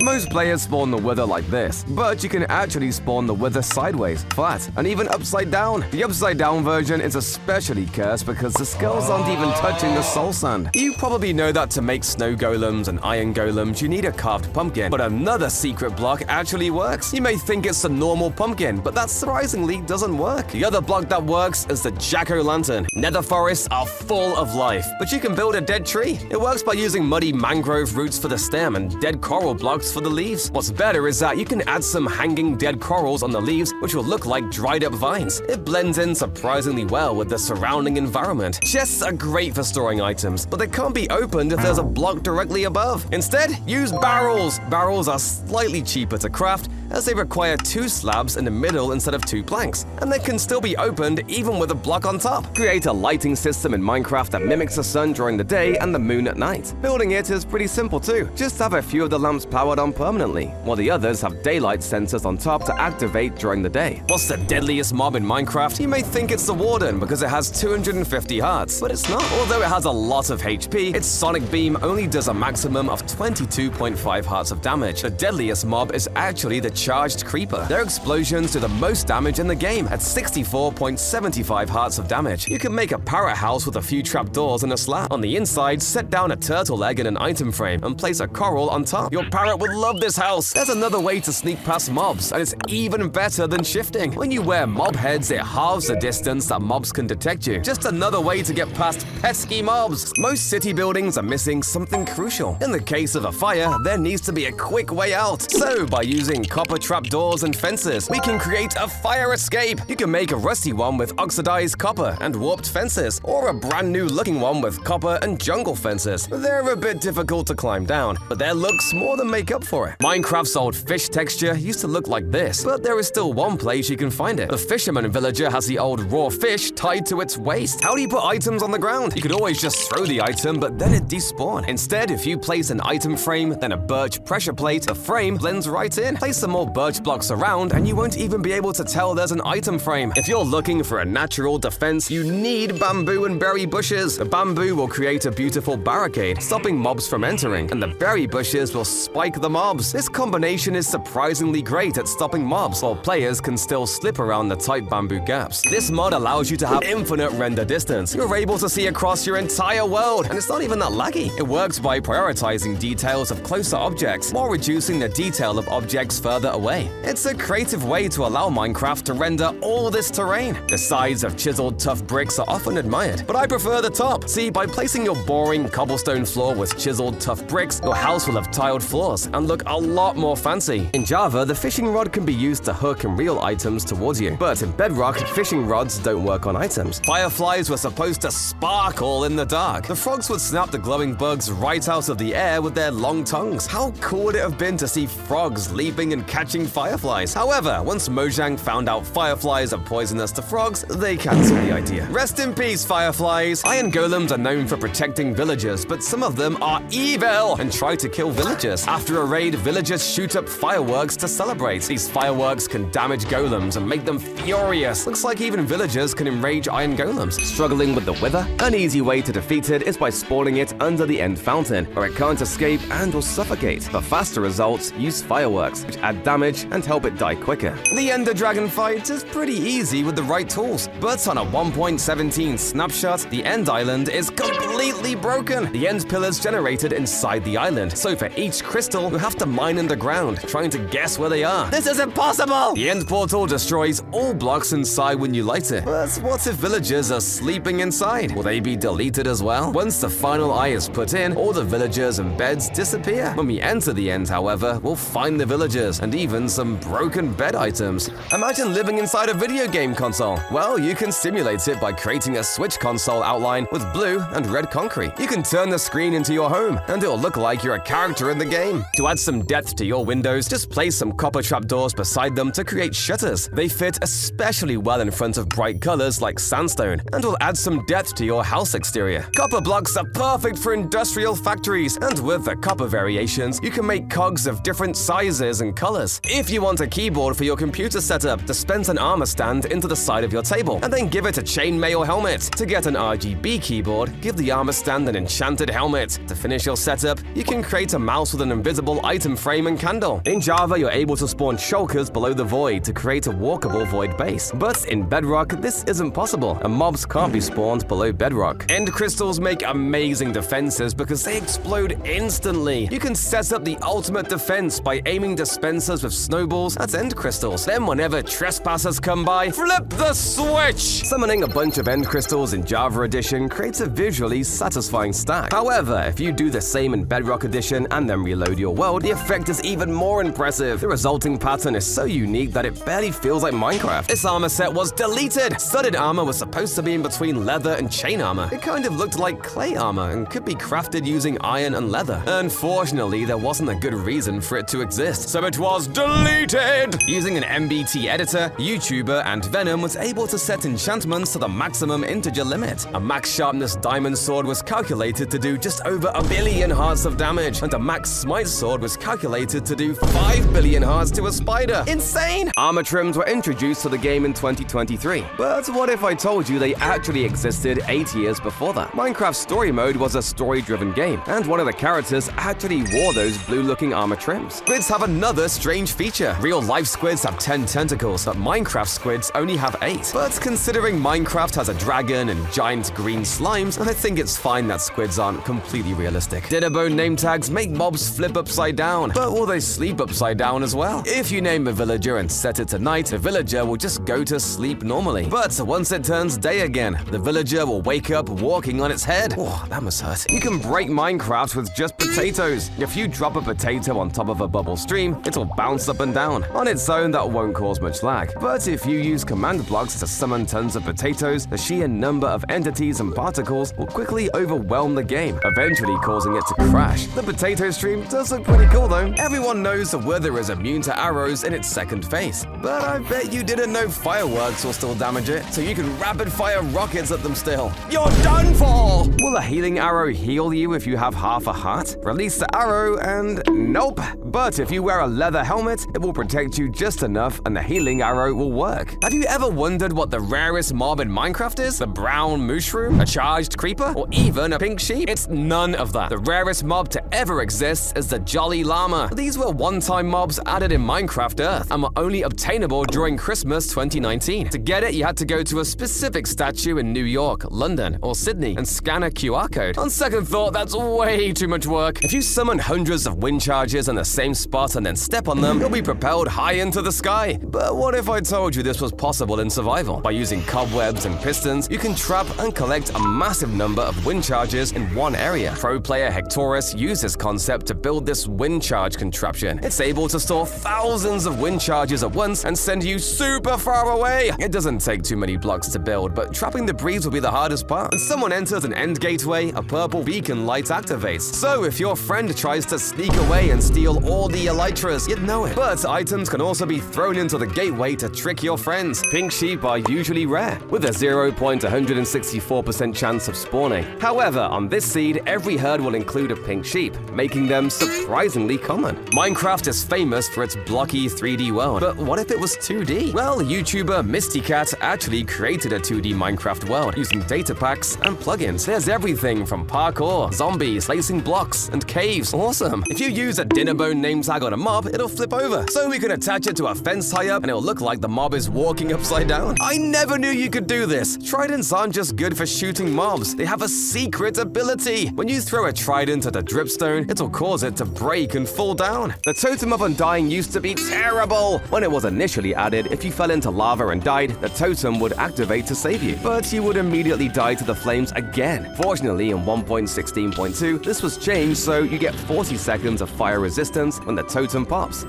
Most players spawn the wither like this, but you can actually spawn the wither sideways, flat, and even upside down. The upside down version is especially cursed because the skulls aren't even touching the soul sand. You probably know that to make snow golems and iron golems, you need a carved pumpkin, but another secret block actually works. You may think it's a normal pumpkin, but that surprisingly doesn't work. The other block that works is the jack-o'-lantern. Nether forests are full of life, but you can build a dead tree. It works by using muddy mangrove roots for the stem and dead coral blocks for the leaves. What's better is that you can add some hanging dead corals on the leaves, which will look like dried up vines. It blends in surprisingly well with the surrounding environment. Chests are great for storing items, but they can't be opened if there's a block directly above. Instead, use barrels. Barrels are slightly cheaper to craft, as they require 2 slabs in the middle instead of 2 planks, and they can still be opened even with a block on top. Create a lighting system in Minecraft that mimics the sun during the day and the moon at night. Building it is pretty simple too. Just have a few of the lamps powered on permanently, while the others have daylight sensors on top to activate during the day. What's the deadliest mob in Minecraft? You may think it's the Warden because it has 250 hearts, but it's not. Although it has a lot of HP, its sonic beam only does a maximum of 22.5 hearts of damage. The deadliest mob is actually the charged creeper. Their explosions do the most damage in the game at 64.75 hearts of damage. You can make a parrot house with a few trapdoors and a slab. On the inside, set down a turtle egg in an item frame and place a coral on top. Your parrot would love this house. There's another way to sneak past mobs, and it's even better than shifting. When you wear mob heads, it halves the distance that mobs can detect you. Just another way to get past pesky mobs. Most city buildings are missing something crucial. In the case of a fire, there needs to be a quick way out. So by using copper trapdoors and fences, we can create a fire escape. You can make a rusty one with oxidized copper and warped fences, or a brand new looking one with copper and jungle fences. They're a bit difficult to climb down, but their looks more than make up for it. Minecraft's old fish texture used to look like this, but there is still one place you can find it. The fisherman villager has the old raw fish tied to its waist. How do you put items on the ground? You could always just throw the item, but then it despawn. Instead, if you place an item frame, then a birch pressure plate, the frame blends right in. Place some more birch blocks around and you won't even be able to tell there's an item frame. If you're looking for a natural defense, you need bamboo and berry bushes. The bamboo will create a beautiful barricade, stopping mobs from entering, and the berry bushes will spike the mobs. This combination is surprisingly great at stopping mobs, while players can still slip around the tight bamboo gaps. This mod allows you to have infinite render distance. You're able to see across your entire world, and it's not even that laggy. It works by prioritizing details of closer objects, while reducing the detail of objects further away. It's a creative way to allow Minecraft to render all this terrain. The sides of chiseled tough bricks are often admired, but I prefer the top. See, by placing your boring cobblestone floor with chiseled tough bricks, your house will have tiled floors and look a lot more fancy. In Java, the fishing rod can be used to hook and reel items towards you, but in Bedrock, fishing rods don't work on items. Fireflies were supposed to sparkle in the dark. The frogs would snap the glowing bugs right out of the air with their long tongues. How cool would it have been to see frogs leaping and catching fireflies? However, once Mojang found out fireflies are poisonous to frogs, they cancelled the idea. Rest in peace, fireflies! Iron golems are known for protecting villagers, but some of them are evil and try to kill villagers. After a raid, villagers shoot up fireworks to celebrate. These fireworks can damage golems and make them furious. Looks like even villagers can enrage iron golems. Struggling with the wither? An easy way to defeat it is by spawning it under the end fountain, where it can't escape and will suffocate. For faster results, use fireworks, which add damage and help it die quicker. The Ender Dragon fight is pretty easy with the right tools, but on a 1.17 snapshot, the End Island is completely broken. The end pillars generated inside the island, so for each crystal, you have to mine underground, trying to guess where they are. This is impossible! The end portal destroys all blocks inside when you light it. But what if villagers are sleeping inside? Will they be deleted as well? Once the final eye is put in, all the villagers and beds disappear. When we enter the end, however, we'll find the villagers and and even some broken bed items. Imagine living inside a video game console. Well, you can simulate it by creating a Switch console outline with blue and red concrete. You can turn the screen into your home, and it'll look like you're a character in the game. To add some depth to your windows, just place some copper trapdoors beside them to create shutters. They fit especially well in front of bright colors like sandstone, and will add some depth to your house exterior. Copper blocks are perfect for industrial factories, and with the copper variations, you can make cogs of different sizes and colors. If you want a keyboard for your computer setup, dispense an armor stand into the side of your table, and then give it a chainmail helmet. To get an RGB keyboard, give the armor stand an enchanted helmet. To finish your setup, you can create a mouse with an invisible item frame and candle. In Java, you're able to spawn shulkers below the void to create a walkable void base. But in Bedrock, this isn't possible, and mobs can't be spawned below Bedrock. End crystals make amazing defenses because they explode instantly. You can set up the ultimate defense by aiming dispensers with snowballs at end crystals. Then whenever trespassers come by, flip the switch! Summoning a bunch of end crystals in Java Edition creates a visually satisfying stack. However, if you do the same in Bedrock Edition and then reload your world, the effect is even more impressive. The resulting pattern is so unique that it barely feels like Minecraft. This armor set was deleted! Studded armor was supposed to be in between leather and chain armor. It kind of looked like clay armor and could be crafted using iron and leather. Unfortunately, there wasn't a good reason for it to exist, so it was deleted! Using an MBT editor, YouTuber and Venom was able to set enchantments to the maximum integer limit. A max sharpness diamond sword was calculated to do just over 1 billion hearts of damage, and a max smite sword was calculated to do 5 billion hearts to a spider. Insane! Armor trims were introduced to the game in 2023. But what if I told you they actually existed 8 years before that? Minecraft Story Mode was a story-driven game, and one of the characters actually wore those blue-looking armor trims. Squids have another strange feature. Real-life squids have 10 tentacles, but Minecraft squids only have 8. But considering Minecraft has a dragon and giant green slimes, I think it's fine that squids aren't completely realistic. Dinnerbone name tags make mobs flip upside down, but will they sleep upside down as well? If you name a villager and set it to night, the villager will just go to sleep normally. But once it turns day again, the villager will wake up walking on its head. Oh, that must hurt. You can break Minecraft with just potatoes. If you drop a potato on top of a bubble stream, it'll bounce up and down. On its own, that won't cause much lag. But if you use command blocks to summon tons of potatoes, the sheer number of entities and particles will quickly overwhelm the game, eventually causing it to crash. The potato stream does look pretty cool though. Everyone knows the Wither is immune to arrows in its second phase. But I bet you didn't know fireworks will still damage it, so you can rapid fire rockets at them still. You're done for! Will a healing arrow heal you if you have half a heart? Release the arrow and nope. But if you wear a leather helmet, it will protect you just enough and the healing arrow will work. Have you ever wondered what the rarest mob in Minecraft is? The brown mushroom? A charged creeper? Or even a pink sheep? It's none of that. The rarest mob to ever exist is the Jolly Llama. These were one-time mobs added in Minecraft Earth and were only obtainable during Christmas 2019. To get it, you had to go to a specific statue in New York, London, or Sydney and scan a QR code. On second thought, that's way too much work. If you summon hundreds of wind charges in the same spot and then step on them, you'll be propelled high into the sky. But what if I told you this was possible in survival? By using cobwebs and pistons, you can trap and collect a massive number of wind charges in one area. Pro player Hectorus used this concept to build this wind charge contraption. It's able to store thousands of wind charges at once and send you super far away. It doesn't take too many blocks to build, but trapping the breeze will be the hardest part. When someone enters an end gateway, a purple beacon light activates. So if your friend tries to sneak away and steal all the elytras, you'd know it. But items can also be thrown into the gateway to trick your friends. Pink sheep are usually rare, with a 0.164% chance of spawning. However, on this seed, every herd will include a pink sheep, making them surprisingly common. Minecraft is famous for its blocky 3D world, but what if it was 2D? Well, YouTuber MistyCat actually created a 2D Minecraft world using data packs and plugins. There's everything from parkour, zombies, placing blocks, and caves. Awesome! If you use a Dinnerbone name tag on a mob, it'll flip over. So we can attach it to a fence high up and it'll look like the mob is walking upside down. I never knew you could do this! Tridents aren't just good for shooting mobs, they have a secret ability. When you throw a trident at a dripstone, it'll cause it to break and fall down. The Totem of Undying used to be terrible! When it was initially added, if you fell into lava and died, the totem would activate to save you. But you would immediately die to the flames again. Fortunately, in 1.16.2, this was changed so you get 40 seconds of fire resistance happens when the totem pops.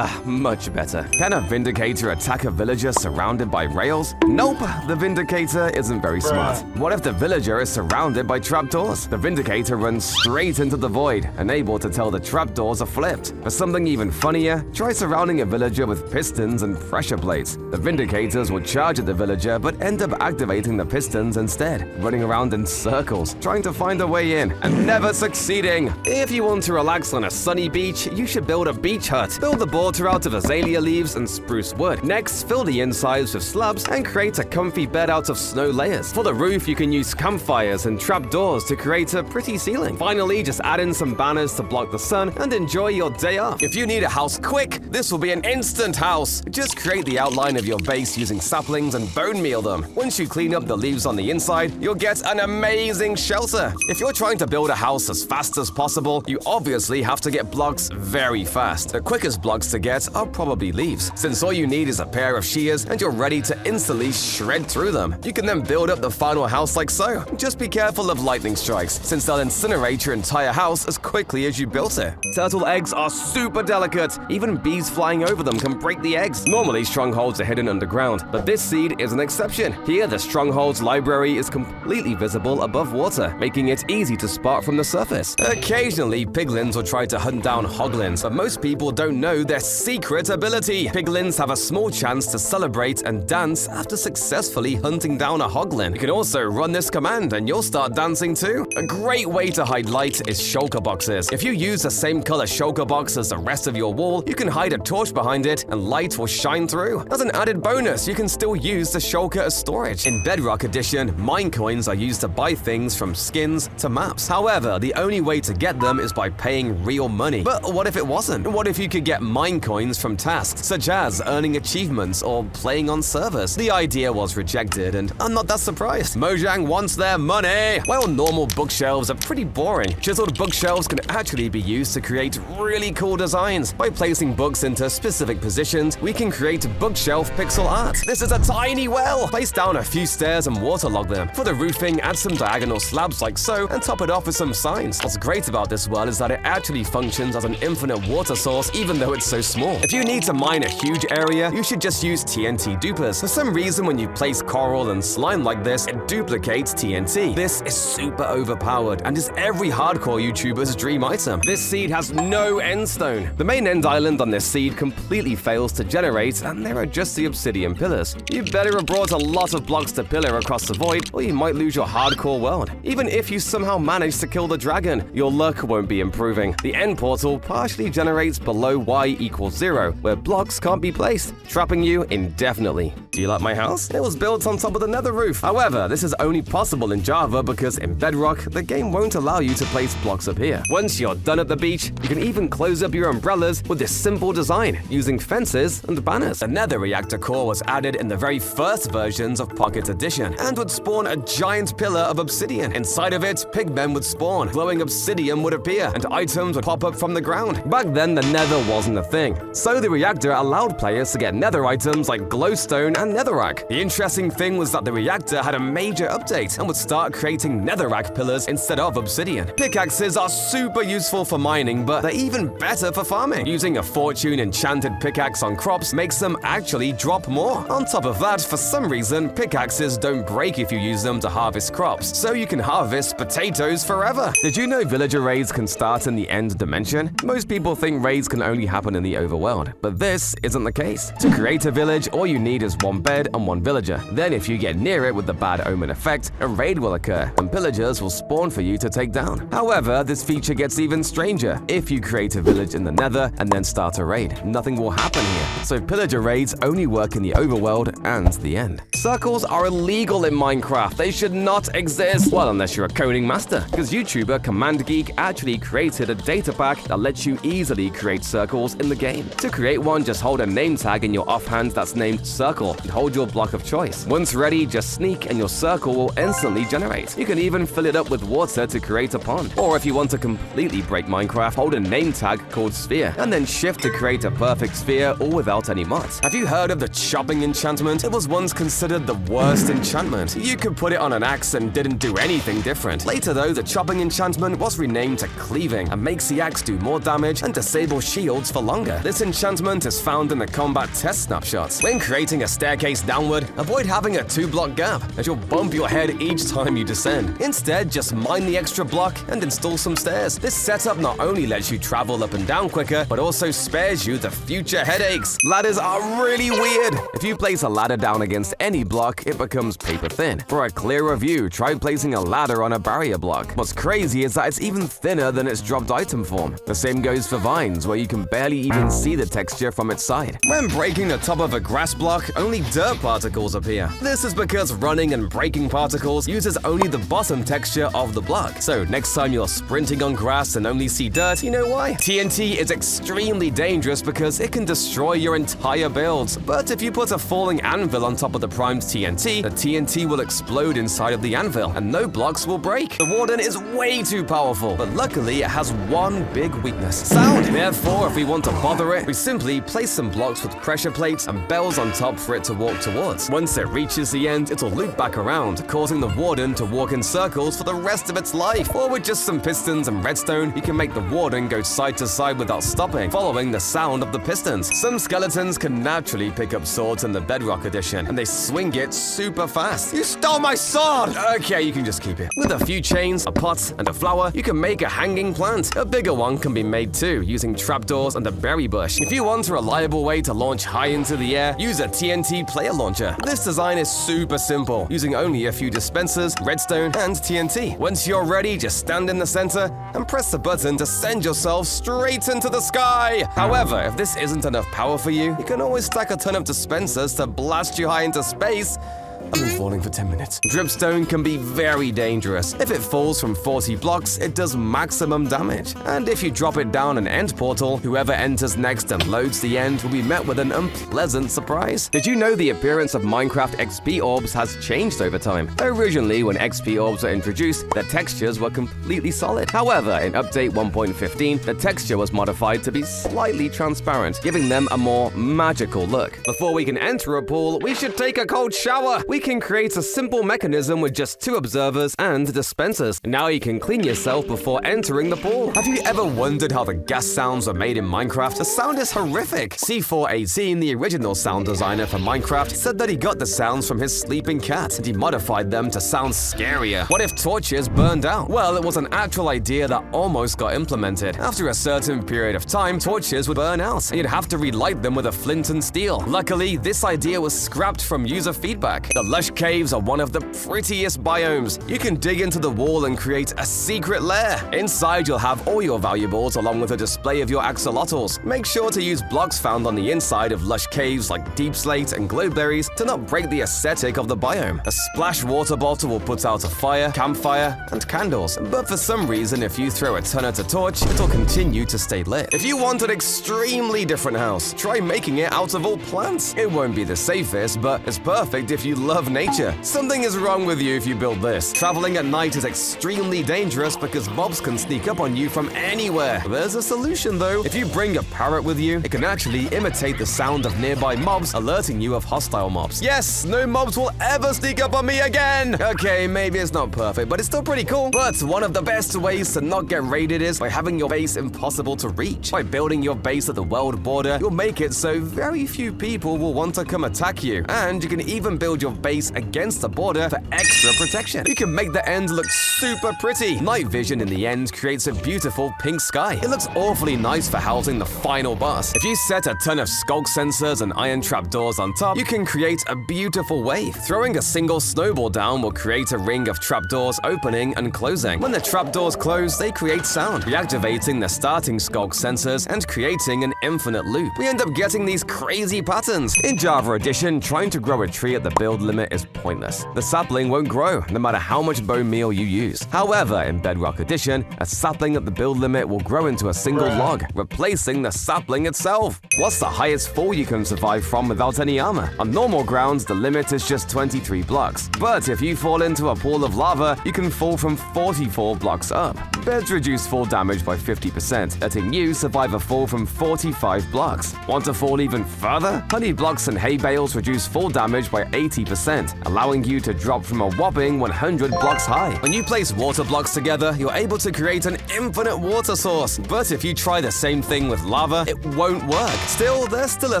Much better. Can a Vindicator attack a villager surrounded by rails? Nope, the Vindicator isn't very smart. What if the villager is surrounded by trapdoors? The Vindicator runs straight into the void, unable to tell the trapdoors are flipped. For something even funnier, try surrounding a villager with pistons and pressure plates. The Vindicators will charge at the villager but end up activating the pistons instead, running around in circles, trying to find a way in, and never succeeding. If you want to relax on a sunny beach, you should build a beach hut. Build the border out of azalea leaves and spruce wood. Next, fill the insides with slabs and create a comfy bed out of snow layers. For the roof, you can use campfires and trapdoors to create a pretty ceiling. Finally, just add in some banners to block the sun and enjoy your day off. If you need a house quick, this will be an instant house. Just create the outline of your base using saplings and bone meal them. Once you clean up the leaves on the inside, you'll get an amazing shelter. If you're trying to build a house as fast as possible, you obviously have to get blocks very fast. The quickest blocks to get are probably leaves, since all you need is a pair of shears and you're ready to instantly shred through them. You can then build up the final house like so. Just be careful of lightning strikes, since they'll incinerate your entire house as quickly as you built it. Turtle eggs are super delicate. Even bees flying over them can break the eggs. Normally, strongholds are hidden underground, but this seed is an exception. Here, the strongholds library is completely visible above water, making it easy to spot from the surface. Occasionally, piglins will try to hunt down hoglins, but most people don't know their secret ability. Piglins have a small chance to celebrate and dance after successfully hunting down a hoglin. You can also run this command and you'll start dancing too. A great way to hide light is shulker boxes. If you use the same color shulker box as the rest of your wall, you can hide a torch behind it and light will shine through. As an added bonus, you can still use the shulker as storage. In Bedrock Edition, mine coins are used to buy things from skins to maps. However, the only way to get them is by paying real money. But what if it wasn't? What if you could get mine coins from tasks, such as earning achievements or playing on servers? The idea was rejected, and I'm not that surprised. Mojang wants their money! While normal bookshelves are pretty boring, chiseled bookshelves can actually be used to create really cool designs. By placing books into specific positions, we can create bookshelf pixel art. This is a tiny well! Place down a few stairs and waterlog them. For the roofing, add some diagonal slabs like so, and top it off with some signs. What's great about this well is that it actually functions as an infinite water source, even though it's so small. If you need to mine a huge area, you should just use TNT dupers. For some reason, when you place coral and slime like this, it duplicates TNT. This is super overpowered and is every hardcore YouTuber's dream item. This seed has no end stone. The main end island on this seed completely fails to generate, and there are just the obsidian pillars. You better have brought a lot of blocks to pillar across the void, or you might lose your hardcore world. Even if you somehow manage to kill the dragon, your luck won't be improving. The end portal partially generates below y=0, where blocks can't be placed, trapping you indefinitely. Do you like my house? It was built on top of the nether roof. However, this is only possible in Java because in Bedrock, the game won't allow you to place blocks up here. Once you're done at the beach, you can even close up your umbrellas with this simple design, using fences and banners. The nether reactor core was added in the very first versions of Pocket Edition, and would spawn a giant pillar of obsidian. Inside of it, pigmen would spawn, glowing obsidian would appear, and items would pop up from the ground. Back then, the nether wasn't a thing, so the reactor allowed players to get nether items like glowstone and netherrack. The interesting thing was that the reactor had a major update and would start creating netherrack pillars instead of obsidian. Pickaxes are super useful for mining, but they're even better for farming. Using a fortune enchanted pickaxe on crops makes them actually drop more. On top of that, for some reason, pickaxes don't break if you use them to harvest crops, so you can harvest potatoes forever. Did you know villager raids can start in the end dimension? Most people think raids can only happen in the overworld, but this isn't the case. To create a village, all you need is one bed and one villager. Then if you get near it with the bad omen effect, a raid will occur, and pillagers will spawn for you to take down. However, this feature gets even stranger. If you create a village in the nether and then start a raid, nothing will happen here. So pillager raids only work in the overworld and the end. Circles are illegal in Minecraft. They should not exist. Well, unless you're a coding master, because YouTuber Command Geek actually created a data pack that lets you easily create circles in the game. To create one, just hold a name tag in your offhand that's named circle. and hold your block of choice. Once ready, just sneak and your circle will instantly generate. You can even fill it up with water to create a pond. Or if you want to completely break Minecraft, hold a name tag called sphere, and then shift to create a perfect sphere all without any mods. Have you heard of the chopping enchantment? It was once considered the worst enchantment. You could put it on an axe and didn't do anything different. Later though, the chopping enchantment was renamed to cleaving and makes the axe do more damage and disable shields for longer. This enchantment is found in the combat test snapshots. When creating a staircase downward, avoid having a 2-block gap, as you'll bump your head each time you descend. Instead, just mine the extra block and install some stairs. This setup not only lets you travel up and down quicker, but also spares you the future headaches. Ladders are really weird. If you place a ladder down against any block, it becomes paper thin. For a clearer view, try placing a ladder on a barrier block. What's crazy is that it's even thinner than its dropped item form. The same goes for vines, where you can barely even see the texture from its side. When breaking the top of a grass block, only dirt particles appear. This is because running and breaking particles uses only the bottom texture of the block. So next time you're sprinting on grass and only see dirt, you know why? TNT is extremely dangerous because it can destroy your entire builds. But if you put a falling anvil on top of the primed TNT, the TNT will explode inside of the anvil and no blocks will break. The Warden is way too powerful, but luckily it has one big weakness: sound. Therefore, if we want to bother it, we simply place some blocks with pressure plates and bells on top for it to walk towards. Once it reaches the end, it'll loop back around, causing the Warden to walk in circles for the rest of its life. Or with just some pistons and redstone, you can make the Warden go side to side without stopping, following the sound of the pistons. Some skeletons can naturally pick up swords in the Bedrock edition, and they swing it super fast. You stole my sword! Okay, you can just keep it. With a few chains, a pot, and a flower, you can make a hanging plant. A bigger one can be made too, using trapdoors and a berry bush. If you want a reliable way to launch high into the air, use a TNT player launcher. This design is super simple, using only a few dispensers, redstone, and TNT. Once you're ready, just stand in the center and press the button to send yourself straight into the sky. However, if this isn't enough power for you, you can always stack a ton of dispensers to blast you high into space. I've been falling for 10 minutes. Dripstone can be very dangerous. If it falls from 40 blocks, it does maximum damage. And if you drop it down an end portal, whoever enters next and loads the end will be met with an unpleasant surprise. Did you know the appearance of Minecraft XP orbs has changed over time? Originally, when XP orbs were introduced, the textures were completely solid. However, in Update 1.15, the texture was modified to be slightly transparent, giving them a more magical look. Before we can enter a pool, we should take a cold shower. We can create a simple mechanism with just 2 observers and dispensers. Now you can clean yourself before entering the pool. Have you ever wondered how the gas sounds are made in Minecraft? The sound is horrific. C418, the original sound designer for Minecraft, said that he got the sounds from his sleeping cat and he modified them to sound scarier. What if torches burned out? Well, it was an actual idea that almost got implemented. After a certain period of time, torches would burn out and you'd have to relight them with a flint and steel. Luckily, this idea was scrapped from user feedback. The lush caves are one of the prettiest biomes. You can dig into the wall and create a secret lair. Inside, you'll have all your valuables along with a display of your axolotls. Make sure to use blocks found on the inside of lush caves like deep slate and glowberries to not break the aesthetic of the biome. A splash water bottle will put out a fire, campfire, and candles. But for some reason, if you throw a ton at a torch, it'll continue to stay lit. If you want an extremely different house, try making it out of all plants. It won't be the safest, but it's perfect if you love nature. Something is wrong with you if you build this. Traveling at night is extremely dangerous because mobs can sneak up on you from anywhere. There's a solution though. If you bring a parrot with you, it can actually imitate the sound of nearby mobs, alerting you of hostile mobs. Yes, no mobs will ever sneak up on me again! Okay, maybe it's not perfect, but it's still pretty cool. But one of the best ways to not get raided is by having your base impossible to reach. By building your base at the world border, you'll make it so very few people will want to come attack you. And you can even build your base against the border for extra protection. You can make the end look super pretty. Night vision in the end creates a beautiful pink sky. It looks awfully nice for housing the final boss. If you set a ton of skulk sensors and iron trapdoors on top, you can create a beautiful wave. Throwing a single snowball down will create a ring of trapdoors opening and closing. When the trapdoors close, they create sound, reactivating the starting skulk sensors and creating an infinite loop. We end up getting these crazy patterns. In Java Edition, trying to grow a tree at the build limit limit is pointless. The sapling won't grow, no matter how much bone meal you use. However, in Bedrock Edition, a sapling at the build limit will grow into a single log, replacing the sapling itself. What's the highest fall you can survive from without any armor? On normal grounds, the limit is just 23 blocks. But if you fall into a pool of lava, you can fall from 44 blocks up. Beds reduce fall damage by 50%, letting you survive a fall from 45 blocks. Want to fall even further? Honey blocks and hay bales reduce fall damage by 80%, allowing you to drop from a whopping 100 blocks high. When you place water blocks together, you're able to create an infinite water source. But if you try the same thing with lava, it won't work. Still, there's still a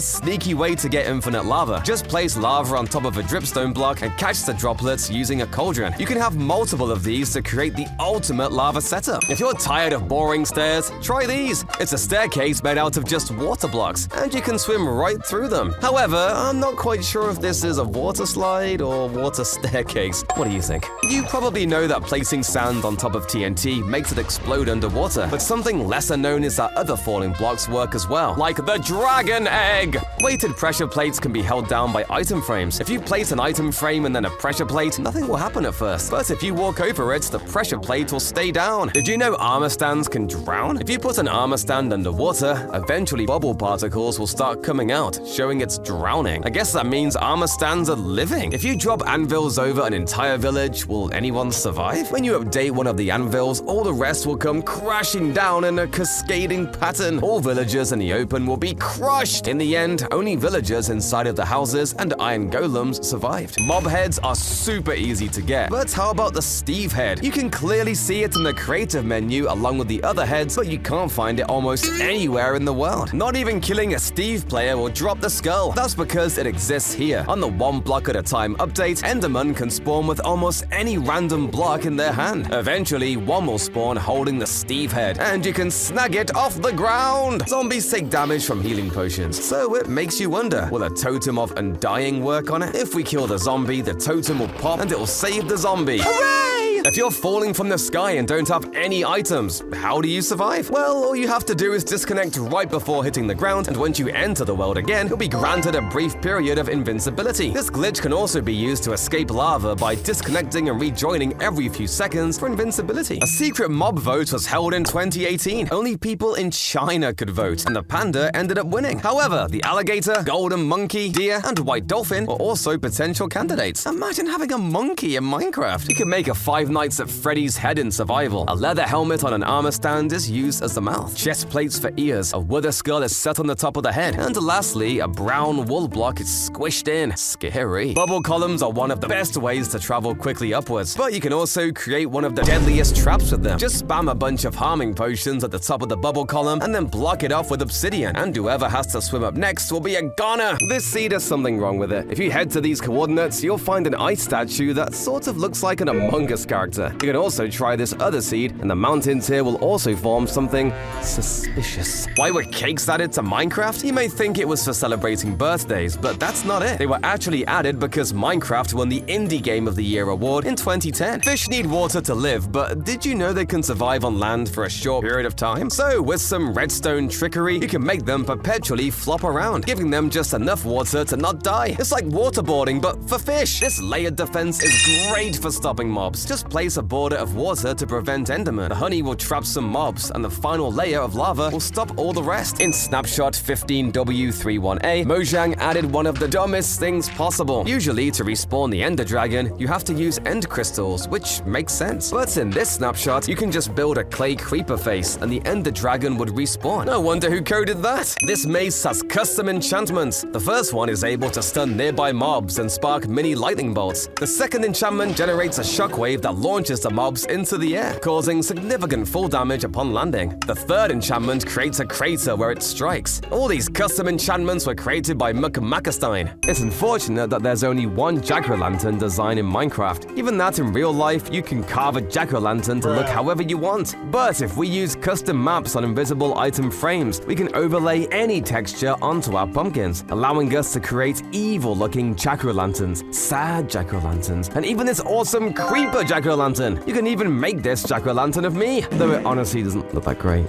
sneaky way to get infinite lava. Just place lava on top of a dripstone block and catch the droplets using a cauldron. You can have multiple of these to create the ultimate lava setup. If you're tired of boring stairs, try these. It's a staircase made out of just water blocks, and you can swim right through them. However, I'm not quite sure if this is a water slide or water staircase. What do you think? You probably know that placing sand on top of TNT makes it explode underwater, but something lesser known is that other falling blocks work as well, like the dragon egg. Weighted pressure plates can be held down by item frames. If you place an item frame and then a pressure plate, nothing will happen at first. But if you walk over it, the pressure plate will stay down. Did you know armor stands can drown? If you put an armor stand underwater, eventually bubble particles will start coming out, showing it's drowning. I guess that means armor stands are living. If you drop anvils over an entire village, will anyone survive? When you update one of the anvils, all the rest will come crashing down in a cascading pattern. All villagers in the open will be crushed. In the end, only villagers inside of the houses and iron golems survived. Mob heads are super easy to get, but how about the Steve head? You can clearly see it in the creative menu along with the other heads, but you can't find it almost anywhere in the world. Not even killing a Steve player will drop the skull. That's because it exists here. On the 1 block at a time update, Enderman can spawn with almost any random block in their hand. Eventually, one will spawn holding the Steve head, and you can snag it off the ground. Zombies take damage from healing potions, so it makes you wonder, will a totem of undying work on it? If we kill the zombie, the totem will pop and it will save the zombie. Hooray! If you're falling from the sky and don't have any items, how do you survive? Well, all you have to do is disconnect right before hitting the ground, and once you enter the world again, you'll be granted a brief period of invincibility. This glitch can also be used to escape lava by disconnecting and rejoining every few seconds for invincibility. A secret mob vote was held in 2018. Only people in China could vote, and the panda ended up winning. However, the alligator, golden monkey, deer, and white dolphin were also potential candidates. Imagine having a monkey in Minecraft. You can make a Five Nights at Freddy's head in survival. A leather helmet on an armor stand is used as the mouth. Chest plates for ears. A wither skull is set on the top of the head. And lastly, a brown wool block is squished in. Scary. Bubble columns are one of the best ways to travel quickly upwards, but you can also create one of the deadliest traps with them. Just spam a bunch of harming potions at the top of the bubble column and then block it off with obsidian, and whoever has to swim up next will be a goner. This seed has something wrong with it. If you head to these coordinates, you'll find an ice statue that sort of looks like an Among Us character. You can also try this other seed, and the mountains here will also form something suspicious. Why were cakes added to Minecraft? You may think it was for celebrating birthdays, but that's not it. They were actually added because Minecraft won the Indie Game of the Year award in 2010. Fish need water to live, but did you know they can survive on land for a short period of time? So with some redstone trickery, you can make them perpetually flop around, giving them just enough water to not die. It's like waterboarding, but for fish. This layered defense is great for stopping mobs. Just place a border of water to prevent Enderman. The honey will trap some mobs, and the final layer of lava will stop all the rest. In Snapshot 15W31A, Mojang added one of the dumbest things possible. Usually, to respawn the Ender Dragon, you have to use end crystals, which makes sense. But in this snapshot, you can just build a clay creeper face, and the Ender Dragon would respawn. No wonder who coded that. This mace has custom enchantments. The first one is able to stun nearby mobs and spark mini lightning bolts. The second enchantment generates a shockwave that launches the mobs into the air, causing significant fall damage upon landing. The third enchantment creates a crater where it strikes. All these custom enchantments were created by Macastine. It's unfortunate that there's only one jack-o'-lantern design in Minecraft. Given that in real life, you can carve a jack-o'-lantern to look however you want. But if we use custom maps on invisible item frames, we can overlay any texture onto our pumpkins, allowing us to create evil-looking jack-o'-lanterns, sad jack-o'-lanterns, and even this awesome creeper jack-o'-lantern jack-o'-lantern. You can even make this jack-o'-lantern of me, though it honestly doesn't look that great.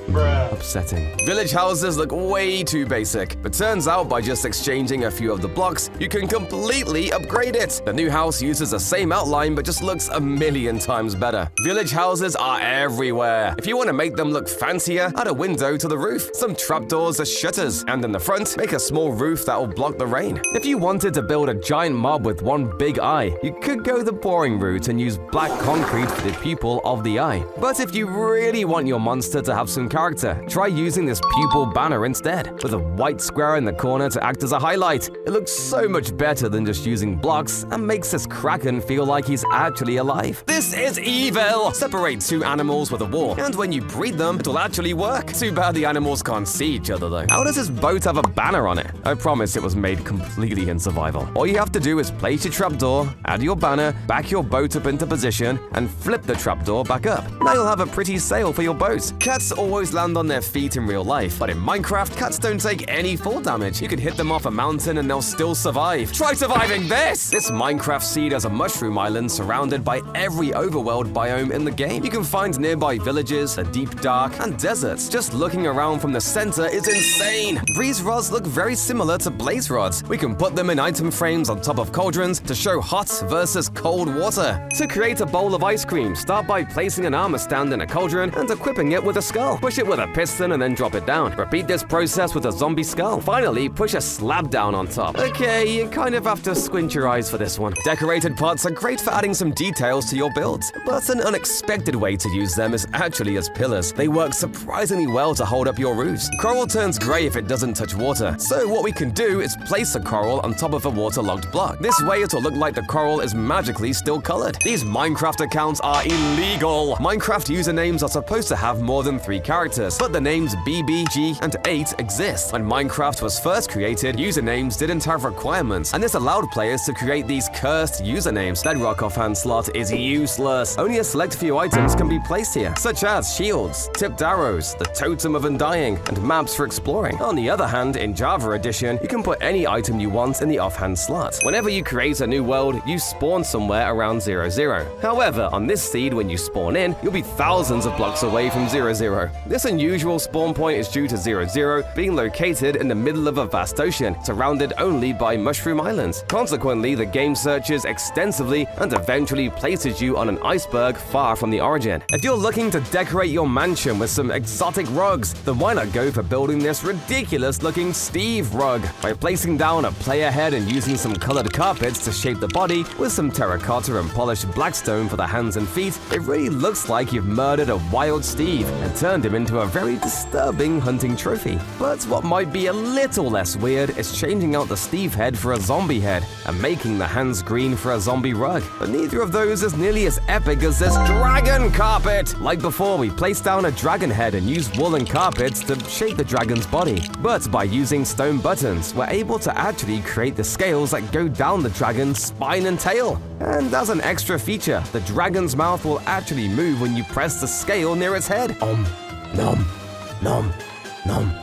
Upsetting. Village houses look way too basic, but turns out by just exchanging a few of the blocks, you can completely upgrade it. The new house uses the same outline but just looks a million times better. Village houses are everywhere. If you want to make them look fancier, add a window to the roof, some trapdoors as shutters, and in the front, make a small roof that will block the rain. If you wanted to build a giant mob with one big eye, you could go the boring route and use black concrete for the pupil of the eye. But if you really want your monster to have some character, try using this pupil banner instead, with a white square in the corner to act as a highlight. It looks so much better than just using blocks and makes this kraken feel like he's actually alive. This is evil! Separate two animals with a wall, and when you breed them, it'll actually work. Too bad the animals can't see each other though. How does this boat have a banner on it? I promise it was made completely in survival. All you have to do is place your trapdoor, add your banner, back your boat up into position, and flip the trapdoor back up. Now you'll have a pretty sail for your boat. Cats always land on their feet in real life, but in Minecraft, cats don't take any fall damage. You can hit them off a mountain and they'll still survive. Try surviving this! This Minecraft seed has a mushroom island surrounded by every overworld biome in the game. You can find nearby villages, a deep dark, and deserts. Just looking around from the center is insane. Breeze rods look very similar to blaze rods. We can put them in item frames on top of cauldrons to show hot versus cold water. To create a bowl of ice cream, start by placing an armor stand in a cauldron and equipping it with a skull. Push it with a piston and then drop it down. Repeat this process with a zombie skull. Finally, push a slab down on top. Okay, you kind of have to squint your eyes for this one. Decorated pots are great for adding some details to your builds, but an unexpected way to use them is actually as pillars. They work surprisingly well to hold up your roofs. Coral turns gray if it doesn't touch water, so what we can do is place a coral on top of a waterlogged block. This way it'll look like the coral is magically still colored. These Minecraft accounts are illegal. Minecraft usernames are supposed to have more than 3 characters, but the names BB, G, and 8 exist. When Minecraft was first created, usernames didn't have requirements, and this allowed players to create these cursed usernames. Bedrock offhand slot is useless. Only a select few items can be placed here, such as shields, tipped arrows, the totem of undying, and maps for exploring. On the other hand, in Java Edition, you can put any item you want in the offhand slot. Whenever you create a new world, you spawn somewhere around 0, 0. However, on this seed, when you spawn in, you'll be thousands of blocks away from 0, 0. This unusual spawn point is due to 0, 0 being located in the middle of a vast ocean, surrounded only by mushroom islands. Consequently, the game searches extensively and eventually places you on an iceberg far from the origin. If you're looking to decorate your mansion with some exotic rugs, then why not go for building this ridiculous-looking Steve rug? By placing down a player head and using some colored carpets to shape the body, with some terracotta and polished blackstone for the hands and feet, it really looks like you've murdered a wild Steve and turned him into a very disturbing hunting trophy. But what might be a little less weird is changing out the Steve head for a zombie head and making the hands green for a zombie rug. But neither of those is nearly as epic as this dragon carpet! Like before, we placed down a dragon head and used woolen carpets to shape the dragon's body. But by using stone buttons, we're able to actually create the scales that go down the dragon's spine and tail. And as an extra feature, the dragon's mouth will actually move when you press the scale near its head. Nom, nom, nom.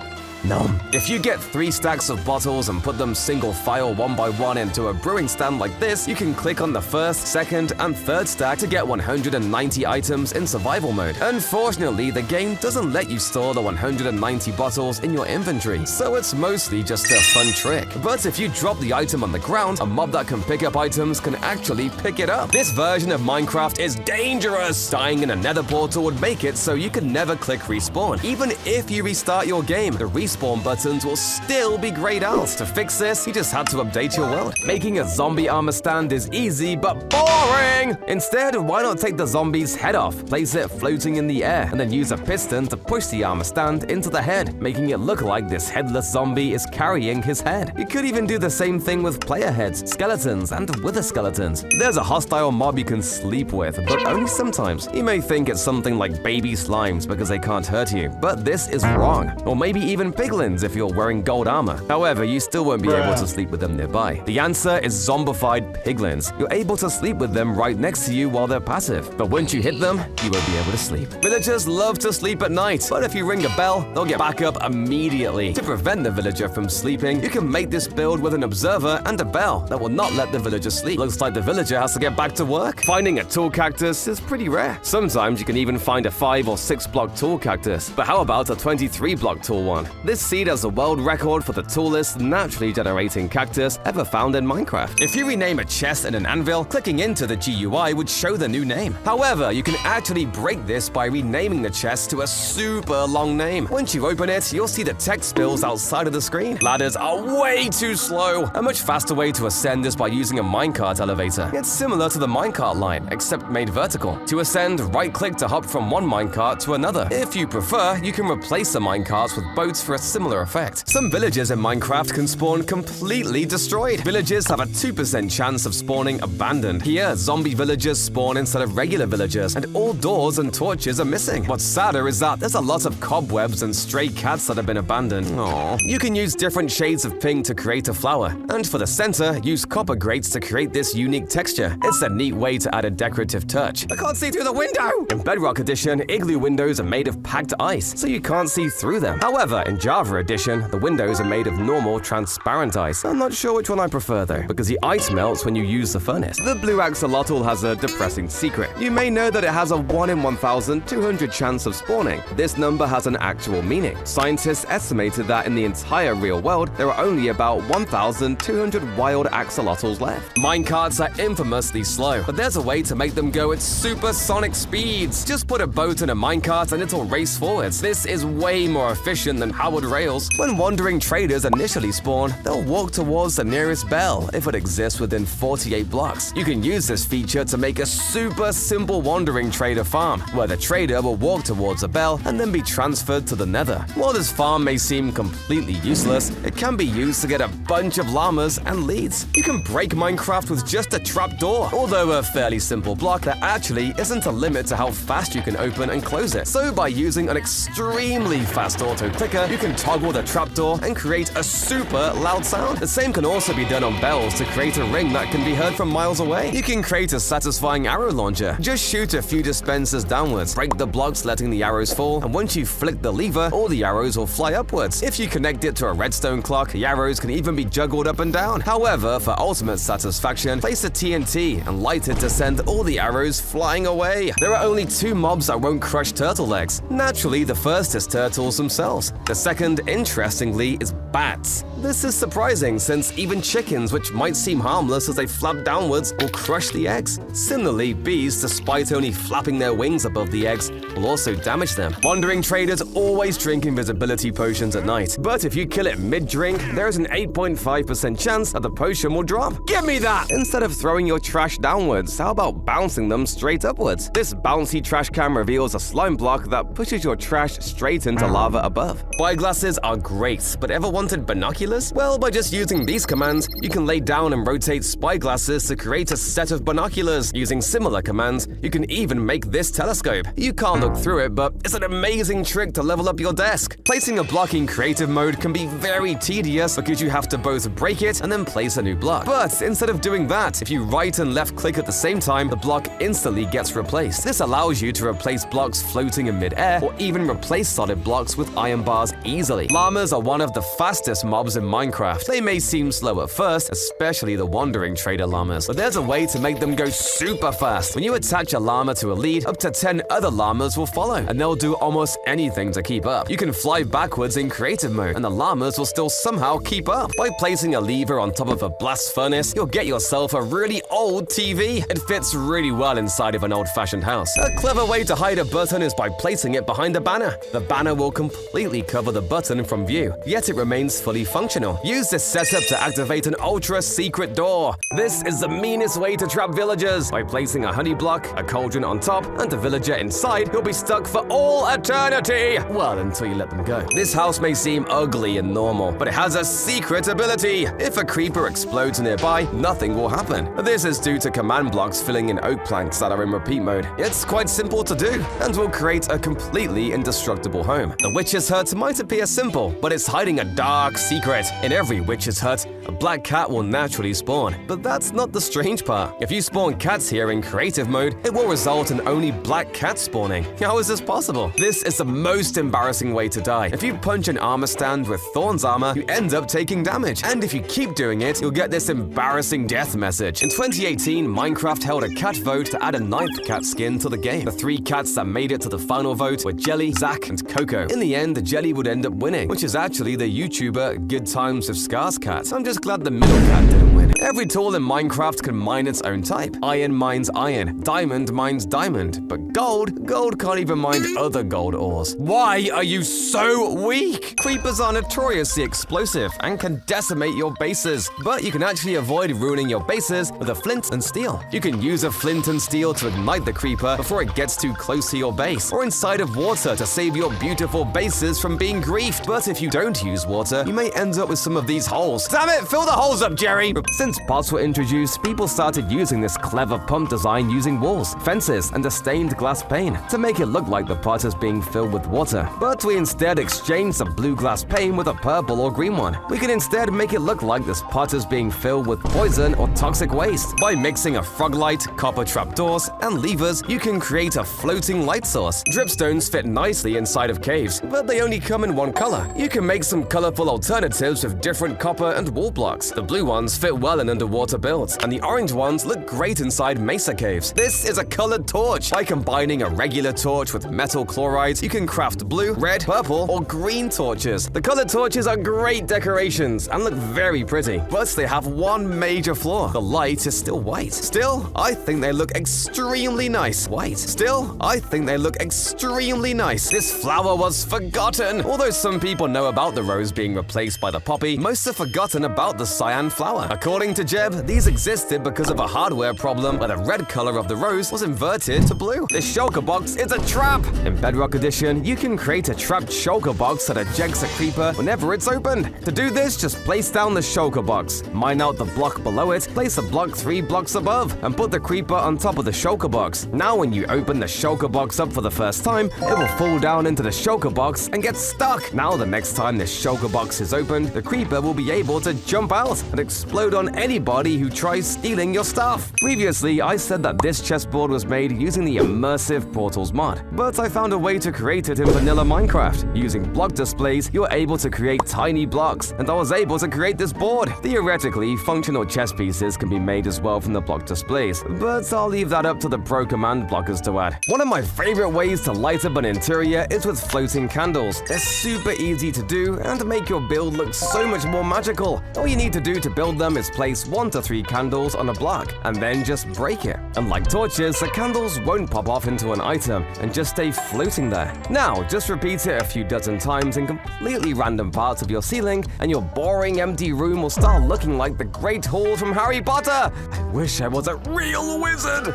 Nom. If you get 3 stacks of bottles and put them single file one by one into a brewing stand like this, you can click on the first, second, and third stack to get 190 items in survival mode. Unfortunately, the game doesn't let you store the 190 bottles in your inventory, so it's mostly just a fun trick. But if you drop the item on the ground, a mob that can pick up items can actually pick it up. This version of Minecraft is dangerous! Dying in a nether portal would make it so you can never click respawn. Even if you restart your game, the respawn buttons will still be grayed out. To fix this, you just had to update your world. Making a zombie armor stand is easy but boring! Instead, why not take the zombie's head off, place it floating in the air, and then use a piston to push the armor stand into the head, making it look like this headless zombie is carrying his head. You could even do the same thing with player heads, skeletons, and wither skeletons. There's a hostile mob you can sleep with, but only sometimes. You may think it's something like baby slimes because they can't hurt you, but this is wrong. Or maybe even piglins if you're wearing gold armor. However, you still won't be able to sleep with them nearby. The answer is zombified piglins. You're able to sleep with them right next to you while they're passive, but once you hit them, you won't be able to sleep. Villagers love to sleep at night, but if you ring a bell, they'll get back up immediately. To prevent the villager from sleeping, you can make this build with an observer and a bell that will not let the villager sleep. Looks like the villager has to get back to work. Finding a tall cactus is pretty rare. Sometimes you can even find a 5 or 6 block tall cactus, but how about a 23 block tall one? This seed has a world record for the tallest naturally generating cactus ever found in Minecraft. If you rename a chest and an anvil, clicking into the GUI would show the new name. However, you can actually break this by renaming the chest to a super long name. Once you open it, you'll see the text spills outside of the screen. Ladders are way too slow. A much faster way to ascend is by using a minecart elevator. It's similar to the minecart line, except made vertical. To ascend, right-click to hop from one minecart to another. If you prefer, you can replace the minecarts with boats for a similar effect. Some villages in Minecraft can spawn completely destroyed. Villages have a 2% chance of spawning abandoned. Here, zombie villagers spawn instead of regular villagers, and all doors and torches are missing. What's sadder is that there's a lot of cobwebs and stray cats that have been abandoned. Aww. You can use different shades of pink to create a flower, and for the center, use copper grates to create this unique texture. It's a neat way to add a decorative touch. I can't see through the window! In Bedrock Edition, igloo windows are made of packed ice, so you can't see through them. However, in Java Edition, the windows are made of normal, transparent ice. I'm not sure which one I prefer though, because the ice melts when you use the furnace. The blue axolotl has a depressing secret. You may know that it has a 1 in 1,200 chance of spawning. This number has an actual meaning. Scientists estimated that in the entire real world, there are only about 1,200 wild axolotls left. Minecarts are infamously slow, but there's a way to make them go at supersonic speeds. Just put a boat in a minecart and it'll race forwards. This is way more efficient than Howard Rails. When wandering traders initially spawn, they'll walk towards the nearest bell if it exists within 48 blocks. You can use this feature to make a super simple wandering trader farm, where the trader will walk towards a bell and then be transferred to the nether. While this farm may seem completely useless, it can be used to get a bunch of llamas and leads. You can break Minecraft with just a trapdoor. Although a fairly simple block, there actually isn't a limit to how fast you can open and close it. So by using an extremely fast auto clicker, you can toggle the trapdoor and create a super loud sound. The same can also be done on bells to create a ring that can be heard from miles away. You can create a satisfying arrow launcher. Just shoot a few dispensers downwards, break the blocks letting the arrows fall, and once you flick the lever, all the arrows will fly upwards. If you connect it to a redstone clock, the arrows can even be juggled up and down. However, for ultimate satisfaction, place a TNT and light it to send all the arrows flying away. There are only 2 mobs that won't crush turtle legs. Naturally, the first is turtles themselves. The second, interestingly, is bats. This is surprising since even chickens, which might seem harmless as they flap downwards, will crush the eggs. Similarly, bees, despite only flapping their wings above the eggs, will also damage them. Wandering traders always drink invisibility potions at night, but if you kill it mid-drink, there is an 8.5% chance that the potion will drop. Give me that! Instead of throwing your trash downwards, how about bouncing them straight upwards? This bouncy trash can reveals a slime block that pushes your trash straight into lava above. Spyglasses are great, but ever wanted binoculars? Well, by just using these commands, you can lay down and rotate spyglasses to create a set of binoculars. Using similar commands, you can even make this telescope. You can't look through it, but it's an amazing trick to level up your desk. Placing a block in creative mode can be very tedious because you have to both break it and then place a new block. But instead of doing that, if you right and left click at the same time, the block instantly gets replaced. This allows you to replace blocks floating in mid-air or even replace solid blocks with iron bars easily. Llamas are one of the fastest mobs in Minecraft. They may seem slow at first, especially the wandering trader llamas, but there's a way to make them go super fast. When you attach a llama to a lead, up to 10 other llamas will follow, and they'll do almost anything to keep up. You can fly backwards in creative mode, and the llamas will still somehow keep up. By placing a lever on top of a blast furnace, you'll get yourself a really old TV. It fits really well inside of an old-fashioned house. A clever way to hide a button is by placing it behind a banner. The banner will completely cover the button from view, yet it remains fully functional. Use this setup to activate an ultra-secret door. This is the meanest way to trap villagers. By placing a honey block, a cauldron on top, and a villager inside, you'll be stuck for all eternity! Well, until you let them go. This house may seem ugly and normal, but it has a secret ability. If a creeper explodes nearby, nothing will happen. This is due to command blocks filling in oak planks that are in repeat mode. It's quite simple to do, and will create a completely indestructible home. The witch's hut might appear simple, but it's hiding a dark secret. In every witch's hut, a black cat will naturally spawn. But that's not the strange part. If you spawn cats here in creative mode, it will result in only black cats spawning. How is this possible? This is the most embarrassing way to die. If you punch an armor stand with Thorn's armor, you end up taking damage. And if you keep doing it, you'll get this embarrassing death message. In 2018, Minecraft held a cat vote to add a 9th cat skin to the game. The 3 cats that made it to the final vote were Jelly, Zach, and Coco. In the end, Jelly would end up winning, which is actually the YouTuber Good Times with Scars cat. I'm just glad the middle cat didn't win. Every tool in Minecraft can mine its own type. Iron mines iron, diamond mines diamond, but gold can't even mine other gold ores. Why are you so weak? Creepers are notoriously explosive and can decimate your bases, but you can actually avoid ruining your bases with a flint and steel. You can use a flint and steel to ignite the creeper before it gets too close to your base, or inside of water to save your beautiful bases from being griefed. But if you don't use water, you may end up with some of these holes. Damn it, fill the holes up, Jerry! Since pots were introduced, people started using this clever pump design using walls, fences, and a stained glass pane to make it look like the pot is being filled with water. But we instead exchanged the blue glass pane with a purple or green one. We can instead make it look like this pot is being filled with poison or toxic waste. By mixing a frog light, copper trapdoors, and levers, you can create a floating light source. Dripstones fit nicely inside of caves, but they only come in one color. You can make some colorful alternatives with different copper and wall blocks. The blue ones fit well in underwater builds, and the orange ones look great inside mesa caves. This is a colored torch. By combining a regular torch with metal chlorides, you can craft blue, red, purple, or green torches. The colored torches are great decorations and look very pretty, but they have one major flaw. The light is still white. Still, I think they look extremely nice. White. Still, I think they look extremely nice. This flower was forgotten. Although some people know about the rose being replaced by the poppy, most have forgotten about the cyan flower. According to Jeb, these existed because of a hardware problem where the red color of the rose was inverted to blue. This shulker box is a trap! In Bedrock Edition, you can create a trapped shulker box that ejects a creeper whenever it's opened. To do this, just place down the shulker box, mine out the block below it, place a block 3 blocks above, and put the creeper on top of the shulker box. Now when you open the shulker box up for the first time, it will fall down into the shulker box and get stuck. Now the next time this shulker box is opened, the creeper will be able to jump out and explode on anybody who tries stealing your stuff. Previously, I said that this chessboard was made using the immersive Portals mod, but I found a way to create it in vanilla Minecraft. Using block displays, you're able to create tiny blocks, and I was able to create this board. Theoretically, functional chess pieces can be made as well from the block displays, but I'll leave that up to the pro command blockers to add. One of my favorite ways to light up an interior is with floating candles. They're super easy to do and make your build look so much more magical. All you need to do to build them is place 1 to 3 candles on a block, and then just break it. Unlike torches, the candles won't pop off into an item and just stay floating there. Now, just repeat it a few dozen times in completely random parts of your ceiling, and your boring empty room will start looking like the Great Hall from Harry Potter. I wish I was a real wizard.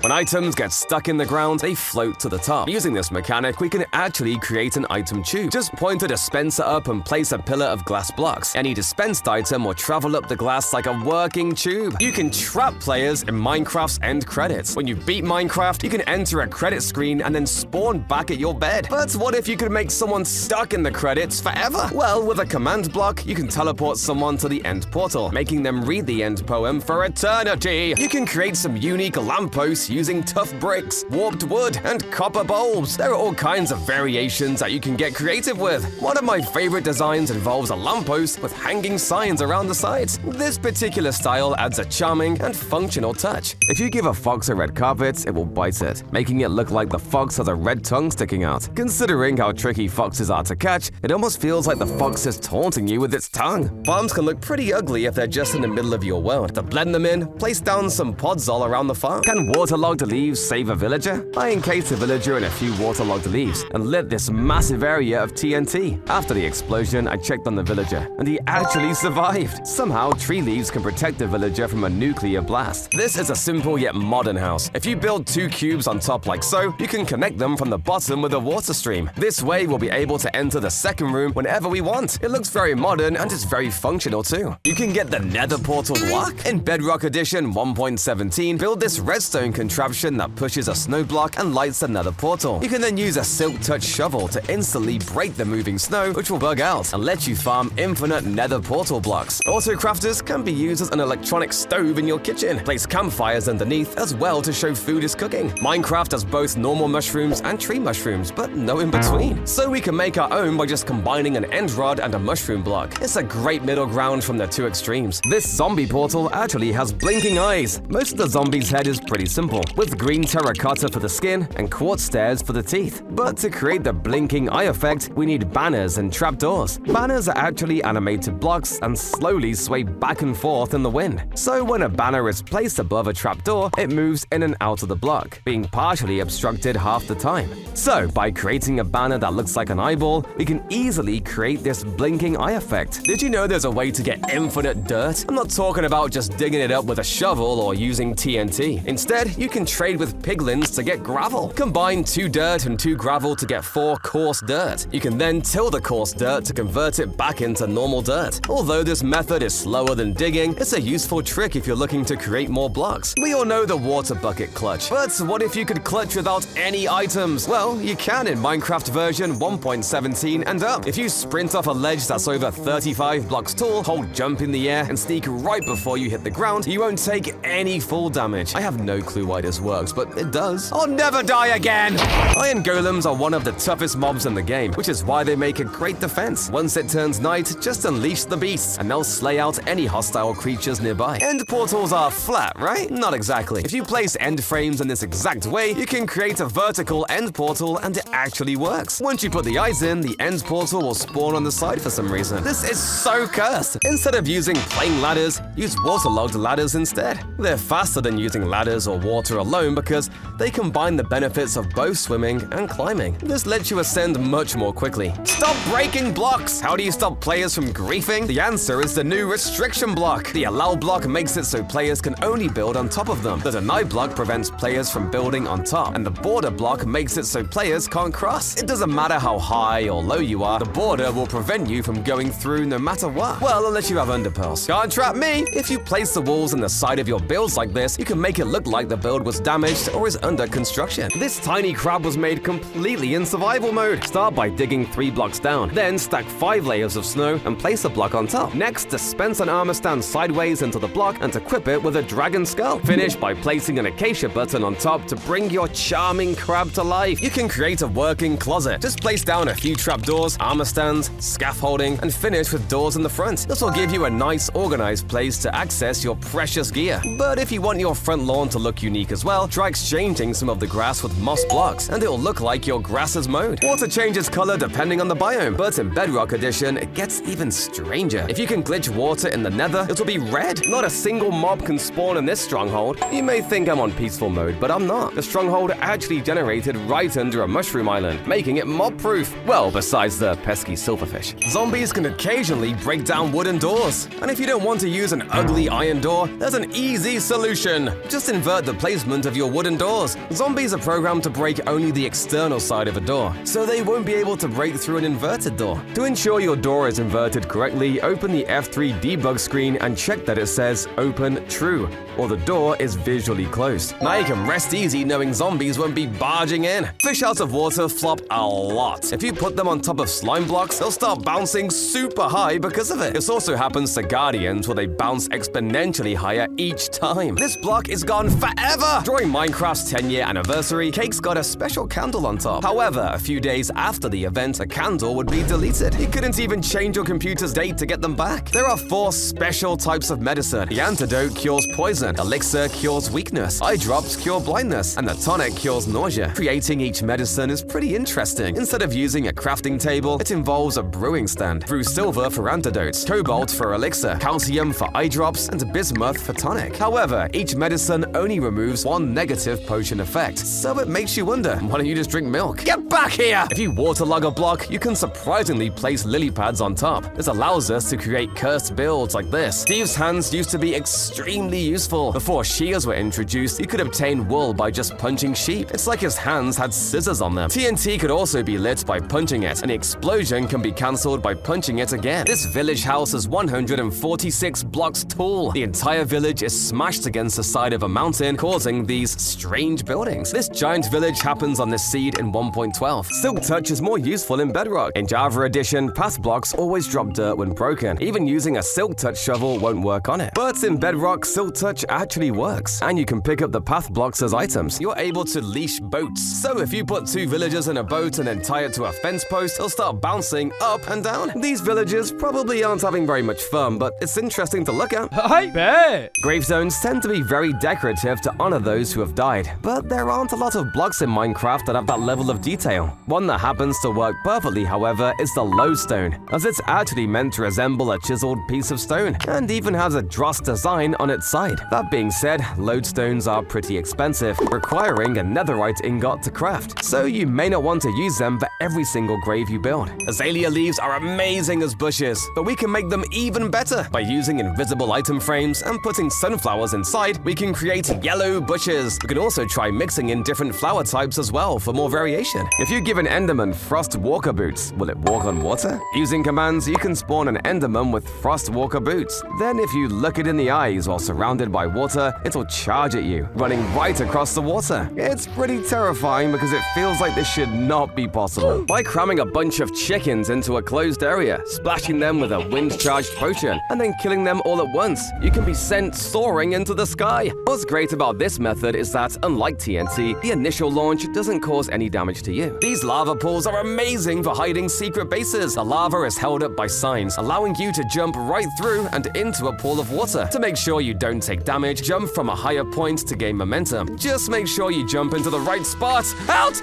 When items get stuck in the ground, they float to the top. Using this mechanic, we can actually create an item tube. Just point a dispenser up and place a pillar of glass blocks. Any dispensed item will travel up the glass like a working tube. You can trap players in Minecraft's end credits. When you beat Minecraft, you can enter a credit screen and then spawn back at your bed. But what if you could make someone stuck in the credits forever? Well, with a command block, you can teleport someone to the end portal, making them read the end poem for eternity. You can create some unique lampposts using tough bricks, warped wood, and copper bulbs. There are all kinds of variations that you can get creative with. One of my favorite designs involves a lamppost with hanging signs around the sides. This particular style adds a charming and functional touch. If you give a fox a red carpet, it will bite it, making it look like the fox has a red tongue sticking out. Considering how tricky foxes are to catch, it almost feels like the fox is taunting you with its tongue. Farms can look pretty ugly if they're just in the middle of your world. To blend them in, place down some pods all around the farm. Can waterlogged leaves save a villager? I encased a villager in a few waterlogged leaves and lit this massive area of TNT. After the explosion, I checked on the villager, and he actually actually survived. Somehow, tree leaves can protect the villager from a nuclear blast. This is a simple yet modern house. If you build 2 cubes on top like so, you can connect them from the bottom with a water stream. This way, we'll be able to enter the second room whenever we want. It looks very modern and it's very functional too. You can get the nether portal block. In Bedrock Edition 1.17, build this redstone contraption that pushes a snow block and lights the nether portal. You can then use a silk touch shovel to instantly break the moving snow, which will bug out and let you farm infinite nether portal blocks. Auto crafters can be used as an electronic stove in your kitchen. Place campfires underneath as well to show food is cooking. Minecraft has both normal mushrooms and tree mushrooms, but no in between. So we can make our own by just combining an end rod and a mushroom block. It's a great middle ground from the 2 extremes. This zombie portal actually has blinking eyes. Most of the zombie's head is pretty simple, with green terracotta for the skin and quartz stairs for the teeth. But to create the blinking eye effect, we need banners and trapdoors. Banners are actually animated blocks and slowly sway back and forth in the wind. So when a banner is placed above a trapdoor, it moves in and out of the block, being partially obstructed half the time. So by creating a banner that looks like an eyeball, we can easily create this blinking eye effect. Did you know there's a way to get infinite dirt? I'm not talking about just digging it up with a shovel or using TNT. Instead, you can trade with piglins to get gravel. Combine 2 dirt and 2 gravel to get 4 coarse dirt. You can then till the coarse dirt to convert it back into normal dirt. Although this method is slower than digging, it's a useful trick if you're looking to create more blocks. We all know the water bucket clutch, but what if you could clutch without any items? Well, you can in Minecraft version 1.17 and up. If you sprint off a ledge that's over 35 blocks tall, hold jump in the air, and sneak right before you hit the ground, you won't take any fall damage. I have no clue why this works, but it does. I'll never die again! Iron golems are one of the toughest mobs in the game, which is why they make a great defense. Once it turns night, just unleash the beasts, and they'll slay out any hostile creatures nearby. End portals are flat, right? Not exactly. If you place end frames in this exact way, you can create a vertical end portal, and it actually works. Once you put the eyes in, the end portal will spawn on the side for some reason. This is so cursed. Instead of using plain ladders, use waterlogged ladders instead. They're faster than using ladders or water alone because they combine the benefits of both swimming and climbing. This lets you ascend much more quickly. Stop breaking blocks! How do you stop players from griefing? The answer is the new restriction block. The allow block makes it so players can only build on top of them. The deny block prevents players from building on top, and the border block makes it so players can't cross. It doesn't matter how high or low you are, the border will prevent you from going through no matter what. Well, unless you have underpearls. Can't trap me! If you place the walls on the side of your builds like this, you can make it look like the build was damaged or is under construction. This tiny crab was made completely in survival mode. Start by digging 3 blocks down, then stack 5 layers of snow and place a block on top. Next, dispense an armor stand sideways into the block and equip it with a dragon skull. Finish by placing an acacia button on top to bring your charming crab to life. You can create a working closet. Just place down a few trapdoors, armor stands, scaffolding, and finish with doors in the front. This will give you a nice, organized place to access your precious gear. But if you want your front lawn to look unique as well, try exchanging some of the grass with moss blocks, and it'll look like your grass is mowed. Water changes color depending on the biome, but in Bedrock Edition, it gets even stranger. If you can glitch water in the nether, it'll be red. Not a single mob can spawn in this stronghold. You may think I'm on peaceful mode, but I'm not. The stronghold actually generated right under a mushroom island, making it mob-proof. Well, besides the pesky silverfish. Zombies can occasionally break down wooden doors. And if you don't want to use an ugly iron door, there's an easy solution. Just invert the placement of your wooden doors. Zombies are programmed to break only the external side of a door, so they won't be able to break through an inverted door. To ensure your door is inverted correctly, open the F3 debug screen and check that it says Open True, or the door is visually closed. Now you can rest easy knowing zombies won't be barging in. Fish out of water flop a lot. If you put them on top of slime blocks, they'll start bouncing super high because of it. This also happens to guardians where they bounce exponentially higher each time. This block is gone forever! During Minecraft's 10-year anniversary, Cake's got a special candle on top. However, a few days after the event, the candle would be deleted. You couldn't even change your computer's date to get them back. There are 4 special types of medicine. The antidote cures poison, elixir cures weakness, eye drops cure blindness, and the tonic cures nausea. Creating each medicine is pretty interesting. Instead of using a crafting table, it involves a brewing stand. Brew silver for antidotes, cobalt for elixir, calcium for eye drops, and bismuth for tonic. However, each medicine only removes 1 negative potion effect, so it makes you wonder, why don't you just drink milk? Get back here! If you waterlog a block, you can surprisingly place lily pads on top. This allows allows us to create cursed builds like this. Steve's hands used to be extremely useful. Before shears were introduced, you could obtain wool by just punching sheep. It's like his hands had scissors on them. TNT could also be lit by punching it, and the explosion can be cancelled by punching it again. This village house is 146 blocks tall. The entire village is smashed against the side of a mountain, causing these strange buildings. This giant village happens on this seed in 1.12. Silk Touch is more useful in Bedrock. In Java Edition, path blocks always drop dirt when broken. Even using a Silk Touch shovel won't work on it. But in Bedrock, Silk Touch actually works, and you can pick up the path blocks as items. You're able to leash boats. So if you put 2 villagers in a boat and then tie it to a fence post, it'll start bouncing up and down. These villagers probably aren't having very much fun, but it's interesting to look at. I bet. Gravestones tend to be very decorative to honor those who have died, but there aren't a lot of blocks in Minecraft that have that level of detail. One that happens to work perfectly, however, is the lodestone, as it's actually meant to resemble a chiseled piece of stone, and even has a dross design on its side. That being said, lodestones are pretty expensive, requiring a netherite ingot to craft, so you may not want to use them for every single grave you build. Azalea leaves are amazing as bushes, but we can make them even better. By using invisible item frames and putting sunflowers inside, we can create yellow bushes. We can also try mixing in different flower types as well for more variation. If you give an Enderman Frost Walker boots, will it walk on water? Using commands, you can spawn an Enderman with Frost Walker boots. Then if you look it in the eyes while surrounded by water, it'll charge at you, running right across the water. It's pretty terrifying because it feels like this should not be possible. By cramming a bunch of chickens into a closed area, splashing them with a wind-charged potion, and then killing them all at once, you can be sent soaring into the sky. What's great about this method is that, unlike TNT, the initial launch doesn't cause any damage to you. These lava pools are amazing for hiding secret bases. The lava is held up by signs, allowing you to jump right through and into a pool of water. To make sure you don't take damage, jump from a higher point to gain momentum. Just make sure you jump into the right spot. Out!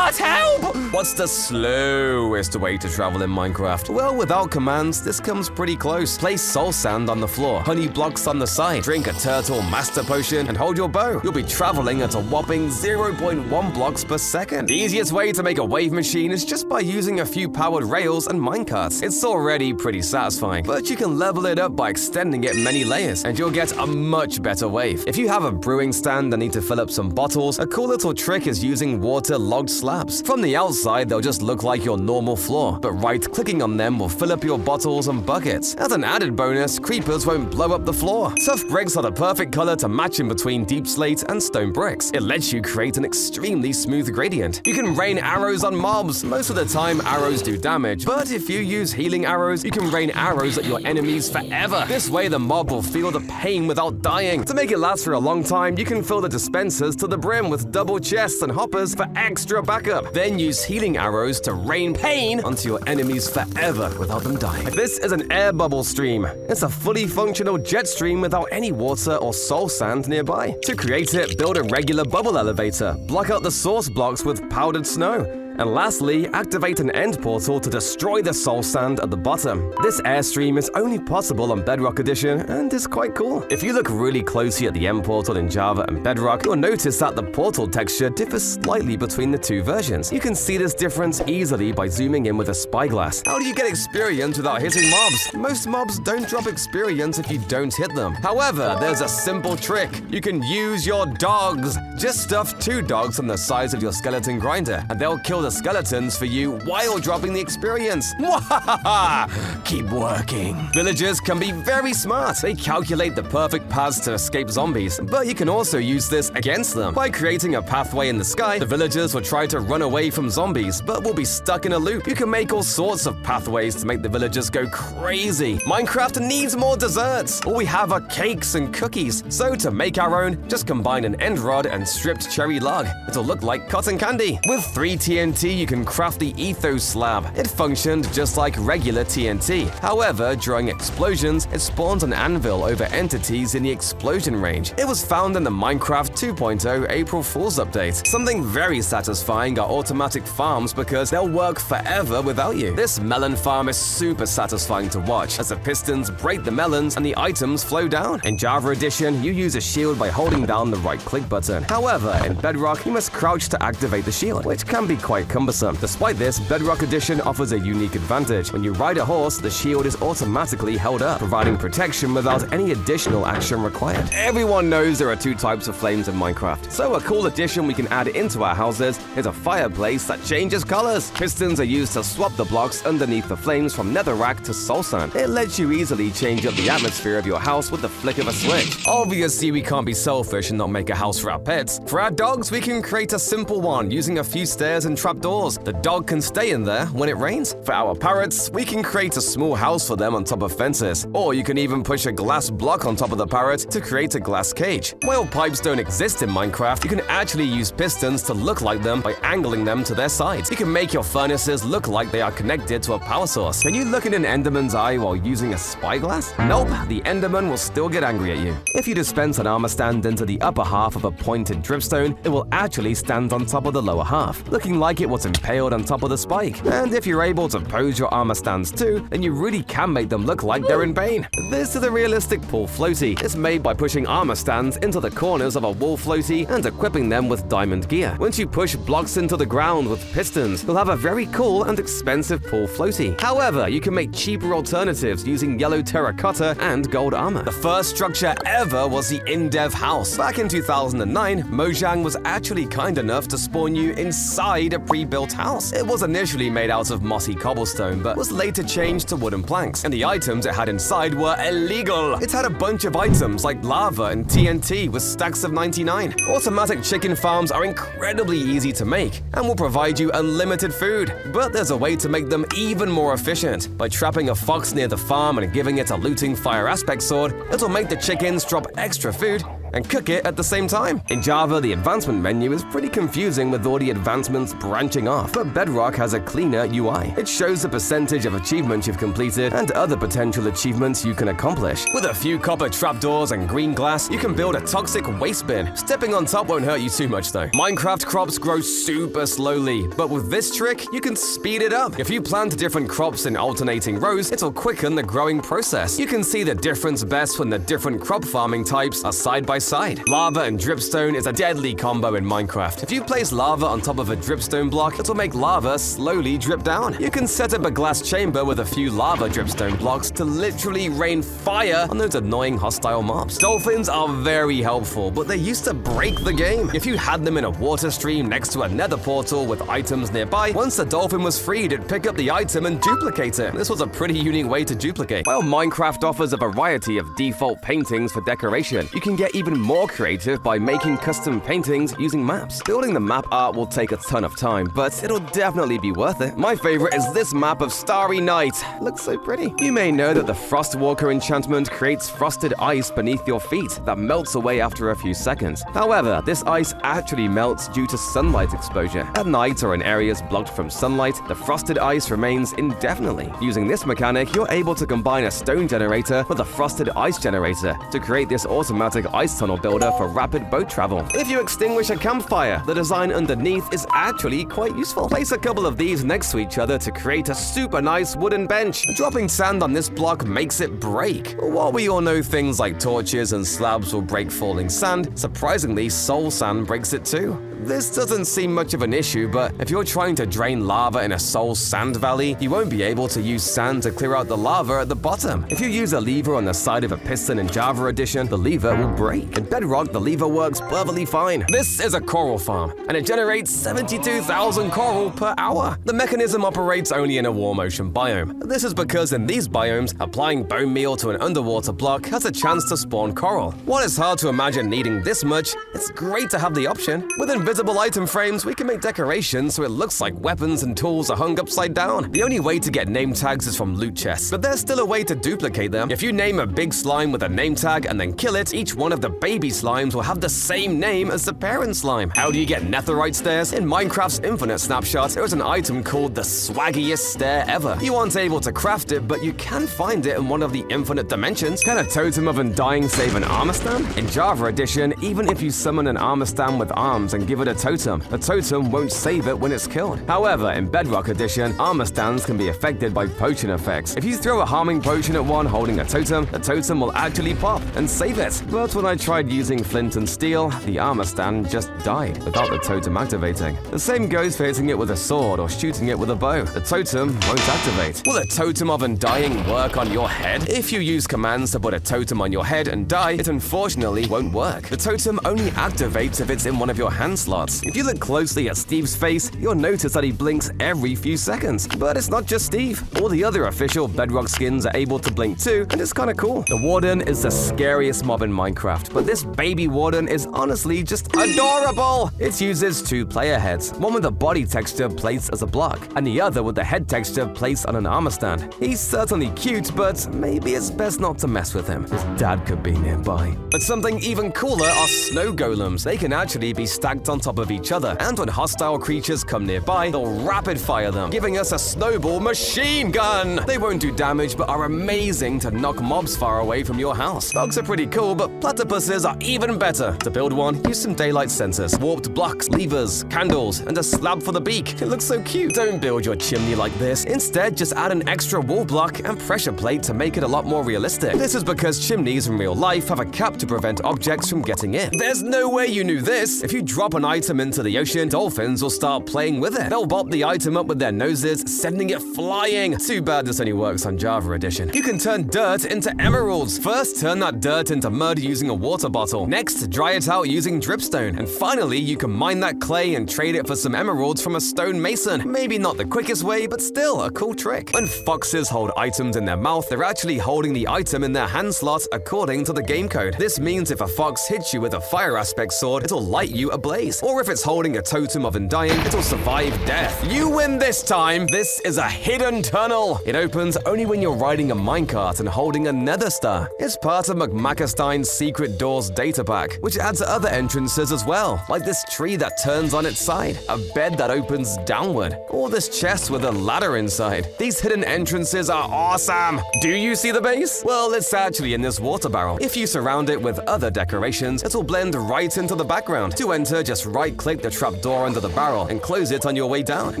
Help! What's the slowest way to travel in Minecraft? Well, without commands, this comes pretty close. Place soul sand on the floor, honey blocks on the side, drink a turtle master potion, and hold your bow. You'll be traveling at a whopping 0.1 blocks per second. The easiest way to make a wave machine is just by using a few powered rails and minecarts. It's already pretty satisfying, but you can level it up by extending it many layers, and you'll get a much better wave. If you have a brewing stand and need to fill up some bottles, a cool little trick is using water-logged slabs. From the outside, they'll just look like your normal floor, but right-clicking on them will fill up your bottles and buckets. As an added bonus, creepers won't blow up the floor. Tough bricks are the perfect color to match in between deep slate and stone bricks. It lets you create an extremely smooth gradient. You can rain arrows on mobs. Most of the time, arrows do damage, but if you use healing arrows, you can rain arrows at your enemies forever. This way, the mob will feel the pain without dying. To make it last for a long time, you can fill the dispensers to the brim with double chests and hoppers for extra backup. Then use healing arrows to rain pain onto your enemies forever without them dying. This is an air bubble stream. It's a fully functional jet stream without any water or soul sand nearby. To create it, build a regular bubble elevator. Block out the source blocks with powdered snow. And lastly, activate an end portal to destroy the soul sand at the bottom. This airstream is only possible on Bedrock Edition and is quite cool. If you look really closely at the end portal in Java and Bedrock, you'll notice that the portal texture differs slightly between the two versions. You can see this difference easily by zooming in with a spyglass. How do you get experience without hitting mobs? Most mobs don't drop experience if you don't hit them. However, there's a simple trick. You can use your dogs. Just stuff 2 dogs on the size of your skeleton grinder, and they'll kill the skeletons for you while dropping the experience. Mwahaha! Keep working. Villagers can be very smart. They calculate the perfect paths to escape zombies, but you can also use this against them. By creating a pathway in the sky, the villagers will try to run away from zombies, but will be stuck in a loop. You can make all sorts of pathways to make the villagers go crazy. Minecraft needs more desserts. All we have are cakes and cookies. So to make our own, just combine an end rod and stripped cherry log. It'll look like cotton candy. With 3 TNT, you can craft the ethos slab. It functioned just like regular TNT. However, during explosions, it spawns an anvil over entities in the explosion range. It was found in the Minecraft 2.0 April Fool's update. Something very satisfying are automatic farms because they'll work forever without you. This melon farm is super satisfying to watch as the pistons break the melons and the items flow down. In Java Edition, you use a shield by holding down the right click button. However, in Bedrock, you must crouch to activate the shield, which can be quite quite cumbersome. Despite this, Bedrock Edition offers a unique advantage. When you ride a horse, the shield is automatically held up, providing protection without any additional action required. Everyone knows there are two types of flames in Minecraft, so a cool addition we can add into our houses is a fireplace that changes colors. Pistons are used to swap the blocks underneath the flames from netherrack to soul sand. It lets you easily change up the atmosphere of your house with the flick of a switch. Obviously, we can't be selfish and not make a house for our pets. For our dogs, we can create a simple one using a few stairs and trapdoors. The dog can stay in there when it rains. For our parrots, we can create a small house for them on top of fences. Or you can even push a glass block on top of the parrot to create a glass cage. While pipes don't exist in Minecraft, you can actually use pistons to look like them by angling them to their sides. You can make your furnaces look like they are connected to a power source. Can you look in an Enderman's eye while using a spyglass? Nope, the Enderman will still get angry at you. If you dispense an armor stand into the upper half of a pointed dripstone, it will actually stand on top of the lower half, looking like it was impaled on top of the spike. And if you're able to pose your armor stands too, then you really can make them look like they're in pain. This is a realistic pool floaty. It's made by pushing armor stands into the corners of a wall floaty and equipping them with diamond gear. Once you push blocks into the ground with pistons, you'll have a very cool and expensive pool floaty. However, you can make cheaper alternatives using yellow terracotta and gold armor. The first structure ever was the in-dev house. Back in 2009, Mojang was actually kind enough to spawn you inside a pre-built house. It was initially made out of mossy cobblestone, but was later changed to wooden planks, and the items it had inside were illegal. It had a bunch of items like lava and TNT with stacks of 99. Automatic chicken farms are incredibly easy to make and will provide you unlimited food, but there's a way to make them even more efficient. By trapping a fox near the farm and giving it a looting fire aspect sword, it'll make the chickens drop extra food and cook it at the same time. In Java, the advancement menu is pretty confusing with all the advancements branching off, but Bedrock has a cleaner UI. It shows the percentage of achievements you've completed and other potential achievements you can accomplish. With a few copper trapdoors and green glass, you can build a toxic waste bin. Stepping on top won't hurt you too much though. Minecraft crops grow super slowly, but with this trick, you can speed it up. If you plant different crops in alternating rows, it'll quicken the growing process. You can see the difference best when the different crop farming types are side by side. Lava and dripstone is a deadly combo in Minecraft. If you place lava on top of a dripstone block, it'll make lava slowly drip down. You can set up a glass chamber with a few lava dripstone blocks to literally rain fire on those annoying hostile mobs. Dolphins are very helpful, but they used to break the game. If you had them in a water stream next to a nether portal with items nearby, once the dolphin was freed, it'd pick up the item and duplicate it. This was a pretty unique way to duplicate. While Minecraft offers a variety of default paintings for decoration, you can get even more creative by making custom paintings using maps. Building the map art will take a ton of time, but it'll definitely be worth it. My favorite is this map of Starry Night. Looks so pretty. You may know that the Frostwalker enchantment creates frosted ice beneath your feet that melts away after a few seconds. However, this ice actually melts due to sunlight exposure. At night or in areas blocked from sunlight, the frosted ice remains indefinitely. Using this mechanic, you're able to combine a stone generator with a frosted ice generator to create this automatic ice tunnel builder for rapid boat travel. If you extinguish a campfire, the design underneath is actually quite useful. Place a couple of these next to each other to create a super nice wooden bench. Dropping sand on this block makes it break. While we all know things like torches and slabs will break falling sand, surprisingly, soul sand breaks it too. This doesn't seem much of an issue, but if you're trying to drain lava in a soul sand valley, you won't be able to use sand to clear out the lava at the bottom. If you use a lever on the side of a piston in Java Edition, the lever will break. In Bedrock, the lever works perfectly fine. This is a coral farm, and it generates 72,000 coral per hour. The mechanism operates only in a warm ocean biome. This is because in these biomes, applying bone meal to an underwater block has a chance to spawn coral. While it's hard to imagine needing this much, it's great to have the option. With invisible item frames, we can make decorations so it looks like weapons and tools are hung upside down. The only way to get name tags is from loot chests, but there's still a way to duplicate them. If you name a big slime with a name tag and then kill it, each one of the baby slimes will have the same name as the parent slime. How do you get netherite stairs? In Minecraft's Infinite Snapshot, there is an item called the swaggiest stair ever. You aren't able to craft it, but you can find it in one of the infinite dimensions. Can a totem of undying save an armor stand? In Java Edition, even if you summon an armor stand with arms and give it it a totem. The totem won't save it when it's killed. However, in Bedrock Edition, armor stands can be affected by potion effects. If you throw a harming potion at one holding a totem, the totem will actually pop and save it. But when I tried using flint and steel, the armor stand just died without the totem activating. The same goes for hitting it with a sword or shooting it with a bow. The totem won't activate. Will the totem of undying work on your head? If you use commands to put a totem on your head and die, it unfortunately won't work. The totem only activates if it's in one of your hand slots. If you look closely at Steve's face, you'll notice that he blinks every few seconds. But it's not just Steve. All the other official Bedrock skins are able to blink too, and it's kinda cool. The Warden is the scariest mob in Minecraft, but this baby Warden is honestly just adorable! It uses two player heads, one with a body texture placed as a block, and the other with the head texture placed on an armor stand. He's certainly cute, but maybe it's best not to mess with him. His dad could be nearby. But something even cooler are snow golems. They can actually be stacked on top of each other, and when hostile creatures come nearby, they'll rapid fire them, giving us a snowball machine gun! They won't do damage, but are amazing to knock mobs far away from your house. Bugs are pretty cool, but platypuses are even better. To build one, use some daylight sensors, warped blocks, levers, candles, and a slab for the beak. It looks so cute. Don't build your chimney like this. Instead, just add an extra wall block and pressure plate to make it a lot more realistic. This is because chimneys in real life have a cap to prevent objects from getting in. There's no way you knew this. If you drop an item into the ocean, dolphins will start playing with it. They'll bop the item up with their noses, sending it flying. Too bad this only works on Java Edition. You can turn dirt into emeralds. First, turn that dirt into mud using a water bottle. Next, dry it out using dripstone. And finally, you can mine that clay and trade it for some emeralds from a stone mason. Maybe not the quickest way, but still a cool trick. When foxes hold items in their mouth, they're actually holding the item in their hand slot according to the game code. This means if a fox hits you with a fire aspect sword, it'll light you ablaze. Or if it's holding a totem of undying, it'll survive death. You win this time! This is a hidden tunnel. It opens only when you're riding a minecart and holding a nether star. It's part of McMacastein's Secret Doors data pack, which adds other entrances as well, like this tree that turns on its side, a bed that opens downward, or this chest with a ladder inside. These hidden entrances are awesome! Do you see the base? Well, it's actually in this water barrel. If you surround it with other decorations, it'll blend right into the background. To enter, just right-click the trapdoor under the barrel and close it on your way down.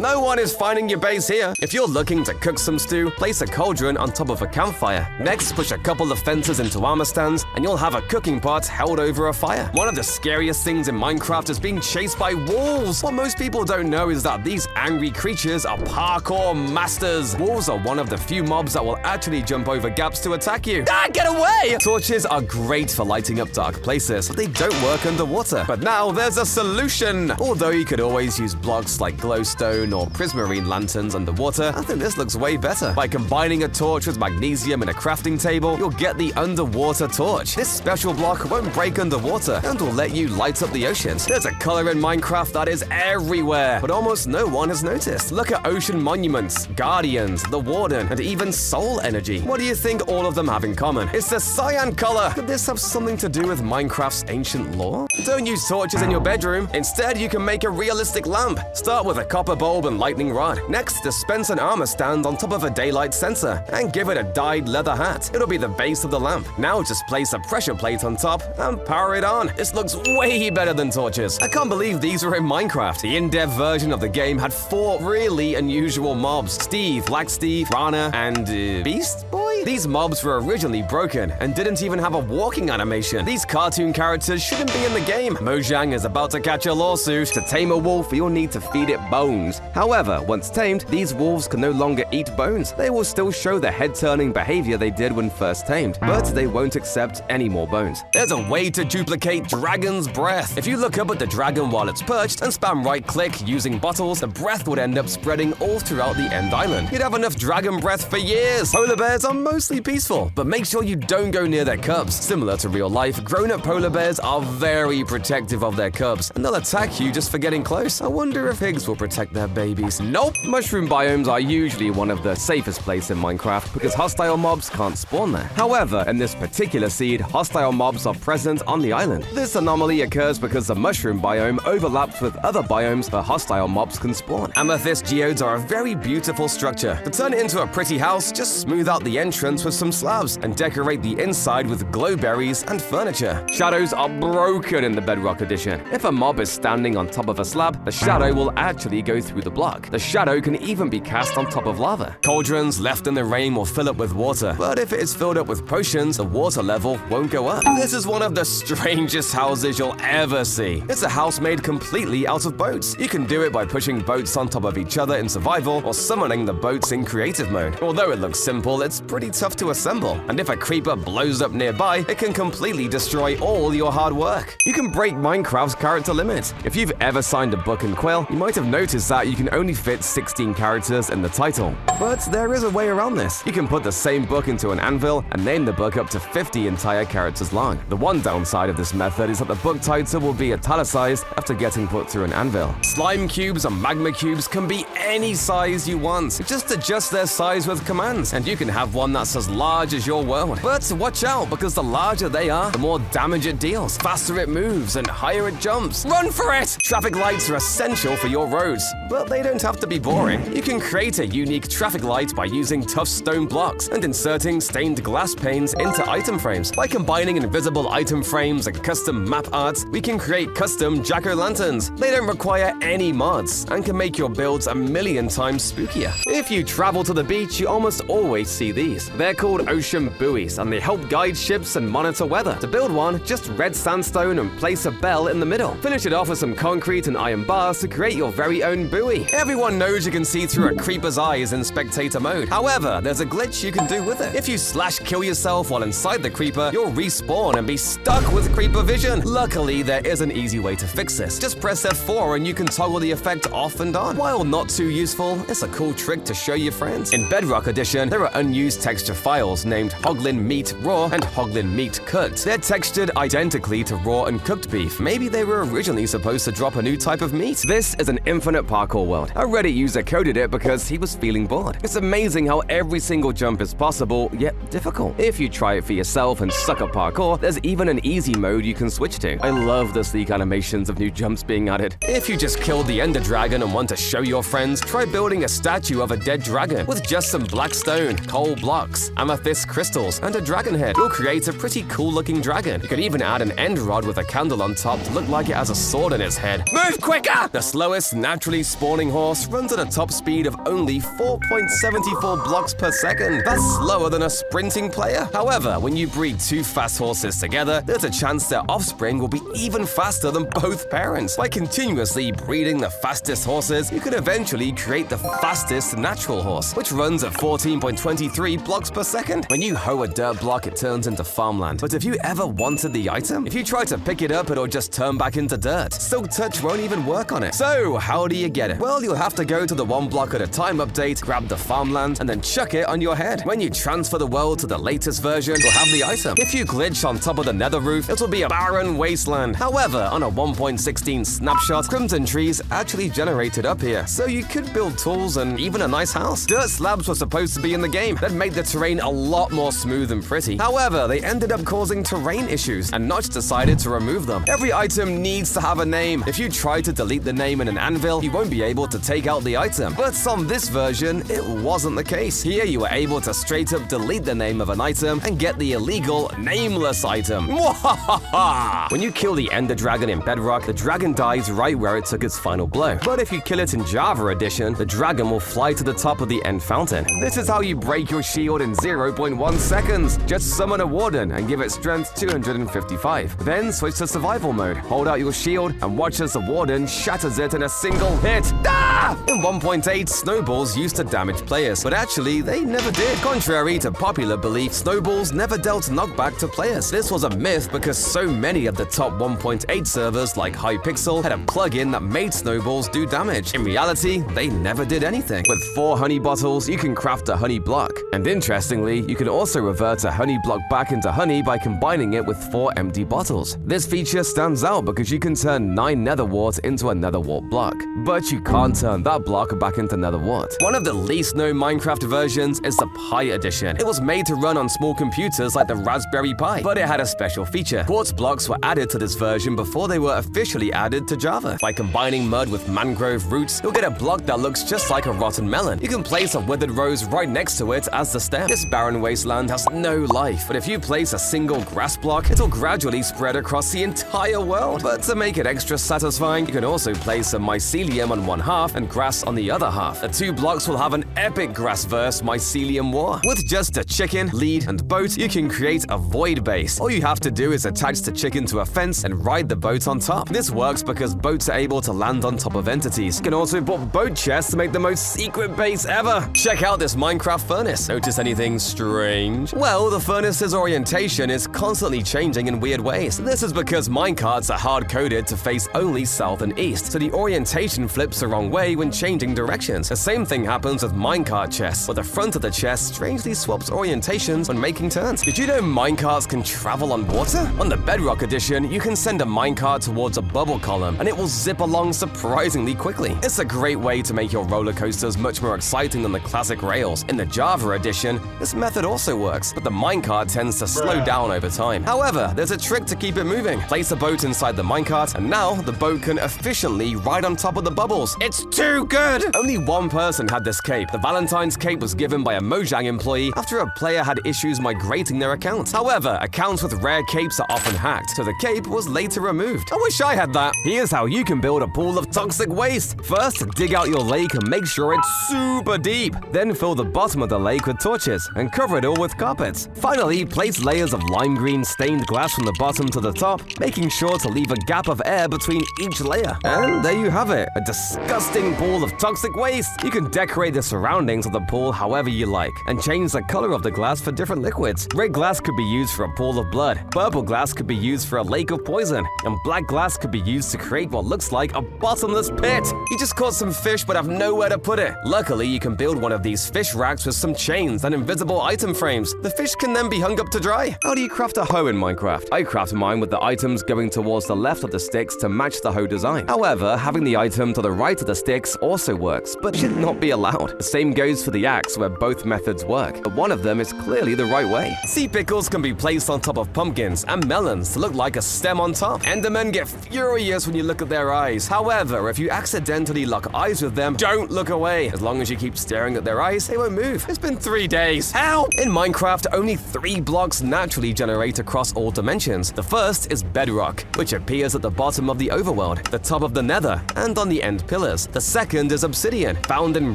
No one is finding your base here. If you're looking to cook some stew, place a cauldron on top of a campfire. Next, push a couple of fences into armor stands, and you'll have a cooking pot held over a fire. One of the scariest things in Minecraft is being chased by wolves. What most people don't know is that these angry creatures are parkour masters. Wolves are one of the few mobs that will actually jump over gaps to attack you. Ah, get away! Torches are great for lighting up dark places, but they don't work underwater. But now there's a solution! Although you could always use blocks like glowstone or prismarine lanterns underwater, I think this looks way better. By combining a torch with magnesium in a crafting table, you'll get the underwater torch. This special block won't break underwater and will let you light up the oceans. There's a color in Minecraft that is everywhere, but almost no one has noticed. Look at ocean monuments, guardians, the warden, and even soul energy. What do you think all of them have in common? It's the cyan color! Could this have something to do with Minecraft's ancient lore? Don't use torches in your bedroom. Instead, you can make a realistic lamp. Start with a copper bulb and lightning rod. Next, dispense an armor stand on top of a daylight sensor and give it a dyed leather hat. It'll be the base of the lamp. Now just place a pressure plate on top and power it on. This looks way better than torches. I can't believe these were in Minecraft. The in-depth version of the game had 4 really unusual mobs: Steve, Black Steve, Rana, and Beast Boy? These mobs were originally broken and didn't even have a walking animation. These cartoon characters shouldn't be in the game. Mojang is about to catch a lawsuit. To tame a wolf, you'll need to feed it bones. However, once tamed, these wolves can no longer eat bones. They will still show the head-turning behavior they did when first tamed, but they won't accept any more bones. There's a way to duplicate Dragon's Breath. If you look up at the dragon while it's perched and spam right-click using bottles, the breath would end up spreading all throughout the end island. You'd have enough dragon breath for years. Polar bears are mostly peaceful, but make sure you don't go near their cubs. Similar to real life, grown-up polar bears are very protective of their cubs, and they'll attack you just for getting close. I wonder if pigs will protect their babies. Nope! Mushroom biomes are usually one of the safest places in Minecraft because hostile mobs can't spawn there. However, in this particular seed, hostile mobs are present on the island. This anomaly occurs because the mushroom biome overlaps with other biomes where hostile mobs can spawn. Amethyst geodes are a very beautiful structure. To turn it into a pretty house, just smooth out the entrance with some slabs and decorate the inside with glowberries and furniture. Shadows are broken in the Bedrock Edition. If a mob is standing on top of a slab, the shadow will actually go through the block. The shadow can even be cast on top of lava. Cauldrons left in the rain will fill up with water, but if it is filled up with potions, the water level won't go up. This is one of the strangest houses you'll ever see. It's a house made completely out of boats. You can do it by pushing boats on top of each other in survival or summoning the boats in creative mode. Although it looks simple, it's pretty tough to assemble, and if a creeper blows up nearby, it can completely destroy all your hard work. You can break Minecraft's character limit. If you've ever signed a book in Quill, you might have noticed that you can only fit 16 characters in the title. But there is a way around this. You can put the same book into an anvil and name the book up to 50 entire characters long. The one downside of this method is that the book title will be italicized after getting put through an anvil. Slime cubes and magma cubes can be any size you want. Just adjust their size with commands, and you can have one that's as large as your world. But watch out, because the larger they are, the more damage it deals, faster it moves, and higher it jumps. Run for it! Traffic lights are essential for your roads, but they don't have to be boring. You can create a unique traffic light by using tough stone blocks and inserting stained glass panes into item frames. By combining invisible item frames and custom map art, we can create custom jack-o'-lanterns. They don't require any mods and can make your builds a million times spookier. If you travel to the beach, you almost always see these. They're called ocean buoys, and they help guide ships and monitor weather. To build one, just red sandstone and place a bell in the middle. Finish it off with some concrete and iron bars to create your very own buoy. Everyone knows you can see through a creeper's eyes in spectator mode. However, there's a glitch you can do with it. If you /kill yourself while inside the creeper, you'll respawn and be stuck with creeper vision. Luckily, there is an easy way to fix this. Just press F4 and you can toggle the effect off and on. While not too useful, it's a cool trick to show your friends. In Bedrock Edition, there are unused texture files named Hoglin Meat Raw and Hoglin Meat Cooked. They're textured identically to raw and cooked beef. Maybe they were originally supposed to drop a new type of meat. This is an infinite parkour world. A Reddit user coded it because he was feeling bored. It's amazing how every single jump is possible, yet difficult. If you try it for yourself and suck at parkour, there's even an easy mode you can switch to. I love the sleek animations of new jumps being added. If you just killed the Ender Dragon and want to show your friends, try building a statue of a dead dragon with just some black stone, coal blocks, amethyst crystals, and a dragon head. You'll create a pretty cool looking dragon. You can even add an end rod with a candle on top to look like it has a sword in its head. Move quicker! The slowest naturally spawning horse runs at a top speed of only 4.74 blocks per second. That's slower than a sprinting player. However, when you breed two fast horses together, there's a chance their offspring will be even faster than both parents. By continuously breeding the fastest horses, you can eventually create the fastest natural horse, which runs at 14.23 blocks per second. When you hoe a dirt block, it turns into farmland. But if you ever wanted the item, if you try to pick it up, it'll just turn back into dirt. Silk Touch won't even work on it. So, how do you get it? Well, you'll have to go to the one block at a time update, grab the farmland, and then chuck it on your head. When you transfer the world to the latest version, you'll have the item. If you glitch on top of the nether roof, it'll be a barren wasteland. However, on a 1.16 snapshot, crimson trees actually generated up here, so you could build tools and even a nice house. Dirt slabs were supposed to be in the game. That made the terrain a lot more smooth and pretty. However, they ended up causing terrain issues, and Notch decided to remove them. Every item needs to have a name. If you try to delete the name in an anvil, you won't be able to take out the item. But on this version, it wasn't the case. Here, you were able to straight up delete the name of an item and get the illegal nameless item. When you kill the Ender Dragon in Bedrock, the dragon dies right where it took its final blow. But if you kill it in Java Edition, the dragon will fly to the top of the end fountain. This is how you break your shield in 0.1 seconds. Just summon a warden and give it strength 255. Then switch to survival mode. Hold out your shield and watch as the warden shatters it in a single hit. Ah! In 1.8, snowballs used to damage players, but actually they never did. Contrary to popular belief, snowballs never dealt knockback to players. This was a myth because so many of the top 1.8 servers like Hypixel had a plugin that made snowballs do damage. In reality, they never did anything. With 4 honey bottles, you can craft a honey block. And interestingly, you can also revert a honey block back into honey by combining it with 4 empty bottles. This feature stands out because you can turn 9 nether wart into a nether wart block, but you can't turn that block back into nether wart. One of the least known Minecraft versions is the Pi edition. It was made to run on small computers like the Raspberry Pi, but it had a special feature. Quartz blocks were added to this version before they were officially added to Java. By combining mud with mangrove roots, you'll get a block that looks just like a rotten melon. You can place a withered rose right next to it as the stem. This barren wasteland has no life, but if you place a single grass block, it'll gradually spread across the entire world. But To make it extra satisfying, you can also place some mycelium on one half and grass on the other half. The two blocks will have an epic grass versus mycelium war. With just a chicken, lead, and boat, you can create a void base. All you have to do is attach the chicken to a fence and ride the boat on top. This works because boats are able to land on top of entities. You can also put boat chests to make the most secret base ever. Check out this Minecraft furnace. Notice anything strange? Well, the furnace's orientation is constantly changing in weird ways. This is because minecarts are hard-coded to face only south and east, so the orientation flips the wrong way when changing directions. The same thing happens with minecart chests, where the front of the chest strangely swaps orientations when making turns. Did you know minecarts can travel on water? On the Bedrock edition, you can send a minecart towards a bubble column, and it will zip along surprisingly quickly. It's a great way to make your roller coasters much more exciting than the classic rails. In the Java edition, this method also works, but the minecart tends to slow down over time. However, there's a trick to keep it moving. Place a boat inside the minecart, and now the boat can efficiently ride on top of the bubbles. It's too good! Only one person had this cape. The Valentine's cape was given by a Mojang employee after a player had issues migrating their account. However, accounts with rare capes are often hacked, so the cape was later removed. I wish I had that. Here's how you can build a pool of toxic waste. First, dig out your lake and make sure it's super deep. Then fill the bottom of the lake with torches and cover it all with carpets. Finally, place layers of lime green stained glass from the bottom to the top, making sure to leave a gap of air between each layer. And there you have it, a disgusting pool of toxic waste. You can decorate the surroundings of the pool however you like, and change the color of the glass for different liquids. Red glass could be used for a pool of blood, purple glass could be used for a lake of poison, and black glass could be used to create what looks like a bottomless pit. You just caught some fish but have nowhere to put it. Luckily, you can build one of these fish racks with some chains and invisible item frames. The fish can then be hung up to dry. How do you craft a hoe in Minecraft? I craft mine with the items going towards the left of the sticks to match the hoe design. However, having the item to the right of the sticks also works, but should not be allowed. The same goes for the axe, where both methods work, but one of them is clearly the right way. Sea pickles can be placed on top of pumpkins and melons to look like a stem on top. Endermen get furious when you look at their eyes. However, if you accidentally lock eyes with them, don't look away. As long as you keep staring at their eyes, they won't move. It's been 3 days. How? In Minecraft, only 3 blocks naturally generate across all dimensions. The first is bedrock, which appears at the bottom of the overworld, the top of the nether, and on the end pillars. The second is obsidian, found in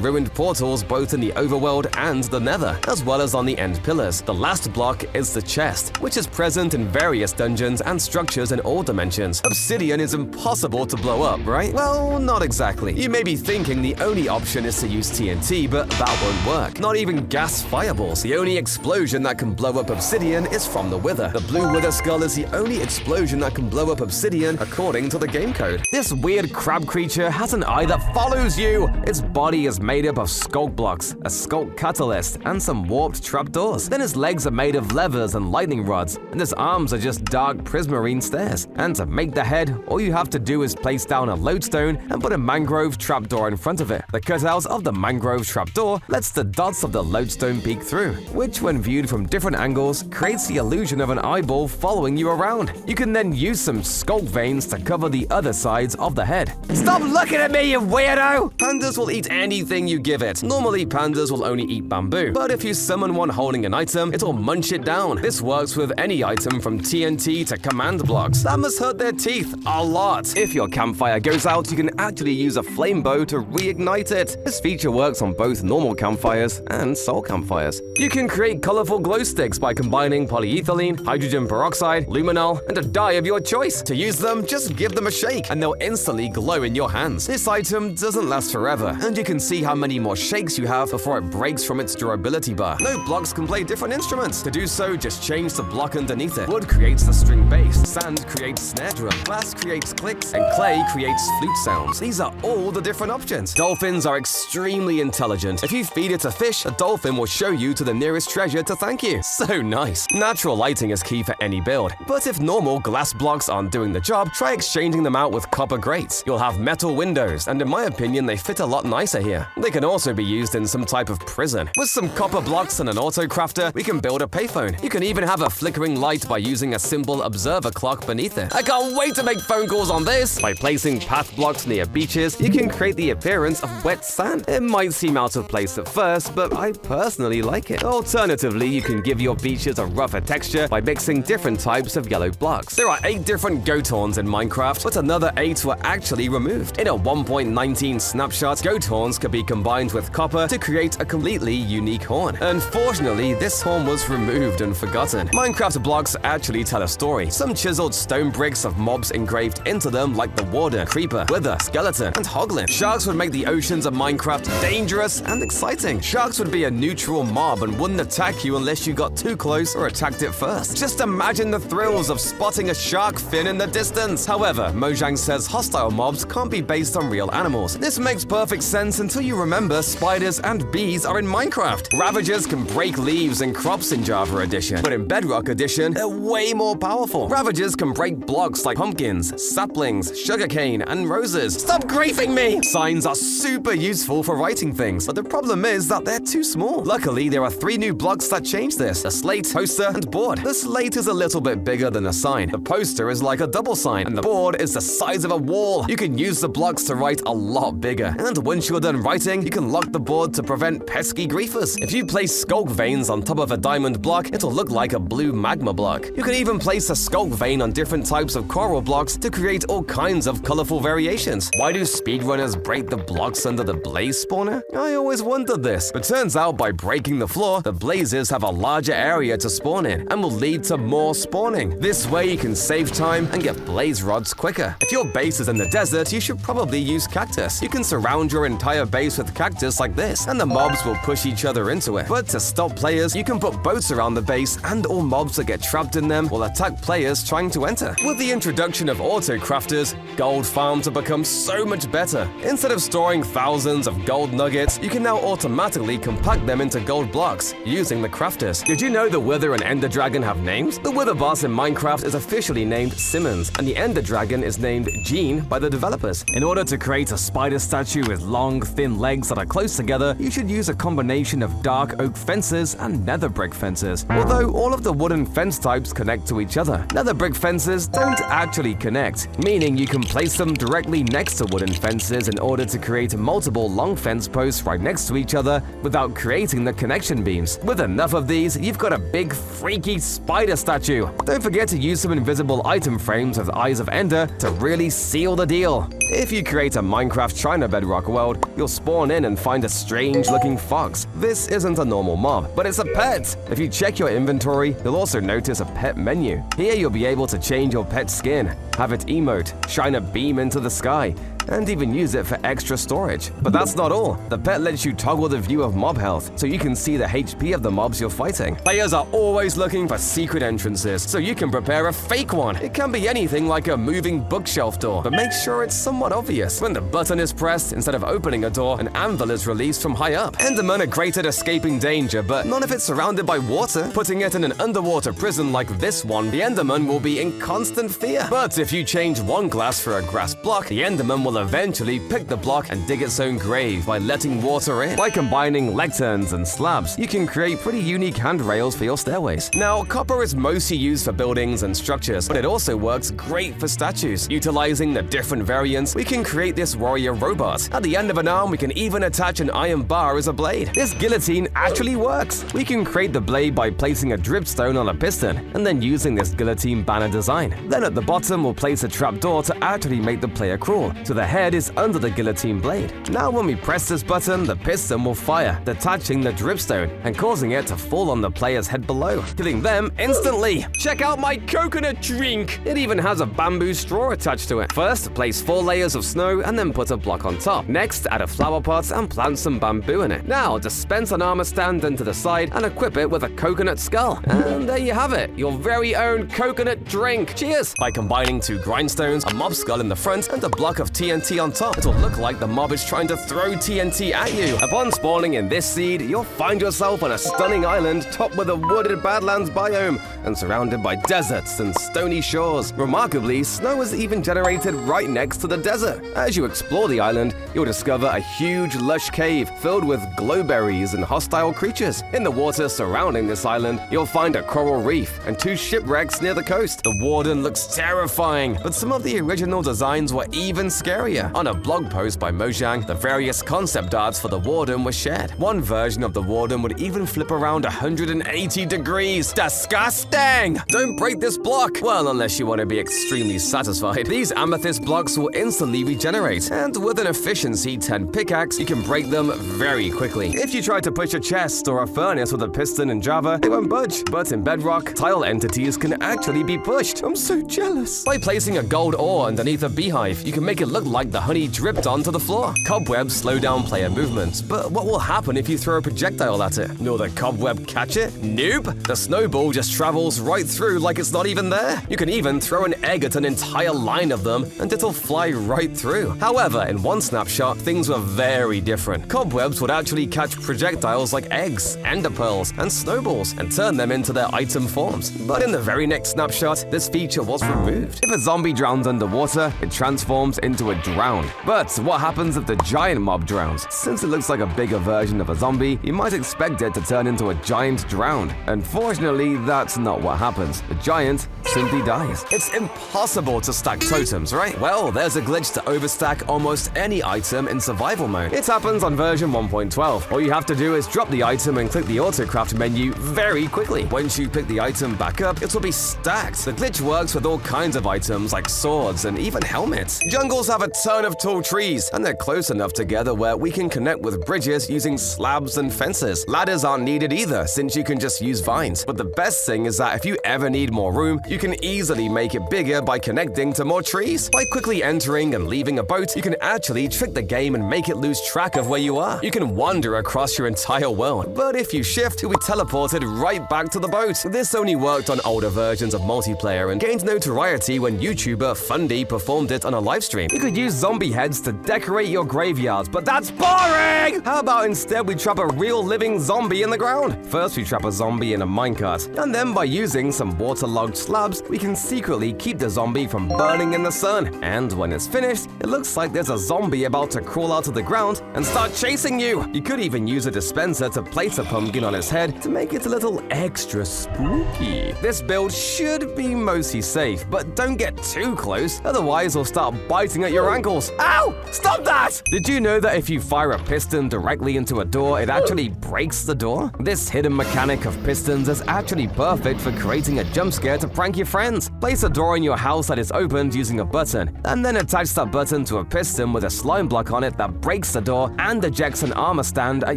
ruined portals both in the overworld and the nether, as well as on the end pillars. The last block is the chest, which is present in various dungeons and structures in all dimensions. Obsidian is impossible to blow up, right? Well, not exactly. You may be thinking the only option is to use TNT, but that won't work. Not even gas fireballs. The only explosion that can blow up obsidian is from the wither. The blue wither skull is the only explosion that can blow up obsidian according to the game code. This weird crab creature has an eye that follows you. Its body is made up of sculk blocks, a sculk catalyst, and some warped trapdoors. Then his legs are made of levers and lightning rods, and his arms are just dark prismarine stairs. And to make the head, all you have to do is place down a lodestone and put a mangrove trapdoor in front of it. The cutout of the mangrove trapdoor lets the dots of the lodestone peek through, which when viewed from different angles creates the illusion of an eyeball following you around. You can then use some sculk veins to cover the other sides of the head. Stop looking at me, you weirdo! Pandas will eat anything you give it. Normally, pandas will only eat bamboo, but if you summon one holding an item, it'll munch it down. This works with any item from TNT to command blocks. That must hurt their teeth a lot. If your campfire goes out, you can actually use a flame bow to reignite it. This feature works on both normal campfires and soul campfires. You can create colorful glow sticks by combining polyethylene, hydrogen peroxide, luminol, and a dye of your choice. To use them, just give them a shake, and they'll instantly glow in your hands. This item doesn't last forever, and you can see how many more shakes you have before it breaks from its durability bar. No blocks can play different instruments. To do so, just change the block underneath it. Wood creates the string bass, sand creates snare drum, glass creates clicks, and clay creates flute sounds. These are all the different options. Dolphins are extremely intelligent. If you feed it a fish, a dolphin will show you to the nearest treasure to thank you. So nice. Natural lighting is key for any build, but if normal glass blocks aren't doing the job, try exchanging them out with copper grates. You'll have metal windows, and in my opinion, they fit a lot nicer here. They can also be used in some type of prison. With some copper blocks and an auto crafter, we can build a payphone. You can even have a flickering light by using a simple observer clock beneath it. I can't wait to make phone calls on this! By placing path blocks near beaches, you can create the appearance of wet sand. It might seem out of place at first, but I personally like it. Alternatively, you can give your beaches a rougher texture by mixing different types of yellow blocks. There are 8 different goat horns horns in Minecraft, but another 8 were actually removed. In a 1.19 snapshot, goat horns could be combined with copper to create a completely unique horn. Unfortunately, this horn was removed and forgotten. Minecraft blocks actually tell a story. Some chiseled stone bricks of mobs engraved into them like the warden, creeper, wither, skeleton, and hoglin. Sharks would make the oceans of Minecraft dangerous and exciting. Sharks would be a neutral mob and wouldn't attack you unless you got too close or attacked it first. Just imagine the thrills of spotting a shark fin in the distance. However, Mojang says hostile mobs can't be based on real animals. This makes perfect sense until you remember spiders and bees are in Minecraft. Ravagers can break leaves and crops in Java Edition, but in Bedrock Edition, they're way more powerful. Ravagers can break blocks like pumpkins, saplings, sugarcane, and roses. Stop griefing me! Signs are super useful for writing things, but the problem is that they're too small. Luckily, there are 3 new blocks that change this: a slate, poster, and board. The slate is a little bit bigger than a sign. The poster is like a double sign, and the board is the size of a wall. You can use the blocks to write a lot bigger. And once you're done writing, you can lock the board to prevent pesky griefers. If you place skulk veins on top of a diamond block, it'll look like a blue magma block. You can even place a skulk vein on different types of coral blocks to create all kinds of colorful variations. Why do speedrunners break the blocks under the blaze spawner? I always wondered this, but turns out by breaking the floor, the blazes have a larger area to spawn in and will lead to more spawning. This way you can save time and get blaze rods quicker. If your base is in the desert, you should probably use cactus. You can surround your entire base with cactus like this, and the mobs will push each other into it. But to stop players, you can put boats around the base, and all mobs that get trapped in them will attack players trying to enter. With the introduction of auto crafters, gold farms have become so much better. Instead of storing thousands of gold nuggets, you can now automatically compact them into gold blocks using the crafters. Did you know the Wither and Ender Dragon have names? The Wither boss in Minecraft is officially named Simmons, and the Ender Dragon is named Gene by the developers. In order to create a spider statue with long, thin legs that are close together, you should use a combination of dark oak fences and nether brick fences. Although all of the wooden fence types connect to each other, nether brick fences don't actually connect, meaning you can place them directly next to wooden fences in order to create multiple long fence posts right next to each other without creating the connection beams. With enough of these, you've got a big freaky spider statue. Don't forget to use some invisible item frames with Eyes of Ender to really seal the deal. If you create a Minecraft China Bedrock world, you'll spawn in and find a strange-looking fox. This isn't a normal mob, but it's a pet. If you check your inventory, you'll also notice a pet menu. Here you'll be able to change your pet's skin, have it emote, shine a beam into the sky, and even use it for extra storage. But that's not all. The pet lets you toggle the view of mob health, so you can see the HP of the mobs you're fighting. Players are always looking for secret entrances, so you can prepare a fake one. It can be anything like a moving bookshelf door, but make sure it's somewhat obvious. When the button is pressed, instead of opening a door, an anvil is released from high up. Endermen are great at escaping danger, but not if it's surrounded by water. Putting it in an underwater prison like this one, the Enderman will be in constant fear. But if you change one glass for a grass block, the Enderman will eventually pick the block and dig its own grave by letting water in. By combining lecterns and slabs, you can create pretty unique handrails for your stairways. Now, copper is mostly used for buildings and structures, but it also works great for statues. Utilizing the different variants, we can create this warrior robot. At the end of an arm, we can even attach an iron bar as a blade. This guillotine actually works. We can create the blade by placing a dripstone on a piston, and then using this guillotine banner design. Then at the bottom, we'll place a trapdoor to actually make the player crawl, so the head is under the guillotine blade. Now when we press this button, the piston will fire, detaching the dripstone and causing it to fall on the player's head below, killing them instantly. Check out my coconut drink! It even has a bamboo straw attached to it. First, place 4 layers of snow and then put a block on top. Next, add a flower pot and plant some bamboo in it. Now, dispense an armor stand into the side and equip it with a coconut skull. And there you have it, your very own coconut drink. Cheers! By combining 2 grindstones, a mob skull in the front, and a block of TNT on top, it'll look like the mob is trying to throw TNT at you. Upon spawning in this seed, you'll find yourself on a stunning island topped with a wooded badlands biome and surrounded by deserts and stony shores. Remarkably, snow is even generated right next to the desert. As you explore the island, you'll discover a huge lush cave filled with glowberries and hostile creatures. In the water surrounding this island, you'll find a coral reef and 2 shipwrecks near the coast. The warden looks terrifying, but some of the original designs were even scarier. area. On a blog post by Mojang, the various concept arts for the warden were shared. One version of the warden would even flip around 180 degrees. Disgusting! Don't break this block! Well, unless you want to be extremely satisfied. These amethyst blocks will instantly regenerate, and with an efficiency 10 pickaxe, you can break them very quickly. If you try to push a chest or a furnace with a piston in Java, they won't budge. But in Bedrock, tile entities can actually be pushed. I'm so jealous. By placing a gold ore underneath a beehive, you can make it look like the honey dripped onto the floor. Cobwebs slow down player movement, but what will happen if you throw a projectile at it? Will the cobweb catch it? Nope. The snowball just travels right through like it's not even there. You can even throw an egg at an entire line of them and it'll fly right through. However, in one snapshot, things were very different. Cobwebs would actually catch projectiles like eggs, ender pearls, and snowballs and turn them into their item forms. But in the very next snapshot, this feature was removed. If a zombie drowns underwater, it transforms into a drown. But what happens if the giant mob drowns? Since it looks like a bigger version of a zombie, you might expect it to turn into a giant drowned. Unfortunately, that's not what happens. The giant simply dies. It's impossible to stack totems, right? Well, there's a glitch to overstack almost any item in survival mode. It happens on version 1.12. All you have to do is drop the item and click the autocraft menu very quickly. Once you pick the item back up, it will be stacked. The glitch works with all kinds of items like swords and even helmets. Jungles have a ton of tall trees, and they're close enough together where we can connect with bridges using slabs and fences. Ladders aren't needed either, since you can just use vines. But the best thing is that if you ever need more room, you can easily make it bigger by connecting to more trees. By quickly entering and leaving a boat, you can actually trick the game and make it lose track of where you are. You can wander across your entire world, but if you shift, you'll be teleported right back to the boat. This only worked on older versions of multiplayer and gained notoriety when YouTuber Fundy performed it on a livestream. You could use zombie heads to decorate your graveyards, but that's boring! How about instead we trap a real living zombie in the ground? First we trap a zombie in a minecart, and then by using some waterlogged slabs, we can secretly keep the zombie from burning in the sun. And when it's finished, it looks like there's a zombie about to crawl out of the ground and start chasing you. You could even use a dispenser to place a pumpkin on its head to make it a little extra spooky. This build should be mostly safe, but don't get too close, otherwise it'll start biting at your ankles. Ow! Stop that! Did you know that if you fire a piston directly into a door, it actually breaks the door? This hidden mechanic of pistons is actually perfect for creating a jump scare to prank your friends. Place a door in your house that is opened using a button, and then attach that button to a piston with a slime block on it that breaks the door and ejects an armor stand at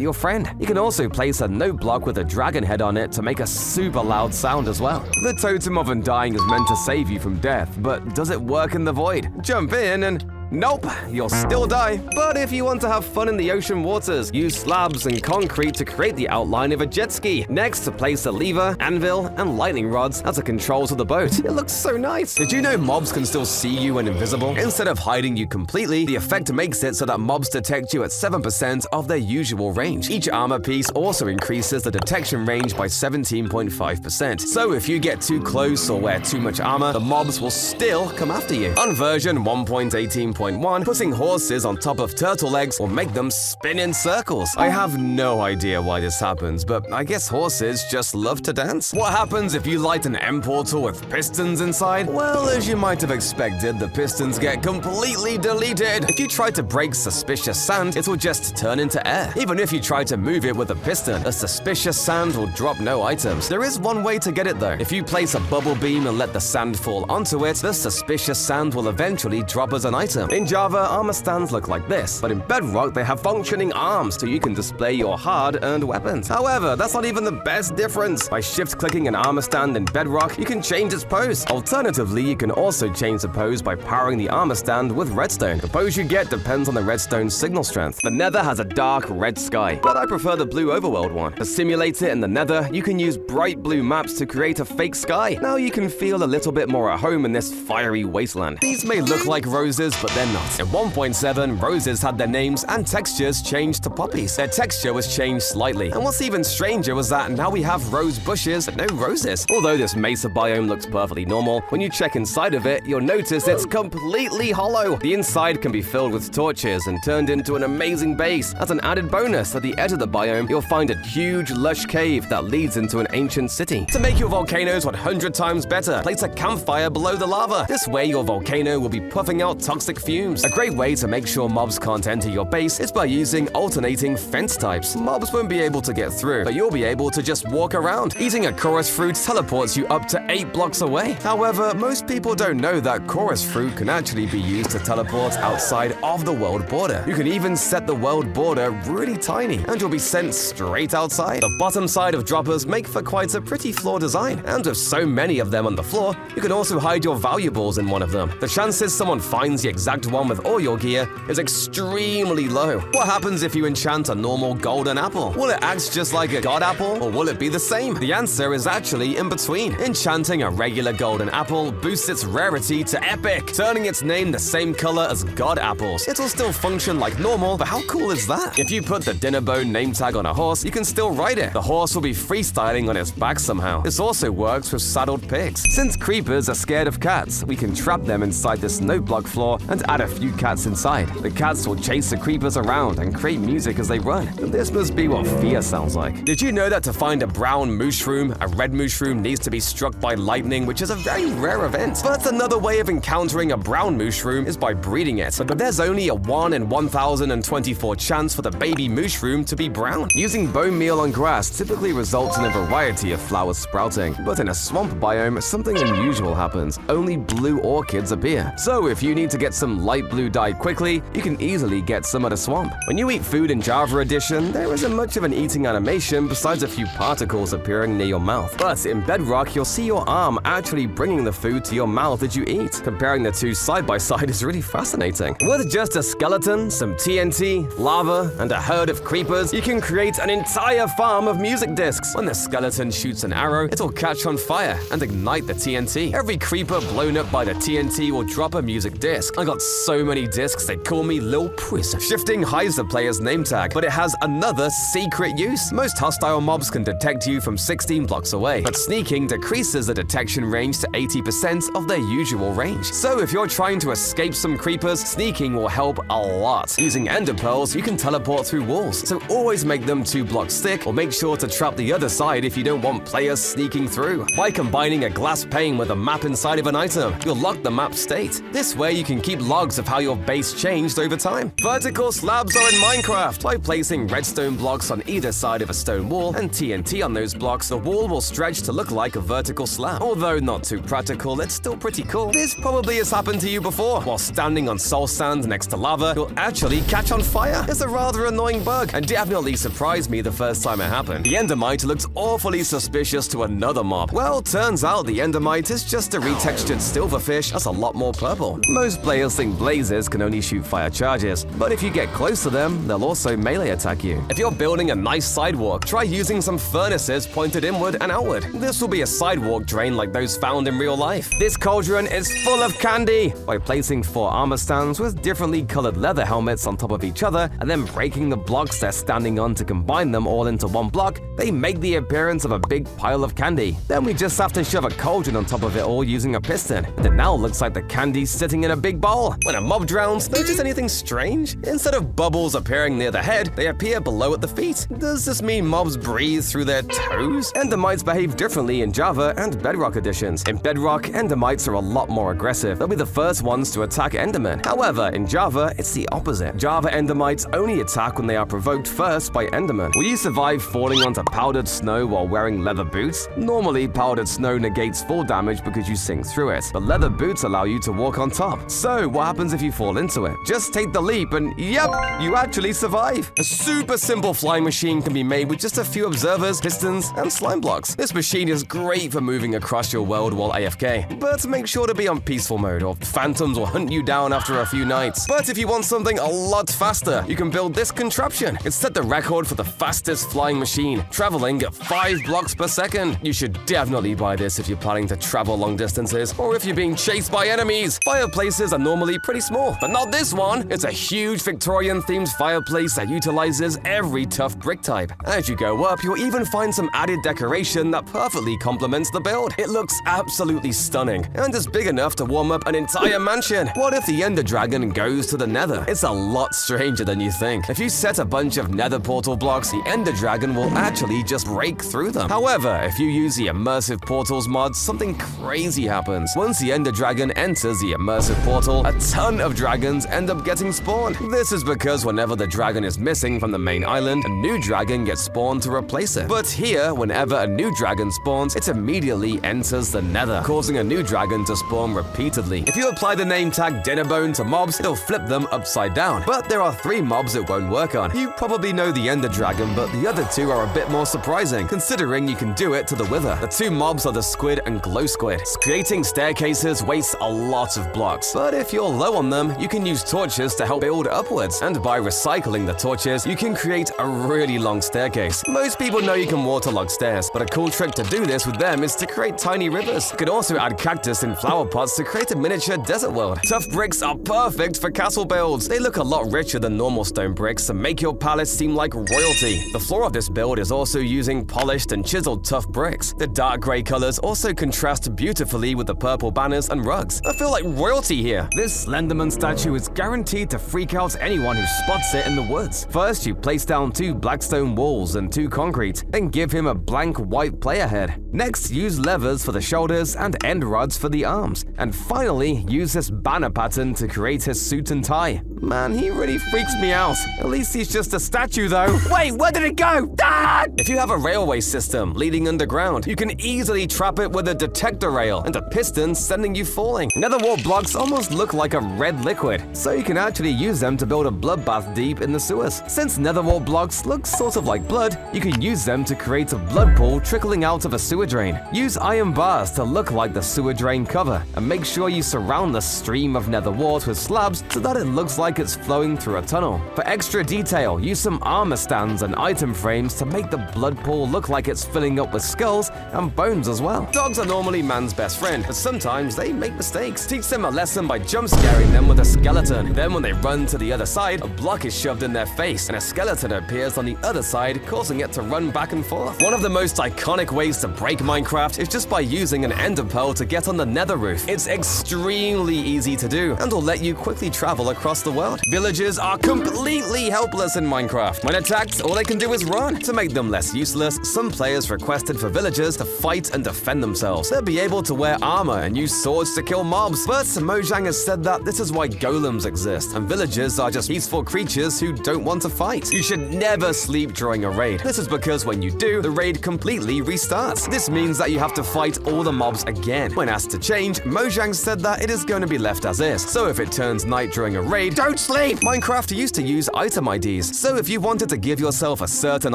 your friend. You can also place a note block with a dragon head on it to make a super loud sound as well. The totem of undying is meant to save you from death, but does it work in the void? Jump in and nope, you'll still die. But if you want to have fun in the ocean waters, use slabs and concrete to create the outline of a jet ski. Next, place a lever, anvil, and lightning rods as the controls of the boat. It looks so nice. Did you know mobs can still see you when invisible? Instead of hiding you completely, the effect makes it so that mobs detect you at 7% of their usual range. Each armor piece also increases the detection range by 17.5%. So if you get too close or wear too much armor, the mobs will still come after you. On version 1.18, putting horses on top of turtle legs will make them spin in circles. I have no idea why this happens, but I guess horses just love to dance. What happens if you light an M portal with pistons inside? Well, as you might have expected, the pistons get completely deleted. If you try to break suspicious sand, it will just turn into air. Even if you try to move it with a piston, the suspicious sand will drop no items. There is one way to get it though. If you place a bubble beam and let the sand fall onto it, the suspicious sand will eventually drop as an item. In Java, armor stands look like this, but in Bedrock, they have functioning arms so you can display your hard-earned weapons. However, that's not even the best difference. By shift-clicking an armor stand in Bedrock, you can change its pose. Alternatively, you can also change the pose by powering the armor stand with redstone. The pose you get depends on the redstone's signal strength. The Nether has a dark red sky, but I prefer the blue overworld one. To simulate it in the Nether, you can use bright blue maps to create a fake sky. Now you can feel a little bit more at home in this fiery wasteland. These may look like roses, but they're not. In 1.7, roses had their names and textures changed to poppies. Their texture was changed slightly, and what's even stranger was that now we have rose bushes and no roses. Although this mesa biome looks perfectly normal, when you check inside of it, you'll notice it's completely hollow. The inside can be filled with torches and turned into an amazing base. As an added bonus, at the edge of the biome, you'll find a huge lush cave that leads into an ancient city. To make your volcanoes 100 times better, place a campfire below the lava. This way your volcano will be puffing out toxic fumes. A great way to make sure mobs can't enter your base is by using alternating fence types. Mobs won't be able to get through, but you'll be able to just walk around. Eating a chorus fruit teleports you up to 8 blocks away. However, most people don't know that chorus fruit can actually be used to teleport outside of the world border. You can even set the world border really tiny, and you'll be sent straight outside. The bottom side of droppers make for quite a pretty floor design, and with so many of them on the floor, you can also hide your valuables in one of them. The chances someone finds the exact one with all your gear is extremely low. What happens if you enchant a normal golden apple? Will it act just like a god apple, or will it be the same? The answer is actually in between. Enchanting a regular golden apple boosts its rarity to epic, turning its name the same color as god apples. It'll still function like normal, but how cool is that? If you put the Dinnerbone name tag on a horse, you can still ride it. The horse will be freestyling on its back somehow. This also works with saddled pigs. Since creepers are scared of cats, we can trap them inside this note block floor and add a few cats inside. The cats will chase the creepers around and create music as they run. This must be what fear sounds like. Did you know that to find a brown mushroom, a red mushroom needs to be struck by lightning, which is a very rare event? But another way of encountering a brown mushroom is by breeding it. But there's only a 1 in 1,024 chance for the baby mushroom to be brown. Using bone meal on grass typically results in a variety of flowers sprouting. But in a swamp biome, something unusual happens. Only blue orchids appear. So if you need to get some light blue dye quickly, you can easily get some at a swamp. When you eat food in Java Edition, there isn't much of an eating animation besides a few particles appearing near your mouth. But in Bedrock, you'll see your arm actually bringing the food to your mouth as you eat. Comparing the two side by side is really fascinating. With just a skeleton, some TNT, lava, and a herd of creepers, you can create an entire farm of music discs. When the skeleton shoots an arrow, it'll catch on fire and ignite the TNT. Every creeper blown up by the TNT will drop a music disc. I got so many discs they call me Lil Prism. Shifting hides the player's name tag, but it has another secret use. Most hostile mobs can detect you from 16 blocks away, but sneaking decreases the detection range to 80% of their usual range. So if you're trying to escape some creepers, sneaking will help a lot. Using ender pearls, you can teleport through walls, so always make them 2 blocks thick, or make sure to trap the other side if you don't want players sneaking through. By combining a glass pane with a map inside of an item, you'll lock the map state. This way you can keep logs of how your base changed over time. Vertical slabs are in Minecraft. By placing redstone blocks on either side of a stone wall and TNT on those blocks, the wall will stretch to look like a vertical slab. Although not too practical, it's still pretty cool. This probably has happened to you before. While standing on soul sand next to lava, you'll actually catch on fire. It's a rather annoying bug, and definitely surprised me the first time it happened. The endermite looks awfully suspicious to another mob. Well, turns out the endermite is just a retextured silverfish that's a lot more purple. Most players think blazes can only shoot fire charges, but if you get close to them, they'll also melee attack you. If you're building a nice sidewalk, try using some furnaces pointed inward and outward. This will be a sidewalk drain like those found in real life. This cauldron is full of candy. By placing 4 armor stands with differently colored leather helmets on top of each other, and then breaking the blocks they're standing on to combine them all into one block, they make the appearance of a big pile of candy. Then we just have to shove a cauldron on top of it all using a piston, and it now looks like the candy's sitting in a big bowl. When a mob drowns, notice anything strange? Instead of bubbles appearing near the head, they appear below at the feet. Does this mean mobs breathe through their toes? Endermites behave differently in Java and Bedrock editions. In Bedrock, Endermites are a lot more aggressive. They'll be the first ones to attack Endermen. However, in Java, it's the opposite. Java Endermites only attack when they are provoked first by Endermen. Will you survive falling onto powdered snow while wearing leather boots? Normally, powdered snow negates fall damage because you sink through it, but leather boots allow you to walk on top. So, what happens if you fall into it? Just take the leap and yep, you actually survive. A super simple flying machine can be made with just a few observers, pistons, and slime blocks. This machine is great for moving across your world while AFK, but make sure to be on peaceful mode or phantoms will hunt you down after a few nights. But if you want something a lot faster, you can build this contraption. It set the record for the fastest flying machine, traveling at 5 blocks per second. You should definitely buy this if you're planning to travel long distances, or if you're being chased by enemies. Fireplaces are normally pretty small, but not this one. It's a huge Victorian-themed fireplace that utilizes every tough brick type. As you go up, you'll even find some added decoration that perfectly complements the build. It looks absolutely stunning, and is big enough to warm up an entire mansion. What if the Ender Dragon goes to the Nether? It's a lot stranger than you think. If you set a bunch of Nether portal blocks, the Ender Dragon will actually just break through them. However, if you use the Immersive Portals mod, something crazy happens. Once the Ender Dragon enters the Immersive Portal, a ton of dragons end up getting spawned. This is because whenever the dragon is missing from the main island, a new dragon gets spawned to replace it. But here, whenever a new dragon spawns, it immediately enters the nether, causing a new dragon to spawn repeatedly. If you apply the name tag Dinnerbone to mobs, it'll flip them upside down. But there are 3 mobs it won't work on. You probably know the Ender Dragon, but the other 2 are a bit more surprising, considering you can do it to the Wither. The 2 mobs are the Squid and Glow Squid. Creating staircases wastes a lot of blocks, but if you're low on them, you can use torches to help build upwards, and by recycling the torches, you can create a really long staircase. Most people know you can waterlog stairs, but a cool trick to do this with them is to create tiny rivers. You could also add cactus in flower pots to create a miniature desert world. Tough bricks are perfect for castle builds. They look a lot richer than normal stone bricks and make your palace seem like royalty. The floor of this build is also using polished and chiseled tough bricks. The dark gray colors also contrast beautifully with the purple banners and rugs. I feel like royalty here. This Slenderman statue is guaranteed to freak out anyone who spots it in the woods. First, you place down 2 black stone walls and 2 concrete, then give him a blank white player head. Next, use levers for the shoulders and end rods for the arms. And finally, use this banner pattern to create his suit and tie. Man, he really freaks me out. At least he's just a statue though. Wait, where did it go? Dad! If you have a railway system leading underground, you can easily trap it with a detector rail and a piston sending you falling. Nether wall blocks almost look like a red liquid, so you can actually use them to build a bloodbath deep in the sewers. Since nether wall blocks look sort of like blood, you can use them to create a blood pool trickling out of a sewer drain. Use iron bars to look like the sewer drain cover, and make sure you surround the stream of nether wart with slabs so that it looks like it's flowing through a tunnel. For extra detail, use some armor stands and item frames to make the blood pool look like it's filling up with skulls and bones as well. Dogs are normally man's best friend, but sometimes they make mistakes. Teach them a lesson by jump scaring them with a skeleton. Then when they run to the other side, a block is shoved in their face and a skeleton appears on the other side, causing it to run back and forth. One of the most iconic ways to break Minecraft is just by using an ender pearl to get on the nether roof. It's extremely easy to do and will let you quickly travel across the world. Villagers are completely helpless in Minecraft. When attacked, all they can do is run. To make them less useless, some players requested for villagers to fight and defend themselves. They'll be able to wear armor and use swords to kill mobs. But Mojang has said that this is why golems exist, and villagers are just peaceful creatures who don't want to fight. You should never sleep during a raid. This is because when you do, the raid completely restarts. This means that you have to fight all the mobs again. When asked to change, Mojang said that it is going to be left as is. So if it turns night during a raid, don't sleep! Minecraft used to use item IDs, so if you wanted to give yourself a certain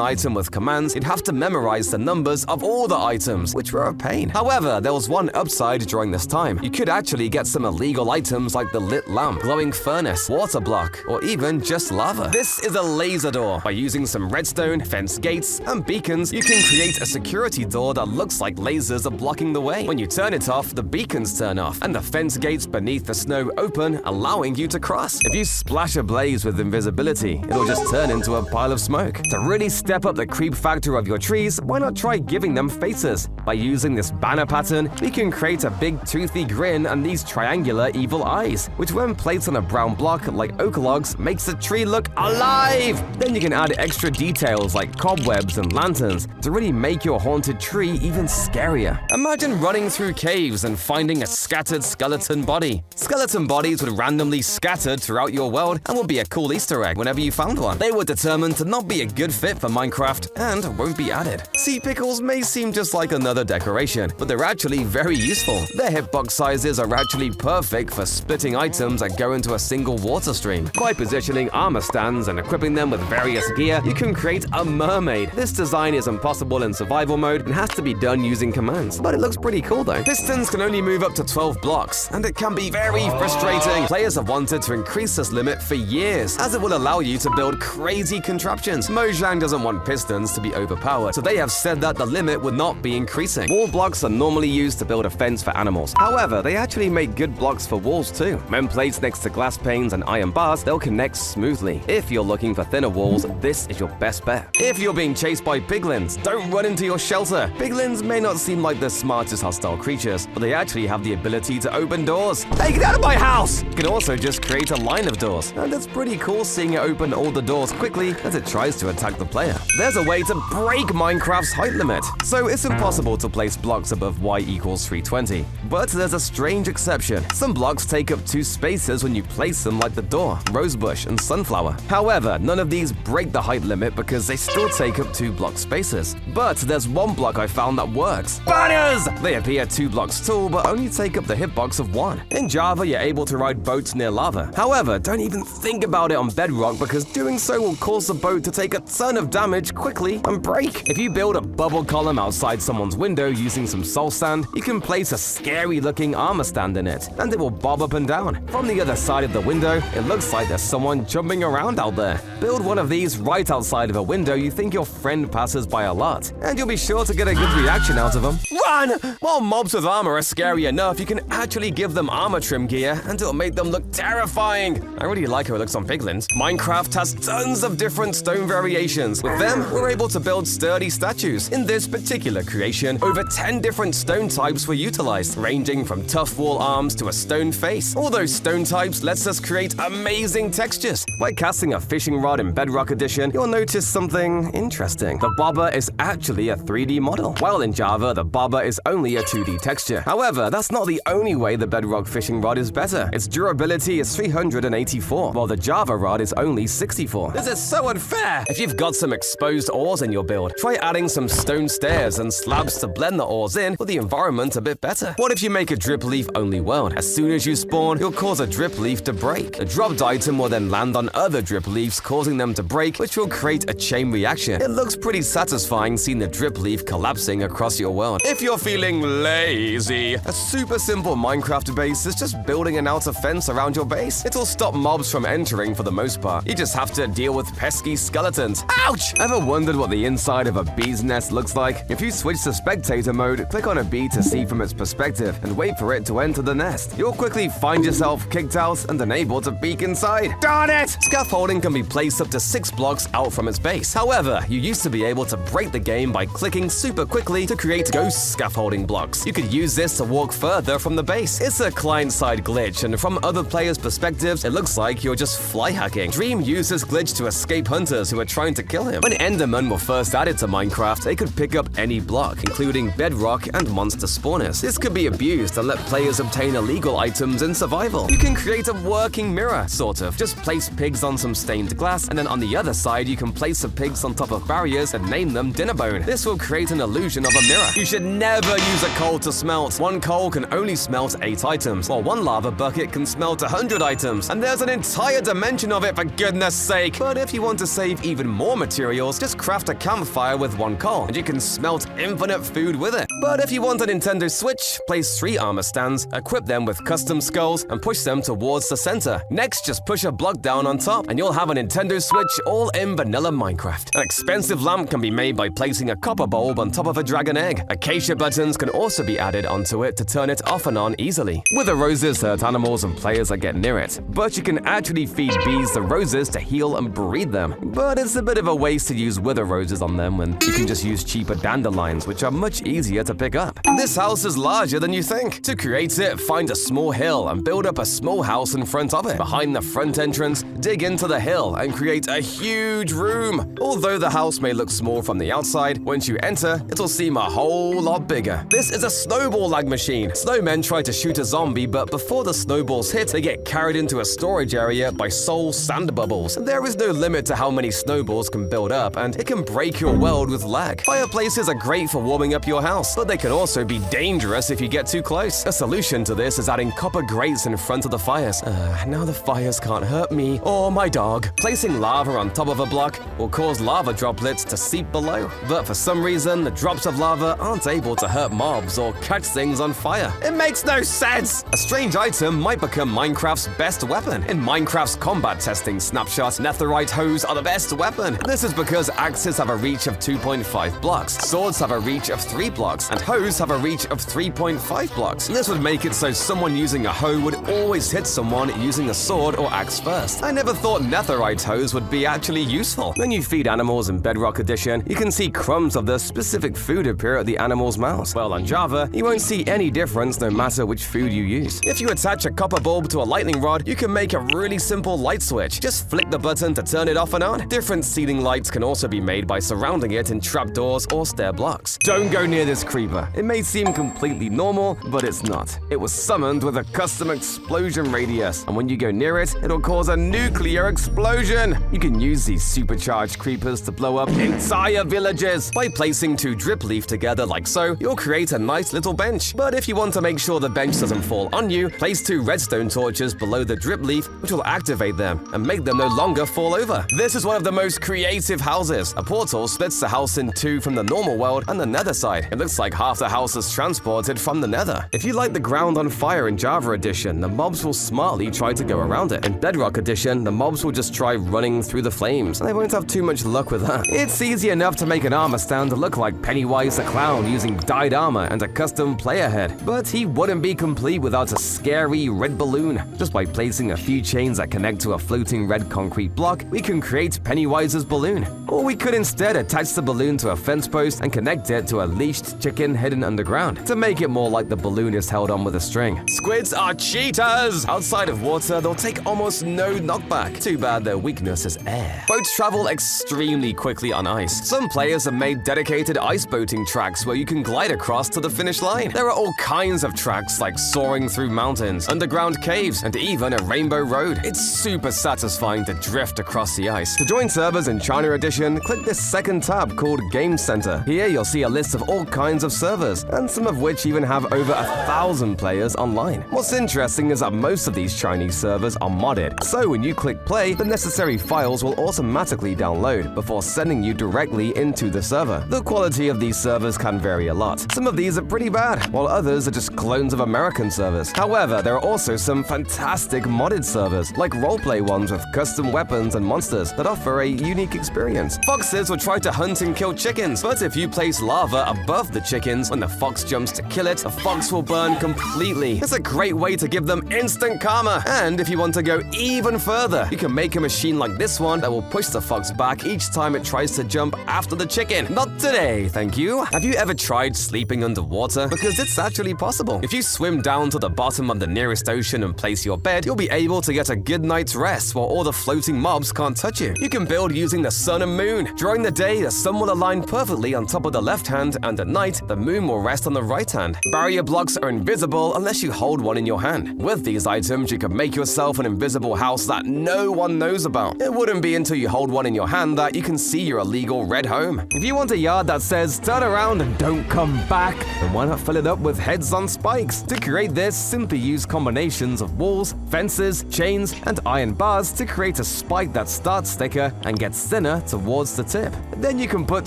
item with commands, you'd have to memorize the numbers of all the items, which were a pain. However, there was one upside during this time. You could actually get some illegal items like the lit lamp, glowing furnace, water block, or even just lava. This is a laser door. By using some redstone, fence gates, and beacons, you can create a security door that looks like lasers are blocking the way. When you turn it off, the beacons turn off, and the fence gates beneath the snow open, allowing you to cross. If you splash a blaze with invisibility, it'll just turn into a pile of smoke. To really step up the creep factor of your trees, why not try giving them faces? By using this banner pattern, we can create a big toothy grin and these triangular evil eyes, which when placed on a brown block like oak logs, makes the tree look alive! Then you can add extra details like cobwebs and lanterns to really make your haunted tree even scarier. Imagine running through caves and finding a scattered skeleton body. Skeleton bodies would randomly scattered throughout your world and would be a cool Easter egg whenever you found one. They were determined to not be a good fit for Minecraft and won't be added. Sea pickles may seem just like another decoration, but they're actually very useful. Their hitbox sizes are actually perfect for splitting items that go into a single water stream. By positioning armor stands and equipping them with various gear, you can create a mermaid. This design is impossible in survival mode and has to be done using commands, but it looks pretty cool though. Pistons can only move up to 12 blocks, and it can be very frustrating. Players have wanted to increase this limit for years, as it will allow you to build crazy contraptions. Mojang doesn't want pistons to be overpowered, so they have said that the limit would not be increasing. Wall blocks are normally used to build a fence for animals. However, they actually make good blocks for walls too. When placed next to glass panes and iron bars, they'll connect smoothly. If you're looking for thinner walls, this is your best bet. If you're being chased by piglins, don't run into your shelter. Piglins may not seem like the smartest hostile creatures, but they actually have the ability to open doors. Hey, get out of my house! You can also just create a line of defensive doors, and it's pretty cool seeing it open all the doors quickly as it tries to attack the player. There's a way to break Minecraft's height limit, so it's impossible to place blocks above y equals 320. But there's a strange exception. Some blocks take up 2 spaces when you place them, like the door, rosebush, and sunflower. However, none of these break the height limit because they still take up 2 block spaces. But there's one block I found that works. Banners! They appear 2 blocks tall but only take up the hitbox of 1. In Java, you're able to ride boats near lava. However, don't even think about it on Bedrock because doing so will cause the boat to take a ton of damage quickly and break. If you build a bubble column outside someone's window using some soul sand, you can place a scary-looking armor stand in it, and it will bob up and down. From the other side of the window, it looks like there's someone jumping around out there. Build one of these right outside of a window you think your friend passes by a lot, and you'll be sure to get a good reaction out of them. Run! While mobs with armor are scary enough, you can actually give them armor trim gear, and it'll make them look terrifying. I really like how it looks on piglins. Minecraft has tons of different stone variations. With them, we're able to build sturdy statues. In this particular creation, over 10 different stone types were utilized, ranging from tough wall arms to a stone face. All those stone types lets us create amazing textures. By casting a fishing rod in Bedrock Edition, you'll notice something interesting. The bobber is actually a 3D model, while in Java, the bobber is only a 2D texture. However, that's not the only way the Bedrock fishing rod is better. Its durability is 384, while the Java rod is only 64. This is so unfair! If you've got some exposed ores in your build, try adding some stone stairs and slabs to blend the ores in for the environment a bit better. What if you make a drip leaf only world? As soon as you spawn, you'll cause a drip leaf to break. A dropped item will then land on other drip leaves, causing them to break, which will create a chain reaction. It looks pretty satisfying seeing the drip leaf collapsing across your world. If you're feeling lazy, a super simple Minecraft base is just building an outer fence around your base. It'll stop mobs from entering for the most part. You just have to deal with pesky skeletons. Ouch! Ever wondered what the inside of a bee's nest looks like? If you switch to spectator mode, click on a bee to see from its perspective and wait for it to enter the nest. You'll quickly find yourself kicked out and unable to peek inside. Darn it! Scaffolding can be placed up to 6 blocks out from its base. However, you used to be able to break the game by clicking super quickly to create ghost scaffolding blocks. You could use this to walk further from the base. It's a client-side glitch, and from other players' perspectives, it looks like you're just fly hacking. Dream used this glitch to escape hunters who are trying to kill him. When Endermen were first added to Minecraft, they could pick up any block, including bedrock and monster spawners. This could be abused and let players obtain illegal items in survival. You can create a working mirror, sort of. Just place pigs on some stained glass, and then on the other side, you can place the pigs on top of barriers and name them Dinnerbone. This will create an illusion of a mirror. You should never use a coal to smelt. One coal can only smelt 8 items, while one lava bucket can smelt 100 items. And there's an entire dimension of it, for goodness sake. But if you want to save even more materials, just craft a campfire with 1 coal, and you can smelt infinite food with it. But if you want a Nintendo Switch, place 3 armor stands, equip them with custom skulls, and push them towards the center. Next, just push a block down on top, and you'll have a Nintendo Switch all in vanilla Minecraft. An expensive lamp can be made by placing a copper bulb on top of a dragon egg. Acacia buttons can also be added onto it to turn it off and on easily. Wither roses hurt animals and players that get near it, but you can actually feed bees the roses to heal and breed them. But it's a bit of a waste to use wither roses on them when you can just use cheaper dandelions, which are much easier to pick up. This house is larger than you think. To create it, find a small hill and build up a small house in front of it. Behind the front entrance, dig into the hill and create a huge room. Although the house may look small from the outside, once you enter, it'll seem a whole lot bigger. This is a snowball lag machine. Snowmen try to shoot a zombie, but before the snowballs hit, they get carried into a storage area by soul sand bubbles. There is no limit to how many snowballs can build up, and it can break your world with lag. Fireplaces are great for warming up your house, but they can also be dangerous if you get too close. A solution to this is adding copper grates in front of the fires. Now the fires can't hurt me or my dog. Placing lava on top of a block will cause lava droplets to seep below, but for some reason, the drops of lava aren't able to hurt mobs or catch things on fire. It makes no sense! A strange item might become Minecraft's best weapon. In Minecraft's combat testing snapshot, netherite hoes are the best weapon. This is because axes have a reach of 2.5 blocks, swords have a reach of 3 blocks, and hoes have a reach of 3.5 blocks. This would make it so someone using a hoe would always hit someone using a sword or axe first. I never thought netherite hoes would be actually useful. When you feed animals in Bedrock Edition, you can see crumbs of the specific food appear at the animal's mouth. Well, on Java, you won't see any difference no matter which food you use. If you attach a copper bulb to a lightning rod, you can make make a really simple light switch. Just flick the button to turn it off and on. Different ceiling lights can also be made by surrounding it in trapdoors or stair blocks. Don't go near this creeper. It may seem completely normal, but it's not. It was summoned with a custom explosion radius, and when you go near it, it'll cause a nuclear explosion. You can use these supercharged creepers to blow up entire villages. By placing two drip leaf together like so, you'll create a nice little bench. But if you want to make sure the bench doesn't fall on you, place two redstone torches below the drip leaf, which will activate them and make them no longer fall over. This is one of the most creative houses. A portal splits the house in two from the normal world and the nether side. It looks like half the house is transported from the nether. If you light the ground on fire in Java Edition, the mobs will smartly try to go around it. In Bedrock Edition, the mobs will just try running through the flames, and they won't have too much luck with that. It's easy enough to make an armor stand look like Pennywise the Clown using dyed armor and a custom player head, but he wouldn't be complete without a scary red balloon. Just by placing a few chains that connect to a floating red concrete block, we can create Pennywise's balloon. Or we could instead attach the balloon to a fence post and connect it to a leashed chicken hidden underground to make it more like the balloon is held on with a string. Squids are cheaters! Outside of water, they'll take almost no knockback. Too bad their weakness is air. Boats travel extremely quickly on ice. Some players have made dedicated ice boating tracks where you can glide across to the finish line. There are all kinds of tracks like soaring through mountains, underground caves, and even a rainbow road. It's super satisfying to drift across the ice. To join servers in China Edition, click this second tab called Game Center. Here you'll see a list of all kinds of servers, and some of which even have over 1,000 players online. What's interesting is that most of these Chinese servers are modded, so when you click play, the necessary files will automatically download before sending you directly into the server. The quality of these servers can vary a lot. Some of these are pretty bad, while others are just clones of American servers. However, there are also some fantastic modded servers, like roleplay ones with custom weapons and monsters that offer a unique experience. Foxes will try to hunt and kill chickens, but if you place lava above the chickens, when the fox jumps to kill it, the fox will burn completely. It's a great way to give them instant karma. And if you want to go even further, you can make a machine like this one that will push the fox back each time it tries to jump after the chicken. Not today, thank you. Have you ever tried sleeping underwater? Because it's actually possible. If you swim down to the bottom of the nearest ocean and place your bed, you'll be able to get a good night's rest while all the floating mobs can't touch you. You can build using the sun and moon. During the day, the sun will align perfectly on top of the left hand, and at night, the moon will rest on the right hand. Barrier blocks are invisible unless you hold one in your hand. With these items, you can make yourself an invisible house that no one knows about. It wouldn't be until you hold one in your hand that you can see your illegal red home. If you want a yard that says turn around and don't come back, then why not fill it up with heads on spikes? To create this, simply use combinations of walls, fences, chains, and iron bars to create a spike that starts thicker and gets thinner towards the tip. Then you can put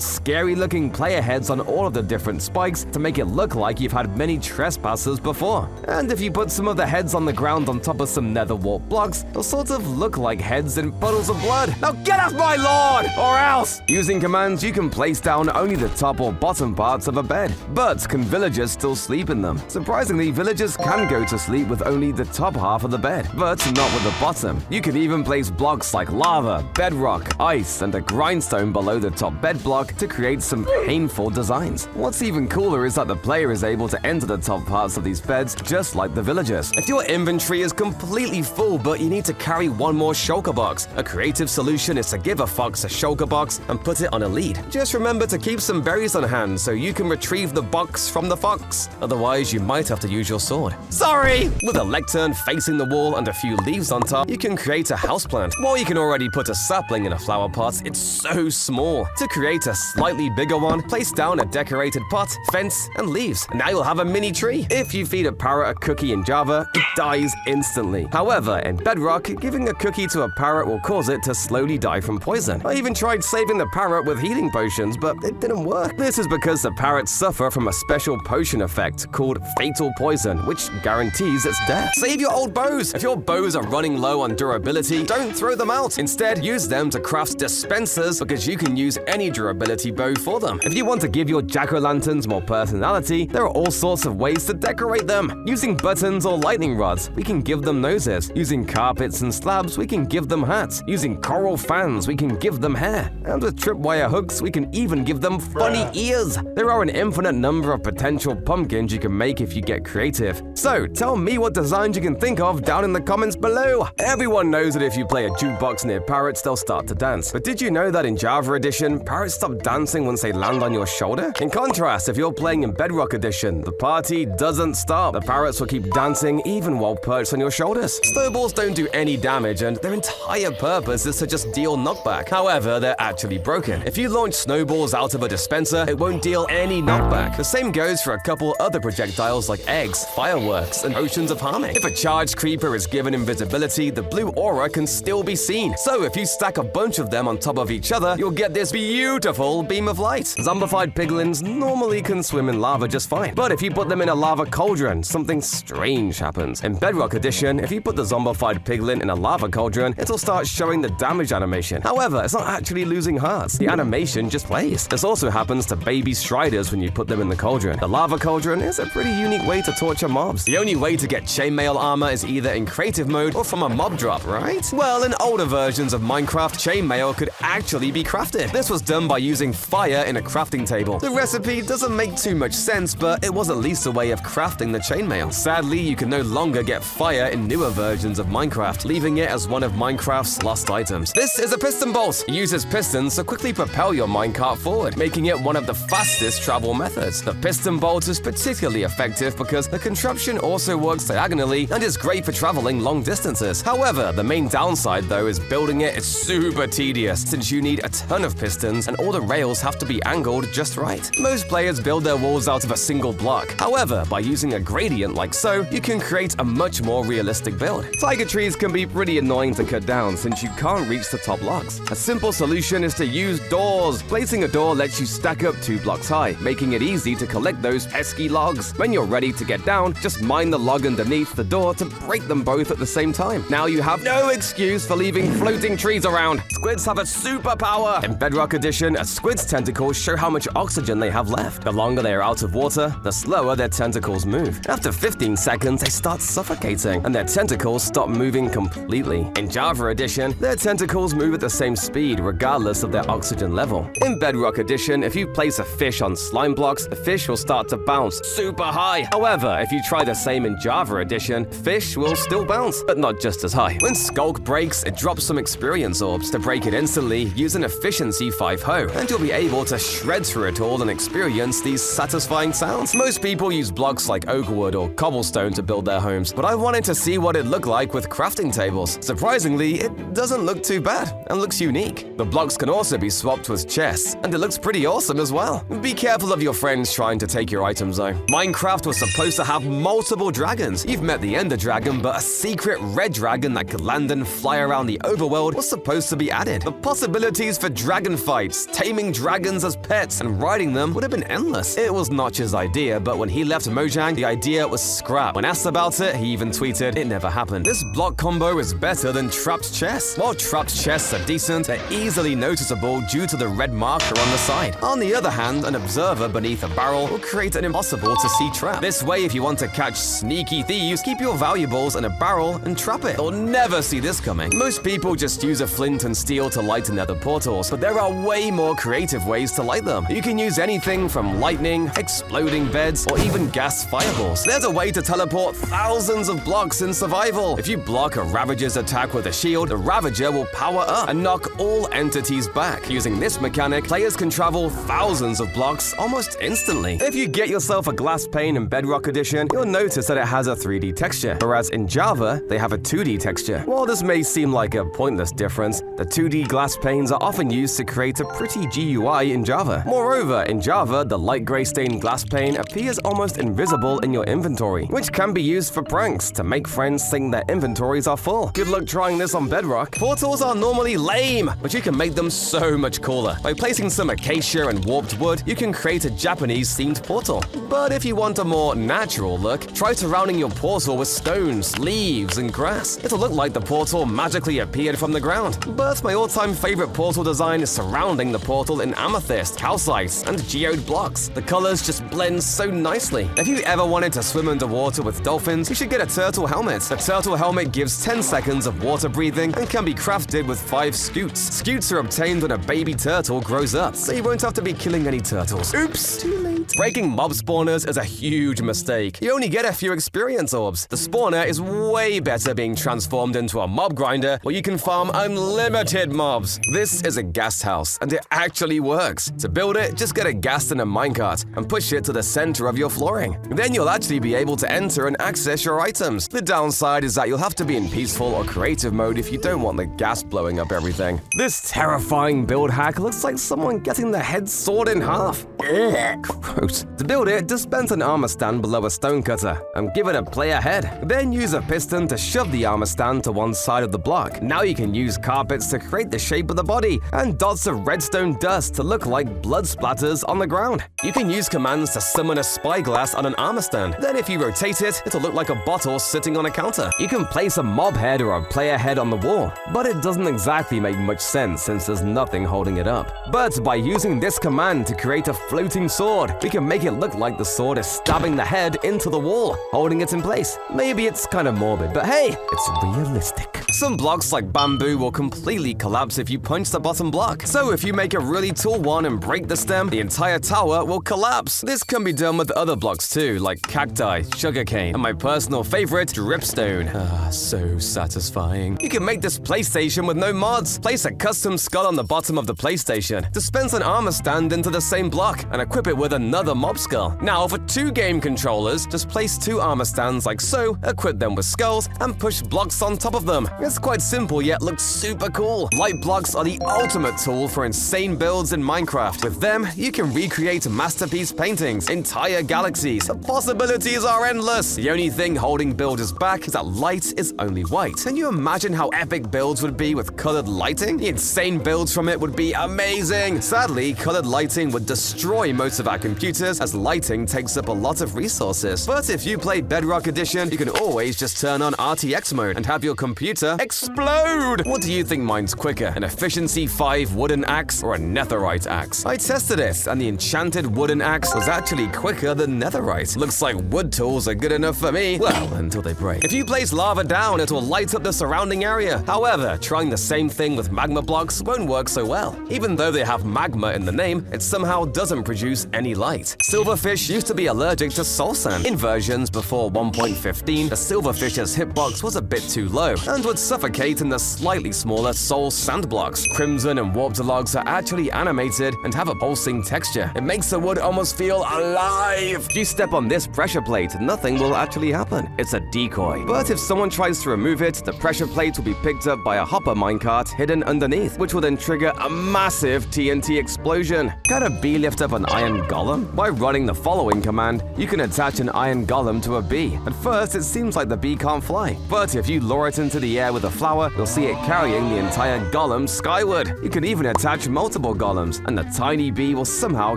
scary looking player heads on all of the different spikes to make it look like you've had many trespassers before. And if you put some of the heads on the ground on top of some nether wart blocks, they'll sort of look like heads in puddles of blood. Now get off my lawn, or else! Using commands, you can place down only the top or bottom parts of a bed. But can villagers still sleep in them? Surprisingly, villagers can go to sleep with only the top half of the bed, but not with the bottom. You can even place blocks like lava, bedrock, ice, and a grindstone below the top bed block to create some painful designs. What's even cooler is that the player is able to enter the top parts of these beds just like the villagers. If your inventory is completely full but you need to carry one more shulker box, a creative solution is to give a fox a shulker box and put it on a lead. Just remember to keep some berries on hand so you can retrieve the box from the fox. Otherwise, you might have to use your sword. Sorry! With a lectern facing the wall and a few leaves on top, you can create a houseplant. While you can already put a sapling in a flower pot, it's so small. To create a slightly bigger one, place down a decorated pot, fence, and leaves. Now you'll have a mini tree. If you feed a parrot a cookie in Java, it dies instantly. However, in Bedrock, giving a cookie to a parrot will cause it to slowly die from poison. I even tried saving the parrot with healing potions, but it didn't work. This is because the parrots suffer from a special potion effect called fatal poison, which guarantees its death. Save your old bows. If your bows are running low on durability, don't throw them out. Instead, use them to craft dispensers because you can use any durability bow for them. If you want to give your jack-o'-lanterns more personality, there are all sorts of ways to decorate them. Using buttons or lightning rods, we can give them noses. Using carpets and slabs, we can give them hats. Using coral fans, we can give them hair. And with tripwire hooks, we can even give them funny ears. There are an infinite number of potential pumpkins you can make if you get creative. So, tell me what designs you can think of down in the comments below. Everyone knows that if you play a jukebox near parrots, they'll start to dance. But did you know that in Java Edition, parrots stop dancing once they land on your shoulder? In contrast, if you're playing in Bedrock Edition, the party doesn't stop. The parrots will keep dancing even while perched on your shoulders. Snowballs don't do any damage, and their entire purpose is to just deal knockback. However, they're actually broken. If you launch snowballs out of a dispenser, it won't deal any knockback. The same goes for a couple other projectiles like eggs, fireworks, and potions of harming. If a charged creeper is given invisibility, the blue aura can still be seen. So if you stack a bunch of them on top of each other, you'll get this beautiful beam of light. Zombified piglins normally can swim in lava just fine. But if you put them in a lava cauldron, something strange happens. In Bedrock Edition, if you put the zombified piglin in a lava cauldron, it'll start showing the damage animation. However, it's not actually losing hearts. The animation just plays. This also happens to baby striders when you put them in the cauldron. The lava cauldron is a pretty unique way to torture mobs. The only way to get chainmail armor is either in creative mode or from a mob drop, right? Well, in older versions of Minecraft, chainmail could actually be crafted. This was done by using fire in a crafting table. The recipe doesn't make too much sense, but it was at least a way of crafting the chainmail. Sadly, you can no longer get fire in newer versions of Minecraft, leaving it as one of Minecraft's lost items. This is a piston bolt. It uses pistons to quickly propel your minecart forward, making it one of the fastest travel methods. The piston bolt is particularly effective because the contraption also works diagonally and is great for traveling long distances. However, the main downside though is building it is super tedious since you need a ton of pistons and all the rails have to be angled just right. Most players build their walls out of a single block. However, by using a gradient like so, you can create a much more realistic build. Tiger trees can be pretty annoying to cut down since you can't reach the top logs. A simple solution is to use doors. Placing a door lets you stack up 2 blocks high, making it easy to collect those pesky logs. When you're ready to get down, just mine the log underneath the door to break them both at the same time. Now you have no excuse for leaving floating trees around. Squids have a superpower. In Bedrock Edition, a squid's tentacles show how much oxygen they have left. The longer they are out of water, the slower their tentacles move. After 15 seconds, they start suffocating, and their tentacles stop moving completely. In Java Edition, their tentacles move at the same speed regardless of their oxygen level. In Bedrock Edition, if you place a fish on slime blocks, the fish will start to bounce super high. However, if you try the same in Java Edition, fish will still bounce, but not just as high. When Skulk breaks, it drops some experience orbs. To break it instantly, use an efficiency 5 hoe, and you'll be able to shred through it all and experience these satisfying sounds. Most people use blocks like oak wood or cobblestone to build their homes, but I wanted to see what it looked like with crafting tables. Surprisingly, it doesn't look too bad and looks unique. The blocks can also be swapped with chests, and it looks pretty awesome as well. Be careful of your friends trying to take your items though. Minecraft was supposed to have multiple dragons. You've met the Ender Dragon, but a secret red dragon that could land and fly around the overworld was supposed to be added. The possibilities for dragon fights, taming dragons as pets, and riding them would have been endless. It was Notch's idea, but when he left Mojang, the idea was scrapped. When asked about it, he even tweeted, "It never happened." This block combo is better than trapped chests. While trapped chests are decent, they're easily noticeable due to the red marker on the side. On the other hand, an observer beneath a barrel will create an impossible to see trap. This way, if you want to catch sneaky thieves, keep your valuables in a barrel and trap it. They'll never see this coming. Most people just use a flint and steel to light nether portals, but there are way more creative ways to light them. You can use anything from lightning, exploding beds, or even gas fireballs. There's a way to teleport thousands of blocks in survival. If you block a Ravager's attack with a shield, the Ravager will power up and knock all entities back. Using this mechanic, players can travel thousands of blocks almost instantly. If you get yourself a glass pane in Bedrock Edition, you'll notice that it has a 3D texture, whereas in Java, they have a 2D texture. While this may seem like a pointless difference, the 2D glass panes are often used to create a pretty GUI in Java. Moreover, in Java, the light gray stained glass pane appears almost invisible in your inventory, which can be used for pranks to make friends think their inventories are full. Good luck trying this on Bedrock. Portals are normally lame, but you can make them so much cooler. By placing some acacia and warped wood, you can create a Japanese-themed portal. But if you want a more natural look, try surrounding your portal with stones, leaves, and grass. It'll look like the portal magically appeared from the ground. But my all-time favorite portal design is surrounding the portal in amethyst, calcite, and geode blocks. The colors just blend so nicely. If you ever wanted to swim underwater with dolphins, you should get a turtle helmet. The turtle helmet gives 10 seconds of water breathing and can be crafted with 5 scoots. Scoots are obtained when a baby turtle grows up, so you won't have to be killing any turtles. Oops, too late. Breaking mob spawners is a huge mistake. You only get a few experience orbs. The spawner is way better being transformed into a mob grinder where you can farm unlimited mobs. This is a ghast house, and it actually works. To build it, just get a ghast in a minecart and push it to the center of your flooring. Then you'll actually be able to enter and access your items. The downside is that you'll have to be in peaceful or creative mode if you don't want the gas blowing up everything. This terrifying build hack looks like someone getting their head sawed in half. Ugh, gross. To build it, dispense an armor stand below a stone cutter and give it a player head. Then use a piston to shove the armor stand to one side of the block. Now you can use carpets to create the shape of the body and dots of redstone dust to look like blood splatters on the ground. You can use commands to summon a spyglass on an armor stand. Then if you rotate it, it'll look like a bottle sitting on a counter. You can place a mob head or a player head on the wall, but it doesn't exactly make much sense since there's nothing holding it up. But by using this command to create a floating sword, we can make it look like the sword is stabbing the head into the wall, holding it in place. Maybe it's kind of morbid, but hey, it's realistic. Some blocks like bamboo will completely collapse if you punch the bottom block. So if you make a really tall one and break the stem, the entire tower will collapse. This can be done with other blocks too, like cacti, sugarcane, and my personal favorite, dripstone. Ah, so satisfying. You can make this PlayStation with no mods. Place a custom skull on the bottom of the PlayStation. Dispense an armor stand into the same block and equip it with another mob skull. Now for 2 game controllers, just place 2 armor stands like so, equip them with skulls, and push blocks on top of them. It's quite simple yet looks super cool. Light blocks are the ultimate tool for insane builds in Minecraft. With them, you can recreate masterpiece paintings, entire galaxies. The possibilities are endless. The only thing holding builders back is that light is only white. Can you imagine how epic builds would be with colored lighting? The insane builds from it would be amazing. Sadly, colored lighting would destroy most of our computers as lighting takes up a lot of resources. But if you play Bedrock Edition, you can always just turn on RTX mode and have your computer explode! What do you think mine's quicker, an efficiency 5 wooden axe or a netherite axe? I tested it, and the enchanted wooden axe was actually quicker than netherite. Looks like wood tools are good enough for me. Well, until they break. If you place lava down, it will light up the surrounding area. However, trying the same thing with magma blocks won't work so well. Even though they have magma in the name, it somehow doesn't produce any light. Silverfish used to be allergic to soul sand. In versions before 1.15, the silverfish's hitbox was a bit too low and would suffocate in the slightly smaller soul sand blocks. Crimson and warped logs are actually animated and have a pulsing texture. It makes the wood almost feel alive. If you step on this pressure plate, nothing will actually happen. It's a decoy. But if someone tries to remove it, the pressure plate will be picked up by a hopper minecart hidden underneath, which will then trigger a massive TNT explosion. Can a bee lift up an iron golem? By running the following command, you can attach an iron golem to a bee. At first, it seems like the bee can't fly, but if you lure it into the air with a flower, you'll see it carrying the entire golem skyward. You can even attach multiple golems, and the tiny bee will somehow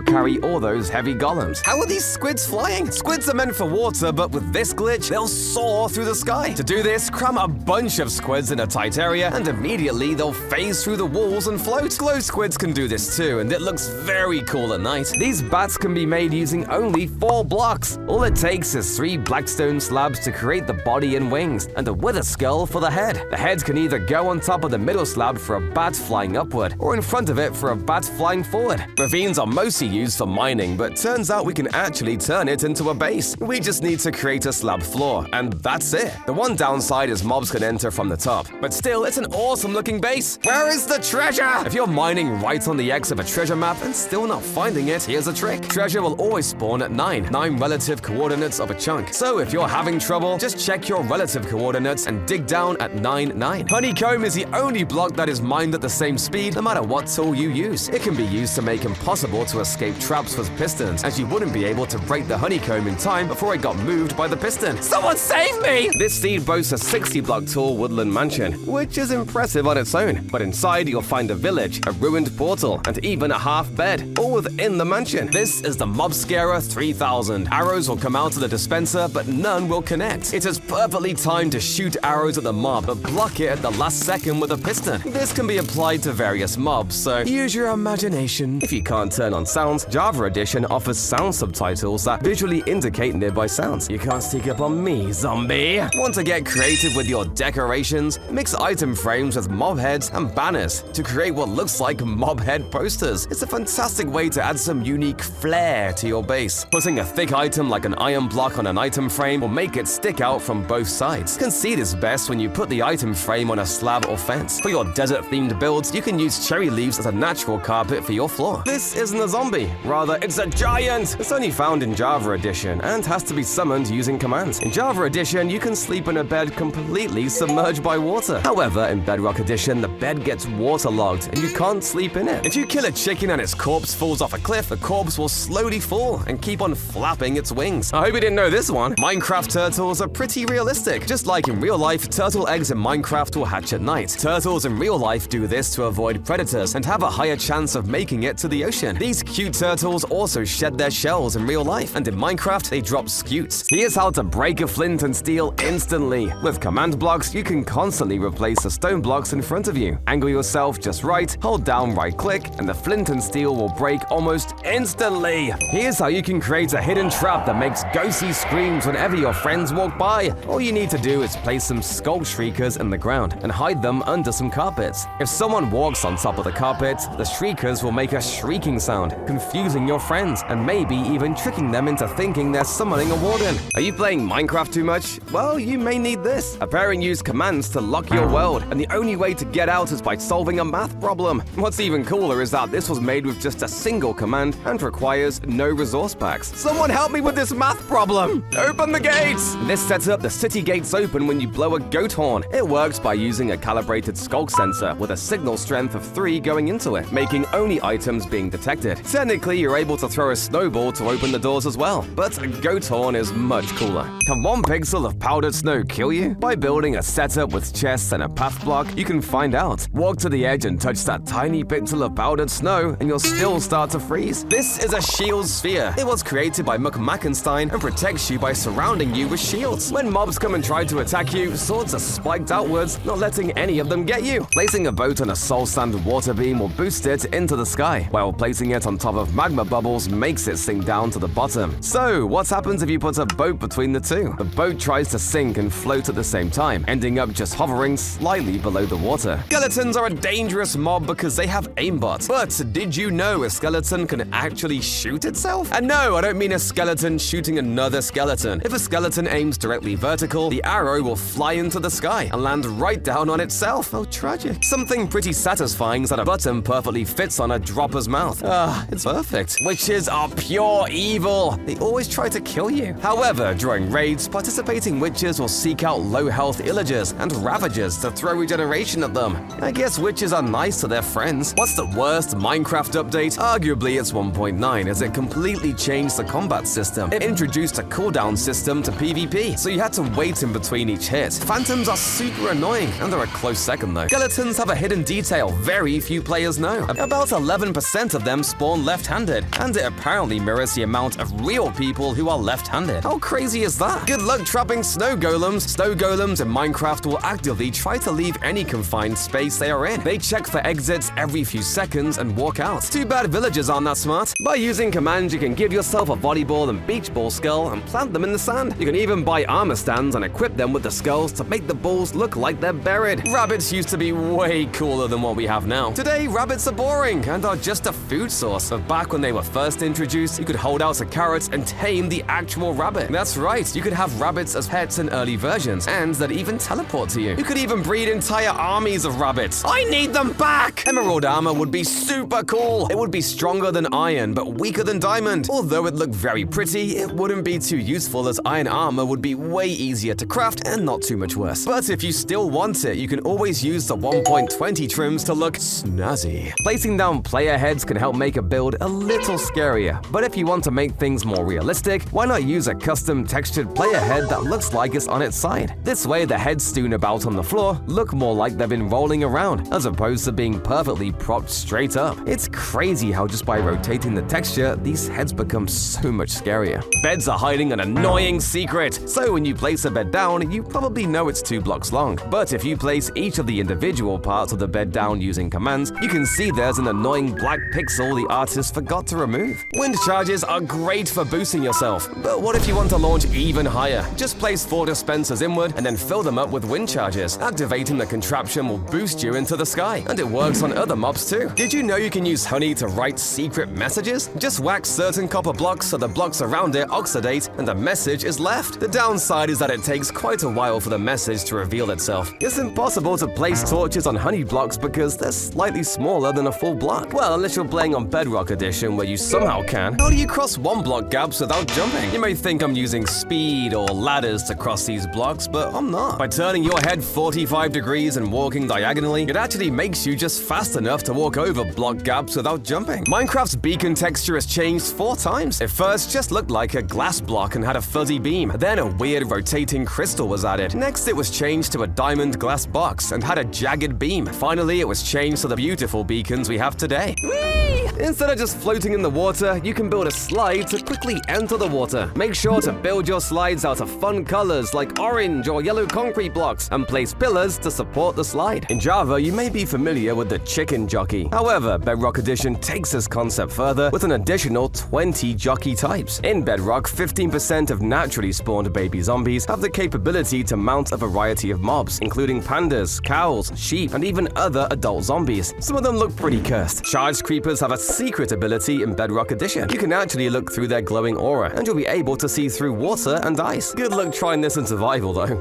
carry all those heavy golems. How are these squids flying? Squids are meant for water, but with this glitch, they'll soar through the sky. To do this, cram a bunch of squids in a tight area, and immediately they'll phase through the walls and float. Glow squids can do this too, and it looks very cool at night. These bats can be made using only 4 blocks. All it takes is 3 blackstone slabs to create the body and wings, and a wither skull for the head. The head can either go on top of the middle slab for a bat flying upward, or in front of it for a bat flying forward. Ravines are mostly used for mining, but turns out we can actually turn it into a base. We just need to create a slab floor, and that's it. The one downside is mobs can enter from the top, but still, it's an awesome looking base. Where is the treasure? If you're mining right on the X of a treasure map and still not finding it, here's a trick. Treasure will always spawn at 9 relative coordinates of a chunk. So if you're having trouble, just check your relative coordinates and dig down at 9. Honeycomb is the only block that is mined at the same speed, no matter what tool you use. It can be used to make impossible to escape traps with pistons, as you wouldn't be able to break the honeycomb in time before it got moved by the piston. Someone save me! This seed boasts a 60-block tall woodland mansion, which is impressive on its own. But inside, you'll find a village, a ruined portal, and even a half bed, all within the mansion. This is the Mob Scarer 3000. Arrows will come out of the dispenser, but none will connect. It is perfectly timed to shoot arrows at the mob, but block it at the last second with a piston. This can be applied to various mobs, so use your imagination. If you can't turn on sounds, Java Edition offers sound subtitles that visually indicate nearby sounds. You can't sneak up on me, zombie. Want to get creative with your decorations? Mix item frames with mob heads and banners to create what looks like mob head posters. It's a fantastic way to add some unique flair to your base. Putting a thick item like an iron block on an item frame will make it stick out from both sides. You can see this best when you put the item frame on a slab or fence. For your desert-themed builds, you can use cherry leaves as a natural carpet for your floor. This isn't a zombie, rather it's a giant! It's only found in Java Edition and has to be summoned using commands. In Java Edition, you can sleep in a bed completely submerged by water. However, in Bedrock Edition, the bed gets waterlogged and you can't sleep in it. If you kill a chicken and its corpse falls off a cliff, the corpse will slowly fall and keep on flapping its wings. I hope you didn't know this one. Minecraft turtles are pretty realistic. Just like in real life, turtle eggs in Minecraft will hatch at night. Turtles in real life do this to avoid predators and have a higher chance of making it to the ocean. These cute turtles also shed their shells in real life, and in Minecraft, they drop scutes. Here's how to break a flint and steel instantly. With command blocks, you can constantly replace the stone blocks in front of you. Angle yourself just right, hold down right click, and the flint and steel will break almost instantly. Here's how you can create a hidden trap that makes ghostly screams whenever your friends walk by. All you need to do is place some skulk shriekers in the ground and hide them under some carpets. If someone walks on top of the carpet, the shriekers will make a shrieking sound, confusing your friends and maybe even tricking them into thinking they're summoning a warden. Are you playing Minecraft too much? Well, you may need this. A parent used commands to lock your world, and the only way to get out is by solving a math problem. What's even cooler is that this was made with just a single command and requires no resource packs. Someone help me with this math problem! Open the gates! This sets up the city gates open when you blow a goat horn. It works by using a calibrated skulk sensor with a signal strength of 3 going into it, making only items being detected. Technically, you're able to throw a snowball to open the doors as well, but a goat horn is much cooler. Can 1 pixel of powdered snow kill you? By building a setup with chests and a path block, you can find out. Walk to the edge and touch that tiny pixel of powdered snow, and you'll still start to freeze. This is a shield sphere. It was created by Mackenstein and protects you by surrounding you with shields. When mobs come and try to attack you, swords are spiked outwards, not letting any of them get you. Placing a boat on a soul sand water beam will boost it into the sky, while placing it on top of magma bubbles makes it sink down to the bottom. So, what happens if you put a boat between the two? The boat tries to sink and float at the same time, ending up just hovering slightly below the water. Skeletons are a dangerous mob because they have aimbot. But did you know a skeleton can actually shoot itself? And no, I don't mean a skeleton shooting another skeleton. If a skeleton aims directly vertical, the arrow will fly into the sky and land right down on itself. Oh, tragic. Something pretty satisfying is that a button perfectly fits on a dropper's mouth. It's perfect. Witches are pure evil. They always try to kill you. However, during raids, participating witches will seek out low-health illagers and ravagers to throw regeneration at them. I guess witches are nice to their friends. What's the worst Minecraft update? Arguably, it's 1.9, as it completely changed the combat system. It introduced a cooldown system to PvP, so you had to wait in between each hit. Phantoms are super annoying, and they're a close second though. Skeletons have a hidden detail very few players know. About 11% of them spawn left-handed, and it apparently mirrors the amount of real people who are left-handed. How crazy is that? Good luck trapping snow golems. Snow golems in Minecraft will actively try to leave any confined space they are in. They check for exits every few seconds and walk out. Too bad villagers aren't that smart. By using commands, you can give yourself a volleyball and beach ball skull and plant them in the sand. You can even buy armor stands and equip them with the skulls to make the balls look like they're buried. Rabbits used to be way cooler than what we have now. Today, rabbits are boring and are just a food source. But back when they were first introduced, you could hold out a carrot and tame the actual rabbit. That's right, you could have rabbits as pets in early versions, and they'd even teleport to you. You could even breed entire armies of rabbits. I need them back! Emerald armor would be super cool. It would be stronger than iron, but weaker than diamond. Although it looked very pretty, it wouldn't be too useful, as iron armor would be way easier to craft and not too much worse. But if you still want it, you can always use the 1.20 trims to look snazzy. Placing down player heads can help make a build a little scarier, but if you want to make things more realistic, why not use a custom textured player head that looks like it's on its side? This way, the heads strewn about on the floor look more like they've been rolling around, as opposed to being perfectly propped straight up. It's crazy how just by rotating the texture, these heads become so much scarier. Beds are hiding an annoying secret, so when you place a bed down, you probably know it's 2 blocks blocks long. But if you place each of the individual parts of the bed down using commands, you can see there's an annoying black pixel the artist forgot to remove. Wind charges are great for boosting yourself, but what if you want to launch even higher? Just place 4 dispensers inward and then fill them up with wind charges. Activating the contraption will boost you into the sky, and it works on other mobs too. Did you know you can use honey to write secret messages? Just wax certain copper blocks so the blocks around it oxidate and the message is left. The downside is that it takes quite a while for the message to reveal itself. It's impossible to place torches on honey blocks because they're slightly smaller than a full block. Well, unless you're playing on Bedrock Edition where you somehow can. How do you cross 1 block gaps without jumping? You may think I'm using speed or ladders to cross these blocks, but I'm not. By turning your head 45 degrees and walking diagonally, it actually makes you just fast enough to walk over block gaps without jumping. Minecraft's beacon texture has changed 4 times. It first just looked like a glass block and had a fuzzy beam. Then a weird rotating crystal was added. Next, it was changed to a diamond glass box and had a jagged beam. Finally, it was changed to the beautiful beacons we have today. Whee! Instead of just floating in the water, you can build a slide to quickly enter the water. Make sure to build your slides out of fun colors like orange or yellow concrete blocks and place pillars to support the slide. In Java, you may be familiar with the chicken jockey. However, Bedrock Edition takes this concept further with an additional 20 jockey types. In Bedrock, 15% of naturally spawned baby zombies have the capability to mount a variety of mobs, including pandas, cows, sheep, and even other adult zombies. Some of them look pretty cursed. Charged creepers have a secret ability in Bedrock Edition. You can actually look through their glowing aura, and you'll be able to see through water and ice. Good luck trying this in survival, though.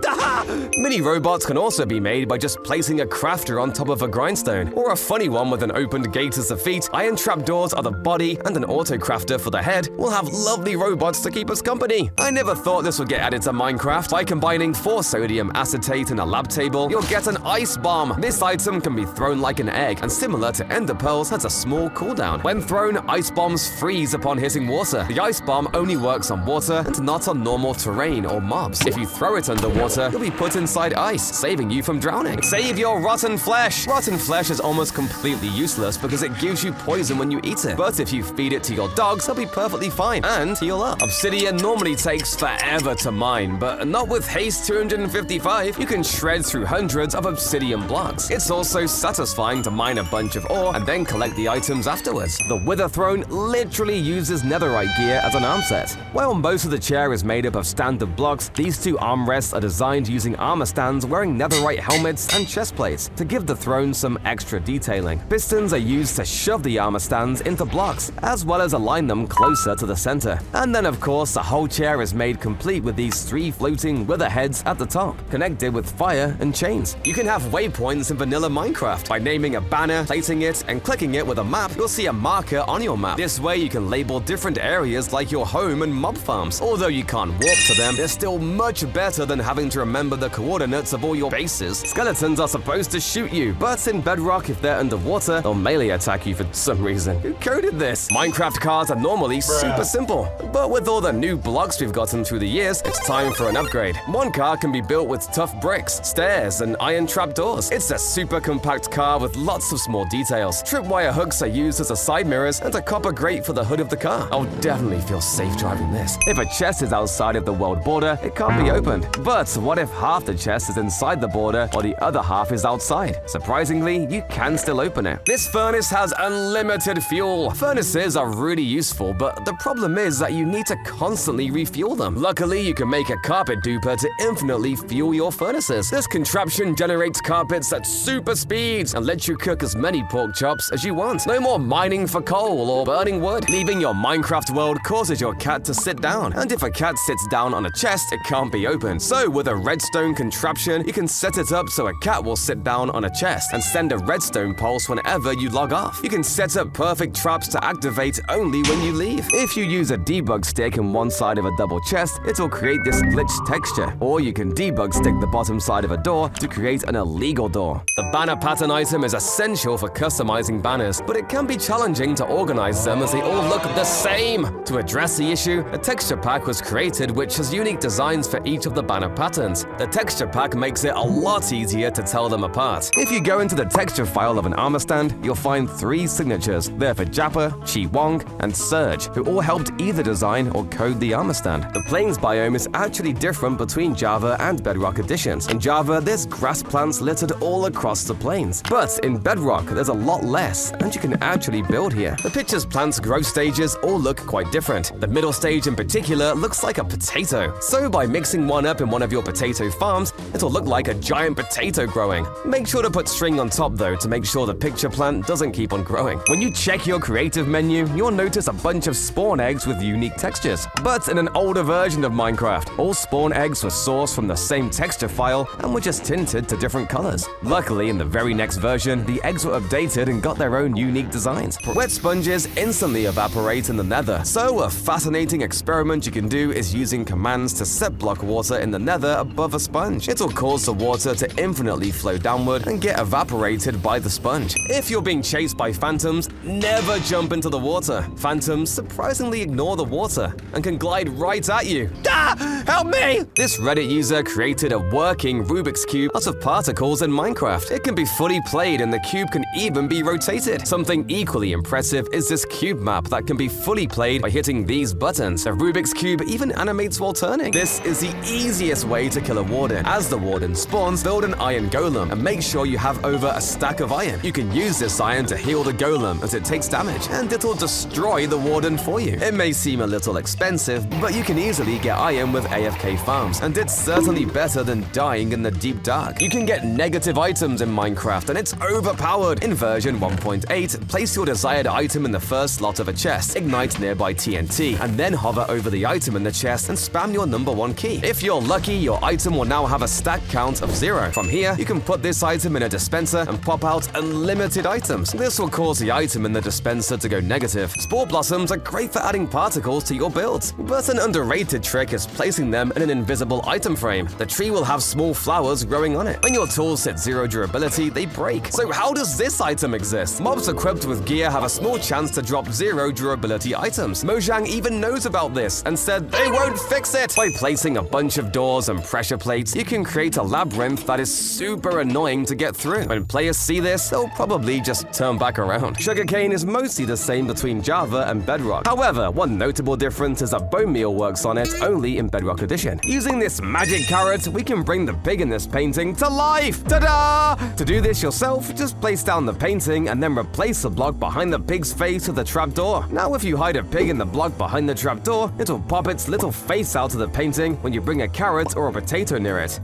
Mini robots can also be made by just placing a crafter on top of a grindstone, or a funny one with an opened gate as the feet. Iron trapdoors are the body, and an auto crafter for the head. We'll have lovely robots to keep us company. I never thought this would get added to Minecraft. By combining 4 sodium acetate in a lab table, you'll get an ice bomb. This item can be thrown like an egg, and similar to ender pearls, has a small cooldown. When thrown, ice bombs freeze upon hitting water. The ice bomb only works on water and not on normal terrain or mobs. If you throw it underwater, you'll be put inside ice, saving you from drowning. Save your rotten flesh. Rotten flesh is almost completely useless because it gives you poison when you eat it. But if you feed it to your dogs, they'll be perfectly fine and heal up. Obsidian normally takes forever to mine, but not with Haste 255. You can shred through hundreds of obsidian blocks. It's also satisfying to mine a bunch of ore and then collect the items afterwards. The Wither Throne literally uses netherite gear as an arm set. While most of the chair is made up of standard blocks, these 2 armrests are designed using armor stands wearing netherite helmets and chest plates to give the throne some extra detailing. Pistons are used to shove the armor stands into blocks, as well as align them closer to the center. And then of course, the whole chair is made complete with these 3 floating wither heads at the top, connected with fire and chains. You can have waypoints in vanilla Minecraft. By naming a banner, placing it, and clicking it with a map, you'll see a marker on your map. This way you can label different areas like your home and mob farms. Although you can't warp to them, they're still much better than having to remember the coordinates of all your bases. Skeletons are supposed to shoot you, but in Bedrock, if they're underwater, they'll melee attack you for some reason. Who coded this? Minecraft cars are normally super simple, but with all the new blocks we've gotten through the years, it's time for an upgrade. One car can be built with tough bricks, stairs, and iron trapdoors. It's a super compact car with lots of small details. Tripwire hooks are used as a side mirrors and a copper grate for the hood of the car. I'll definitely feel safe driving this. If a chest is outside of the world border, it can't be opened. But what if half the chest is inside the border while the other half is outside? Surprisingly, you can still open it. This furnace has unlimited fuel. Furnaces are really useful, but the problem is that you need to constantly refuel them. Luckily, you can make a carpet duper to infinitely fuel your furnaces. This contraption generates carpets at super speeds and lets you cook as many pork chops as you want. No more mining for coal or burning wood. Leaving your Minecraft world causes your cat to sit down, and if a cat sits down on a chest, it can't be opened. So with a redstone contraption, you can set it up so a cat will sit down on a chest and send a redstone pulse whenever you log off. You can set up perfect traps to activate only when you leave. If you use a debug stick in one side of a double chest, it will create this glitched texture. Or you can debug stick the bottom side of a door to create an illegal door. The banner pattern item is essential for customizing banners, but it can be challenging to organize them as they all look the same. To address the issue, a texture pack was created which has unique designs for each of the banner patterns. The texture pack makes it a lot easier to tell them apart. If you go into the texture file of an armor stand, you'll find 3 signatures. They're for Jappa, Chi Wong, and Surge, who all helped either design or code the armor stand. The Plains biome is actually different between Java and Bedrock Edition. conditions. In Java, there's grass plants littered all across the plains. But in Bedrock, there's a lot less, and you can actually build here. The picture's plants' growth stages all look quite different. The middle stage in particular looks like a potato. So by mixing one up in one of your potato farms, it'll look like a giant potato growing. Make sure to put string on top though to make sure the picture plant doesn't keep on growing. When you check your creative menu, you'll notice a bunch of spawn eggs with unique textures. But in an older version of Minecraft, all spawn eggs were sourced from the same texture file and were just tinted to different colors. Luckily, in the very next version, the eggs were updated and got their own unique designs. Wet sponges instantly evaporate in the nether, so a fascinating experiment you can do is using commands to set block water in the nether above a sponge. It'll cause the water to infinitely flow downward and get evaporated by the sponge. If you're being chased by phantoms, never jump into the water. Phantoms surprisingly ignore the water and can glide right at you. Ah! Help me! This Reddit user created a working Rubik's Cube out of particles in Minecraft. It can be fully played and the cube can even be rotated. Something equally impressive is this cube map that can be fully played by hitting these buttons. The Rubik's Cube even animates while turning. This is the easiest way to kill a warden. As the warden spawns, build an iron golem and make sure you have over a stack of iron. You can use this iron to heal the golem as it takes damage, and it'll destroy the warden for you. It may seem a little expensive, but you can easily get iron with AFK farms, and it's certainly better than dying in the deep dark. You can get negative items in Minecraft, and it's overpowered. In version 1.8, place your desired item in the first slot of a chest, ignite nearby TNT, and then hover over the item in the chest and spam your number 1 key. If you're lucky, your item will now have a stack count of 0. From here, you can put this item in a dispenser and pop out unlimited items. This will cause the item in the dispenser to go negative. Spore blossoms are great for adding particles to your builds, but an underrated trick is placing them in an invisible item frame. The tree will have small flowers growing on it. When your tools hit 0 durability, they break. So how does this item exist? Mobs equipped with gear have a small chance to drop 0 durability items. Mojang even knows about this and said they won't fix it. By placing a bunch of doors and pressure plates, you can create a labyrinth that is super annoying to get through. When players see this, they'll probably just turn back around. Sugarcane is mostly the same between Java and Bedrock. However, one notable difference is that bone meal works on it only in Bedrock Edition. Using this magic carrot, we can bring the pig in this painting to life! Ta-da! To do this yourself, just place down the painting and then replace the block behind the pig's face with a trapdoor. Now if you hide a pig in the block behind the trapdoor, it'll pop its little face out of the painting when you bring a carrot or a potato near it.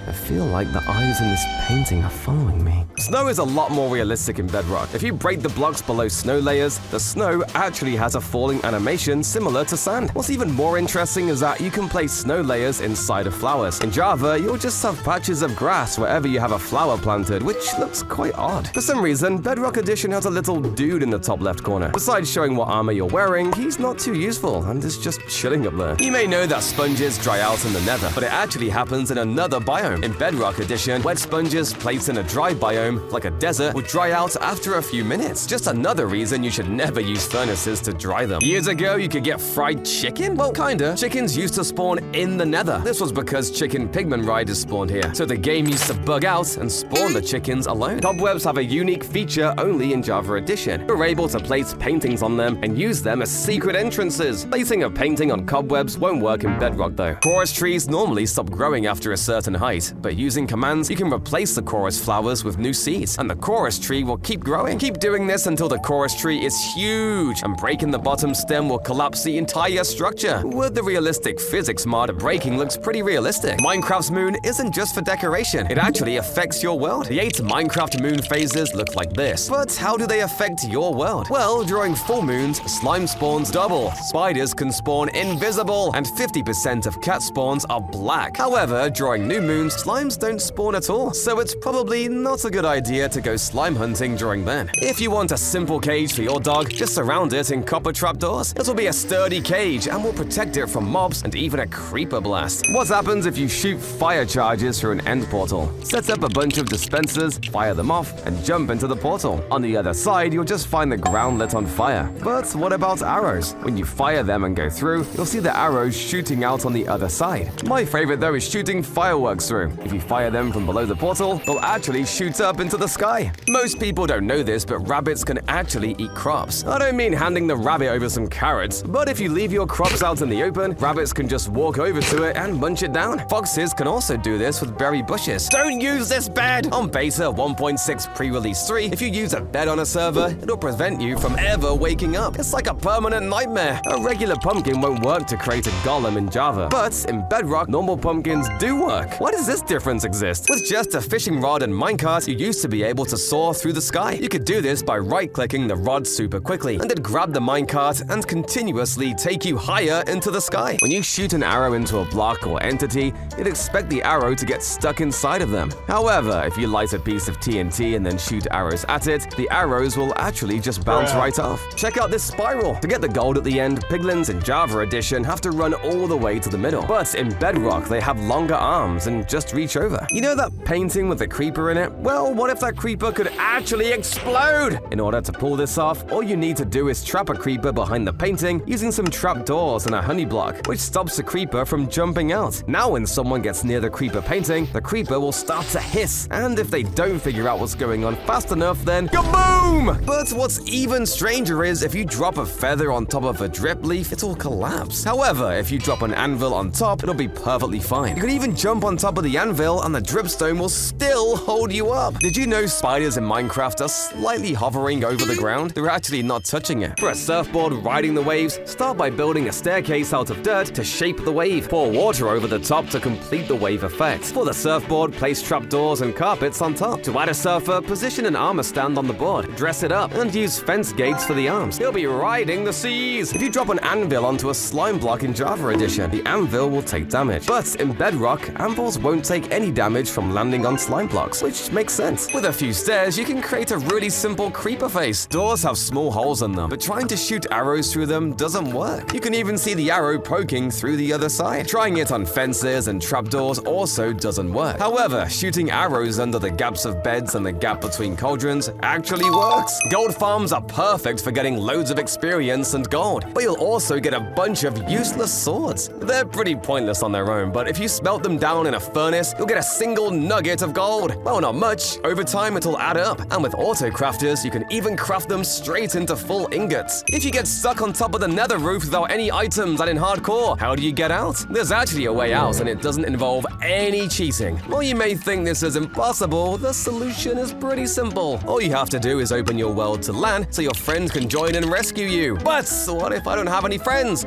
I feel like the eyes in this painting are following me. Snow is a lot more realistic in Bedrock. If you break the blocks below snow layers, the snow actually has a falling animation similar to sand. What's even more interesting is that you can place snow layers inside of flowers. In Java, you'll just have patches of grass wherever you have a flower planted, which looks quite odd. For some reason, Bedrock Edition has a little dude in the top left corner. Besides showing what armor you're wearing, he's not too useful and is just chilling up there. You may know that sponges dry out in the nether, but it actually happens in another biome. In Bedrock Edition, wet sponges placed in a dry biome, like a desert, will dry out after a few minutes. Just another reason you should never use furnaces to dry them. Years ago, you could get fried chicken? Well, kinda. Chickens used to spawn in the nether. This was because chicken pigman riders spawned here, so the game used to bug out and spawn the chickens alone. Cobwebs have a unique feature only in Java Edition. You're able to place paintings on them and use them as secret entrances. Placing a painting on cobwebs won't work in Bedrock though. Chorus trees normally stop growing after a certain height, but using commands, you can replace the chorus flowers with new seeds, and the chorus tree will keep growing. Keep doing this until the chorus tree is huge, and breaking the bottom stem will collapse the entire structure. With the realistic physics mod, breaking looks pretty realistic. Minecraft's moon isn't just for decoration, it actually affects your world. The 8 Minecraft moon phases look like this. But how do they affect your world? Well, during full moons, slime spawns double, spiders can spawn invisible, and 50% of cat spawns are black. However, during new moons, slimes don't spawn at all, so it's probably not a good idea to go slime hunting during then. If you want a simple cage for your dog, just surround it in copper trapdoors. It'll be a sturdy cage and will protect it from mobs and even a creeper blast. What happens if you shoot fire charges through an end portal? Set up a bunch of dispensers, fire them off, and jump into the portal. On the other side, you'll just find the ground lit on fire. But what about arrows? When you fire them and go through, you'll see the arrows shooting out on the other side. My favorite though is shooting fireworks through. If you fire them from below the portal, they'll actually shoot up into the sky. Most people don't know this, but rabbits can actually eat crops. I don't mean handing the rabbit over some carrots, but if you leave your crops out in the open, rabbits can just walk over to it and munch it down. Foxes can also do this with berry bushes. Don't use this bed! On Beta 1.6 pre-release 3, if you use a bed on a server, it'll prevent you from ever waking up. It's like a permanent nightmare. A regular pumpkin won't work to create a golem in Java, but in Bedrock, normal pumpkins do work. Why does this difference exist? With just a fishing rod and minecart, you used to be able to soar through the sky. You could do this by right-clicking the rod super quickly, and it'd grab the minecart and continuously take you higher into the sky. When you shoot an arrow into a block or entity, you'd expect the arrow to get stuck inside of them. However, if you light a piece of TNT and then shoot arrows at it, the arrows will actually just bounce right off. Check out this spiral. To get the gold at the end, piglins in Java Edition have to run all the way to the middle. But in Bedrock, they have longer arms and just reach over. You know that painting with the creeper in it? Well, what if that creeper could actually explode? In order to pull this off, all you need to do is trap a creeper behind the painting using some trapdoors and a honey block, which stops the creeper from jumping out. Now when someone gets near the creeper painting, the creeper will start to hiss, and if they don't figure out what's going on fast enough, then kaboom! But what's even stranger is if you drop a feather on top of a drip leaf, it'll collapse. However, if you drop an anvil on top, it'll be perfectly fine. You can even jump on top of the anvil and the dripstone will still hold you up. Did you know spiders in Minecraft are slightly hovering over the ground? They're actually not touching it. For a surfboard riding the waves, start by building a staircase out of dirt to shape the wave. Pour water over the top to complete the wave effect. For the surfboard, place trapdoors and carpets on top. To add a surfer, position an armor stand on the board, dress it up, and use fence gates for the arms. You'll be riding the seas. If you drop an anvil onto a slime block in Java Edition, the anvil will take damage. But in Bedrock, anvils won't take any damage from landing on slime blocks, which makes sense. With a few stairs, you can create a really simple creeper face. Doors have small holes in them, but trying to shoot arrows through them doesn't work. You can even see the arrow poking through the other side. Trying it on fences and trapdoors also doesn't work. However, shooting arrows under the gaps of beds and the gap between cauldrons actually works. Gold farms are perfect for getting loads of experience and gold, but you'll also get a bunch of useless swords. They're pretty pointless on their own, but if you smelt them down in a furnace, you'll get a single nugget of gold. Well, not much. Over time, it'll add up. And with auto crafters, you can even craft them straight into full ingots. If you get stuck on top of the nether roof without any items and in hardcore, how do you get out? There's actually a way out, and it doesn't involve any cheating. While you may think this is impossible, the solution is pretty simple. All you have to do is open your world to LAN so your friends can join and rescue you. But what if I don't have any friends?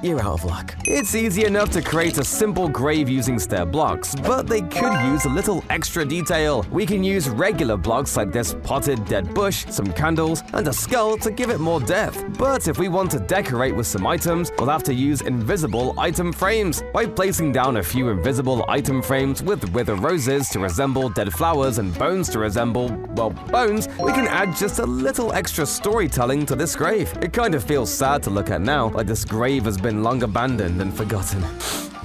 You're out of luck. It's easy enough to create a simple grave using stair blocks, but they could use a little extra detail. We can use regular blocks like this potted dead bush, some candles, and a skull to give it more depth. But if we want to decorate with some items, we'll have to use invisible item frames. By placing down a few invisible item frames with wither roses to resemble dead flowers and bones to resemble, well, bones, we can add just a little extra storytelling to this grave. It kind of feels sad to look at now, like this grave has been long abandoned and forgotten.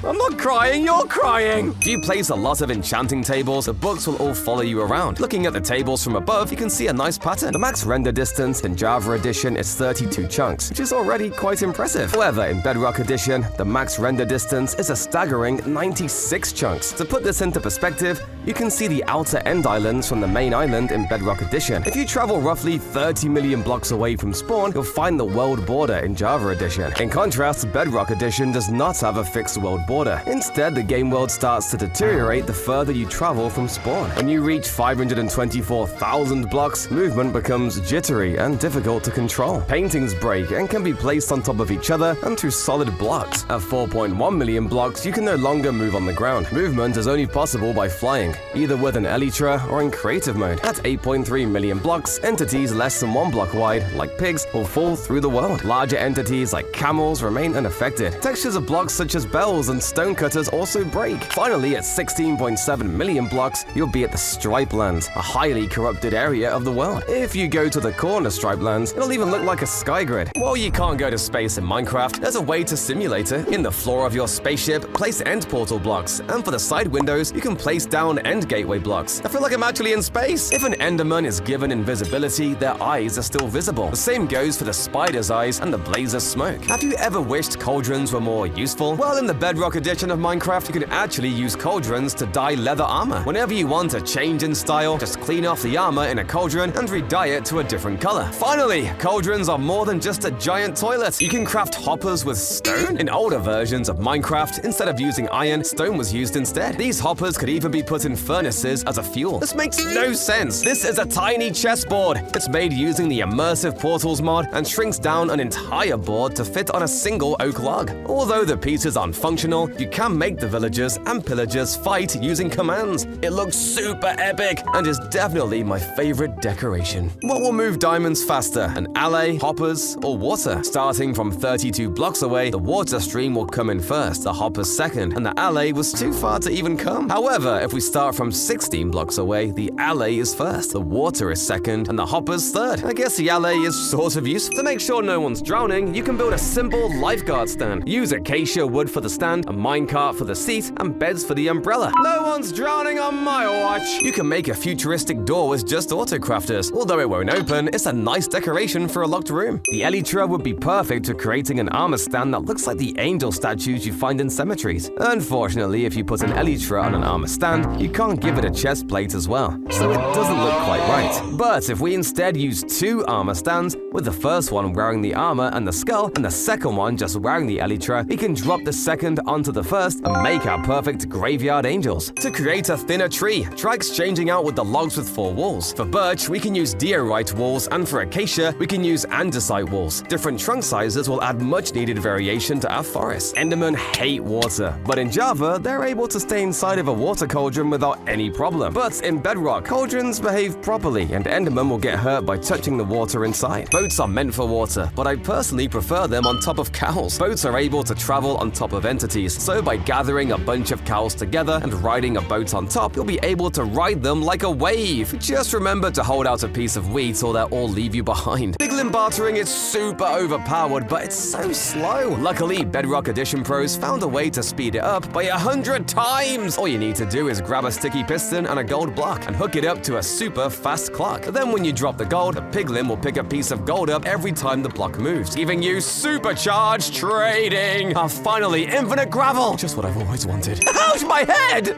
I'm not crying, you're crying! If you place a lot of enchanting tables, the books will all follow you around. Looking at the tables from above, you can see a nice pattern. The max render distance in Java Edition is 32 chunks, which is already quite impressive. However, in Bedrock Edition, the max render distance is a staggering 96 chunks. To put this into perspective, you can see the outer end islands from the main island in Bedrock Edition. If you travel roughly 30 million blocks away from spawn, you'll find the world border in Java Edition. In contrast, Bedrock Edition does not have a fixed world border. Instead, the game world starts to deteriorate the further you travel from spawn. When you reach 524,000 blocks, movement becomes jittery and difficult to control. Paintings break and can be placed on top of each other and through solid blocks. At 4.1 million blocks, you can no longer move on the ground. Movement is only possible by flying, either with an elytra or in creative mode. At 8.3 million blocks, entities less than 1 block wide, like pigs, will fall through the world. Larger entities like camels remain unaffected. Textures of blocks such as bells and stonecutters also break. Finally, at 16.7 million blocks, you'll be at the Stripe Lands, a highly corrupted area of the world. If you go to the corner Stripe Lands, it'll even look like a sky grid. While you can't go to space in Minecraft, there's a way to simulate it. In the floor of your spaceship, place end portal blocks, and for the side windows, you can place down end gateway blocks. I feel like I'm actually in space. If an Enderman is given invisibility, their eyes are still visible. The same goes for the spider's eyes and the blaze of smoke. Have you ever wished cauldrons were more useful? Well, in the Bedrock Bedrock edition of Minecraft, you can actually use cauldrons to dye leather armor. Whenever you want a change in style, just clean off the armor in a cauldron and re-dye it to a different color. Finally, cauldrons are more than just a giant toilet. You can craft hoppers with stone. In older versions of Minecraft, instead of using iron, stone was used instead. These hoppers could even be put in furnaces as a fuel. This makes no sense. This is a tiny chessboard. It's made using the Immersive Portals mod and shrinks down an entire board to fit on a single oak log. Although the pieces aren't functional, you can make the villagers and pillagers fight using commands. It looks super epic and is definitely my favorite decoration. What will move diamonds faster, an alley, hoppers, or water? Starting from 32 blocks away, the water stream will come in first, the hoppers second, and the alley was too far to even come. However, if we start from 16 blocks away, the alley is first, the water is second, and the hoppers third. I guess the alley is sort of useful. To make sure no one's drowning, you can build a simple lifeguard stand. Use acacia wood for the stand, a minecart for the seat, and beds for the umbrella. No one's drowning on my watch! You can make a futuristic door with just autocrafters. Although it won't open, it's a nice decoration for a locked room. The elytra would be perfect for creating an armor stand that looks like the angel statues you find in cemeteries. Unfortunately, if you put an elytra on an armor stand, you can't give it a chest plate as well, so it doesn't look quite right. But if we instead use two armor stands, with the first one wearing the armor and the skull, and the second one just wearing the elytra, we can drop the second onto the first and make our perfect graveyard angels. To create a thinner tree, try exchanging out with the logs with 4 walls. For birch, we can use diorite walls, and for acacia, we can use andesite walls. Different trunk sizes will add much needed variation to our forest. Endermen hate water, but in Java, they're able to stay inside of a water cauldron without any problem. But in Bedrock, cauldrons behave properly, and Endermen will get hurt by touching the water inside. Boats are meant for water, but I personally prefer them on top of cows. Boats are able to travel on top of entities, so by gathering a bunch of cows together and riding a boat on top, you'll be able to ride them like a wave. Just remember to hold out a piece of wheat or they'll all leave you behind. Piglin bartering is super overpowered, but it's so slow. Luckily, Bedrock Edition pros found a way to speed it up by 100 times. All you need to do is grab a sticky piston and a gold block and hook it up to a super fast clock. Then when you drop the gold, the piglin will pick a piece of gold up every time the block moves, giving you supercharged trading. Finally, infinite gravel. Just what I've always wanted. Ouch, my head!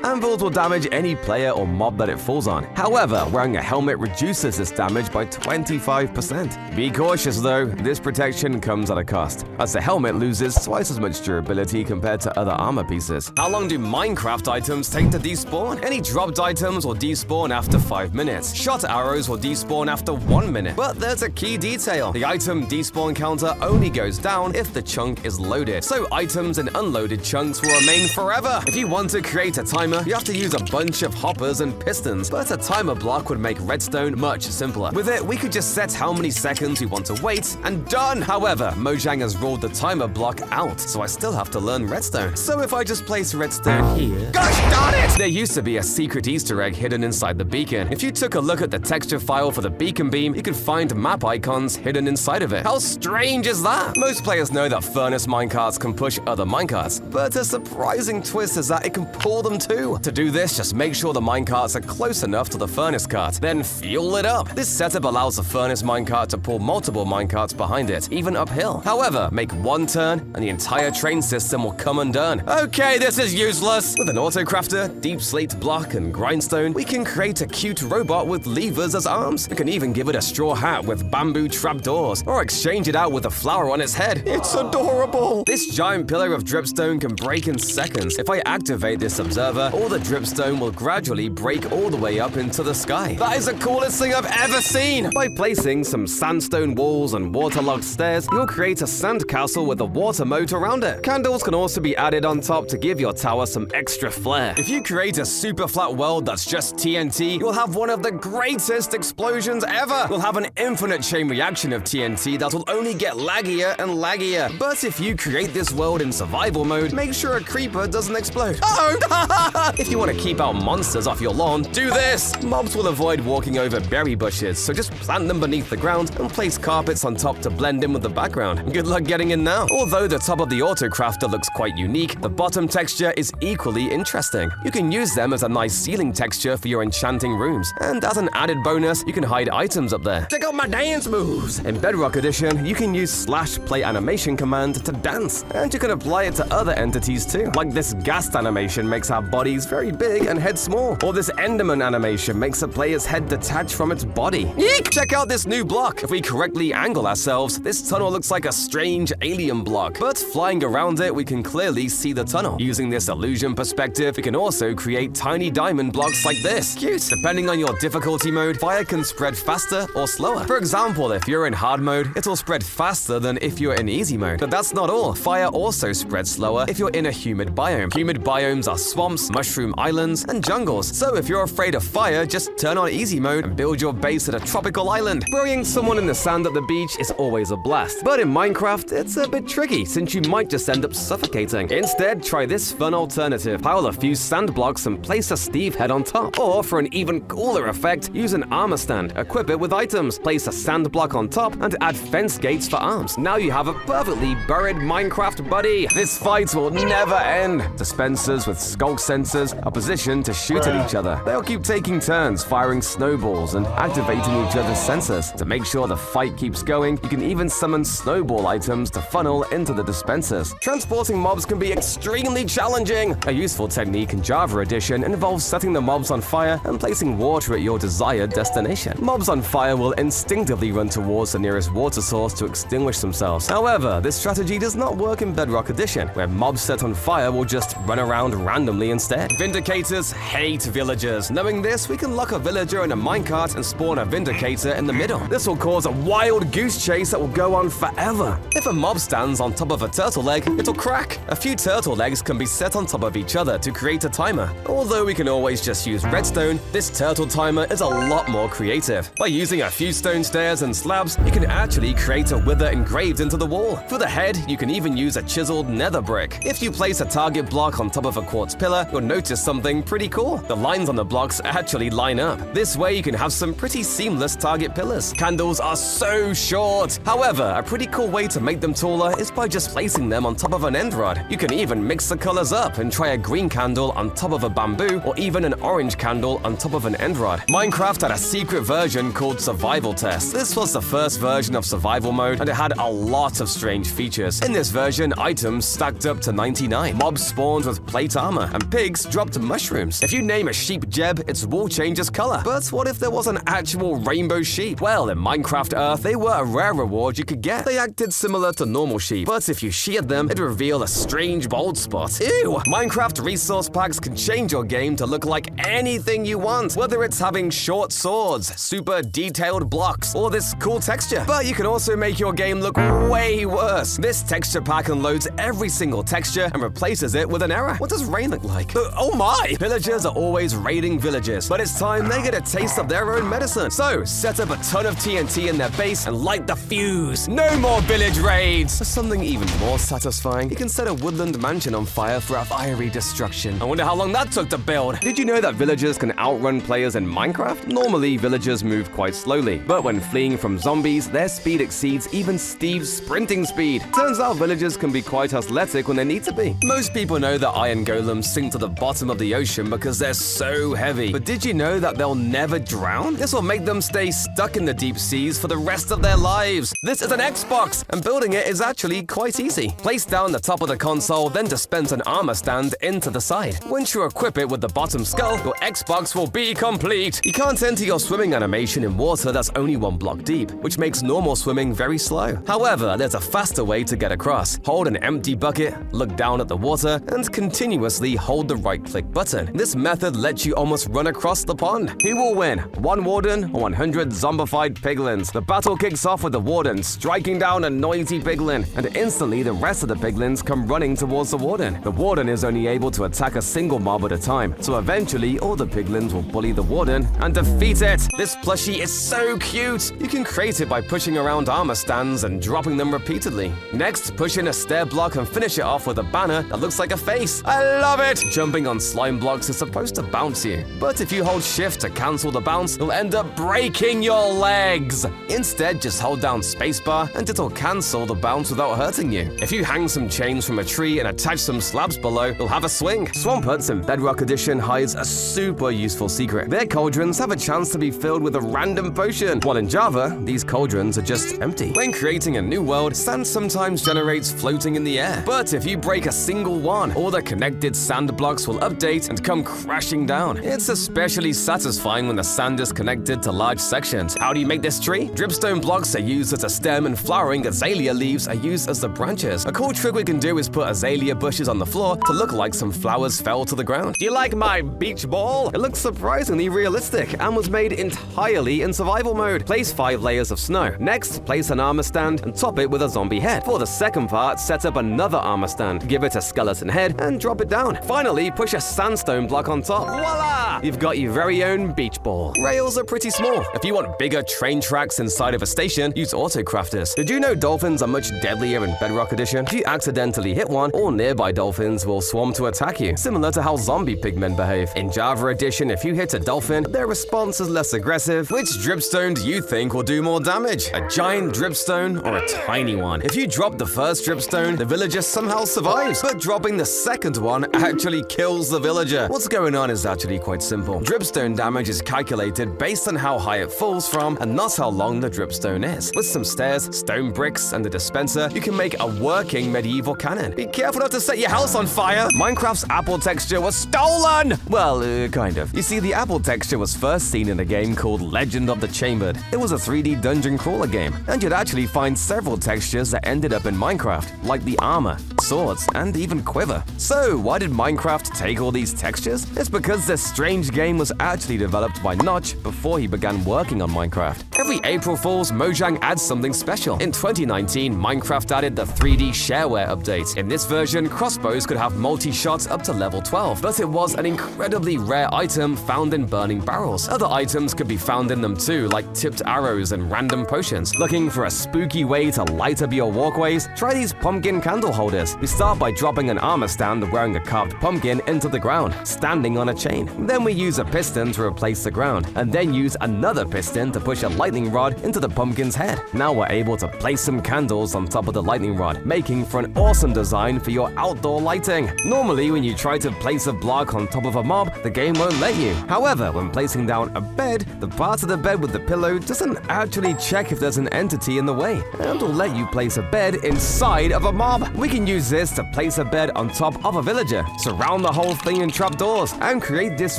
Anvils will damage any player or mob that it falls on. However, wearing a helmet reduces this damage by 25%. Be cautious though, this protection comes at a cost, as the helmet loses twice as much durability compared to other armor pieces. How long do Minecraft items take to despawn? Any dropped items will despawn after 5 minutes. Shot arrows will despawn after 1 minute. But there's a key detail. The item despawn counter only goes down if the chunk is loaded, so items in unloaded chunks will remain forever. If you want to create a timer, you have to use a bunch of hoppers and pistons, but a timer block would make redstone much simpler. With it, we could just set how many seconds we want to wait, and done! However, Mojang has ruled the timer block out, so I still have to learn redstone. So if I just place redstone here... Gosh darn it! There used to be a secret Easter egg hidden inside the beacon. If you took a look at the texture file for the beacon beam, you could find map icons hidden inside of it. How strange is that? Most players know that furnace minecarts can push other minecarts, but a surprising twist is that it can pull them too. To do this, just make sure the minecarts are close enough to the furnace cart, then fuel it up. This setup allows the furnace minecart to pull multiple minecarts behind it, even uphill. However, make one turn and the entire train system will come undone. Okay, this is useless. With an autocrafter, deep slate block, and grindstone, we can create a cute robot with levers as arms. We can even give it a straw hat with bamboo trapdoors, or exchange it out with a flower on its head. It's adorable! This giant pillar of dripstone can break in seconds. If I activate this observer, all the dripstone will gradually break all the way up into the sky. That is the coolest thing I've ever seen! By placing some sandstone walls and waterlogged stairs, you'll create a sandcastle with a water moat around it. Candles can also be added on top to give your tower some extra flair. If you create a super flat world that's just TNT, you'll have one of the greatest explosions ever! You'll have an infinite chain reaction of TNT that will only get laggier and laggier. But if you create this world in survival mode, make sure a creeper doesn't explode. Uh-oh! If you want to keep out monsters off your lawn, do this! Mobs will avoid walking over berry bushes, so just plant them beneath the ground and place carpets on top to blend in with the background. Good luck getting in now. Although the top of the autocrafter looks quite unique, the bottom texture is equally interesting. You can use them as a nice ceiling texture for your enchanting rooms. And as an added bonus, you can hide items up there. Check out my dance moves! In Bedrock Edition, you can use /play animation command to dance, and you can apply it it to other entities too. Like this ghast animation makes our bodies very big and head small. Or this Enderman animation makes a player's head detach from its body. Eek! Check out this new block. If we correctly angle ourselves, this tunnel looks like a strange alien block. But flying around it, we can clearly see the tunnel. Using this illusion perspective, we can also create tiny diamond blocks like this. Cute! Depending on your difficulty mode, fire can spread faster or slower. For example, if you're in hard mode, it'll spread faster than if you're in easy mode. But that's not all. Fire also spreads slower if you're in a humid biome. Humid biomes are swamps, mushroom islands, and jungles. So if you're afraid of fire, just turn on easy mode and build your base at a tropical island. Burying someone in the sand at the beach is always a blast. But in Minecraft, it's a bit tricky since you might just end up suffocating. Instead, try this fun alternative. Pile a few sand blocks and place a Steve head on top. Or for an even cooler effect, use an armor stand. Equip it with items. Place a sand block on top and add fence gates for arms. Now you have a perfectly buried Minecraft buddy. This fight will never end. Dispensers with skulk sensors are positioned to shoot at each other. They'll keep taking turns firing snowballs and activating each other's sensors. To make sure the fight keeps going, you can even summon snowball items to funnel into the dispensers. Transporting mobs can be extremely challenging. A useful technique in Java Edition involves setting the mobs on fire and placing water at your desired destination. Mobs on fire will instinctively run towards the nearest water source to extinguish themselves. However, this strategy does not work in Bedrock Edition, where mobs set on fire will just run around randomly instead. Vindicators hate villagers. Knowing this, we can lock a villager in a minecart and spawn a Vindicator in the middle. This will cause a wild goose chase that will go on forever. If a mob stands on top of a turtle egg, it'll crack. A few turtle eggs can be set on top of each other to create a timer. Although we can always just use redstone, this turtle timer is a lot more creative. By using a few stone stairs and slabs, you can actually create a wither engraved into the wall. For the head, you can even use a chiseled nether brick. If you place a target block on top of a quartz pillar, you'll notice something pretty cool. The lines on the blocks actually line up. This way you can have some pretty seamless target pillars. Candles are so short. However, a pretty cool way to make them taller is by just placing them on top of an end rod. You can even mix the colors up and try a green candle on top of a bamboo or even an orange candle on top of an end rod. Minecraft had a secret version called Survival Test. This was the first version of survival mode and it had a lot of strange features. In this version, items stacked up to 99. Mobs spawned with plate armor and pigs dropped mushrooms. If you name a sheep Jeb, its wool changes color. But what if there was an actual rainbow sheep? Well, in Minecraft Earth, they were a rare reward you could get. They acted similar to normal sheep, but if you sheared them, it'd reveal a strange bald spot. Ew! Minecraft resource packs can change your game to look like anything you want, whether it's having short swords, super detailed blocks, or this cool texture. But you can also make your game look way worse. This texture pack unloads every single texture and replaces it with an error. What does rain look like? Oh my! Villagers are always raiding villages, but it's time they get a taste of their own medicine. So, set up a ton of TNT in their base and light the fuse. No more village raids! For something even more satisfying, you can set a woodland mansion on fire for a fiery destruction. I wonder how long that took to build. Did you know that villagers can outrun players in Minecraft? Normally, villagers move quite slowly, but when fleeing from zombies, their speed exceeds even Steve's sprinting speed. Turns out villagers can be quite athletic when they need to be. Most people know that iron golems sink to the bottom of the ocean because they're so heavy. But did you know that they'll never drown? This will make them stay stuck in the deep seas for the rest of their lives. This is an Xbox, and building it is actually quite easy. Place down the top of the console, then dispense an armor stand into the side. Once you equip it with the bottom skull, your Xbox will be complete. You can't enter your swimming animation in water that's only 1 block deep, which makes normal swimming very slow. However, there's a faster way to get across. Hold an empty bucket, look down at the water, and continuously hold the right-click button. This method lets you almost run across the pond. Who will win? 1 warden or 100 zombified piglins? The battle kicks off with the warden striking down a noisy piglin, and instantly the rest of the piglins come running towards the warden. The warden is only able to attack a single mob at a time, so eventually all the piglins will bully the warden and defeat it. This plushie is so cute! You can create it by pushing around armor stands and dropping them repeatedly. Next, push in a stair block and finish it off with a banner that looks like a face. I love it! Jumping on slime blocks is supposed to bounce you, but if you hold shift to cancel the bounce, you'll end up breaking your legs. Instead, just hold down spacebar and it'll cancel the bounce without hurting you. If you hang some chains from a tree and attach some slabs below, you'll have a swing. Swamp huts in Bedrock Edition hides a super useful secret. Their cauldrons have a chance to be filled with a random potion, while in Java, these cauldrons are just empty. When creating a new world, sand sometimes generates floating in the air. But if you break a single one, all the connected sand blocks will update and come crashing down. It's especially satisfying when the sand is connected to large sections. How do you make this tree? Dripstone blocks are used as a stem, and flowering azalea leaves are used as the branches. A cool trick we can do is put azalea bushes on the floor to look like some flowers fell to the ground. Do you like my beach ball? It looks surprisingly realistic and was made entirely in survival mode. Place 5 layers of snow. Next, place an armor stand and top it with a zombie head. For the second part, set up another armor stand, give it a skeleton head, and drop it down. Finally, push a sandstone block on top. Voila! You've got your very own beach ball. Rails are pretty small. If you want bigger train tracks inside of a station, use autocrafters. Did you know dolphins are much deadlier in Bedrock Edition? If you accidentally hit one, all nearby dolphins will swarm to attack you, similar to how zombie pigmen behave. In Java Edition, if you hit a dolphin, their response is less aggressive. Which dripstone do you think will do more damage? A giant dripstone or a tiny one? If you drop the first dripstone, the villager somehow survives, but dropping the second one actually kills the villager. What's going on is actually quite simple. Dripstone damage is calculated based on how high it falls from and not how long the dripstone is. With some stairs, stone bricks, and a dispenser, you can make a working medieval cannon. Be careful not to set your house on fire! Minecraft's apple texture was stolen! Well, kind of. You see, the apple texture was first seen in a game called Legend of the Chambered. It was a 3D dungeon crawler game, and you'd actually find several textures that ended up in Minecraft, like the armor, swords, and even quiver. So, why did Minecraft take all these textures? It's because this strange game was actually developed by Notch before he began working on Minecraft. Every April Fool's, Mojang adds something special. In 2019, Minecraft added the 3D shareware update. In this version, crossbows could have multi-shots up to level 12, but it was an incredibly rare item found in burning barrels. Other items could be found in them too, like tipped arrows and random potions. Looking for a spooky way to light up your walkways? Try these pumpkin candle holders. We start by dropping an armor stand wearing a carved pumpkin into the ground, standing on a chain. Then we use a piston to replace the ground, and then use another piston to push a lightning rod into the pumpkin's head. Now we're able to place some candles on top of the lightning rod, making for an awesome design for your outdoor lighting. Normally, when you try to place a block on top of a mob, the game won't let you. However, when placing down a bed, the part of the bed with the pillow doesn't actually check if there's an entity in the way, and will let you place a bed inside of a mob. We can use this to place a bed on top of a villager, surround the whole thing in trapdoors, and create this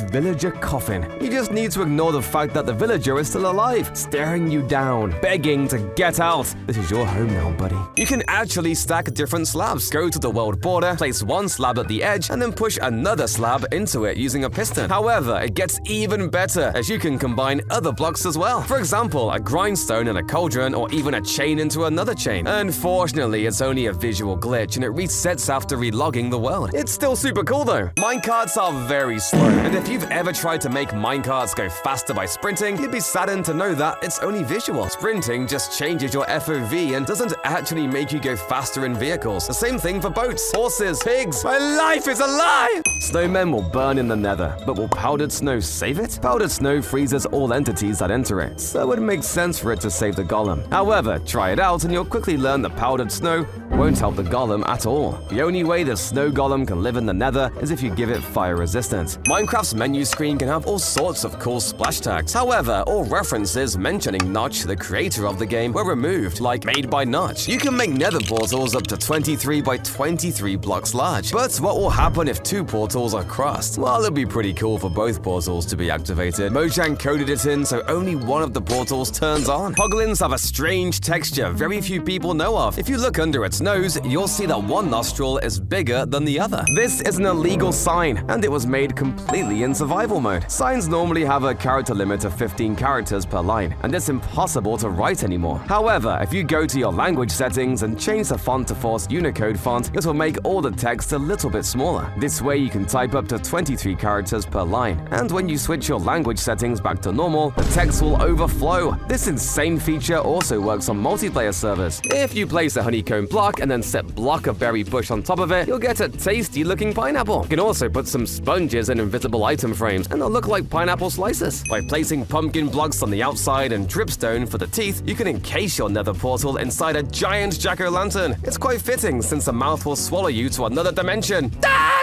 villager coffin. You just need to ignore the fact that the villager is still alive, staring you down, begging to get out. This is your home now, buddy. You can actually stack different slabs. Go to the world border, place one slab at the edge, and then push another slab into it using a piston. However, it gets even better as you can combine other blocks as well. For example, a grindstone and a cauldron, or even a chain into another chain. Unfortunately, it's only a visual glitch and it resets after relogging the world. It's still super cool though. Minecarts are very slow, and if you've ever tried to make minecarts go faster by sprinting, you'd be saddened to know that it's only visual. Sprinting just changes your FOV and doesn't actually make you go faster in vehicles. The same thing for boats, horses, pigs. My life is a lie! Snowmen will burn in the nether, but will powdered snow save it? Powdered snow freezes all entities that enter it, so it makes sense for it to save the golem. However, try it out and you'll quickly learn that powdered snow won't help the golem at all. The only way the snow golem can live in the nether is if you give it fire resistance. Minecraft's menu screen can have all sorts of cool splash tags. However, all references mentioning Notch, the creator of the game, were removed, like made by Notch. You can make nether portals up to 23 by 23 blocks large. But what will happen if two portals are crossed? Well, it'd be pretty cool for both portals to be activated. Mojang coded it in so only one of the portals turns on. Hoglins have a strange texture very few people know of. If you look under its nose, you'll see that one nostril is bigger than the other. This is an illegal sign, and it was made completely in survival mode. Signs normally have a character limit of 15 characters per line, and it's impossible to write anymore. However, if you go to your language settings and change the font to force Unicode font, it will make all the text a little bit smaller. This way you can type up to 23 characters per line, and when you switch your language settings back to normal, the text will overflow. This insane feature also works on multiplayer servers. If you place a honeycomb block and then set block of berry bush on top of it, you'll get a tasty looking pineapple. You can also put some sponges in invisible item frames, and they'll look like pineapple slices. By placing pumpkin blocks on the outside and dripstone for the teeth, you can encase your nether portal inside a giant jack-o'-lantern. It's quite fitting since the mouth will swallow you to another dimension.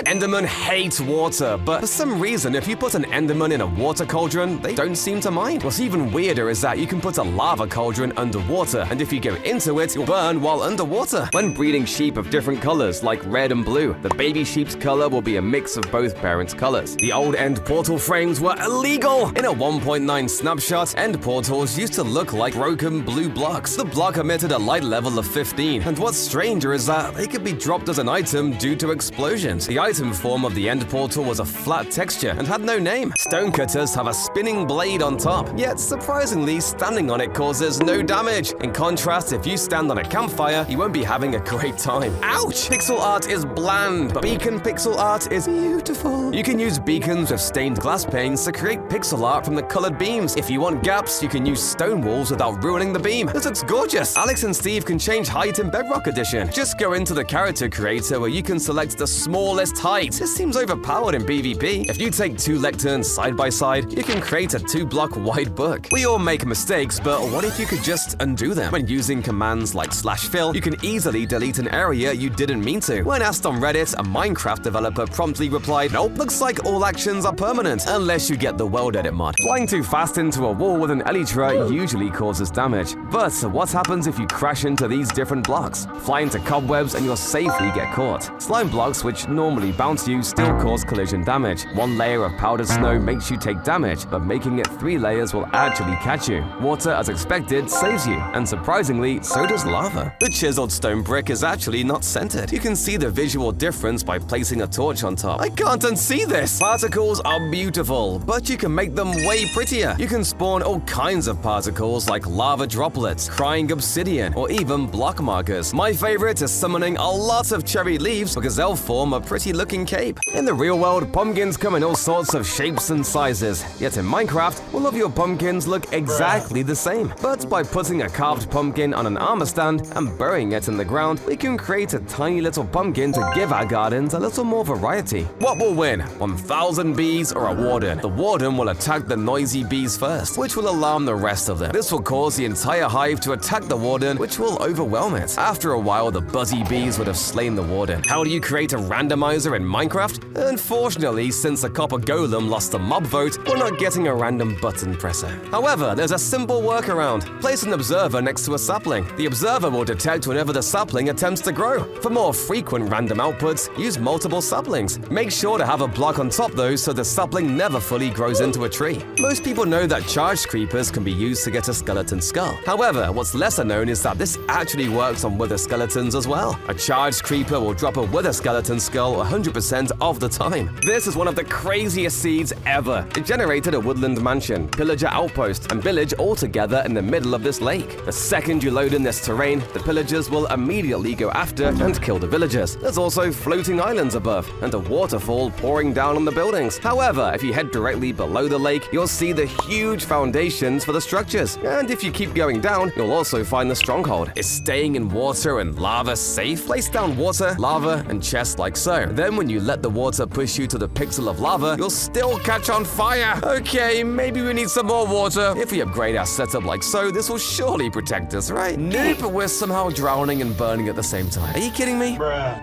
Endermen hate water, but for some reason, if you put an Enderman in a water cauldron, they don't seem to mind. What's even weirder is that you can put a lava cauldron underwater, and if you go into it, you'll burn while underwater. When When breeding sheep of different colors like red and blue, the baby sheep's color will be a mix of both parents' colors. The old end portal frames were illegal! In a 1.9 snapshot, end portals used to look like broken blue blocks. The block emitted a light level of 15, and what's stranger is that they could be dropped as an item due to explosions. The item form of the end portal was a flat texture and had no name. Stonecutters have a spinning blade on top, yet surprisingly, standing on it causes no damage. In contrast, if you stand on a campfire, you won't be having a great time. Ouch! Pixel art is bland, but beacon pixel art is beautiful. You can use beacons with stained glass panes to create pixel art from the colored beams. If you want gaps, you can use stone walls without ruining the beam. This looks gorgeous. Alex and Steve can change height in Bedrock Edition. Just go into the character creator where you can select the smallest height. This seems overpowered in PvP. If you take 2 lecterns side by side, you can create a 2-block wide book. We all make mistakes, but what if you could just undo them? When using commands like /fill, you can easily delete an area you didn't mean to. When asked on Reddit, a Minecraft developer promptly replied, "Nope, looks like all actions are permanent, unless you get the world edit mod." Flying too fast into a wall with an elytra usually causes damage. But what happens if you crash into these different blocks? Fly into cobwebs and you'll safely get caught. Slime blocks, which normally bounce you, still cause collision damage. 1 layer of powdered snow makes you take damage, but making it 3 layers will actually catch you. Water, as expected, saves you, and surprisingly, so does lava. The chiseled stone brick is actually not centered. You can see the visual difference by placing a torch on top. I can't unsee this! Particles are beautiful, but you can make them way prettier. You can spawn all kinds of particles like lava droplets, crying obsidian, or even block markers. My favorite is summoning a lot of cherry leaves because they'll form a pretty looking cape. In the real world, pumpkins come in all sorts of shapes and sizes, yet in Minecraft, all of your pumpkins look exactly the same. But by putting a carved pumpkin on an armor stand and burying it in the ground, we can create a tiny little pumpkin to give our gardens a little more variety. What will win? 1,000 bees or a warden? The warden will attack the noisy bees first, which will alarm the rest of them. This will cause the entire hive to attack the warden, which will overwhelm it. After a while, the buzzy bees would have slain the warden. How do you create a randomizer in Minecraft? Unfortunately, since the copper golem lost a mob vote, we're not getting a random button presser. However, there's a simple workaround. Place an observer next to a sapling. The observer will detect whenever the sapling attempts to grow. For more frequent random outputs, use multiple saplings. Make sure to have a block on top though so the sapling never fully grows into a tree. Most people know that charged creepers can be used to get a skeleton skull. However, what's lesser known is that this actually works on wither skeletons as well. A charged creeper will drop a wither skeleton skull 100% of the time. This is one of the craziest seeds ever. It generated a woodland mansion, pillager outpost, and village all together in the middle of this lake. The second you load in this terrain, the pillagers will immediately go after and kill the villagers. There's also floating islands above, and a waterfall pouring down on the buildings. However, if you head directly below the lake, you'll see the huge foundations for the structures. And if you keep going down, you'll also find the stronghold. Is staying in water and lava safe? Place down water, lava, and chests like so. Then when you let the water push you to the pixel of lava, you'll still catch on fire. Okay, maybe we need some more water. If we upgrade our setup like so, this will surely protect us, right? Nope, but we're somehow drowning and burning at the same time. Are you kidding me?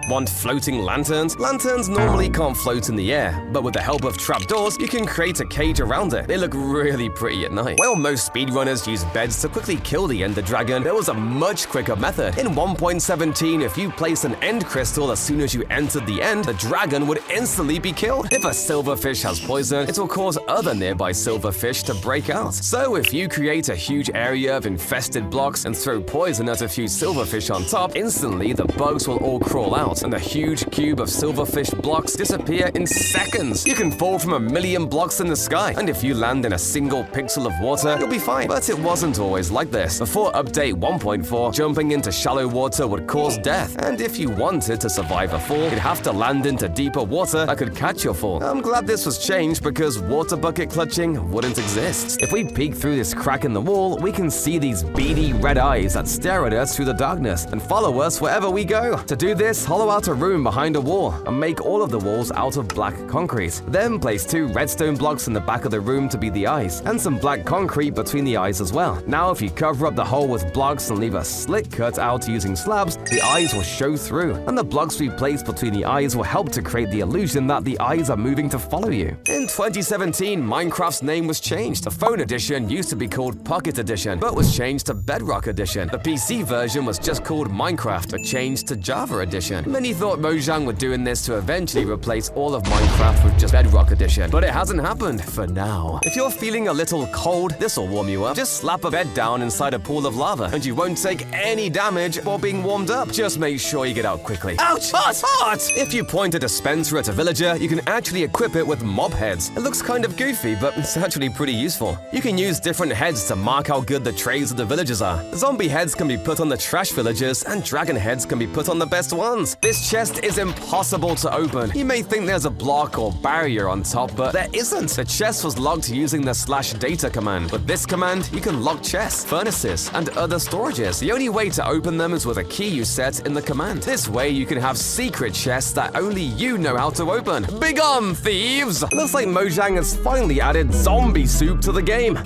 Want floating lanterns? Lanterns normally can't float in the air, but with the help of trapdoors, you can create a cage around it. They look really pretty at night. While most speedrunners use beds to quickly kill the ender dragon, there was a much quicker method. In 1.17, if you place an end crystal as soon as you entered the end, the dragon would instantly be killed. If a silverfish has poison, it will cause other nearby silverfish to break out. So if you create a huge area of infested blocks and throw poison at a few silverfish on top, instantly the bugs will all crawl out, and the huge cube of silverfish blocks disappear in seconds. You can fall from 1,000,000 blocks in the sky, and if you land in a single pixel of water, you'll be fine. But it wasn't always like this. Before update 1.4, jumping into shallow water would cause death, and if you wanted to survive a fall, you'd have to land into deeper water that could catch your fall. I'm glad this was changed because water bucket clutching wouldn't exist. If we peek through this crack in the wall, we can see these beady red eyes that stare at us through the darkness and follow us wherever we go. To do this, hollow out a room behind a wall and make all of the walls out of black concrete. Then place 2 redstone blocks in the back of the room to be the eyes, and some black concrete between the eyes as well. Now if you cover up the hole with blocks and leave a slit cut out using slabs, the eyes will show through, and the blocks we place between the eyes will help to create the illusion that the eyes are moving to follow you. In 2017, Minecraft's name was changed. The phone edition used to be called Pocket Edition, but was changed to Bedrock Edition. The PC version was just called Minecraft but changed to Java Edition. Many thought Mojang were doing this to eventually replace all of Minecraft with just Bedrock Edition, but it hasn't happened for now. If you're feeling a little cold, this'll warm you up. Just slap a bed down inside a pool of lava, and you won't take any damage while being warmed up. Just make sure you get out quickly. Ouch! Hot! If you point a dispenser at a villager, you can actually equip it with mob heads. It looks kind of goofy, but it's actually pretty useful. You can use different heads to mark how good the trays of the villagers are. Zombie heads can be put on the trash villagers, and dragon heads can be put on the best ones. This chest is impossible to open. You may think there's a block or barrier on top, but there isn't. The chest was locked using the /data command. With this command, you can lock chests, furnaces, and other storages. The only way to open them is with a key you set in the command. This way, you can have secret chests that only you know how to open. Begone, thieves! Looks like Mojang has finally added zombie soup to the game.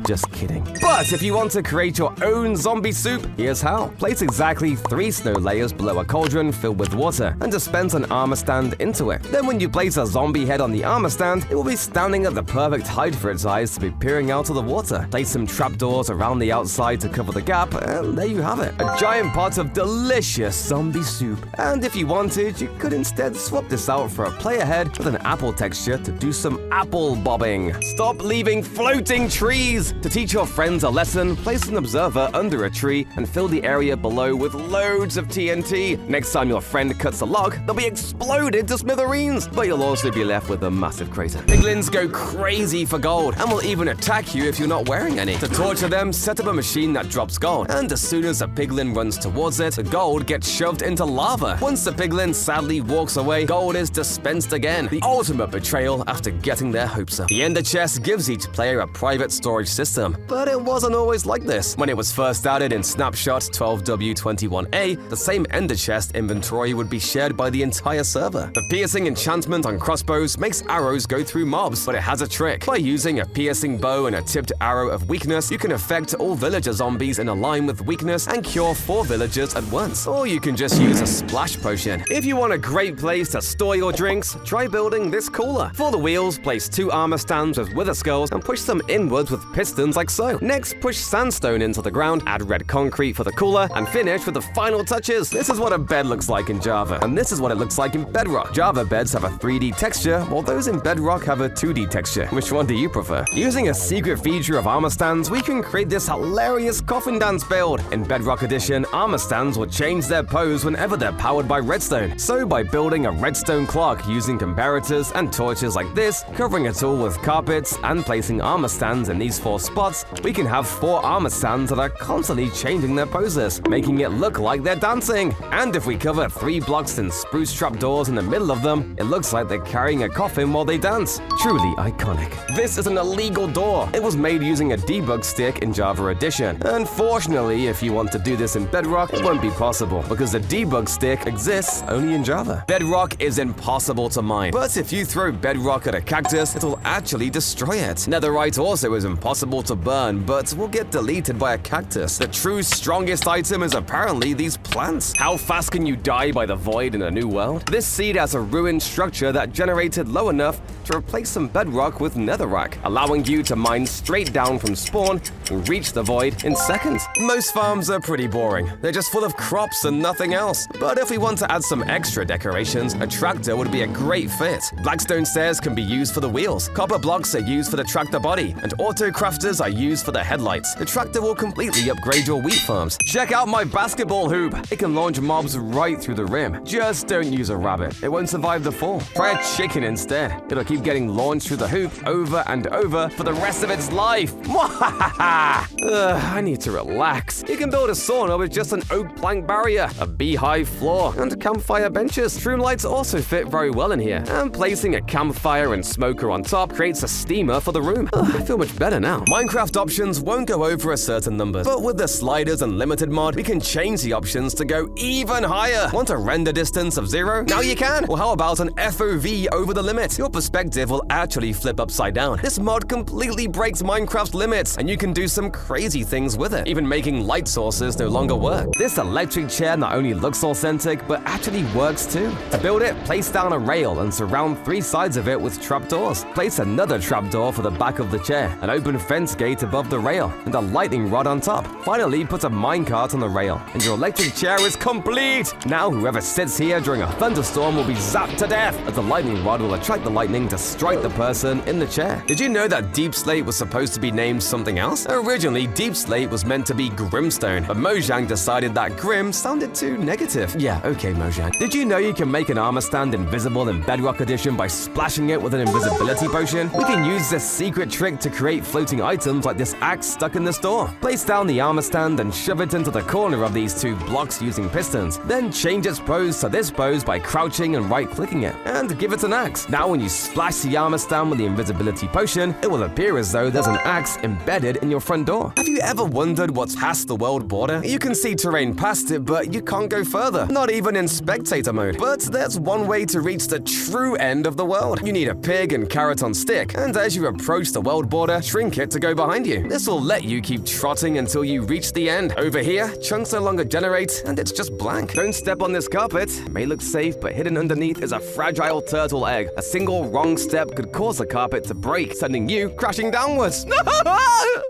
Just kidding. But if you want to create your own zombie soup, here's how. Place exactly 3 snow layers below a cauldron filled with water and dispense an armor stand into it. Then when you place a zombie head on the armor stand, it will be standing at the perfect height for its eyes to be peering out of the water. Place some trapdoors around the outside to cover the gap, and there you have it. A giant pot of delicious zombie soup. And if you wanted, you could instead swap this out for a player head with an apple texture to do some apple bobbing. Stop leaving floating trees! To teach your friends a lesson, place an observer under a tree and fill the area below with loads of TNT. Next time your friend cuts a log, they'll be exploded to smithereens, but you'll also be left with a massive crater. Piglins go crazy for gold and will even attack you if you're not wearing any. To torture them, set up a machine that drops gold, and as soon as a piglin runs towards it, the gold gets shoved into lava. Once the piglin sadly walks away, gold is dispensed again. The ultimate betrayal after getting their hopes up. The ender chest gives each player a private storage system, but it wasn't always like this. When it was first added in Snapshot 12W21A, the same ender chest inventory would be shared by the entire server. The piercing enchantment on crossbows makes arrows go through mobs, but it has a trick. By using a piercing bow and a tipped arrow of weakness, you can affect all villager zombies in a line with weakness and cure 4 villagers at once. Or you can just use a splash potion. If you want a great place to store your drinks, try building this cooler. For the wheels, place 2 armor stands with wither skulls and push them inwards with pistons like so. Next, push sandstone into the ground, add red concrete for the cooler, and finish with the final touches. This is what a bed looks like in Java, and this is what it looks like in Bedrock. Java beds have a 3D texture, while those in Bedrock have a 2D texture. Which one do you prefer? Using a secret feature of armor stands, we can create this hilarious coffin dance build. In Bedrock Edition, armor stands will change their pose whenever they're powered by redstone. So by building a redstone clock using comparators and torches like this, covering it all with carpets, and placing armor stands in these 4 spots, we can have 4 armor stands that are constantly changing their poses, making it look like they're dancing. And if we cover 3 blocks in spruce trapdoors in the middle of them, it looks like they're carrying a coffin while they dance. Truly iconic. This is an illegal door. It was made using a debug stick in Java Edition. Unfortunately, if you want to do this in Bedrock, it won't be possible because the debug stick exists only in Java. Bedrock is impossible to mine, but if you throw bedrock at a cactus, it'll actually destroy it. Netherite also is impossible to burn, but will get deleted by a cactus. The true strongest item is apparently these plants. How fast can you die by the void in a new world? This seed has a ruined structure that generated low enough to replace some bedrock with netherrack, allowing you to mine straight down from spawn and reach the void in seconds. Most farms are pretty boring. They're just full of crops and nothing else. But if we want to add some extra decorations, a tractor would be a great fit. Blackstone stairs can be used for the wheels, copper blocks are used for the tractor body, and auto crafters are used for the headlights. The tractor will completely upgrade your wheat farms. Check out my basketball hoop. It can launch mobs right through the rim. Just don't use a rabbit. It won't survive the fall. Try a chicken instead. It'll keep getting launched through the hoop over and over for the rest of its life. I need to relax. You can build a sauna with just an oak plank barrier, a beehive floor, and campfire benches. Shroom lights also fit very well in here, and placing a campfire and smoker on top creates a steamer for the room. I feel much better now. Minecraft options won't go over a certain number, but with the sliders and limited mod, we can change the options to go even higher. Want a render distance of 0? Now you can! Well, how about an FOV over the limit? Your perspective will actually flip upside down. This mod completely breaks Minecraft's limits, and you can do some crazy things with it, even making light sources no longer work. This electric chair not only looks authentic, but actually works too. To build it, place down a rail and surround 3 sides of it with trapdoors. Place another trapdoor for the back of the chair, an open fence gate above the rail, and a lightning rod on top. Finally, put a minecart on the rail. and your electric chair is complete. Now whoever sits here during a thunderstorm will be zapped to death, as the lightning rod will attract the lightning to strike the person in the chair. Did you know that Deep Slate was supposed to be named something else? Originally, Deep Slate was meant to be Grimstone, but Mojang decided that Grim sounded too negative. Yeah, okay, Mojang. Did you know you can make an armor stand invisible in Bedrock Edition by splashing it with an invisibility potion? We can use this secret trick to create floating items like this axe stuck in this door. Place down the armor stand and shove it into the corner of these two blocks using pistons. Then change its pose to this pose by crouching and right-clicking it, and give it an axe. Now when you splash the armor stand with the invisibility potion, it will appear as though there's an axe embedded in your front door. Have you ever wondered what's past the world border? You can see terrain past it, but you can't go further, not even in spectator mode. But there's one way to reach the true end of the world. You need a pig and carrot on stick, and as you approach the world border, shrink it to go behind you. This will let you keep trotting until you reach the end. Over here, chunks no longer generate, and it's just blank. Don't step on this carpet. It may look safe, but hidden underneath is a fragile turtle egg. A single wrong step could cause the carpet to break, sending you crashing downwards.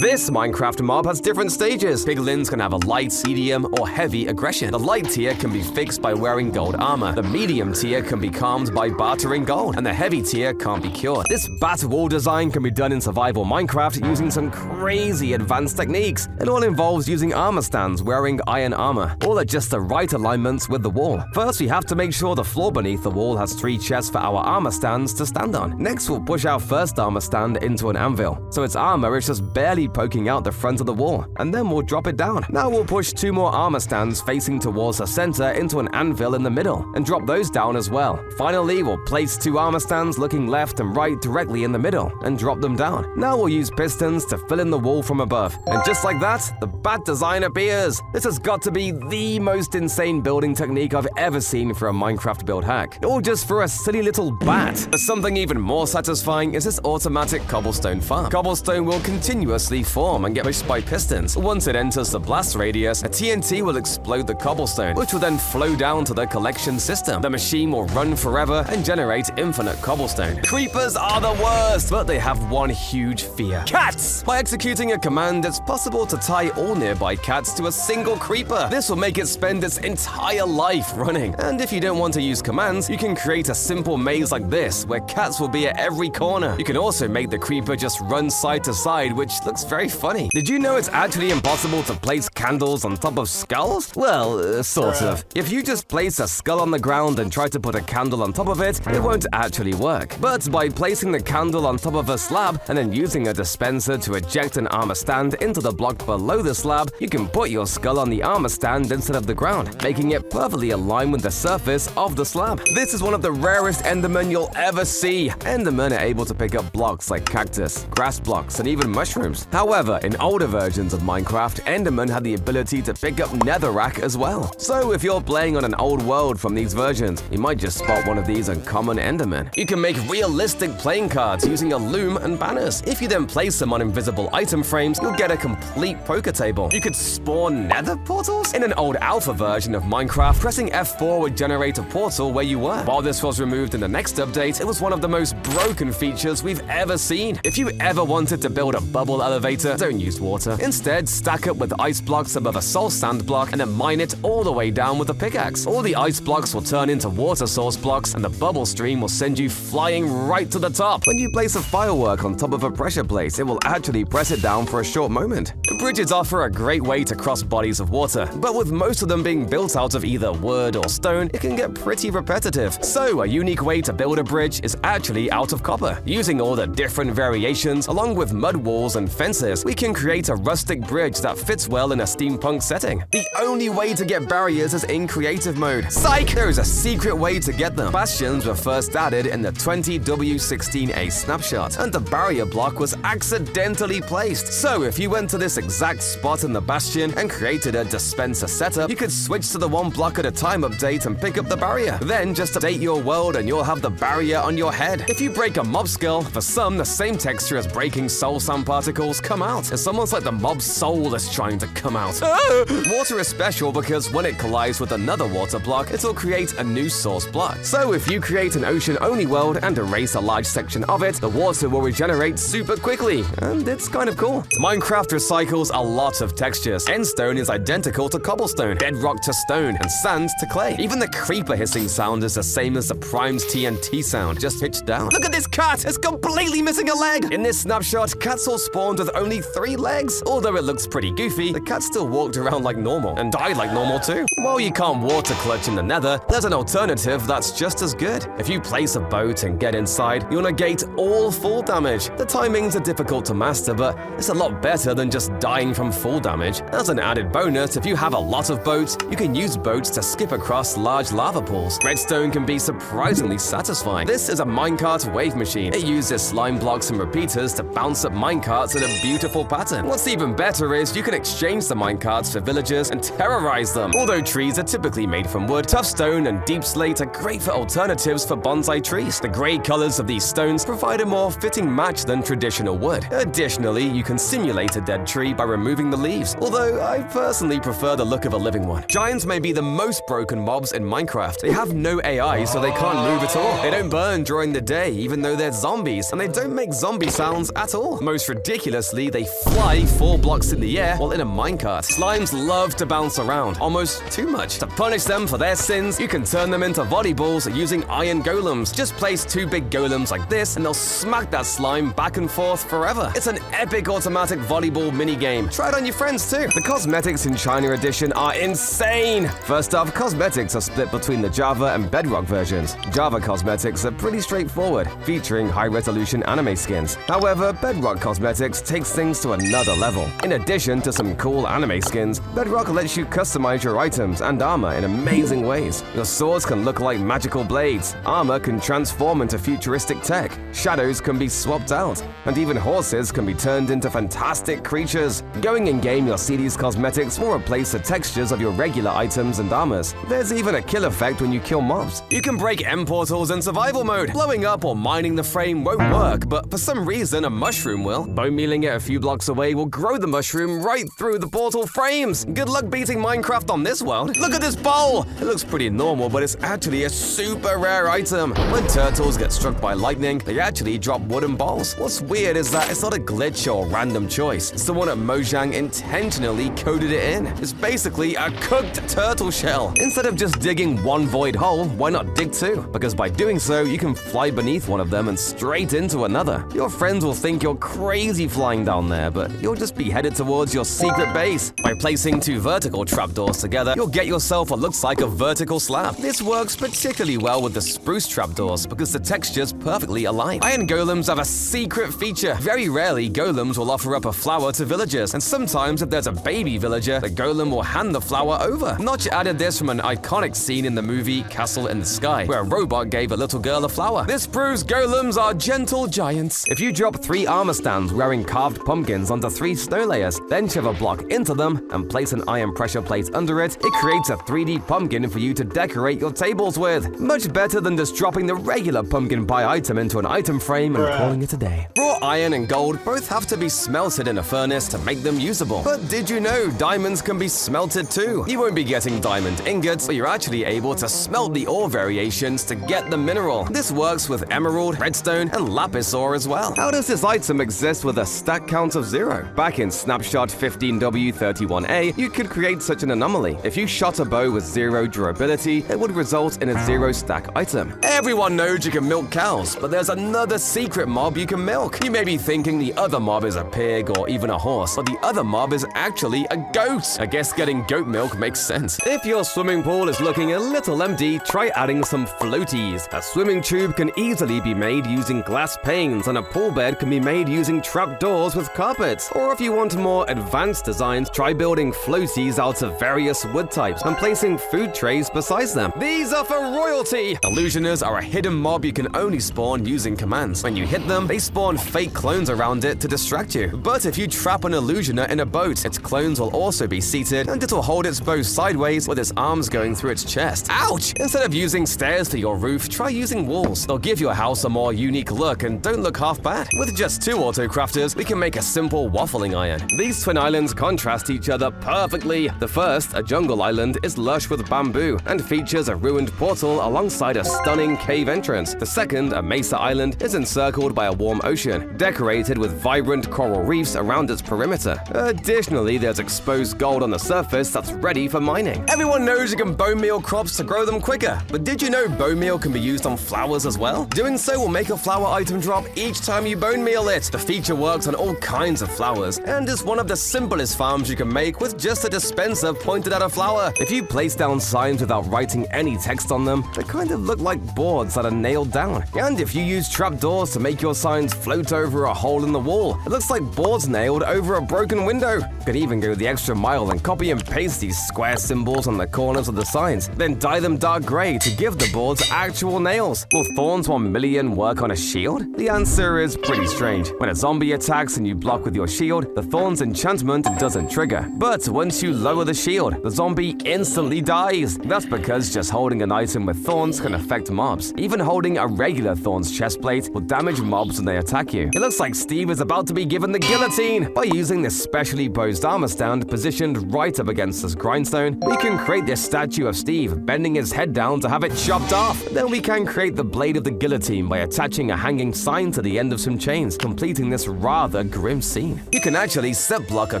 This Minecraft mob has different stages. Piglins can have a light, medium, or heavy aggression. The light tier can be fixed by wearing gold armor. The medium tier can be calmed by bartering gold, and the heavy tier can't be cured. This bat wall design can be done in survival Minecraft using some crazy advanced techniques. It all involves using armor stands wearing iron armor, all at just the right alignments with the wall. First, we have to make sure the floor beneath the wall has 3 chests for our armor stands to stand on. Next, we'll push our first armor stand into an anvil, so its armor is just barely poking out the front of the wall, and then we'll drop it down. Now we'll push 2 more armor stands facing towards the center into an anvil in the middle, and drop those down as well. Finally, we'll place 2 armor stands looking left and right directly in the middle, and drop them down. Now we'll use pistons to fill in the wall from above, and just like that, the bat design appears. This has got to be the most insane building technique I've ever seen for a Minecraft build hack, all just for a silly little bat. But something even more satisfying is this automatic cobblestone farm. Cobblestone will continuously form and get pushed by pistons. Once it enters the blast radius, a TNT will explode the cobblestone, which will then flow down to the collection system. The machine will run forever and generate infinite cobblestone. Creepers are the worst, but they have one huge fear: cats! By executing a command, it's possible to tie all nearby cats to a single creeper. This will make it spend its entire life running. And if you don't want to use commands, you can create a simple maze like this, where cats will be at every corner. You can also make the creeper just run side to side, which looks very funny. Did you know it's actually impossible to place candles on top of skulls? Well, sort of. If you just place a skull on the ground and try to put a candle on top of it, it won't actually work. But by placing the candle on top of a slab and then using a dispenser to eject an armor stand into the block below the slab, you can put your skull on the armor stand instead of the ground, making it perfectly aligned with the surface of the slab. This is one of the rarest Endermen you'll ever see. Endermen are able to pick up blocks like cactus, grass blocks, and even mushrooms. However, in older versions of Minecraft, Endermen had the ability to pick up netherrack as well. So if you're playing on an old world from these versions, you might just spot one of these uncommon Endermen. You can make realistic playing cards using a loom and banners. If you then place them on invisible item frames, you'll get a complete poker table. You could spawn nether portals? In an old alpha version of Minecraft, pressing F4 would generate a portal where you were. While this was removed in the next update, it was one of the most broken features we've ever seen. If you ever wanted to build a bubble elevator, don't use water. Instead, stack up with ice blocks above a soul sand block and then mine it all the way down with a pickaxe. All the ice blocks will turn into water source blocks, and the bubble stream will send you flying right to the top. When you place a firework on top of a pressure plate, it will actually press it down for a short moment. Bridges offer a great way to cross bodies of water, but with most of them being built out of either wood or stone, it can get pretty repetitive. So a unique way to build a bridge is actually out of copper. Using all the different variations, along with mud walls and fences, we can create a rustic bridge that fits well in a steampunk setting. The only way to get barriers is in creative mode. Psych! There is a secret way to get them. Bastions were first added in the 20W16A snapshot, and the barrier block was accidentally placed. So if you went to this exact spot in the bastion and created a dispenser setup, you could switch to the 1 block at a time update and pick up the barrier. Then just update your world and you'll have the barrier on your head. If you break a mob skull, for some, the same texture as breaking soul sand particles come out. It's almost like the mob's soul is trying to come out. Water is special because when it collides with another water block, it'll create a new source block. So if you create an ocean-only world and erase a large section of it, the water will regenerate super quickly, and it's kind of cool. Minecraft recycles a lot of textures. Endstone is identical identical to cobblestone, bedrock to stone, and sand to clay. Even the creeper hissing sound is the same as the Prime's TNT sound, just pitched down. Look at this cat! It's completely missing a leg! In this snapshot, cats all spawned with only 3 legs. Although it looks pretty goofy, the cat still walked around like normal, and died like normal too. While you can't water clutch in the nether, there's an alternative that's just as good. If you place a boat and get inside, you'll negate all fall damage. The timings are difficult to master, but it's a lot better than just dying from fall damage. As an added bonus, if you have a lot of boats, you can use boats to skip across large lava pools. Redstone can be surprisingly satisfying. This is a minecart wave machine. It uses slime blocks and repeaters to bounce up minecarts in a beautiful pattern. What's even better is you can exchange the minecarts for villagers and terrorize them. Although trees are typically made from wood, tough stone and deep slate are great for alternatives for bonsai trees. The gray colors of these stones provide a more fitting match than traditional wood. Additionally, you can simulate a dead tree by removing the leaves, although I personally prefer the look of a living one. Giants may be the most broken mobs in Minecraft. They have no AI, so they can't move at all. They don't burn during the day, even though they're zombies, and they don't make zombie sounds at all. Most ridiculously, they fly 4 blocks in the air while in a minecart. Slimes love to bounce around, almost too much. To punish them for their sins, you can turn them into volleyballs using iron golems. Just place 2 big golems like this, and they'll smack that slime back and forth forever. It's an epic automatic volleyball minigame. Try it on your friends too. The cosmetics in China Edition are insane! First off, cosmetics are split between the Java and Bedrock versions. Java cosmetics are pretty straightforward, featuring high-resolution anime skins. However, Bedrock cosmetics takes things to another level. In addition to some cool anime skins, Bedrock lets you customize your items and armor in amazing ways. Your swords can look like magical blades, armor can transform into futuristic tech, shadows can be swapped out, and even horses can be turned into fantastic creatures. Going in-game, you'll see these cosmetics will replace the textures of your regular items and armors. There's even a kill effect when you kill mobs. You can break end portals in survival mode. Blowing up or mining the frame won't work, but for some reason a mushroom will. Bone mealing it a few blocks away will grow the mushroom right through the portal frames. Good luck beating Minecraft on this world. Look at this bowl! It looks pretty normal, but it's actually a super rare item. When turtles get struck by lightning, they actually drop wooden balls. What's weird is that it's not a glitch or random choice. Someone at Mojang intentionally coded it in. It's basically a cooked turtle shell. Instead of just digging one void hole, why not dig 2? Because by doing so, you can fly beneath one of them and straight into another. Your friends will think you're crazy flying down there, but you'll just be headed towards your secret base. By placing 2 vertical trapdoors together, you'll get yourself what looks like a vertical slab. This works particularly well with the spruce trapdoors because the textures perfectly align. Iron golems have a secret feature. Very rarely, golems will offer up a flower to villagers, and sometimes if there's a baby villager, the golem will hand the flower over. Notch added this from an iconic scene in the movie Castle in the Sky, where a robot gave a little girl a flower. This proves golems are gentle giants. If you drop 3 armor stands wearing carved pumpkins onto 3 snow layers, then shove a block into them and place an iron pressure plate under it, it creates a 3D pumpkin for you to decorate your tables with. Much better than just dropping the regular pumpkin pie item into an item frame and calling it a day. Raw iron and gold both have to be smelted in a furnace to make them usable. But did you know diamonds can be smelted too? You won't be getting diamond ingots, but you're actually able to smelt the ore variations to get the mineral. This works with emerald, redstone, and lapis ore as well. How does this item exist with a stack count of 0? Back in snapshot 15W31A, you could create such an anomaly. If you shot a bow with 0 durability, it would result in a 0 stack item. Everyone knows you can milk cows, but there's another secret mob you can milk. You may be thinking the other mob is a pig or even a horse, but the other mob is actually a goat. I guess getting goat milk makes sense. If your swimming pool is looking a little empty, try adding some floaties. A swimming tube can easily be made using glass panes, and a pool bed can be made using trapdoors with carpets. Or if you want more advanced designs, try building floaties out of various wood types and placing food trays beside them. These are for royalty! Illusioners are a hidden mob you can only spawn using commands. When you hit them, they spawn fake clones around it to distract you. But if you trap an illusioner in a boat, its clones will also be seated, and it will hold its bow sideways with its arms going through its chest. Ouch! Instead of using stairs for your roof, try using walls. They'll give your house a more unique look and don't look half bad. With just 2 auto crafters, we can make a simple waffling iron. These twin islands contrast each other perfectly. The first, a jungle island, is lush with bamboo and features a ruined portal alongside a stunning cave entrance. The second, a mesa island, is encircled by a warm ocean, decorated with vibrant coral reefs around its perimeter. Additionally, there's exposed gold gold on the surface that's ready for mining. Everyone knows you can bone meal crops to grow them quicker, but did you know bone meal can be used on flowers as well? Doing so will make a flower item drop each time you bone meal it. The feature works on all kinds of flowers and is one of the simplest farms you can make with just a dispenser pointed at a flower. If you place down signs without writing any text on them, they kind of look like boards that are nailed down. And if you use trapdoors to make your signs float over a hole in the wall, it looks like boards nailed over a broken window. You could even go the extra mile and copy and paste these square symbols on the corners of the signs, then dye them dark gray to give the boards actual nails. Will Thorns 1 million work on a shield? The answer is pretty strange. When a zombie attacks and you block with your shield, the Thorns enchantment doesn't trigger. But once you lower the shield, the zombie instantly dies. That's because just holding an item with thorns can affect mobs. Even holding a regular Thorns chestplate will damage mobs when they attack you. It looks like Steve is about to be given the guillotine. By using this specially posed armor stand positioned right up against this grindstone, we can create this statue of Steve bending his head down to have it chopped off. Then we can create the blade of the guillotine by attaching a hanging sign to the end of some chains, completing this rather grim scene. You can actually set block a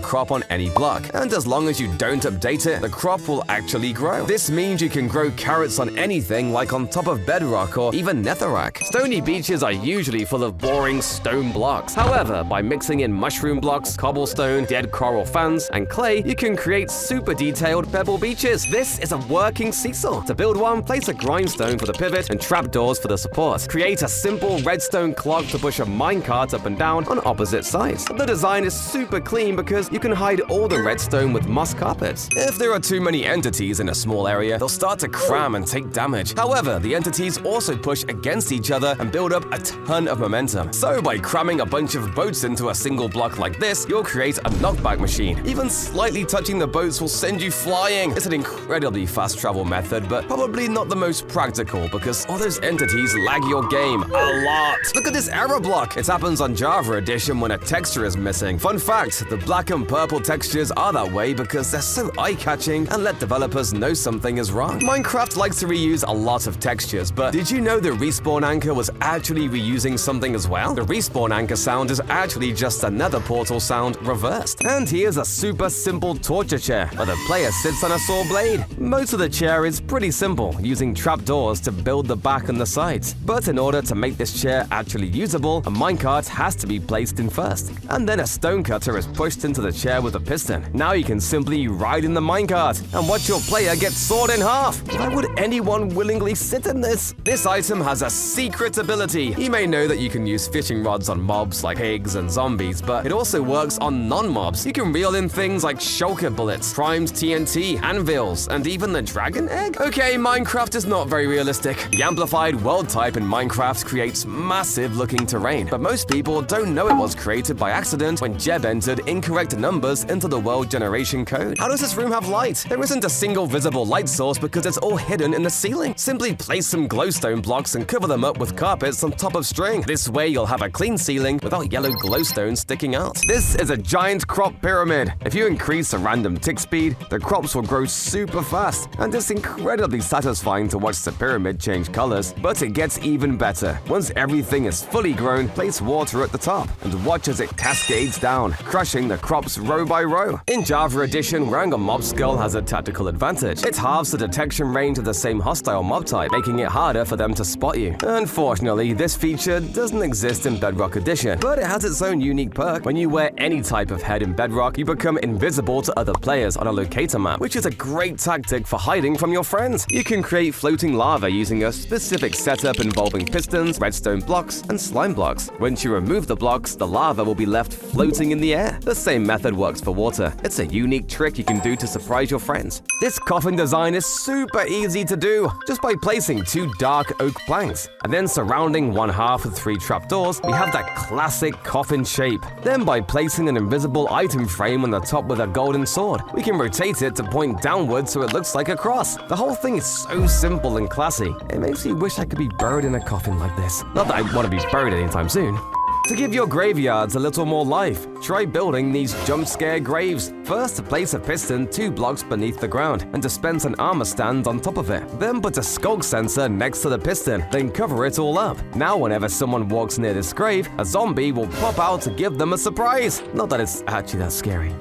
crop on any block, and as long as you don't update it, the crop will actually grow. This means you can grow carrots on anything like on top of bedrock or even netherrack. Stony beaches are usually full of boring stone blocks. However, by mixing in mushroom blocks, cobblestone, dead coral fans, and clay, you can create super detailed pebble beaches. This is a working seesaw. To build one, place a grindstone for the pivot and trapdoors for the support. Create a simple redstone clog to push a minecart up and down on opposite sides. The design is super clean because you can hide all the redstone with moss carpets. If there are too many entities in a small area, they'll start to cram and take damage. However, the entities also push against each other and build up a ton of momentum. So by cramming a bunch of boats into a single block like this, you'll create a knockback machine. Even slightly touching the boats will send you flying. It's an incredibly fast travel method, but probably not the most practical because all those entities lag your game a lot. Look at this error block. It happens on Java Edition when a texture is missing. Fun fact, the black and purple textures are that way because they're so eye-catching and let developers know something is wrong. Minecraft likes to reuse a lot of textures, but did you know the respawn anchor was actually reusing something as well? The respawn anchor sound is actually just a nether portal sound reversed. And here's a super simple torture chair where the player sits on a saw blade. Most of the chair is pretty simple, using trapdoors to build the back and the sides. But in order to make this chair actually usable, a minecart has to be placed in first. And then a stone cutter is pushed into the chair with a piston. Now you can simply ride in the minecart and watch your player get sawed in half. Why would anyone willingly sit in this? This item has a secret ability. You may know that you can use fishing rods on mobs like pigs and zombies, but it also works on non-mobs. You can reel in things like shulker bullets, primed TNT, anvils, and even the dragon egg. Okay, Minecraft is not very realistic. The amplified world type in Minecraft creates massive looking terrain, but most people don't know it was created by accident when Jeb entered incorrect numbers into the world generation code. How does this room have light? There isn't a single visible light source because it's all hidden in the ceiling. Simply place some glowstone blocks and cover them up with carpets on top of string. This way you'll have a clean ceiling without yellow glowstone sticking out. This is a giant crop pyramid. If you increase the random tick speed, the crops will grow super fast, and it's incredibly satisfying to watch the pyramid change colors. But it gets even better. Once everything is fully grown, place water at the top and watch as it cascades down, crushing the crops row by row. In Java Edition, wearing a mob skull has a tactical advantage. It halves the detection range of the same hostile mob type, making it harder for them to spot you. Unfortunately, this feature doesn't exist in Bedrock Edition, but it has its own unique perk. When you wear any type of head in Bedrock, you become invisible to other players on a locator map, which is a great tactic for hiding from your friends. You can create floating lava using a specific setup involving pistons, redstone blocks, and slime blocks. Once you remove the blocks, the lava will be left floating in the air. The same method works for water. It's a unique trick you can do to surprise your friends. This coffin design is super easy to do, just by placing 2 dark oak planks, and then surrounding one half with 3 trapdoors, we have that classic coffin shape. Then by placing an invisible item frame on the top with a golden sword, we can rotate it to point downward so it looks like a cross. The whole thing is so simple and classy. It makes me wish I could be buried in a coffin like this. Not that I want to be buried anytime soon. To give your graveyards a little more life, try building these jump scare graves. First, place a piston 2 blocks beneath the ground and dispense an armor stand on top of it. Then put a skulk sensor next to the piston, then cover it all up. Now whenever someone walks near this grave, a zombie will pop out to give them a surprise. Not that it's actually that scary.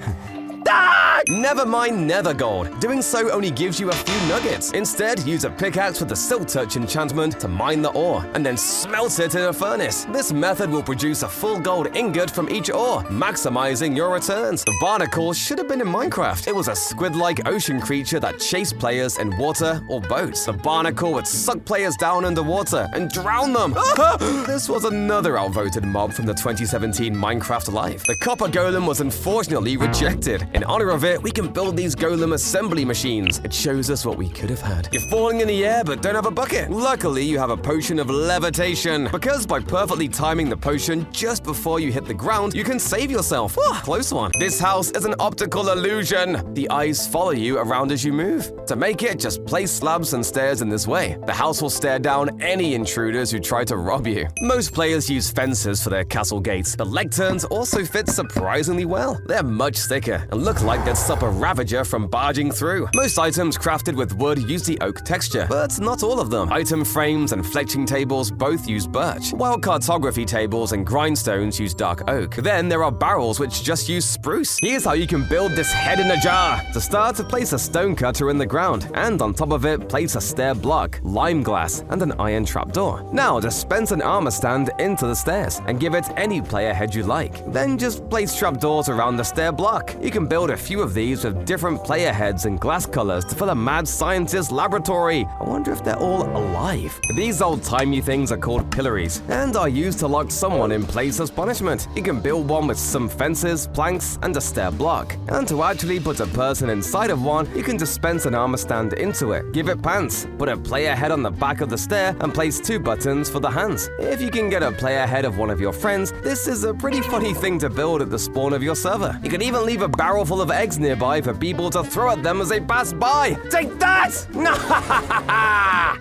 Never mind nether gold. Doing so only gives you a few nuggets. Instead, use a pickaxe with the silk touch enchantment to mine the ore, and then smelt it in a furnace. This method will produce a full gold ingot from each ore, maximizing your returns. The barnacle should have been in Minecraft. It was a squid-like ocean creature that chased players in water or boats. The barnacle would suck players down underwater and drown them. This was another outvoted mob from the 2017 Minecraft Live. The copper golem was unfortunately rejected. In honor of it, we can build these golem assembly machines. It shows us what we could have had. You're falling in the air but don't have a bucket. Luckily, you have a potion of levitation, because by perfectly timing the potion just before you hit the ground, you can save yourself. Close one. This house is an optical illusion. The eyes follow you around as you move. To make it, just place slabs and stairs in this way. The house will stare down any intruders who try to rob you. Most players use fences for their castle gates. The lecterns also fit surprisingly well. They're much thicker and look like they'd stop a ravager from barging through. Most items crafted with wood use the oak texture, but not all of them. Item frames and fletching tables both use birch, while cartography tables and grindstones use dark oak. Then there are barrels which just use spruce. Here's how you can build this head in a jar. To start, place a stone cutter in the ground, and on top of it, place a stair block, lime glass, and an iron trapdoor. Now dispense an armor stand into the stairs, and give it any player head you like. Then just place trapdoors around the stair block. You can build a few of these with different player heads and glass colors to fill a mad scientist laboratory. I wonder if they're all alive. These old-timey things are called pillories, and are used to lock someone in place as punishment. You can build one with some fences, planks, and a stair block. And to actually put a person inside of one, you can dispense an armor stand into it, give it pants, put a player head on the back of the stair, and place 2 buttons for the hands. If you can get a player head of one of your friends, this is a pretty funny thing to build at the spawn of your server. You can even leave a barrel full of eggs nearby for people to throw at them as they pass by. Take that!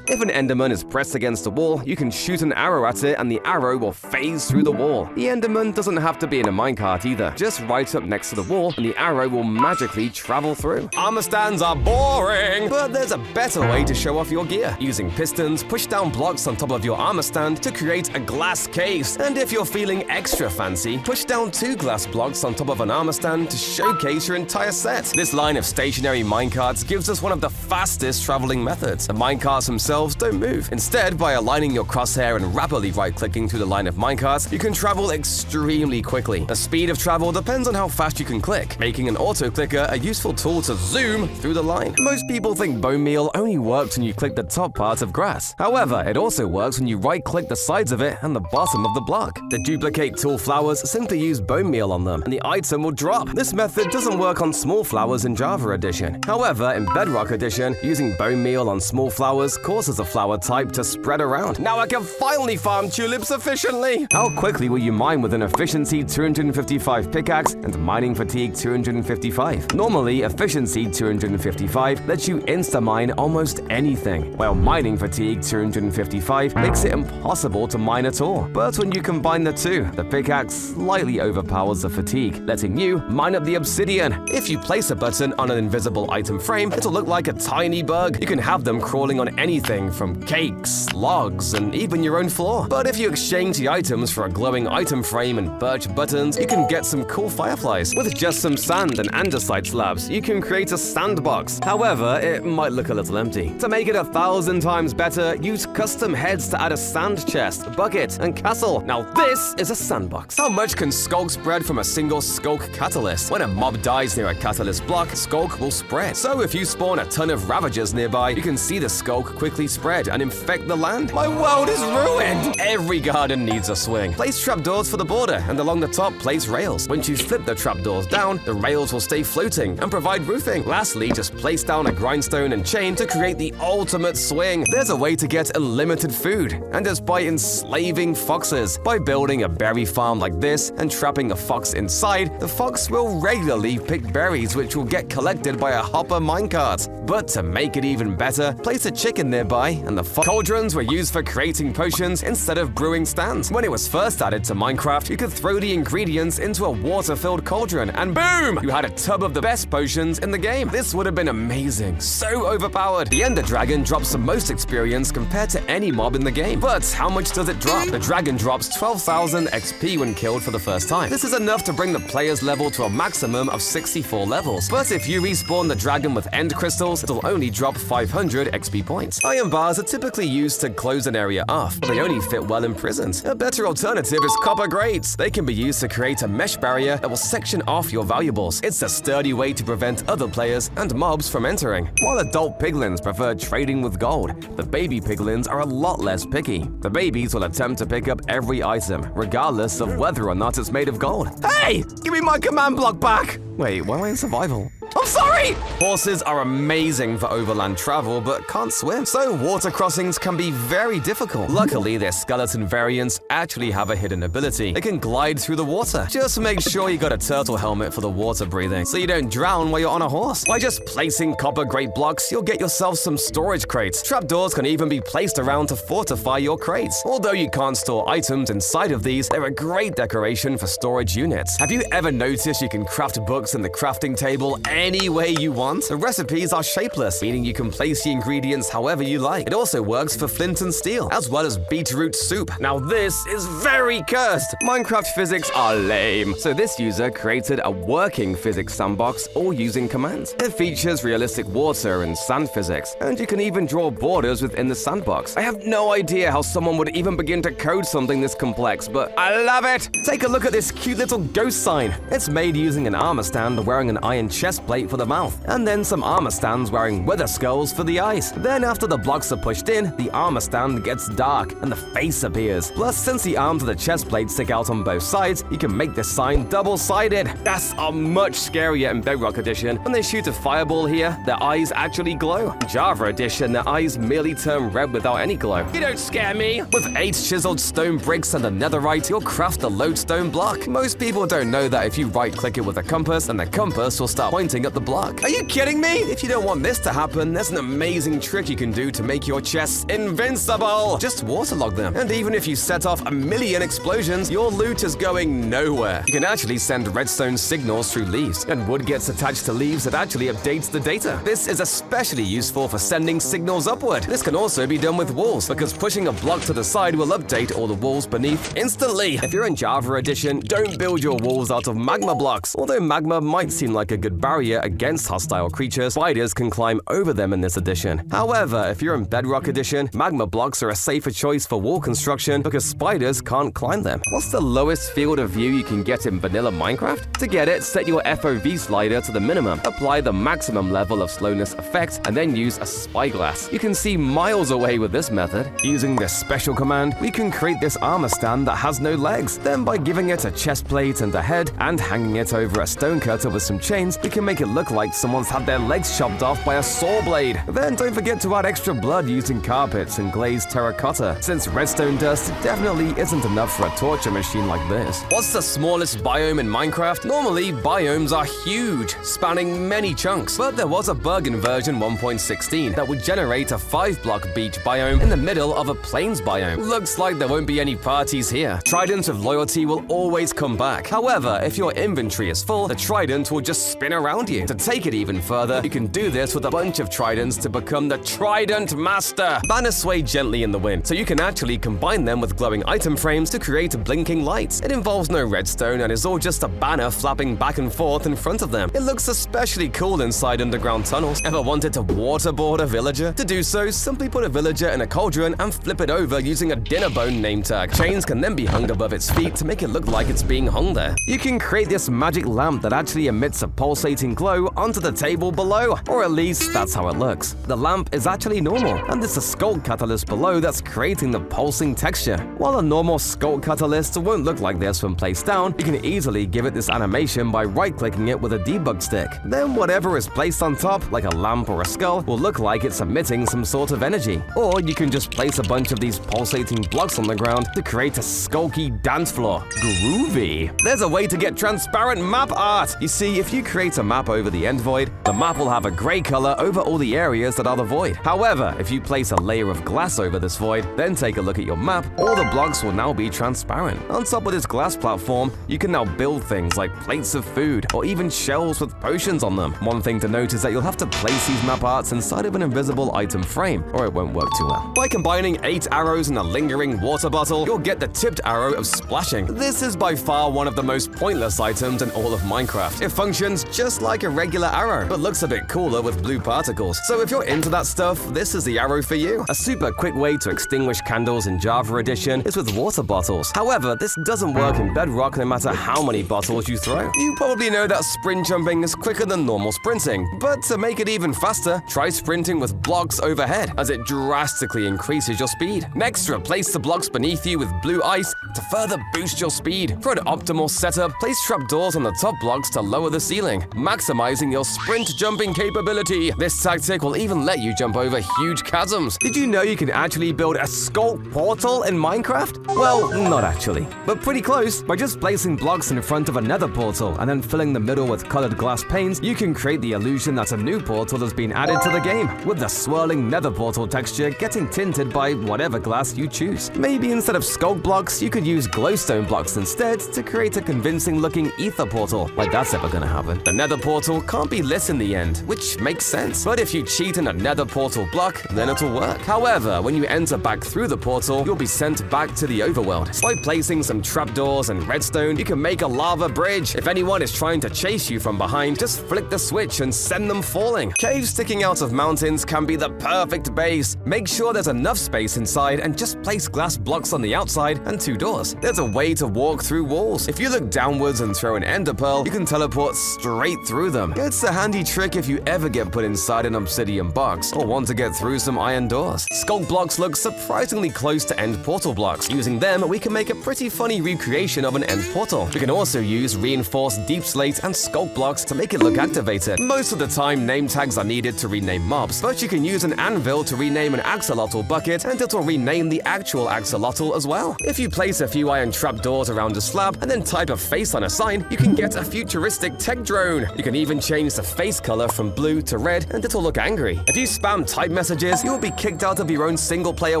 If an enderman is pressed against a wall, you can shoot an arrow at it and the arrow will phase through the wall. The enderman doesn't have to be in a minecart either. Just right up next to the wall and the arrow will magically travel through. Armor stands are boring, but there's a better way to show off your gear. Using pistons, push down blocks on top of your armor stand to create a glass case. And if you're feeling extra fancy, push down 2 glass blocks on top of an armor stand to showcase your entire set. This line of stationary minecarts gives us one of the fastest traveling methods. The minecarts themselves don't move. Instead, by aligning your crosshair and rapidly right-clicking through the line of minecarts, you can travel extremely quickly. The speed of travel depends on how fast you can click, making an auto-clicker a useful tool to zoom through the line. Most people think bone meal only works when you click the top part of grass. However, it also works when you right-click the sides of it and the bottom of the block. To duplicate tall flowers, simply use bone meal on them, and the item will drop. This method doesn't work on small flowers in Java Edition. However, in Bedrock Edition, using bone meal on small flowers causes a flower type to spread around. Now I can finally farm tulips efficiently! How quickly will you mine with an efficiency 255 pickaxe and mining fatigue 255? Normally, efficiency 255 lets you insta-mine almost anything, while mining fatigue 255 makes it impossible to mine at all. But when you combine the two, the pickaxe slightly overpowers the fatigue, letting you mine up the obsidian. If you place a button on an invisible item frame, it'll look like a tiny bug. You can have them crawling on anything from cakes, logs, and even your own floor. But if you exchange the items for a glowing item frame and birch buttons, you can get some cool fireflies. With just some sand and andesite slabs, you can create a sandbox. However, it might look a little empty. To make it 1,000 times better, use custom heads to add a sand chest, bucket, and castle. Now this is a sandbox. How much can skulk spread from a single skulk catalyst? When a mob dies near a catalyst block, skulk will spread. So if you spawn a ton of ravagers nearby, you can see the skulk quickly spread and infect the land. My world is ruined! Every garden needs a swing. Place trapdoors for the border, and along the top, place rails. Once you flip the trapdoors down, the rails will stay floating and provide roofing. Lastly, just place down a grindstone and chain to create the ultimate swing. There's a way to get unlimited food, and it's by enslaving foxes. By building a berry farm like this and trapping a fox inside, the fox will regularly pick berries which will get collected by a hopper minecart. But to make it even better, place a chicken nearby, and the cauldrons were used for creating potions instead of brewing stands. When it was first added to Minecraft, you could throw the ingredients into a water-filled cauldron, and boom! You had a tub of the best potions in the game. This would have been amazing, so overpowered. The Ender Dragon drops the most experience compared to any mob in the game. But how much does it drop? The dragon drops 12,000 XP when killed for the first time. This is enough to bring the player's level to a maximum of of 64 levels. But if you respawn the dragon with end crystals, it'll only drop 500 XP points. Iron bars are typically used to close an area off, but they only fit well in prisons. A better alternative is copper grates. They can be used to create a mesh barrier that will section off your valuables. It's a sturdy way to prevent other players and mobs from entering. While adult piglins prefer trading with gold, the baby piglins are a lot less picky. The babies will attempt to pick up every item, regardless of whether or not it's made of gold. Hey! Give me my command block back! Wait, why am I in survival? I'm sorry! Horses are amazing for overland travel, but can't swim, so water crossings can be very difficult. Luckily, their skeleton variants actually have a hidden ability. They can glide through the water. Just make sure you got a turtle helmet for the water breathing, so you don't drown while you're on a horse. By just placing copper grate blocks, you'll get yourself some storage crates. Trapdoors can even be placed around to fortify your crates. Although you can't store items inside of these, they're a great decoration for storage units. Have you ever noticed you can craft books in the crafting table any way you want? The recipes are shapeless, meaning you can place the ingredients however you like. It also works for flint and steel, as well as beetroot soup. Now this is very cursed. Minecraft physics are lame, so this user created a working physics sandbox all using commands. It features realistic water and sand physics, and you can even draw borders within the sandbox. I have no idea how someone would even begin to code something this complex, but I love it! Take a look at this cute little ghost sign. It's made using an armor stand wearing an iron chest plate for the mouth, and then some armor stands wearing wither skulls for the eyes. Then after the blocks are pushed in, the armor stand gets dark and the face appears. Plus, since the arms of the chest plate stick out on both sides, you can make this sign double-sided. That's much scarier in Bedrock Edition. When they shoot a fireball here, their eyes actually glow. In Java Edition, their eyes merely turn red without any glow. You don't scare me! With 8 chiseled stone bricks and a netherite, you'll craft a lodestone block. Most people don't know that if you right-click it with a compass, then the compass will start pointing at the block. Are you kidding me? If you don't want this to happen, there's an amazing trick you can do to make your chests invincible. Just waterlog them. And even if you set off a million explosions, your loot is going nowhere. You can actually send redstone signals through leaves, and wood gets attached to leaves that actually updates the data. This is especially useful for sending signals upward. This can also be done with walls, because pushing a block to the side will update all the walls beneath instantly. If you're in Java Edition, don't build your walls out of magma blocks. Although magma might seem like a good barrier against hostile creatures, spiders can climb over them in this edition. However, if you're in Bedrock Edition, magma blocks are a safer choice for wall construction because spiders can't climb them. What's the lowest field of view you can get in vanilla Minecraft? To get it, set your FOV slider to the minimum, apply the maximum level of slowness effect, and then use a spyglass. You can see miles away with this method. Using this special command, we can create this armor stand that has no legs. Then by giving it a chest plate and a head, and hanging it over a stone cutter with some chains, we can make it look like someone's had their legs chopped off by a saw blade. Then don't forget to add extra blood using carpets and glazed terracotta, since redstone dust definitely isn't enough for a torture machine like this. What's the smallest biome in Minecraft? Normally, biomes are huge, spanning many chunks, but there was a bug in version 1.16 that would generate a 5-block beach biome in the middle of a plains biome. Looks like there won't be any parties here. Trident of Loyalty will always come back. However, if your inventory is full, the trident will just spin around you. To take it even further, you can do this with a bunch of tridents to become the Trident Master. Banners sway gently in the wind, so you can actually combine them with glowing item frames to create blinking lights. It involves no redstone and is all just a banner flapping back and forth in front of them. It looks especially cool inside underground tunnels. Ever wanted to waterboard a villager? To do so, simply put a villager in a cauldron and flip it over using a dinner bone name tag. Chains can then be hung above its feet to make it look like it's being hung there. You can create this magic lamp that actually emits a pulsating glow onto the table below, or at least that's how it looks. The lamp is actually normal, and it's a sculpt catalyst below that's creating the pulsing texture. While a normal sculpt catalyst won't look like this when placed down, you can easily give it this animation by right-clicking it with a debug stick. Then whatever is placed on top, like a lamp or a skull, will look like it's emitting some sort of energy. Or you can just place a bunch of these pulsating blocks on the ground to create a skulky dance floor. Groovy! There's a way to get transparent map art! You see, if you create a map map over the end void, the map will have a gray color over all the areas that are the void. However, if you place a layer of glass over this void, then take a look at your map, all the blocks will now be transparent. On top of this glass platform, you can now build things like plates of food or even shelves with potions on them. One thing to note is that you'll have to place these map arts inside of an invisible item frame, or it won't work too well. By combining 8 arrows in a lingering water bottle, you'll get the tipped arrow of splashing. This is by far one of the most pointless items in all of Minecraft. It functions just like a regular arrow, but looks a bit cooler with blue particles. So if you're into that stuff, this is the arrow for you. A super quick way to extinguish candles in Java Edition is with water bottles. However, this doesn't work in Bedrock no matter how many bottles you throw. You probably know that sprint jumping is quicker than normal sprinting, but to make it even faster, try sprinting with blocks overhead, as it drastically increases your speed. Next, replace the blocks beneath you with blue ice to further boost your speed. For an optimal setup, place trapdoors on the top blocks to lower the ceiling, maximizing your sprint jumping capability. This tactic will even let you jump over huge chasms. Did you know you can actually build a sculpt portal in Minecraft? Well, not actually, but pretty close. By just placing blocks in front of a nether portal and then filling the middle with colored glass panes, you can create the illusion that a new portal has been added to the game, with the swirling nether portal texture getting tinted by whatever glass you choose. Maybe instead of sculpt blocks, you could use glowstone blocks instead to create a convincing looking ether portal. Like that's ever gonna happen. The nether portal can't be lit in the end, which makes sense. But if you cheat in a nether portal block, then it'll work. However, when you enter back through the portal, you'll be sent back to the overworld. By placing some trapdoors and redstone, you can make a lava bridge. If anyone is trying to chase you from behind, just flick the switch and send them falling. Caves sticking out of mountains can be the perfect base. Make sure there's enough space inside and just place glass blocks on the outside and 2 doors. There's a way to walk through walls. If you look downwards and throw an ender pearl, you can teleport straight through them. It's a handy trick if you ever get put inside an obsidian box or want to get through some iron doors. Sculpt blocks look surprisingly close to end portal blocks. Using them, we can make a pretty funny recreation of an end portal. We can also use reinforced deep slate and sculpt blocks to make it look activated. Most of the time, name tags are needed to rename mobs, but you can use an anvil to rename an axolotl bucket, and it'll rename the actual axolotl as well. If you place a few iron trapdoors around a slab and then type a face on a sign, you can get a futuristic tech drone. You can even change the face color from blue to red, and it'll look angry. If you spam type messages, you will be kicked out of your own single-player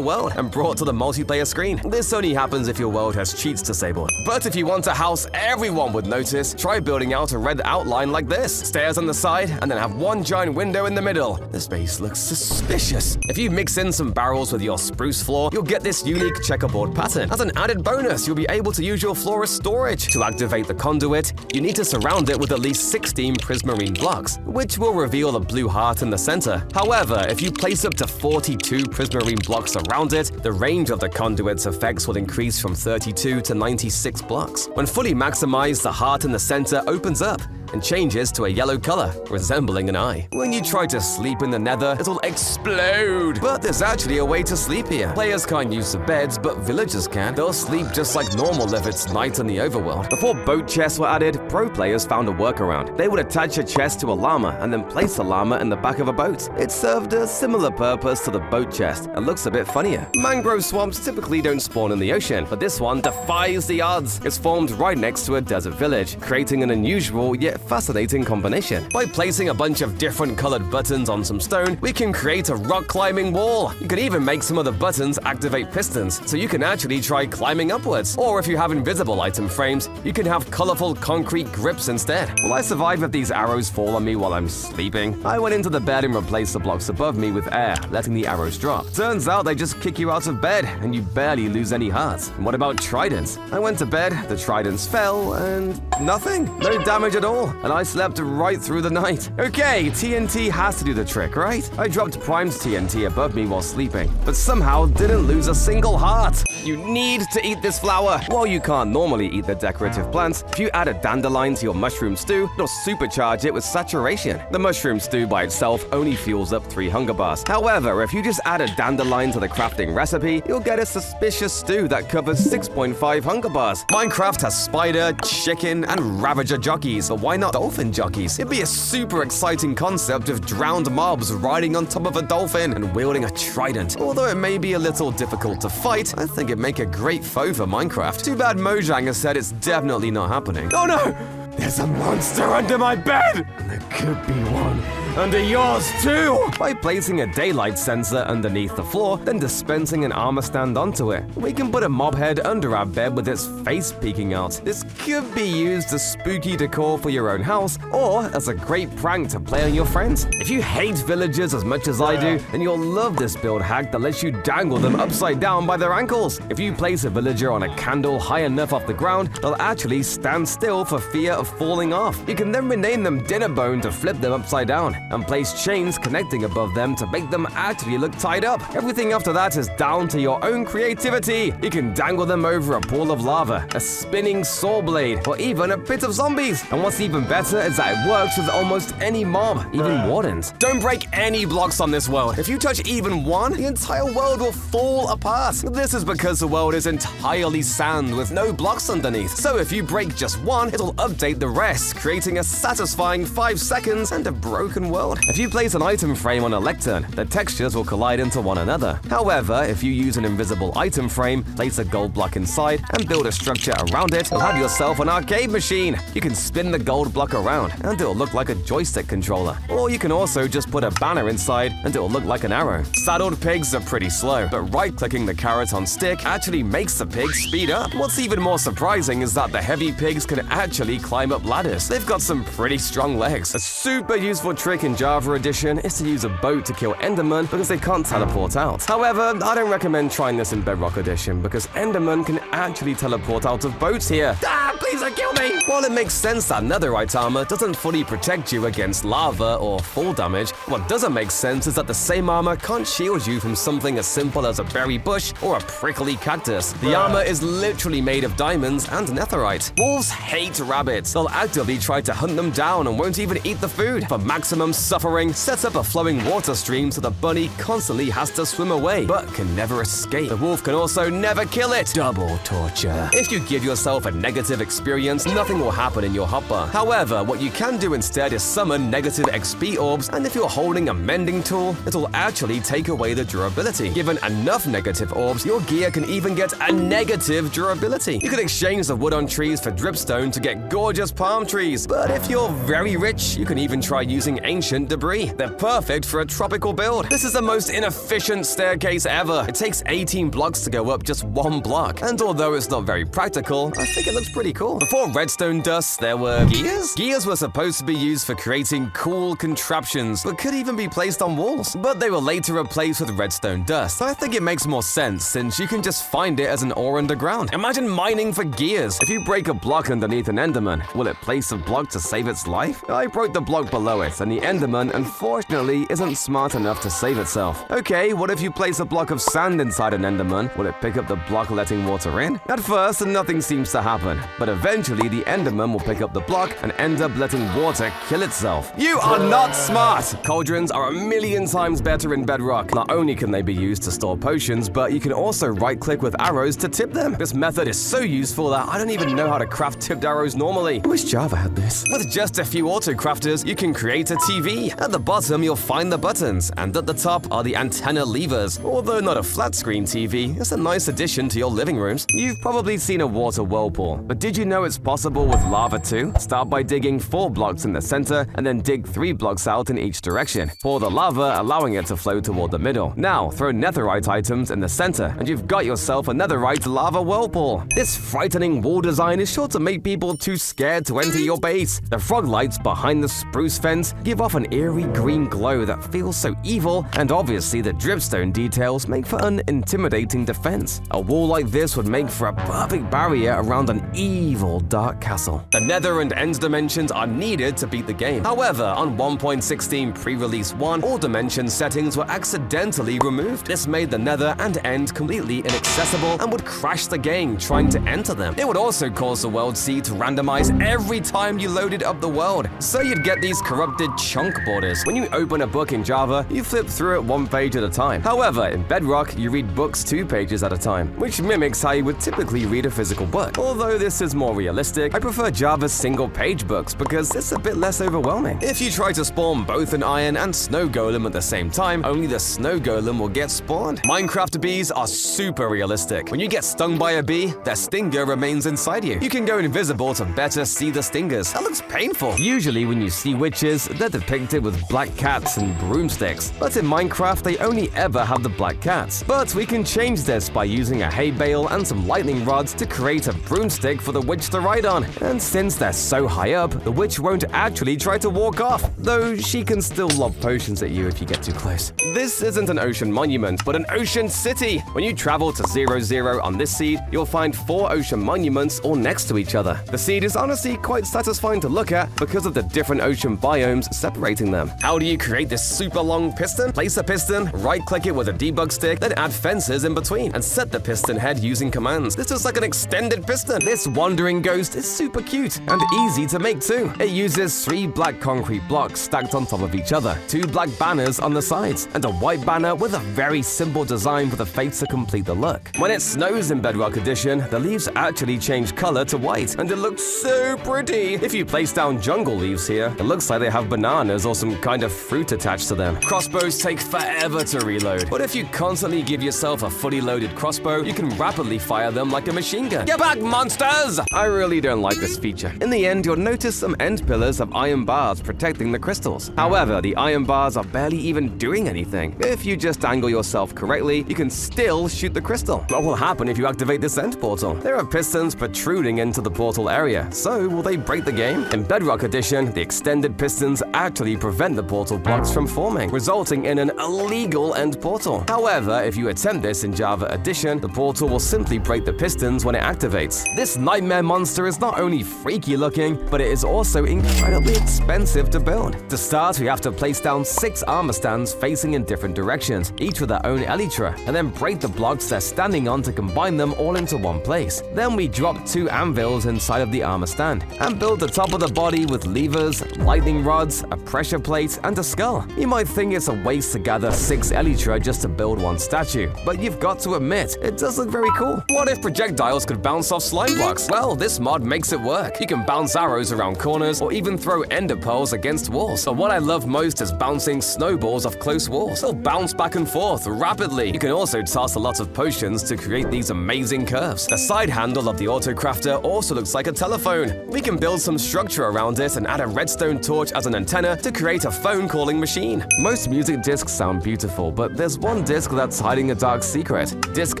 world and brought to the multiplayer screen. This only happens if your world has cheats disabled. But if you want a house everyone would notice, try building out a red outline like this. Stairs on the side, and then have one giant window in the middle. This space looks suspicious. If you mix in some barrels with your spruce floor, you'll get this unique checkerboard pattern. As an added bonus, you'll be able to use your floor as storage. To activate the conduit, you need to surround it with at least 16 prismarine blocks, which will reveal a blue heart in the center. However, if you place up to 42 prismarine blocks around it, the range of the conduit's effects will increase from 32 to 96 blocks. When fully maximized, the heart in the center opens up and changes to a yellow color, resembling an eye. When you try to sleep in the nether, it'll explode. But there's actually a way to sleep here. Players can't use the beds, but villagers can. They'll sleep just like normal if it's night in the overworld. Before boat chests were added, pro players found a workaround. They would attach a chest to a llama and then place the llama in the back of a boat. It served a similar purpose to the boat chest and looks a bit funnier. Mangrove swamps typically don't spawn in the ocean, but this one defies the odds. It's formed right next to a desert village, creating an unusual yet fascinating combination. By placing a bunch of different colored buttons on some stone, we can create a rock climbing wall. You can even make some of the buttons activate pistons, so you can actually try climbing upwards. Or if you have invisible item frames, you can have colorful concrete grips instead. Will I survive if these arrows fall on me while I'm sleeping? I went into the bed and replaced the blocks above me with air, letting the arrows drop. Turns out they just kick you out of bed, and you barely lose any hearts. And what about tridents? I went to bed, the tridents fell, and nothing. No damage at all. And I slept right through the night. Okay, TNT has to do the trick, right? I dropped primed TNT above me while sleeping, but somehow didn't lose a single heart. You need to eat this flower. While you can't normally eat the decorative plants, if you add a dandelion to your mushroom stew, it'll supercharge it with saturation. The mushroom stew by itself only fuels up 3 hunger bars. However, if you just add a dandelion to the crafting recipe, you'll get a suspicious stew that covers 6.5 hunger bars. Minecraft has spider, chicken, and ravager jockeys, but why not dolphin jockeys? It'd be a super exciting concept of drowned mobs riding on top of a dolphin and wielding a trident. Although it may be a little difficult to fight, I think it'd make a great foe for Minecraft. Too bad Mojang has said it's definitely not happening. Oh no! There's a monster under my bed! There could be one under yours too! By placing a daylight sensor underneath the floor, then dispensing an armor stand onto it, we can put a mob head under our bed with its face peeking out. This could be used as spooky decor for your own house, or as a great prank to play on your friends. If you hate villagers as much as I do, then you'll love this build hack that lets you dangle them upside down by their ankles. If you place a villager on a candle high enough off the ground, they'll actually stand still for fear of falling off. You can then rename them Dinner Bone to flip them upside down, and place chains connecting above them to make them actually look tied up. Everything after that is down to your own creativity. You can dangle them over a pool of lava, a spinning saw blade, or even a pit of zombies. And what's even better is that it works with almost any mob, even wardens. Don't break any blocks on this world. If you touch even one, the entire world will fall apart. This is because the world is entirely sand with no blocks underneath. So if you break just one, it'll update the rest, creating a satisfying 5 seconds and a broken world. If you place an item frame on a lectern, the textures will collide into one another. However, if you use an invisible item frame, place a gold block inside, and build a structure around it, you'll have yourself an arcade machine. You can spin the gold block around, and it'll look like a joystick controller. Or you can also just put a banner inside, and it'll look like an arrow. Saddled pigs are pretty slow, but right-clicking the carrot on stick actually makes the pig speed up. What's even more surprising is that the heavy pigs can actually climb up ladders. They've got some pretty strong legs. A super useful trick in Java Edition is to use a boat to kill Endermen because they can't teleport out. However, I don't recommend trying this in Bedrock Edition because Endermen can actually teleport out of boats here. Please don't kill me! While it makes sense that netherite armor doesn't fully protect you against lava or fall damage, what doesn't make sense is that the same armor can't shield you from something as simple as a berry bush or a prickly cactus. The armor is literally made of diamonds and netherite. Wolves hate rabbits. They'll actively try to hunt them down and won't even eat the food. For maximum suffering, set up a flowing water stream so the bunny constantly has to swim away, but can never escape. The wolf can also never kill it. Double torture. If you give yourself a negative experience, nothing will happen in your hotbar. However, what you can do instead is summon negative XP orbs, and if you're holding a mending tool, it'll actually take away the durability. Given enough negative orbs, your gear can even get a negative durability. You can exchange the wood on trees for dripstone to get gorgeous palm trees, but if you're very rich, you can even try using ancient debris. They're perfect for a tropical build. This is the most inefficient staircase ever. It takes 18 blocks to go up just one block, and although it's not very practical, I think it looks pretty cool. Before redstone dust, there were gears? Gears were supposed to be used for creating cool contraptions that could even be placed on walls, but they were later replaced with redstone dust. I think it makes more sense since you can just find it as an ore underground. Imagine mining for gears. If you break a block underneath an Enderman, will it place a block to save its life? I broke the block below it, and the Enderman unfortunately isn't smart enough to save itself. Okay, what if you place a block of sand inside an Enderman? Will it pick up the block letting water in? At first, nothing seems to happen, but eventually the Enderman will pick up the block and end up letting water kill itself. You are not smart! Cauldrons are a million times better in Bedrock. Not only can they be used to store potions, but you can also right-click with arrows to tip them. This method is so useful that I don't even know how to craft tipped arrows normally. I wish Java had this. With just a few auto-crafters, you can create a TV. At the bottom, you'll find the buttons, and at the top are the antenna levers. Although not a flat-screen TV, it's a nice addition to your living rooms. You've probably seen a water whirlpool, but did you know it's possible with lava too? Start by digging 4 blocks in the center, and then dig 3 blocks out in each direction. Pour the lava, allowing it to flow toward the middle. Now, throw netherite items in the center, and you've got yourself a netherite lava whirlpool. This frightening wall design is sure to make people too scared to enter your base. The frog lights behind the spruce fence give off an eerie green glow that feels so evil, and obviously the dripstone details make for an intimidating defense. A wall like this would make for a perfect barrier around an evil dark castle. The nether and end dimensions are needed to beat the game. However, on 1.16 pre-release 1, all dimension settings were accidentally removed. This made the nether and end completely inaccessible and would crash the game trying to enter them. It would also cause the world seed to randomize every time you loaded up the world, so you'd get these corrupted chunk borders. When you open a book in Java, you flip through it one page at a time. However, in Bedrock, you read books 2 pages at a time, which mimics how you would typically read a physical book. Although this is more realistic, I prefer Java's single-page books because it's a bit less overwhelming. If you try to spawn both an iron and snow golem at the same time, only the snow golem will get spawned. Minecraft bees are super realistic. When you get stung by a bee, their stinger remains inside you. You can go invisible to better see the stingers. That looks painful. Usually when you see witches, they're depicted with black cats and broomsticks. But in Minecraft, they only ever have the black cats. But we can change this by using a hay bale and some lightning rods to create a broomstick for the witch to ride on. And since they're so high up, the witch won't actually try to walk off, though she can still lob potions at you if you get too close. This isn't an ocean monument, but an ocean city. When you travel to 0-0 on this seed, you'll find 4 ocean monuments all next to each other. The seed is honestly quite satisfying to look at because of the different ocean biomes separating them. How do you create this super long piston? Place a piston, right-click it with a debug stick, then add fences in between, and set the piston head using commands. This is like an extended piston. This wandering ghost is super cute and easy to make too. It uses 3 black concrete blocks stacked on top of each other, 2 black banners on the sides, and a white banner with a very simple design for the face to complete the look. When it snows in Bedrock Edition, the leaves actually change color to white, and it looks so pretty. If you place down jungle leaves here, it looks like they have bananas or some kind of fruit attached to them. Crossbows take forever to reload, but if you constantly give yourself a fully loaded crossbow, you can rapidly fire them like a machine gun. Get back, monsters! I really don't like this feature. In the end, you'll notice some end pillars have iron bars protecting the crystals. However, the iron bars are barely even doing anything. If you just angle yourself correctly, you can still shoot the crystal. What will happen if you activate this end portal? There are pistons protruding into the portal area, so will they break the game? In Bedrock Edition, the extended pistons actually prevent the portal blocks from forming, resulting in an illegal end portal. However, if you attempt this in Java Edition, the portal will simply break the pistons when it activates. This nightmare monster is not only freaky looking, but it is also incredibly expensive to build. To start, we have to place down 6 armor stands facing in different directions, each with their own elytra, and then break the blocks they're standing on to combine them all into one place. Then we drop 2 anvils inside of the armor stand, and build the top of the body with levers, lightning rods, a pressure plate, and a skull. You might think it's a waste to gather 6 elytra just to build one statue, but you've got to admit, it does look very cool. What if projectiles could bounce off slime blocks? Well, this mod makes it work. You can bounce arrows around corners, or even throw ender pearls against walls. But what I love most is bouncing snowballs off close walls. They'll bounce back and forth rapidly. You can also toss a lot of potions to create these amazing curves. The side handle of the autocrafter also looks like a telephone. We can build some structure around it and add a redstone torch as an antenna to create a phone calling machine. Most music discs sound beautiful, but there's one disc that's hiding a dark secret. Disc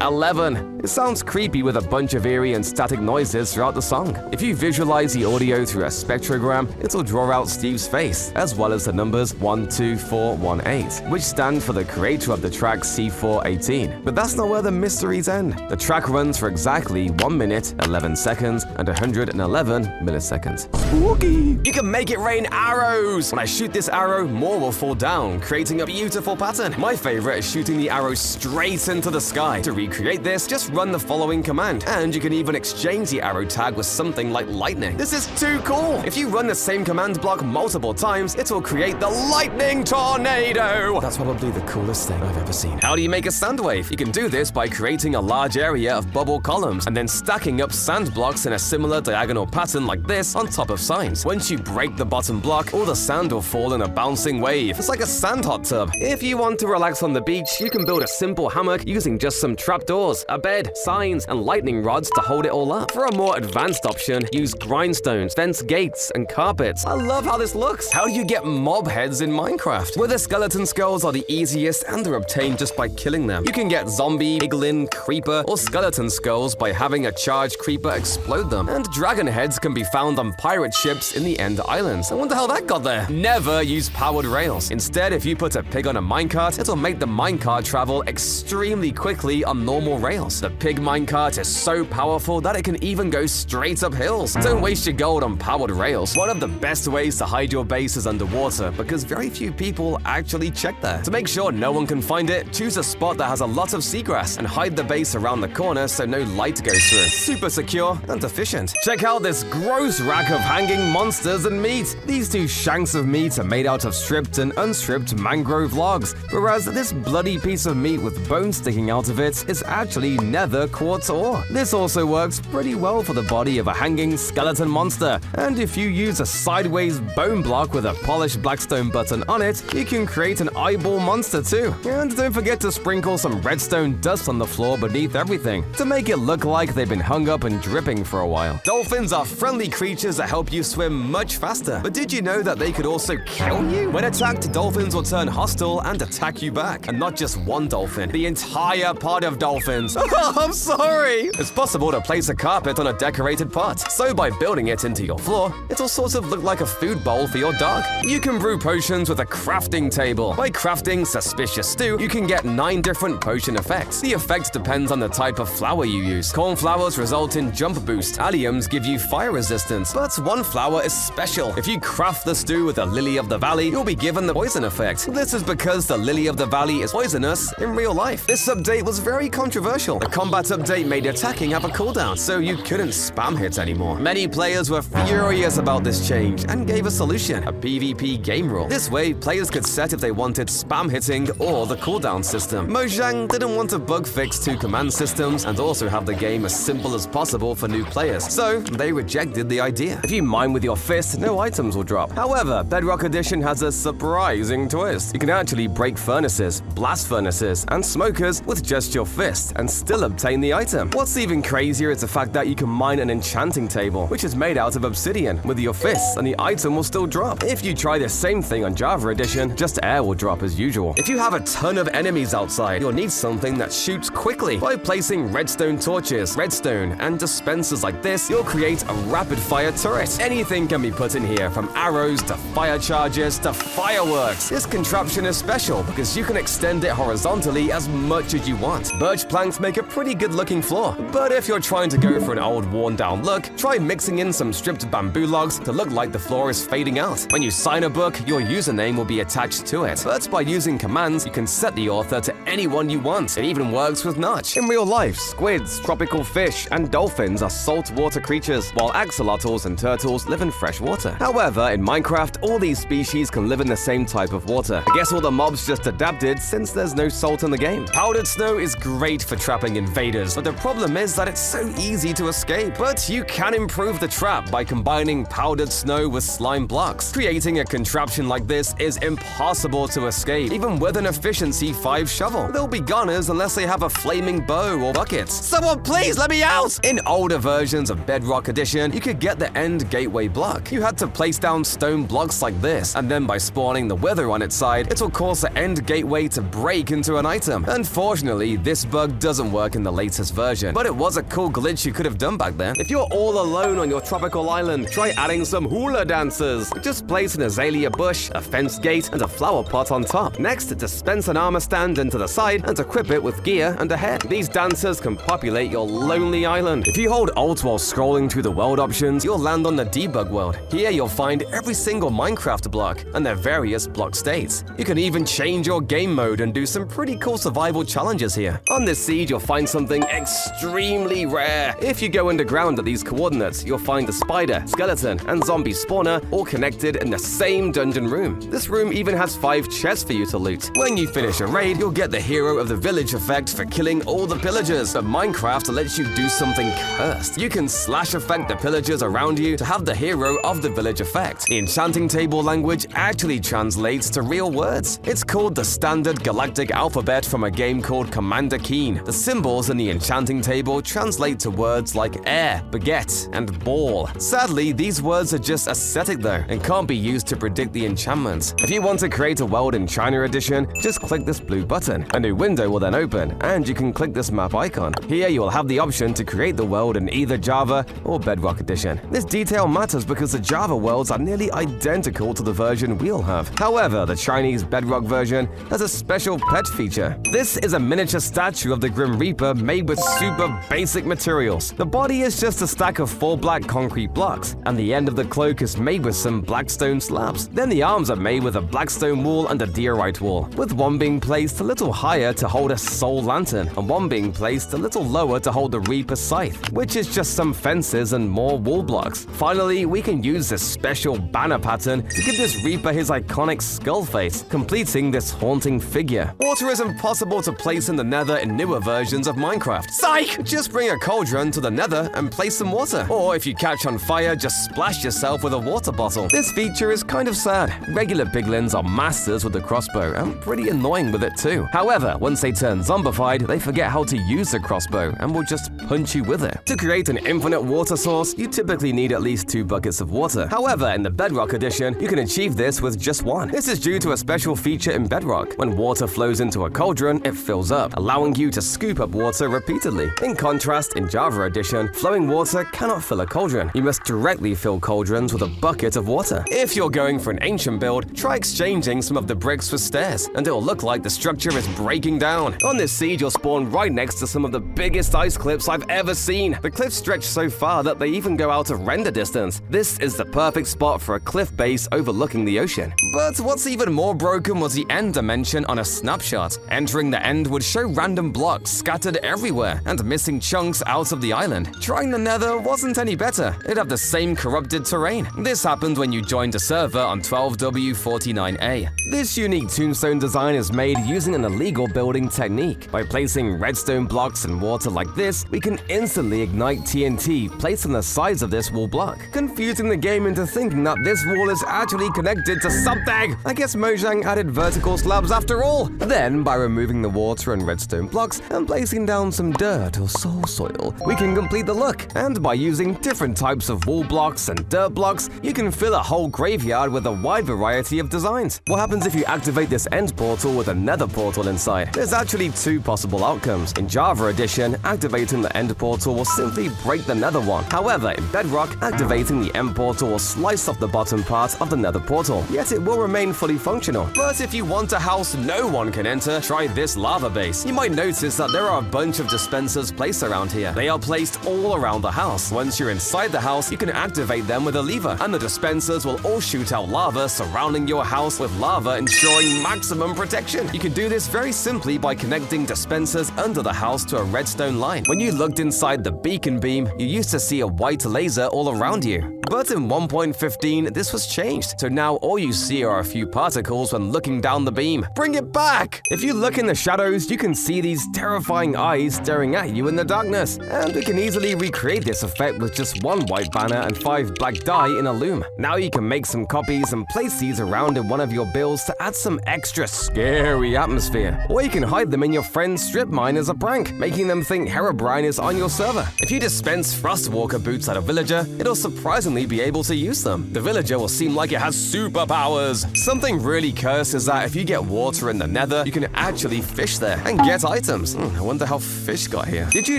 11. It sounds creepy with a bunch of eerie and static noises throughout the song. If you visualize the audio through a spectrogram, it'll draw out Steve's face, as well as the numbers 12418, which stand for the creator of the track C418. But that's not where the mysteries end. The track runs for exactly 1 minute, 11 seconds, and 111 milliseconds. Spooky! You can make it rain arrows! When I shoot this arrow, more will fall down, creating a beautiful pattern. My favorite is shooting the arrow straight into the sky. To recreate this, just run the following command, and you can even exchange the arrow tag with something like lightning. This is too cool! If you run the same command block multiple times, it will create the lightning tornado! That's probably the coolest thing I've ever seen. How do you make a sand wave? You can do this by creating a large area of bubble columns, and then stacking up sand blocks in a similar diagonal pattern like this on top of signs. Once you break the bottom block, all the sand will fall in a bouncing wave. It's like a sand hot tub. If you want to relax on the beach, you can build a simple hammock using just some trapdoors, a bed, signs, and lightning rods to hold it all up. For a more advanced option, use grindstones, fence gates, and carpets. I love how this looks. How do you get mob heads in Minecraft? Wither skeleton skulls are the easiest and are obtained just by killing them. You can get zombie, piglin, creeper, or skeleton skulls by having a charged creeper explode them. And dragon heads can be found on pirate ships in the End Islands. I wonder how that got there. Never use powered rails. Instead, if you put a pig on a minecart, it'll make the minecart travel extremely quickly on normal rails. The pig minecart is so powerful that it can even go straight up hills. Don't waste your gold on powered rails. One of the best ways to hide your base is underwater because very few people actually check there. To make sure no one can find it, choose a spot that has a lot of seagrass and hide the base around the corner so no light goes through. Super secure and efficient. Check out this gross rack of hanging monsters and meat. These 2 shanks of of meat are made out of stripped and unstripped mangrove logs, whereas this bloody piece of meat with bones sticking out of it is actually nether quartz ore. This also works pretty well for the body of a hanging skeleton monster, and if you use a sideways bone block with a polished blackstone button on it, you can create an eyeball monster too. And don't forget to sprinkle some redstone dust on the floor beneath everything to make it look like they've been hung up and dripping for a while. Dolphins are friendly creatures that help you swim much faster, but did you know that they could also kill you? When attacked, dolphins will turn hostile and attack you back. And not just one dolphin, the entire pod of dolphins. I'm sorry! It's possible to place a carpet on a decorated pot, so by building it into your floor, it'll sort of look like a food bowl for your dog. You can brew potions with a crafting table. By crafting Suspicious Stew, you can get 9 different potion effects. The effect depends on the type of flour you use. Cornflowers result in jump boost. Alliums give you fire resistance, but one flour is special. If you craft the stew with a lily of the valley, you'll be given the poison effect. This is because the lily of the valley is poisonous in real life. This update was very controversial. The combat update made attacking have a cooldown, so you couldn't spam hit anymore. Many players were furious about this change and gave a solution, a PvP game rule. This way, players could set if they wanted spam hitting or the cooldown system. Mojang didn't want to bug fix 2 command systems and also have the game as simple as possible for new players, so they rejected the idea. If you mine with your fist, no items will drop. However, Bedrock Edition has a surprising twist. You can actually break furnaces, blast furnaces, and smokers with just your fist and still obtain the item. What's even crazier is the fact that you can mine an enchanting table, which is made out of obsidian, with your fists, and the item will still drop. If you try the same thing on Java Edition, just air will drop as usual. If you have a ton of enemies outside, you'll need something that shoots quickly. By placing redstone torches, redstone, and dispensers like this, you'll create a rapid-fire turret. Anything can be put in here, from arrows to fire charges to fireworks. This contraption is special because you can extend it horizontally as much as you want. Birch planks make a pretty good-looking floor, but if you're trying to go for an old, worn-down look, try mixing in some stripped bamboo logs to look like the floor is fading out. When you sign a book, your username will be attached to it, but by using commands, you can set the author to anyone you want. It even works with Notch. In real life, squids, tropical fish, and dolphins are saltwater creatures, while axolotls and turtles live in fresh water. However, in Minecraft, all these species can live in the same type of water. I guess all the mobs just adapted since there's no salt in the game. Powdered snow is great for trapping invaders, but the problem is that it's so easy to escape. But you can improve the trap by combining powdered snow with slime blocks. Creating a contraption like this is impossible to escape, even with an efficiency 5 shovel. They'll be goners unless they have a flaming bow or buckets. Someone please let me out! In older versions of Bedrock Edition, you could get the end gateway block. You had to place down stone blocks like this, and then by spawning the wither on its side, it will cause the end gateway to break into an item. Unfortunately, this bug doesn't work in the latest version, but it was a cool glitch you could have done back then. If you're all alone on your tropical island, try adding some hula dancers. Just place an azalea bush, a fence gate, and a flower pot on top. Next, dispense an armor stand into the side and equip it with gear and a head. These dancers can populate your lonely island. If you hold Alt while scrolling through the world options, you'll land on the debug world. Here you'll find every single Minecraft block and their various block states. You can even change your game mode and do some pretty cool survival challenges here. On this seed, you'll find something extremely rare. If you go underground at these coordinates, you'll find a spider, skeleton, and zombie spawner all connected in the same dungeon room. This room even has 5 chests for you to loot. When you finish a raid, you'll get the Hero of the Village effect for killing all the pillagers, but Minecraft lets you do something cursed. You can slash effect the pillagers around you to have the Hero of the Village effect. The enchanting table language actually translates to real words. It's called the Standard Galactic Alphabet from a game called Commander Keen. The symbols in the enchanting table translate to words like air, baguette, and ball. Sadly, these words are just aesthetic though, and can't be used to predict the enchantments. If you want to create a world in China Edition, just click this blue button. A new window will then open, and you can click this map icon. Here you will have the option to create the world in either Java or Bedrock Edition. This detail matters because the Java worlds are nearly identical to the version we'll have. However, the Chinese Bedrock version has a special pet feature. This is a miniature statue of the Grim Reaper made with super basic materials. The body is just a stack of 4 black concrete blocks, and the end of the cloak is made with some black stone slabs. Then the arms are made with a black stone wall and a diorite wall, with one being placed a little higher to hold a soul lantern, and one being placed a little lower to hold the Reaper scythe, which is just some fences and more wall blocks. Finally, we can use this special banner pattern skeleton to give this Reaper his iconic skull face, completing this haunting figure. Water is impossible to place in the nether in newer versions of Minecraft. Psych! Just bring a cauldron to the nether and place some water. Or if you catch on fire, just splash yourself with a water bottle. This feature is kind of sad. Regular piglins are masters with the crossbow and pretty annoying with it too. However, once they turn zombified, they forget how to use the crossbow and will just punch you with it. To create an infinite water source, you typically need at least 2 buckets of water. However, in the Bedrock edition, you can achieve this with just 1. This is due to a special feature in Bedrock. When water flows into a cauldron, it fills up, allowing you to scoop up water repeatedly. In contrast, in Java edition, flowing water cannot fill a cauldron. You must directly fill cauldrons with a bucket of water. If you're going for an ancient build, try exchanging some of the bricks for stairs, and it'll look like the structure is breaking down. On this seed, you'll spawn right next to some of the biggest ice cliffs I've ever seen. The cliffs stretch so far that they even go out of render distance. This is the perfect spot for a cliff base overlooking the ocean. But what's even more broken was the end dimension on a snapshot. Entering the end would show random blocks scattered everywhere and missing chunks out of the island. Trying the nether wasn't any better. It'd have the same corrupted terrain. This happened when you joined a server on 12W49A. This unique tombstone design is made using an illegal building technique. By placing redstone blocks in water like this, we can instantly ignite TNT placed on the sides of this wall block, confusing the game into thinking that this wall is actually connected to something. I guess Mojang added vertical slabs after all. Then, by removing the water and redstone blocks and placing down some dirt or soul soil, we can complete the look. And by using different types of wall blocks and dirt blocks, you can fill a whole graveyard with a wide variety of designs. What happens if you activate this end portal with a nether portal inside? There's actually 2 possible outcomes. In Java edition, activating the end portal will simply break the nether one. However, in Bedrock, activating the end portal will slice off the bottom part of the nether portal, yet it will remain fully functional. But if you want a house no one can enter, try this lava base. You might notice that there are a bunch of dispensers placed around here. They are placed all around the house. Once you're inside the house, you can activate them with a lever, and the dispensers will all shoot out lava surrounding your house with lava, ensuring maximum protection. You can do this very simply by connecting dispensers under the house to a redstone line. When you looked inside the beacon beam, you used to see a white laser all around you. But in 1.15, this was changed, so now all you see are a few particles when looking down the beam. Bring it back! If you look in the shadows, you can see these terrifying eyes staring at you in the darkness. And we can easily recreate this effect with just 1 white banner and 5 black dye in a loom. Now you can make some copies and place these around in one of your builds to add some extra scary atmosphere. Or you can hide them in your friend's strip mine as a prank, making them think Herobrine is on your server. If you dispense Frostwalker boots at a villager, it'll surprisingly be able to use them. The villager will seem like it has superpowers. Something really cursed is that if you get water in the nether, you can actually fish there and get items. I wonder how fish got here. Did you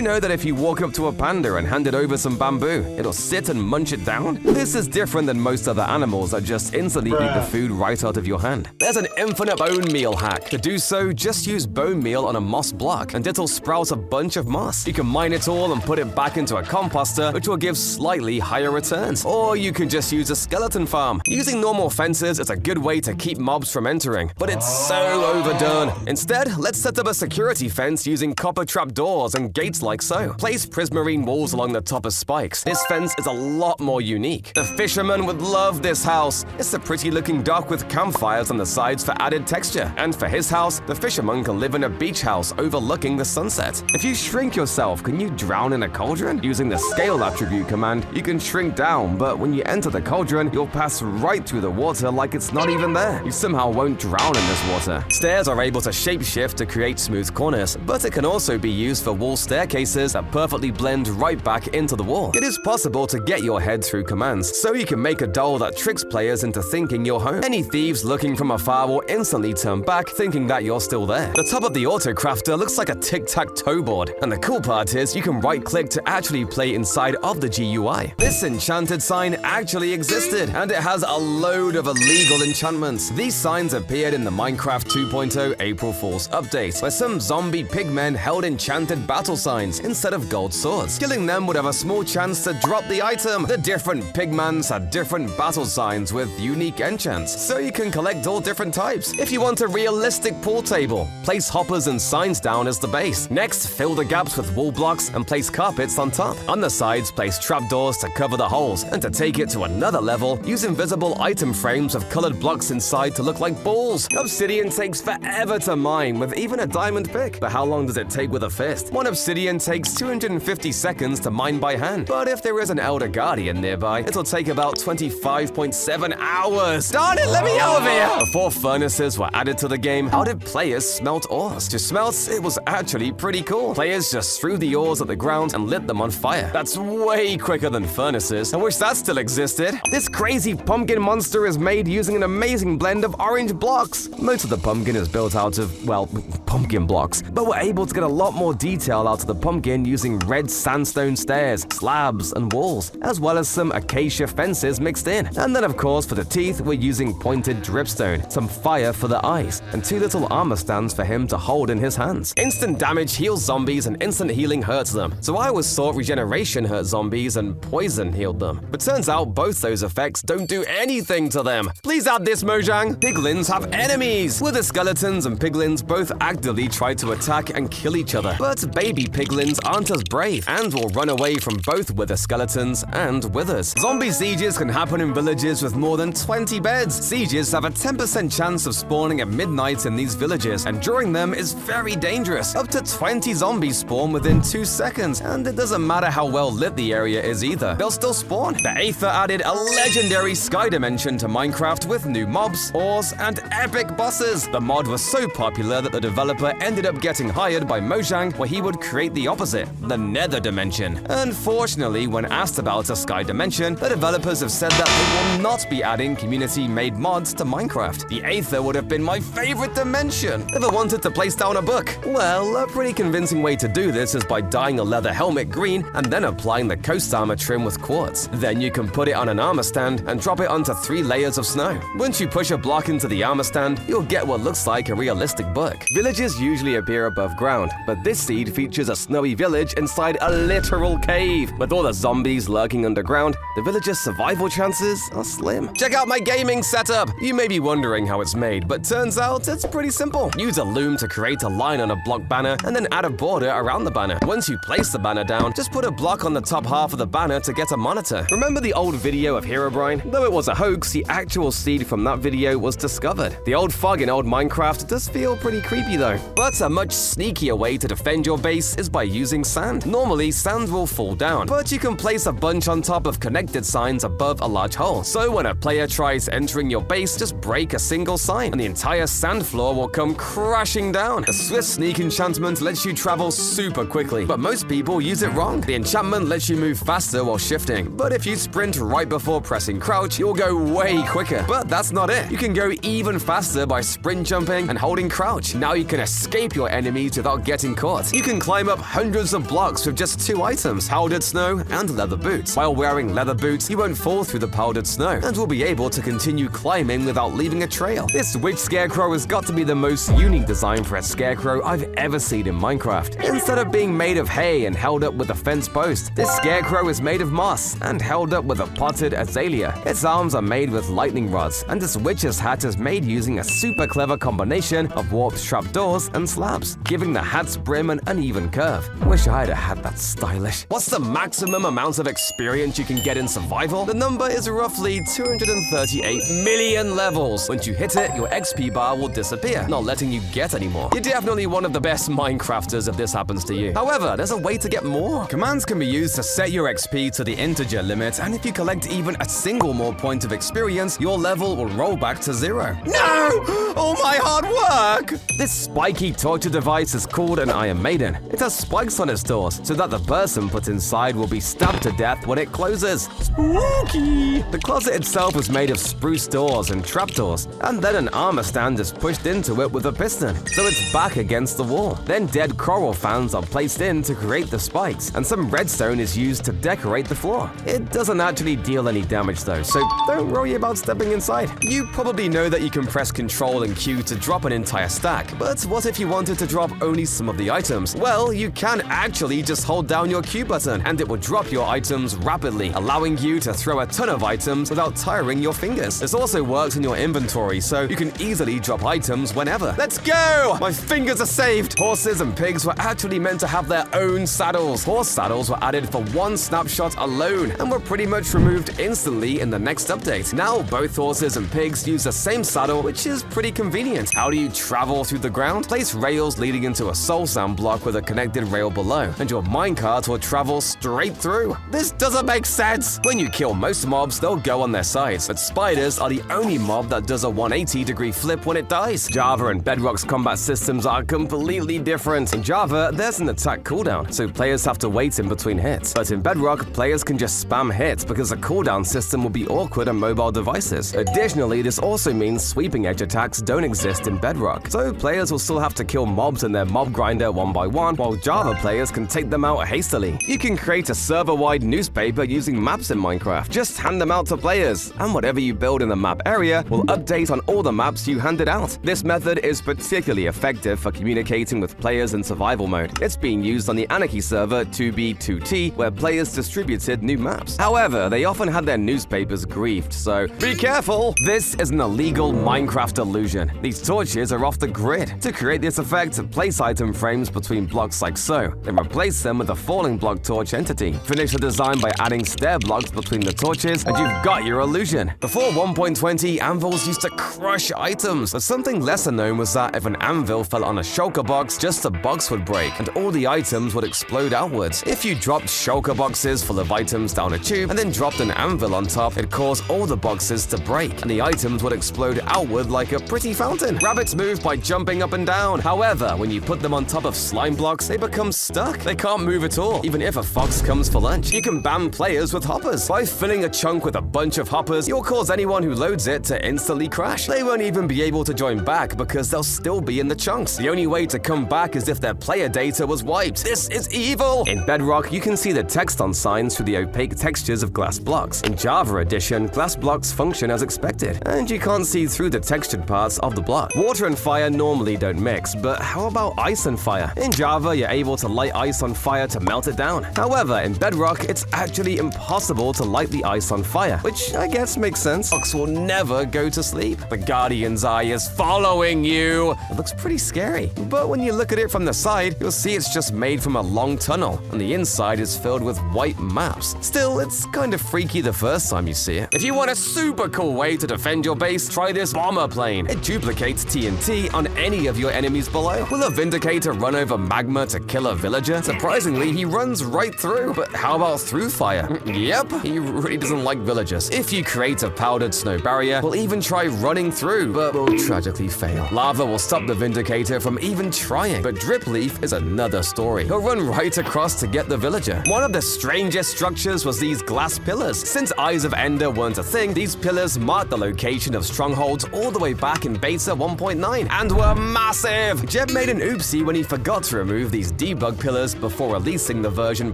know that if you walk up to a panda and hand it over some bamboo, it'll sit and munch it down? This is different than most other animals that just instantly eat the food right out of your hand. There's an infinite bone meal hack. To do so, just use bone meal on a moss block and it'll sprout a bunch of moss. You can mine it all and put it back into a composter, which will give slightly higher returns. Or you can just use a skeleton farm. Using normal fences is a good way to keep mobs from entering, but it's so overdone. Instead, let's set up a security fence using copper trapdoors and gates like so. Place prismarine walls along the top of spikes. This fence is a lot more unique. The fisherman would love this house. It's a pretty looking dock with campfires on the sides for added texture. And for his house, the fisherman can live in a beach house overlooking the sunset. If you shrink yourself, can you drown in a cauldron? Using the scale attribute command, you can shrink down, but when you enter the cauldron, you'll pass right through the water like it's not even there. You somehow won't drown in this water. Stairs are able to shapeshift to create smooth corners, but it can also be used for wall staircases that perfectly blend right back into the wall. It is possible to get your head through commands, so you can make a doll that tricks players into thinking you're home. Any thieves looking from afar will instantly turn back, thinking that you're still there. The top of the autocrafter looks like a tic-tac-toe board, and the cool part is you can right-click to actually play inside of the GUI. This enchanted sign actually existed, and it has a load of illegal enchantments. These signs appeared in the Minecraft 2.0 April Fool's update, where some zombie pigmen held enchanted battle signs instead of gold swords. Killing them would have a small chance to drop the item. The different pigmans had different battle signs with unique enchants, so you can collect all different types. If you want a realistic pool table, place hoppers and signs down as the base. Next, fill the gaps with wall blocks blocks and place carpets on top. On the sides, place trapdoors to cover the holes, and to take it to another level, use invisible item frames with colored blocks inside to look like balls. Obsidian takes forever to mine with even a diamond pick. But how long does it take with a fist? One obsidian takes 250 seconds to mine by hand. But if there is an Elder Guardian nearby, it'll take about 25.7 hours. Darn it, let me out of here! Before furnaces were added to the game, how did players smelt ores? To smelt, it was actually pretty cool. Players just threw the ores at the ground and lit them on fire. That's way quicker than furnaces. I wish that still existed. This crazy pumpkin monster is made using an amazing blend of orange blocks. Most of the pumpkin is built out of, well, pumpkin blocks, but we're able to get a lot more detail out of the pumpkin using red sandstone stairs, slabs, and walls, as well as some acacia fences mixed in. And then of course for the teeth, we're using pointed dripstone, some fire for the eyes, and 2 little armor stands for him to hold in his hands. Instant damage heals zombies and instant healing hurts them. So I always thought regeneration hurt zombies and poison healed them. But turns out both those effects don't do anything to them. Please add this, Mojang. Piglins have enemies. Wither skeletons and piglins both actively try to attack and kill each other. But baby piglins aren't as brave and will run away from both wither skeletons and withers. Zombie sieges can happen in villages with more than 20 beds. Sieges have a 10% chance of spawning at midnight in these villages, and during them is very dangerous. Up to 20 zombies spawn within 2 seconds, and it doesn't matter how well lit the area is either. They'll still spawn. The Aether added a legendary sky dimension to Minecraft with new mobs, ores, and epic bosses. The mod was so popular that the developer ended up getting hired by Mojang, where he would create the opposite, the nether dimension. Unfortunately, when asked about a sky dimension, the developers have said that they will not be adding community-made mods to Minecraft. The Aether would have been my favorite dimension. Ever wanted to place down a book? Well, a pretty convincing way to do this is by dyeing a leather helmet green and then applying the coast armor trim with quartz. Then you can put it on an armor stand and drop it onto 3 layers of snow. Once you push a block into the armor stand, you'll get what looks like a realistic book. Villages usually appear above ground, but this seed features a snowy village inside a literal cave. With all the zombies lurking underground, the village's survival chances are slim. Check out my gaming setup! You may be wondering how it's made, but turns out it's pretty simple. Use a loom to create a line on a block banner and then add a border around the banner. Once you place the banner down, just put a block on the top half of the banner to get a monitor. Remember the old video of Herobrine? Though it was a hoax, the actual seed from that video was discovered. The old fog in old Minecraft does feel pretty creepy though. But a much sneakier way to defend your base is by using sand. Normally, sand will fall down, but you can place a bunch on top of connected signs above a large hole. So when a player tries entering your base, just break a single sign, and the entire sand floor will come crashing down. The Swift Sneak enchantment lets you travel super quickly, but most people use it wrong. The enchantment lets you move faster while shifting, but if you sprint right before pressing crouch, you'll go way quicker. But that's not it. You can go even faster by sprint jumping and holding crouch. Now you can escape your enemies without getting caught. You can climb up hundreds of blocks with just 2 items, powdered snow and leather boots. While wearing leather boots, you won't fall through the powdered snow and will be able to continue climbing without leaving a trail. This witch scarecrow has got to be the most unique design for a scarecrow I've ever seen in Minecraft. Instead of being made of hay and held up with a fence post, this scarecrow is made of moss and held up with a potted azalea. Its arms are made with lightning rods, and this witch's hat is made using a super clever combination of warped trapdoors and slabs, giving the hat's brim an uneven curve. Wish I had a hat that's stylish. What's the maximum amount of experience you can get in survival? The number is roughly 238 million levels. Once you hit it, your XP bar will disappear, not letting you get any more. You're definitely one of the best Minecrafters if this happens to you. However, there's a way to get more. Commands can be used to set your XP to the integer limit, and if you collect even a single more point of experience, your level will roll back to 0. No! All my hard work! This spiky torture device is called an Iron Maiden. It has spikes on its doors, so that the person put inside will be stabbed to death when it closes. Spooky! The closet itself is made of spruce doors and trapdoors, and then an armor stand is pushed into it with a piston, so it's back against the wall. Then dead coral fans are placed in to create the spikes, and some redstone is used to decorate the floor. It doesn't actually deal any damage though, so don't worry about stepping inside. You probably know that you can press Ctrl and Q to drop an entire stack, but what if you wanted to drop only some of the items? Well, you can actually just hold down your Q button, and it will drop your items rapidly, allowing you to throw a ton of items without tiring your fingers. This also works in your inventory, so you can easily drop items whenever. Let's go! My fingers are saved! Horses and pigs were actually meant to have their their own saddles. Horse saddles were added for one snapshot alone and were pretty much removed instantly in the next update. Now both horses and pigs use the same saddle, which is pretty convenient. How do you travel through the ground? Place rails leading into a soul sand block with a connected rail below, and your minecart will travel straight through. This doesn't make sense. When you kill most mobs, they'll go on their sides, but spiders are the only mob that does a 180-degree flip when it dies. Java and Bedrock's combat systems are completely different. In Java, there's an attack cooldown, so players have to wait in between hits. But in Bedrock, players can just spam hits because the cooldown system will be awkward on mobile devices. Additionally, this also means sweeping edge attacks don't exist in Bedrock, so players will still have to kill mobs in their mob grinder one by one, while Java players can take them out hastily. You can create a server-wide newspaper using maps in Minecraft. Just hand them out to players, and whatever you build in the map area will update on all the maps you handed out. This method is particularly effective for communicating with players in survival mode. It's being used on the Anarchy server 2B2T, where players distributed new maps. However, they often had their newspapers griefed, so be careful! This is an illegal Minecraft illusion. These torches are off the grid. To create this effect, place item frames between blocks like so, then replace them with a falling block torch entity. Finish the design by adding stair blocks between the torches, and you've got your illusion. Before 1.20, anvils used to crush items, but something lesser known was that if an anvil fell on a shulker box, just the box would break, and all the items would explode outwards. If you dropped shulker boxes full of items down a tube, and then dropped an anvil on top, it'd cause all the boxes to break, and the items would explode outward like a pretty fountain. Rabbits move by jumping up and down. However, when you put them on top of slime blocks, they become stuck. They can't move at all, even if a fox comes for lunch. You can ban players with hoppers. By filling a chunk with a bunch of hoppers, you'll cause anyone who loads it to instantly crash. They won't even be able to join back because they'll still be in the chunks. The only way to come back is if their player data was wiped. This is evil! In Bedrock, you can see the text on signs through the opaque textures of glass blocks. In Java Edition, glass blocks function as expected, and you can't see through the textured parts of the block. Water and fire normally don't mix, but how about ice and fire? In Java, you're able to light ice on fire to melt it down. However, in Bedrock, it's actually impossible to light the ice on fire, which I guess makes sense. Fox will never go to sleep. The Guardian's eye is following you. It looks pretty scary, but when you look at it from the side, you'll see it's just made from a long tunnel, and the inside is filled with white maps. Still, it's kind of freaky the first time you see it. If you want a super cool way to defend your base, try this bomber plane. It duplicates TNT on any of your enemies below. Will a Vindicator run over magma to kill a villager? Surprisingly, he runs right through. But how about through fire? Yep, he really doesn't like villagers. If you create a powdered snow barrier, we'll even try running through, but will tragically fail. Lava will stop the Vindicator from even trying, but Drip Leaf is another story. He'll run right across to get the villager. One of the strangest structures was these glass pillars. Since Eyes of Ender weren't a thing, these pillars marked the location of strongholds all the way back in beta 1.9 and were massive. Jeb made an oopsie when he forgot to remove these debug pillars before releasing the version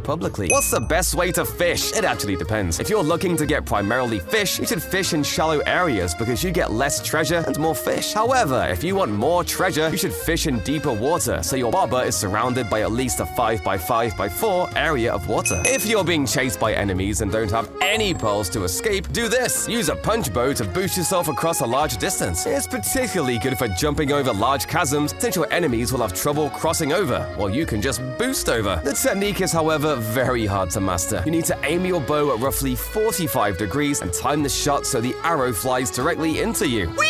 publicly. What's the best way to fish? It actually depends. If you're looking to get primarily fish, you should fish in shallow areas because you get less treasure and more fish. However, if you want more treasure, you should fish in deeper water so your bobber is surrounded by at least a 5x5x4 area of water. If you're being chased by enemies and don't have any pearls to escape, do this. Use a punch bow to boost yourself across a large distance. It's particularly good for jumping over large chasms since your enemies will have trouble crossing over, while you can just boost over. The technique is, however, very hard to master. You need to aim your bow at roughly 45 degrees and time the shot so the arrow flies directly into you. Whee!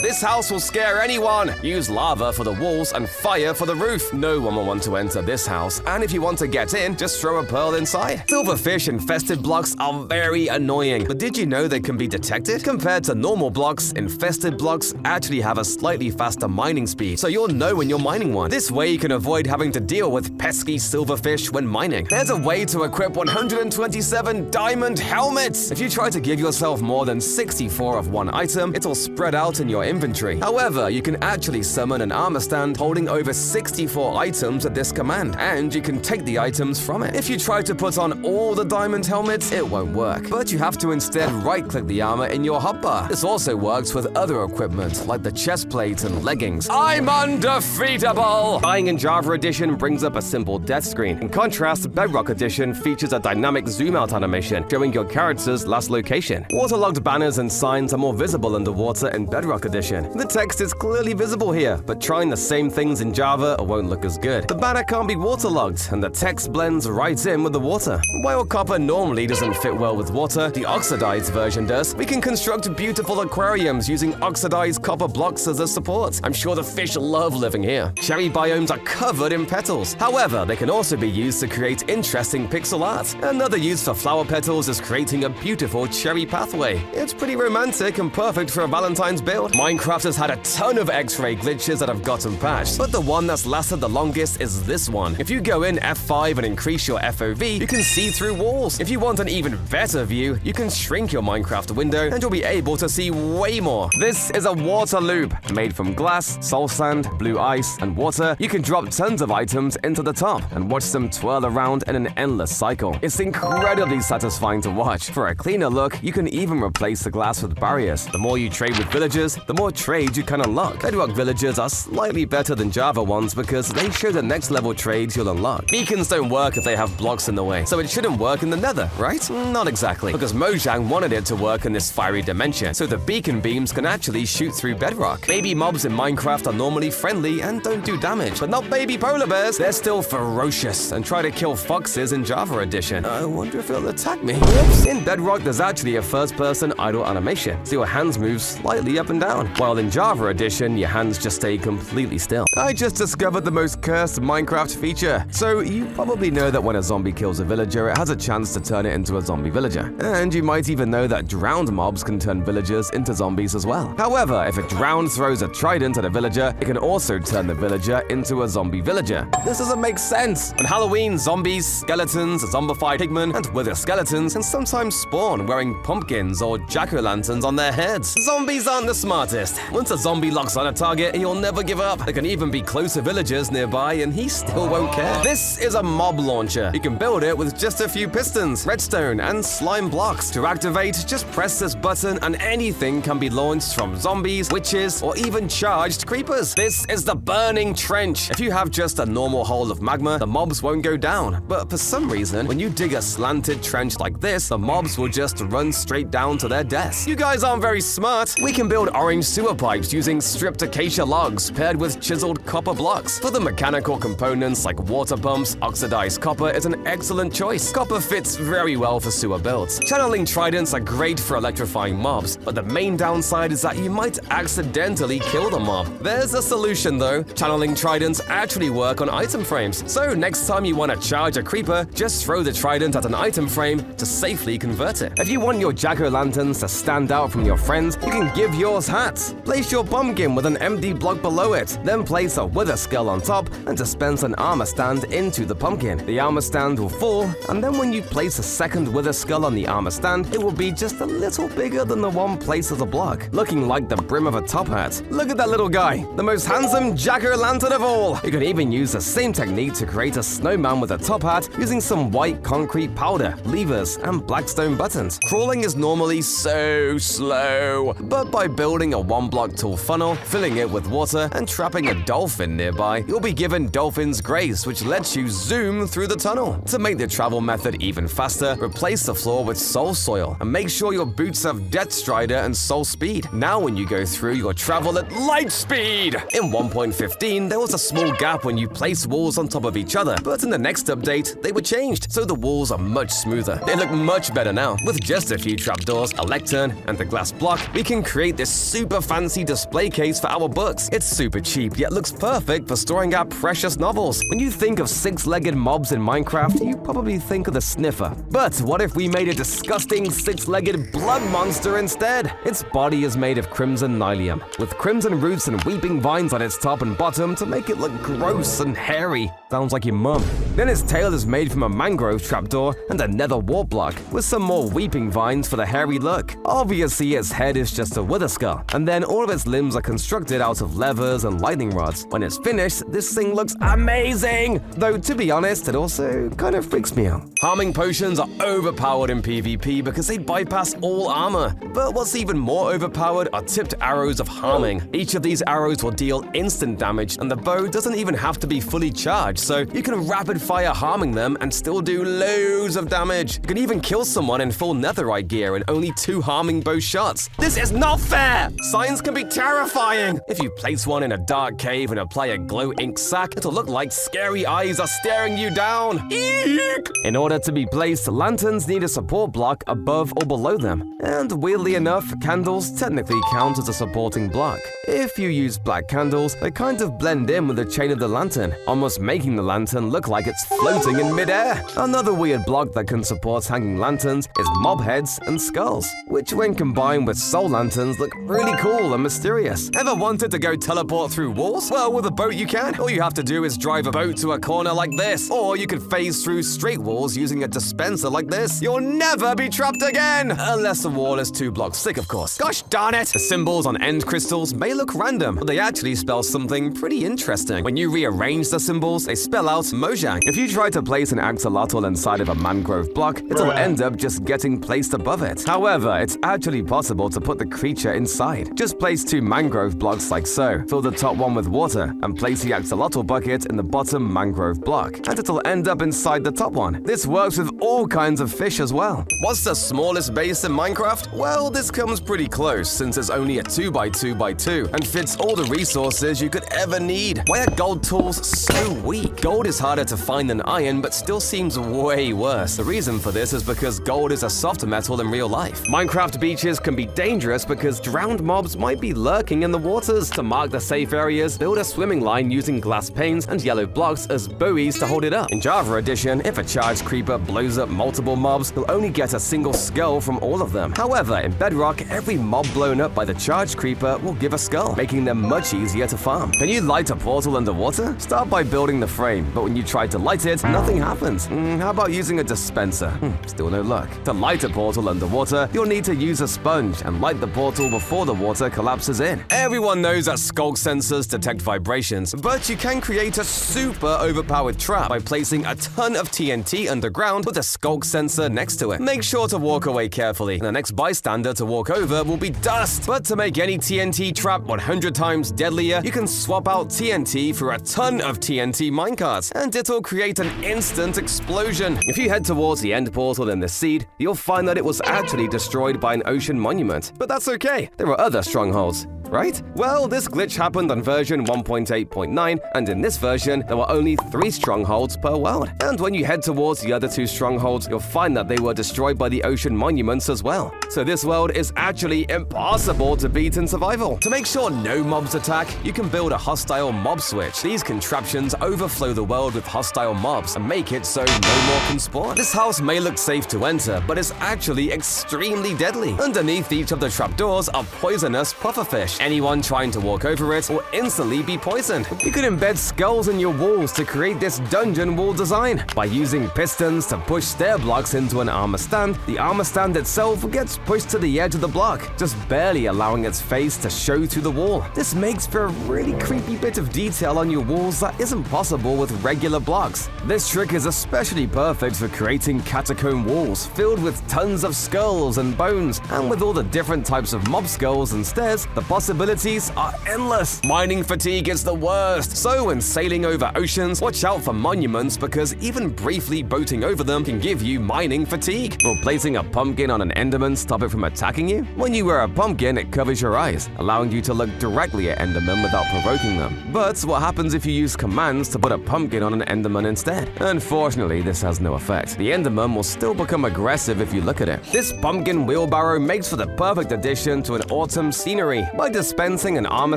This house will scare anyone. Use lava for the walls and fire for the roof. No one will want to enter this house, and if you want to get in, just throw a pearl inside. Silverfish infested blocks are very annoying, but did you know they can be detected? Compared to normal blocks, infested blocks actually have a slightly faster mining speed, so you'll know when you're mining one. This way you can avoid having to deal with pesky silverfish when mining. There's a way to equip 127 diamond helmets. If you try to give yourself more than 64 of one item, it'll spread out in your inventory. However, you can actually summon an armor stand holding over 64 items at this command, and you can take the items from it. If you try to put on all the diamond helmets, it won't work, but you have to instead right-click the armor in your hotbar. This also works with other equipment, like the chest plate and leggings. I'm undefeatable! Dying in Java Edition brings up a simple death screen. In contrast, Bedrock Edition features a dynamic zoom-out animation, showing your character's last location. Waterlogged banners and signs are more visible underwater in Bedrock Edition. The text is clearly visible here, but trying the same things in Java won't look as good. The banner matter can't be waterlogged, and the text blends right in with the water. While copper normally doesn't fit well with water, the oxidized version does. We can construct beautiful aquariums using oxidized copper blocks as a support. I'm sure the fish love living here. Cherry biomes are covered in petals. However, they can also be used to create interesting pixel art. Another use for flower petals is creating a beautiful cherry pathway. It's pretty romantic and perfect for a Valentine's build. Minecraft has had a ton of X-ray glitches that have gotten patched, but the one that's lasted the longest is this one. If you go in F5 and increase your FOV, you can see through walls. If you want an even better view, you can shrink your Minecraft window and you'll be able to see way more. This is a water loop. Made from glass, soul sand, blue ice, and water, you can drop tons of items into the top and watch them twirl around in an endless cycle. It's incredibly satisfying to watch. For a cleaner look, you can even replace the glass with barriers. The more you trade with villagers, the more trades you can unlock. Bedrock villagers are slightly better than Java ones because they show the next level trades you'll unlock. Beacons don't work if they have blocks in the way, so it shouldn't work in the nether, right? Not exactly, because Mojang wanted it to work in this fiery dimension, so the beacon beams can actually shoot through bedrock. Baby mobs in Minecraft are normally friendly and don't do damage, but not baby polar bears. They're still ferocious and try to kill foxes in Java Edition. I wonder if it'll attack me. Whoops. In Bedrock, there's actually a first-person idle animation, so your hands move slightly up and down, while in Java Edition, your hands just stay completely still. I just discovered the most cursed Minecraft feature. So you probably know that when a zombie kills a villager, it has a chance to turn it into a zombie villager. And you might even know that drowned mobs can turn villagers into zombies as well. However, if a drowned throws a trident at a villager, it can also turn the villager into a zombie villager. This doesn't make sense. On Halloween, zombies, skeletons, zombified pigmen, and wither skeletons can sometimes spawn wearing pumpkins or jack-o'-lanterns on their heads. Zombies aren't the smartest. Once a zombie locks on a target, he'll never give up. There can even be closer villagers nearby and he still won't care. This is a mob launcher. You can build it with just a few pistons, redstone, and slime blocks. To activate, just press this button and anything can be launched from zombies, witches, or even charged creepers. This is the burning trench. If you have just a normal hole of magma, the mobs won't go down. But for some reason, when you dig a slanted trench like this, the mobs will just run straight down to their deaths. You guys aren't very smart. We can build orange sewer pipes using stripped acacia logs paired with chiseled copper blocks. For the mechanical components like water pumps, oxidized copper is an excellent choice. Copper fits very well for sewer builds. Channeling tridents are great for electrifying mobs, but the main downside is that you might accidentally kill the mob. There's a solution though. Channeling tridents actually work on item frames. So next time you want to charge a creeper, just throw the trident at an item frame to safely convert it. If you want your jack-o'-lanterns to stand out from your friends, you can give yours hats. Place your pumpkin with an empty block below it, then place a wither skull on top and dispense an armor stand into the pumpkin. The armor stand will fall, and then when you place a second wither skull on the armor stand, it will be just a little bigger than the one placed as a block, looking like the brim of a top hat. Look at that little guy, the most handsome jack-o'-lantern of all. You can even use the same technique to create a snowman with a top hat using some white concrete powder, levers, and blackstone buttons. Crawling is normally so slow, but by building a one-block tall funnel, filling it with water, and trapping a dolphin nearby, you'll be given Dolphin's Grace, which lets you zoom through the tunnel. To make the travel method even faster, replace the floor with soul soil, and make sure your boots have Death Strider and Soul Speed. Now when you go through, you'll travel at light speed! In 1.15, there was a small gap when you place walls on top of each other, but in the next update, they were changed, so the walls are much smoother. They look much better now. With just a few trapdoors, a lectern, and a glass block, we can create this super fancy display case for our books. It's super cheap, yet looks perfect for storing our precious novels. When you think of six-legged mobs in Minecraft, you probably think of the sniffer. But what if we made a disgusting six-legged blood monster instead? Its body is made of crimson nylium, with crimson roots and weeping vines on its top and bottom to make it look gross and hairy. Sounds like your mum. Then its tail is made from a mangrove trapdoor and a nether wart block, with some more weeping vines for the hairy look. Obviously, its head is just a wither skull, and then all of its limbs are constructed out of levers and lightning rods. When it's finished, this thing looks amazing! Though, to be honest, it also kind of freaks me out. Harming potions are overpowered in PvP because they bypass all armor. But what's even more overpowered are tipped arrows of harming. Each of these arrows will deal instant damage, and the bow doesn't even have to be fully charged, so you can rapid fire harming them and still do loads of damage. You can even kill someone in full netherite gear in only 2 harming bow shots. This is not fair! Signs can be terrifying! If you place one in a dark cave and apply a glow ink sack, it'll look look like scary eyes are staring you down. Eek! In order to be placed, lanterns need a support block above or below them. And weirdly enough, candles technically count as a supporting block. If you use black candles, they kind of blend in with the chain of the lantern, almost making the lantern look like it's floating in midair. Another weird block that can support hanging lanterns is mob heads and skulls, which when combined with soul lanterns look really cool and mysterious. Ever wanted to go teleport through walls? Well, with a boat you can. All you have to do is drive a boat to a corner like this, or you could phase through straight walls using a dispenser like this. You'll never be trapped again! Unless the wall is 2 blocks thick, of course. Gosh darn it! The symbols on end crystals may look random, but they actually spell something pretty interesting. When you rearrange the symbols, they spell out Mojang. If you try to place an axolotl inside of a mangrove block, it'll end up just getting placed above it. However, it's actually possible to put the creature inside. Just place 2 mangrove blocks like so, fill the top one with water, and place the axolotl bucket in the bottom mangrove block, and it'll end up inside the top one. This works with all kinds of fish as well. What's the smallest base in Minecraft? Well, this comes pretty close since it's only a 2x2x2 and fits all the resources you could ever need. Why are gold tools so weak? Gold is harder to find than iron, but still seems way worse. The reason for this is because gold is a softer metal in real life. Minecraft beaches can be dangerous because drowned mobs might be lurking in the waters. To mark the safe areas, build a swimming line using glass panes and yellow blocks as buoys to hold it up. In Java Edition, if a charged creeper blows up multiple mobs, you'll only get a single skull from all of them. However, in Bedrock, every mob blown up by the charged creeper will give a skull, making them much easier to farm. Can you light a portal underwater? Start by building the frame, but when you try to light it, nothing happens. How about using a dispenser? Still no luck. To light a portal underwater, you'll need to use a sponge and light the portal before the water collapses in. Everyone knows that skulk sensors detect vibrations, but you can create a super overpowered trap by placing a ton of TNT underground with a skulk sensor next to it. Make sure to walk away carefully. The next bystander to walk over will be dust. But to make any TNT trap 100 times deadlier, you can swap out TNT for a ton of TNT minecarts, and it'll create an instant explosion. If you head towards the end portal in the seed, you'll find that it was actually destroyed by an ocean monument. But that's okay, there are other strongholds. Right? Well, this glitch happened on version 1.8.9, and in this version, there were only 3 strongholds per world. And when you head towards the other 2 strongholds, you'll find that they were destroyed by the ocean monuments as well. So this world is actually impossible to beat in survival. To make sure no mobs attack, you can build a hostile mob switch. These contraptions overflow the world with hostile mobs and make it so no more can spawn. This house may look safe to enter, but it's actually extremely deadly. Underneath each of the trapdoors are poisonous pufferfish. Anyone trying to walk over it will instantly be poisoned. You can embed skulls in your walls to create this dungeon wall design. By using pistons to push stair blocks into an armor stand, the armor stand itself gets pushed to the edge of the block, just barely allowing its face to show through the wall. This makes for a really creepy bit of detail on your walls that isn't possible with regular blocks. This trick is especially perfect for creating catacomb walls filled with tons of skulls and bones, and with all the different types of mob skulls and stairs, the possibilities are endless. Mining fatigue is the worst, so when sailing over oceans, watch out for monuments because even briefly boating over them can give you mining fatigue. Will placing a pumpkin on an enderman stop it from attacking you? When you wear a pumpkin, it covers your eyes, allowing you to look directly at endermen without provoking them. But what happens if you use commands to put a pumpkin on an enderman instead? Unfortunately, this has no effect. The enderman will still become aggressive if you look at it. This pumpkin wheelbarrow makes for the perfect addition to an autumn scenery. By dispensing an armor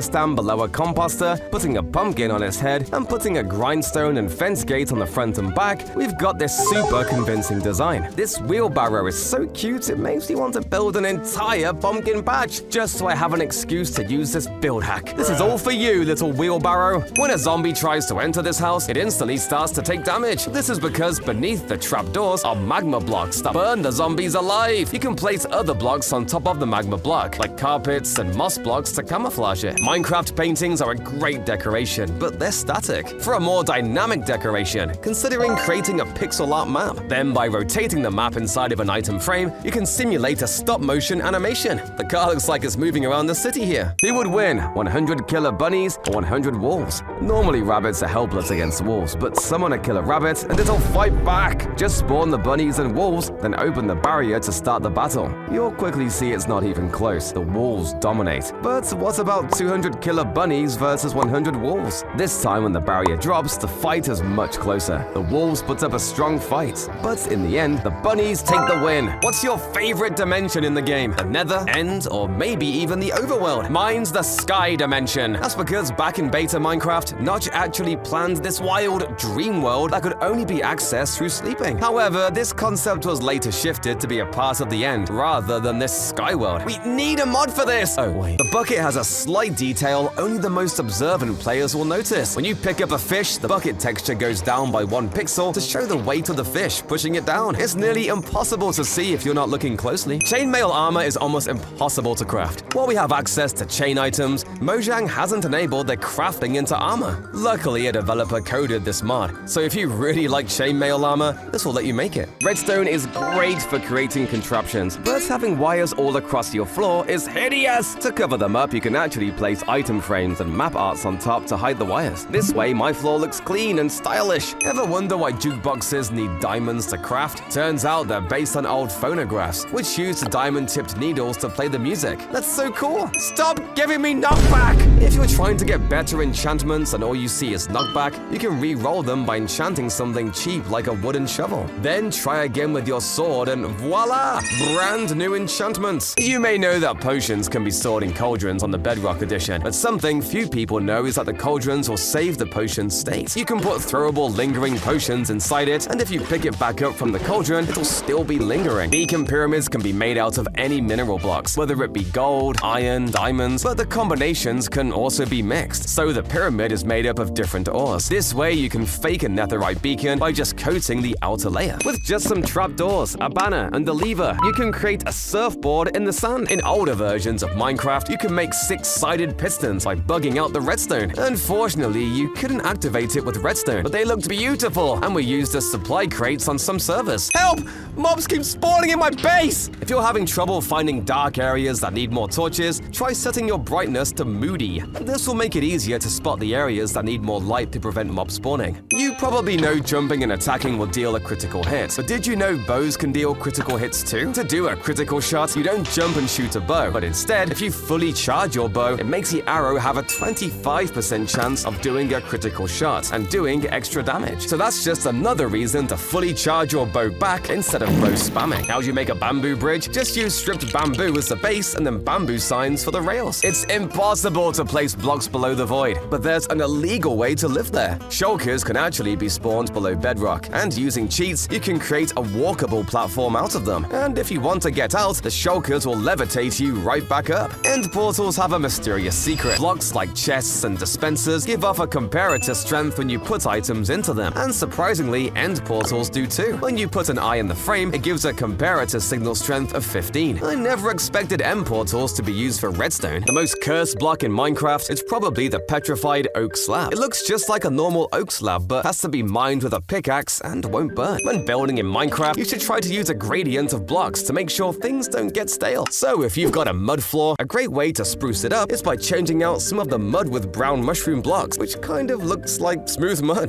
stand below a composter, putting a pumpkin on its head, and putting a grindstone and fence gate on the front and back, we've got this super convincing design. This wheelbarrow is so cute it makes me want to build an entire pumpkin patch, just so I have an excuse to use this build hack. This is all for you, little wheelbarrow. When a zombie tries to enter this house, it instantly starts to take damage. This is because beneath the trapdoors are magma blocks that burn the zombies alive. You can place other blocks on top of the magma block, like carpets and moss blocks to camouflage it. Minecraft paintings are a great decoration, but they're static. For a more dynamic decoration, considering creating a pixel art map. Then by rotating the map inside of an item frame, you can simulate a stop-motion animation. The car looks like it's moving around the city here. Who would win, 100 killer bunnies or 100 wolves? Normally rabbits are helpless against wolves, but summon a killer rabbit and it'll fight back. Just spawn the bunnies and wolves, then open the barrier to start the battle. You'll quickly see it's not even close. The wolves dominate. But But what about 200 killer bunnies versus 100 wolves? This time when the barrier drops, the fight is much closer. The wolves put up a strong fight, but in the end, the bunnies take the win. What's your favorite dimension in the game? The nether, end, or maybe even the overworld? Mine's the sky dimension. That's because back in beta Minecraft, Notch actually planned this wild dream world that could only be accessed through sleeping. However, this concept was later shifted to be a part of the end, rather than this sky world. We need a mod for this! Oh wait. The bucket has a slight detail only the most observant players will notice. When you pick up a fish, the bucket texture goes down by 1 pixel to show the weight of the fish, pushing it down. It's nearly impossible to see if you're not looking closely. Chainmail armor is almost impossible to craft. While we have access to chain items, Mojang hasn't enabled their crafting into armor. Luckily, a developer coded this mod, so if you really like chainmail armor, this will let you make it. Redstone is great for creating contraptions, but having wires all across your floor is hideous. To cover them up, you can actually place item frames and map arts on top to hide the wires. This way, my floor looks clean and stylish. Ever wonder why jukeboxes need diamonds to craft? Turns out they're based on old phonographs, which use the diamond-tipped needles to play the music. That's so cool! Stop giving me knockback! If you're trying to get better enchantments and all you see is knockback, you can re-roll them by enchanting something cheap like a wooden shovel. Then try again with your sword and voila! Brand new enchantments! You may know that potions can be stored in cauldrons on the Bedrock edition, but something few people know is that the cauldrons will save the potion's state. You can put throwable lingering potions inside it, and if you pick it back up from the cauldron, it'll still be lingering. Beacon pyramids can be made out of any mineral blocks, whether it be gold, iron, diamonds, but the combinations can also be mixed, so the pyramid is made up of different ores. This way you can fake a netherite beacon by just coating the outer layer. With just some trapdoors, a banner, and a lever, you can create a surfboard in the sand. In older versions of Minecraft, you can make 6-sided pistons by bugging out the redstone. Unfortunately, you couldn't activate it with redstone, but they looked beautiful and were used as supply crates on some servers. Help! Mobs keep spawning in my base! If you're having trouble finding dark areas that need more torches, try setting your brightness to moody. This will make it easier to spot the areas that need more light to prevent mob spawning. You probably know jumping and attacking will deal a critical hit, but did you know bows can deal critical hits too? To do a critical shot, you don't jump and shoot a bow, but instead, if you fully charge your bow, it makes the arrow have a 25% chance of doing a critical shot and doing extra damage. So that's just another reason to fully charge your bow back instead of bow spamming. How do you make a bamboo bridge? Just use stripped bamboo as the base and then bamboo signs for the rails. It's impossible to place blocks below the void, but there's an illegal way to live there. Shulkers can actually be spawned below bedrock, and using cheats, you can create a walkable platform out of them. And if you want to get out, the shulkers will levitate you right back up. End portals have a mysterious secret. Blocks like chests and dispensers give off a comparative strength when you put items into them, and surprisingly, end portals do too. When you put an eye in the frame, it gives a comparative signal strength of 15. I never expected end portals to be used for redstone. The most cursed block in Minecraft is probably the petrified oak slab. It looks just like a normal oak slab, but has to be mined with a pickaxe and won't burn. When building in Minecraft, you should try to use a gradient of blocks to make sure things don't get stale. So if you've got a mud floor, a great way to spruce it up is by changing out some of the mud with brown mushroom blocks, which kind of looks like smooth mud.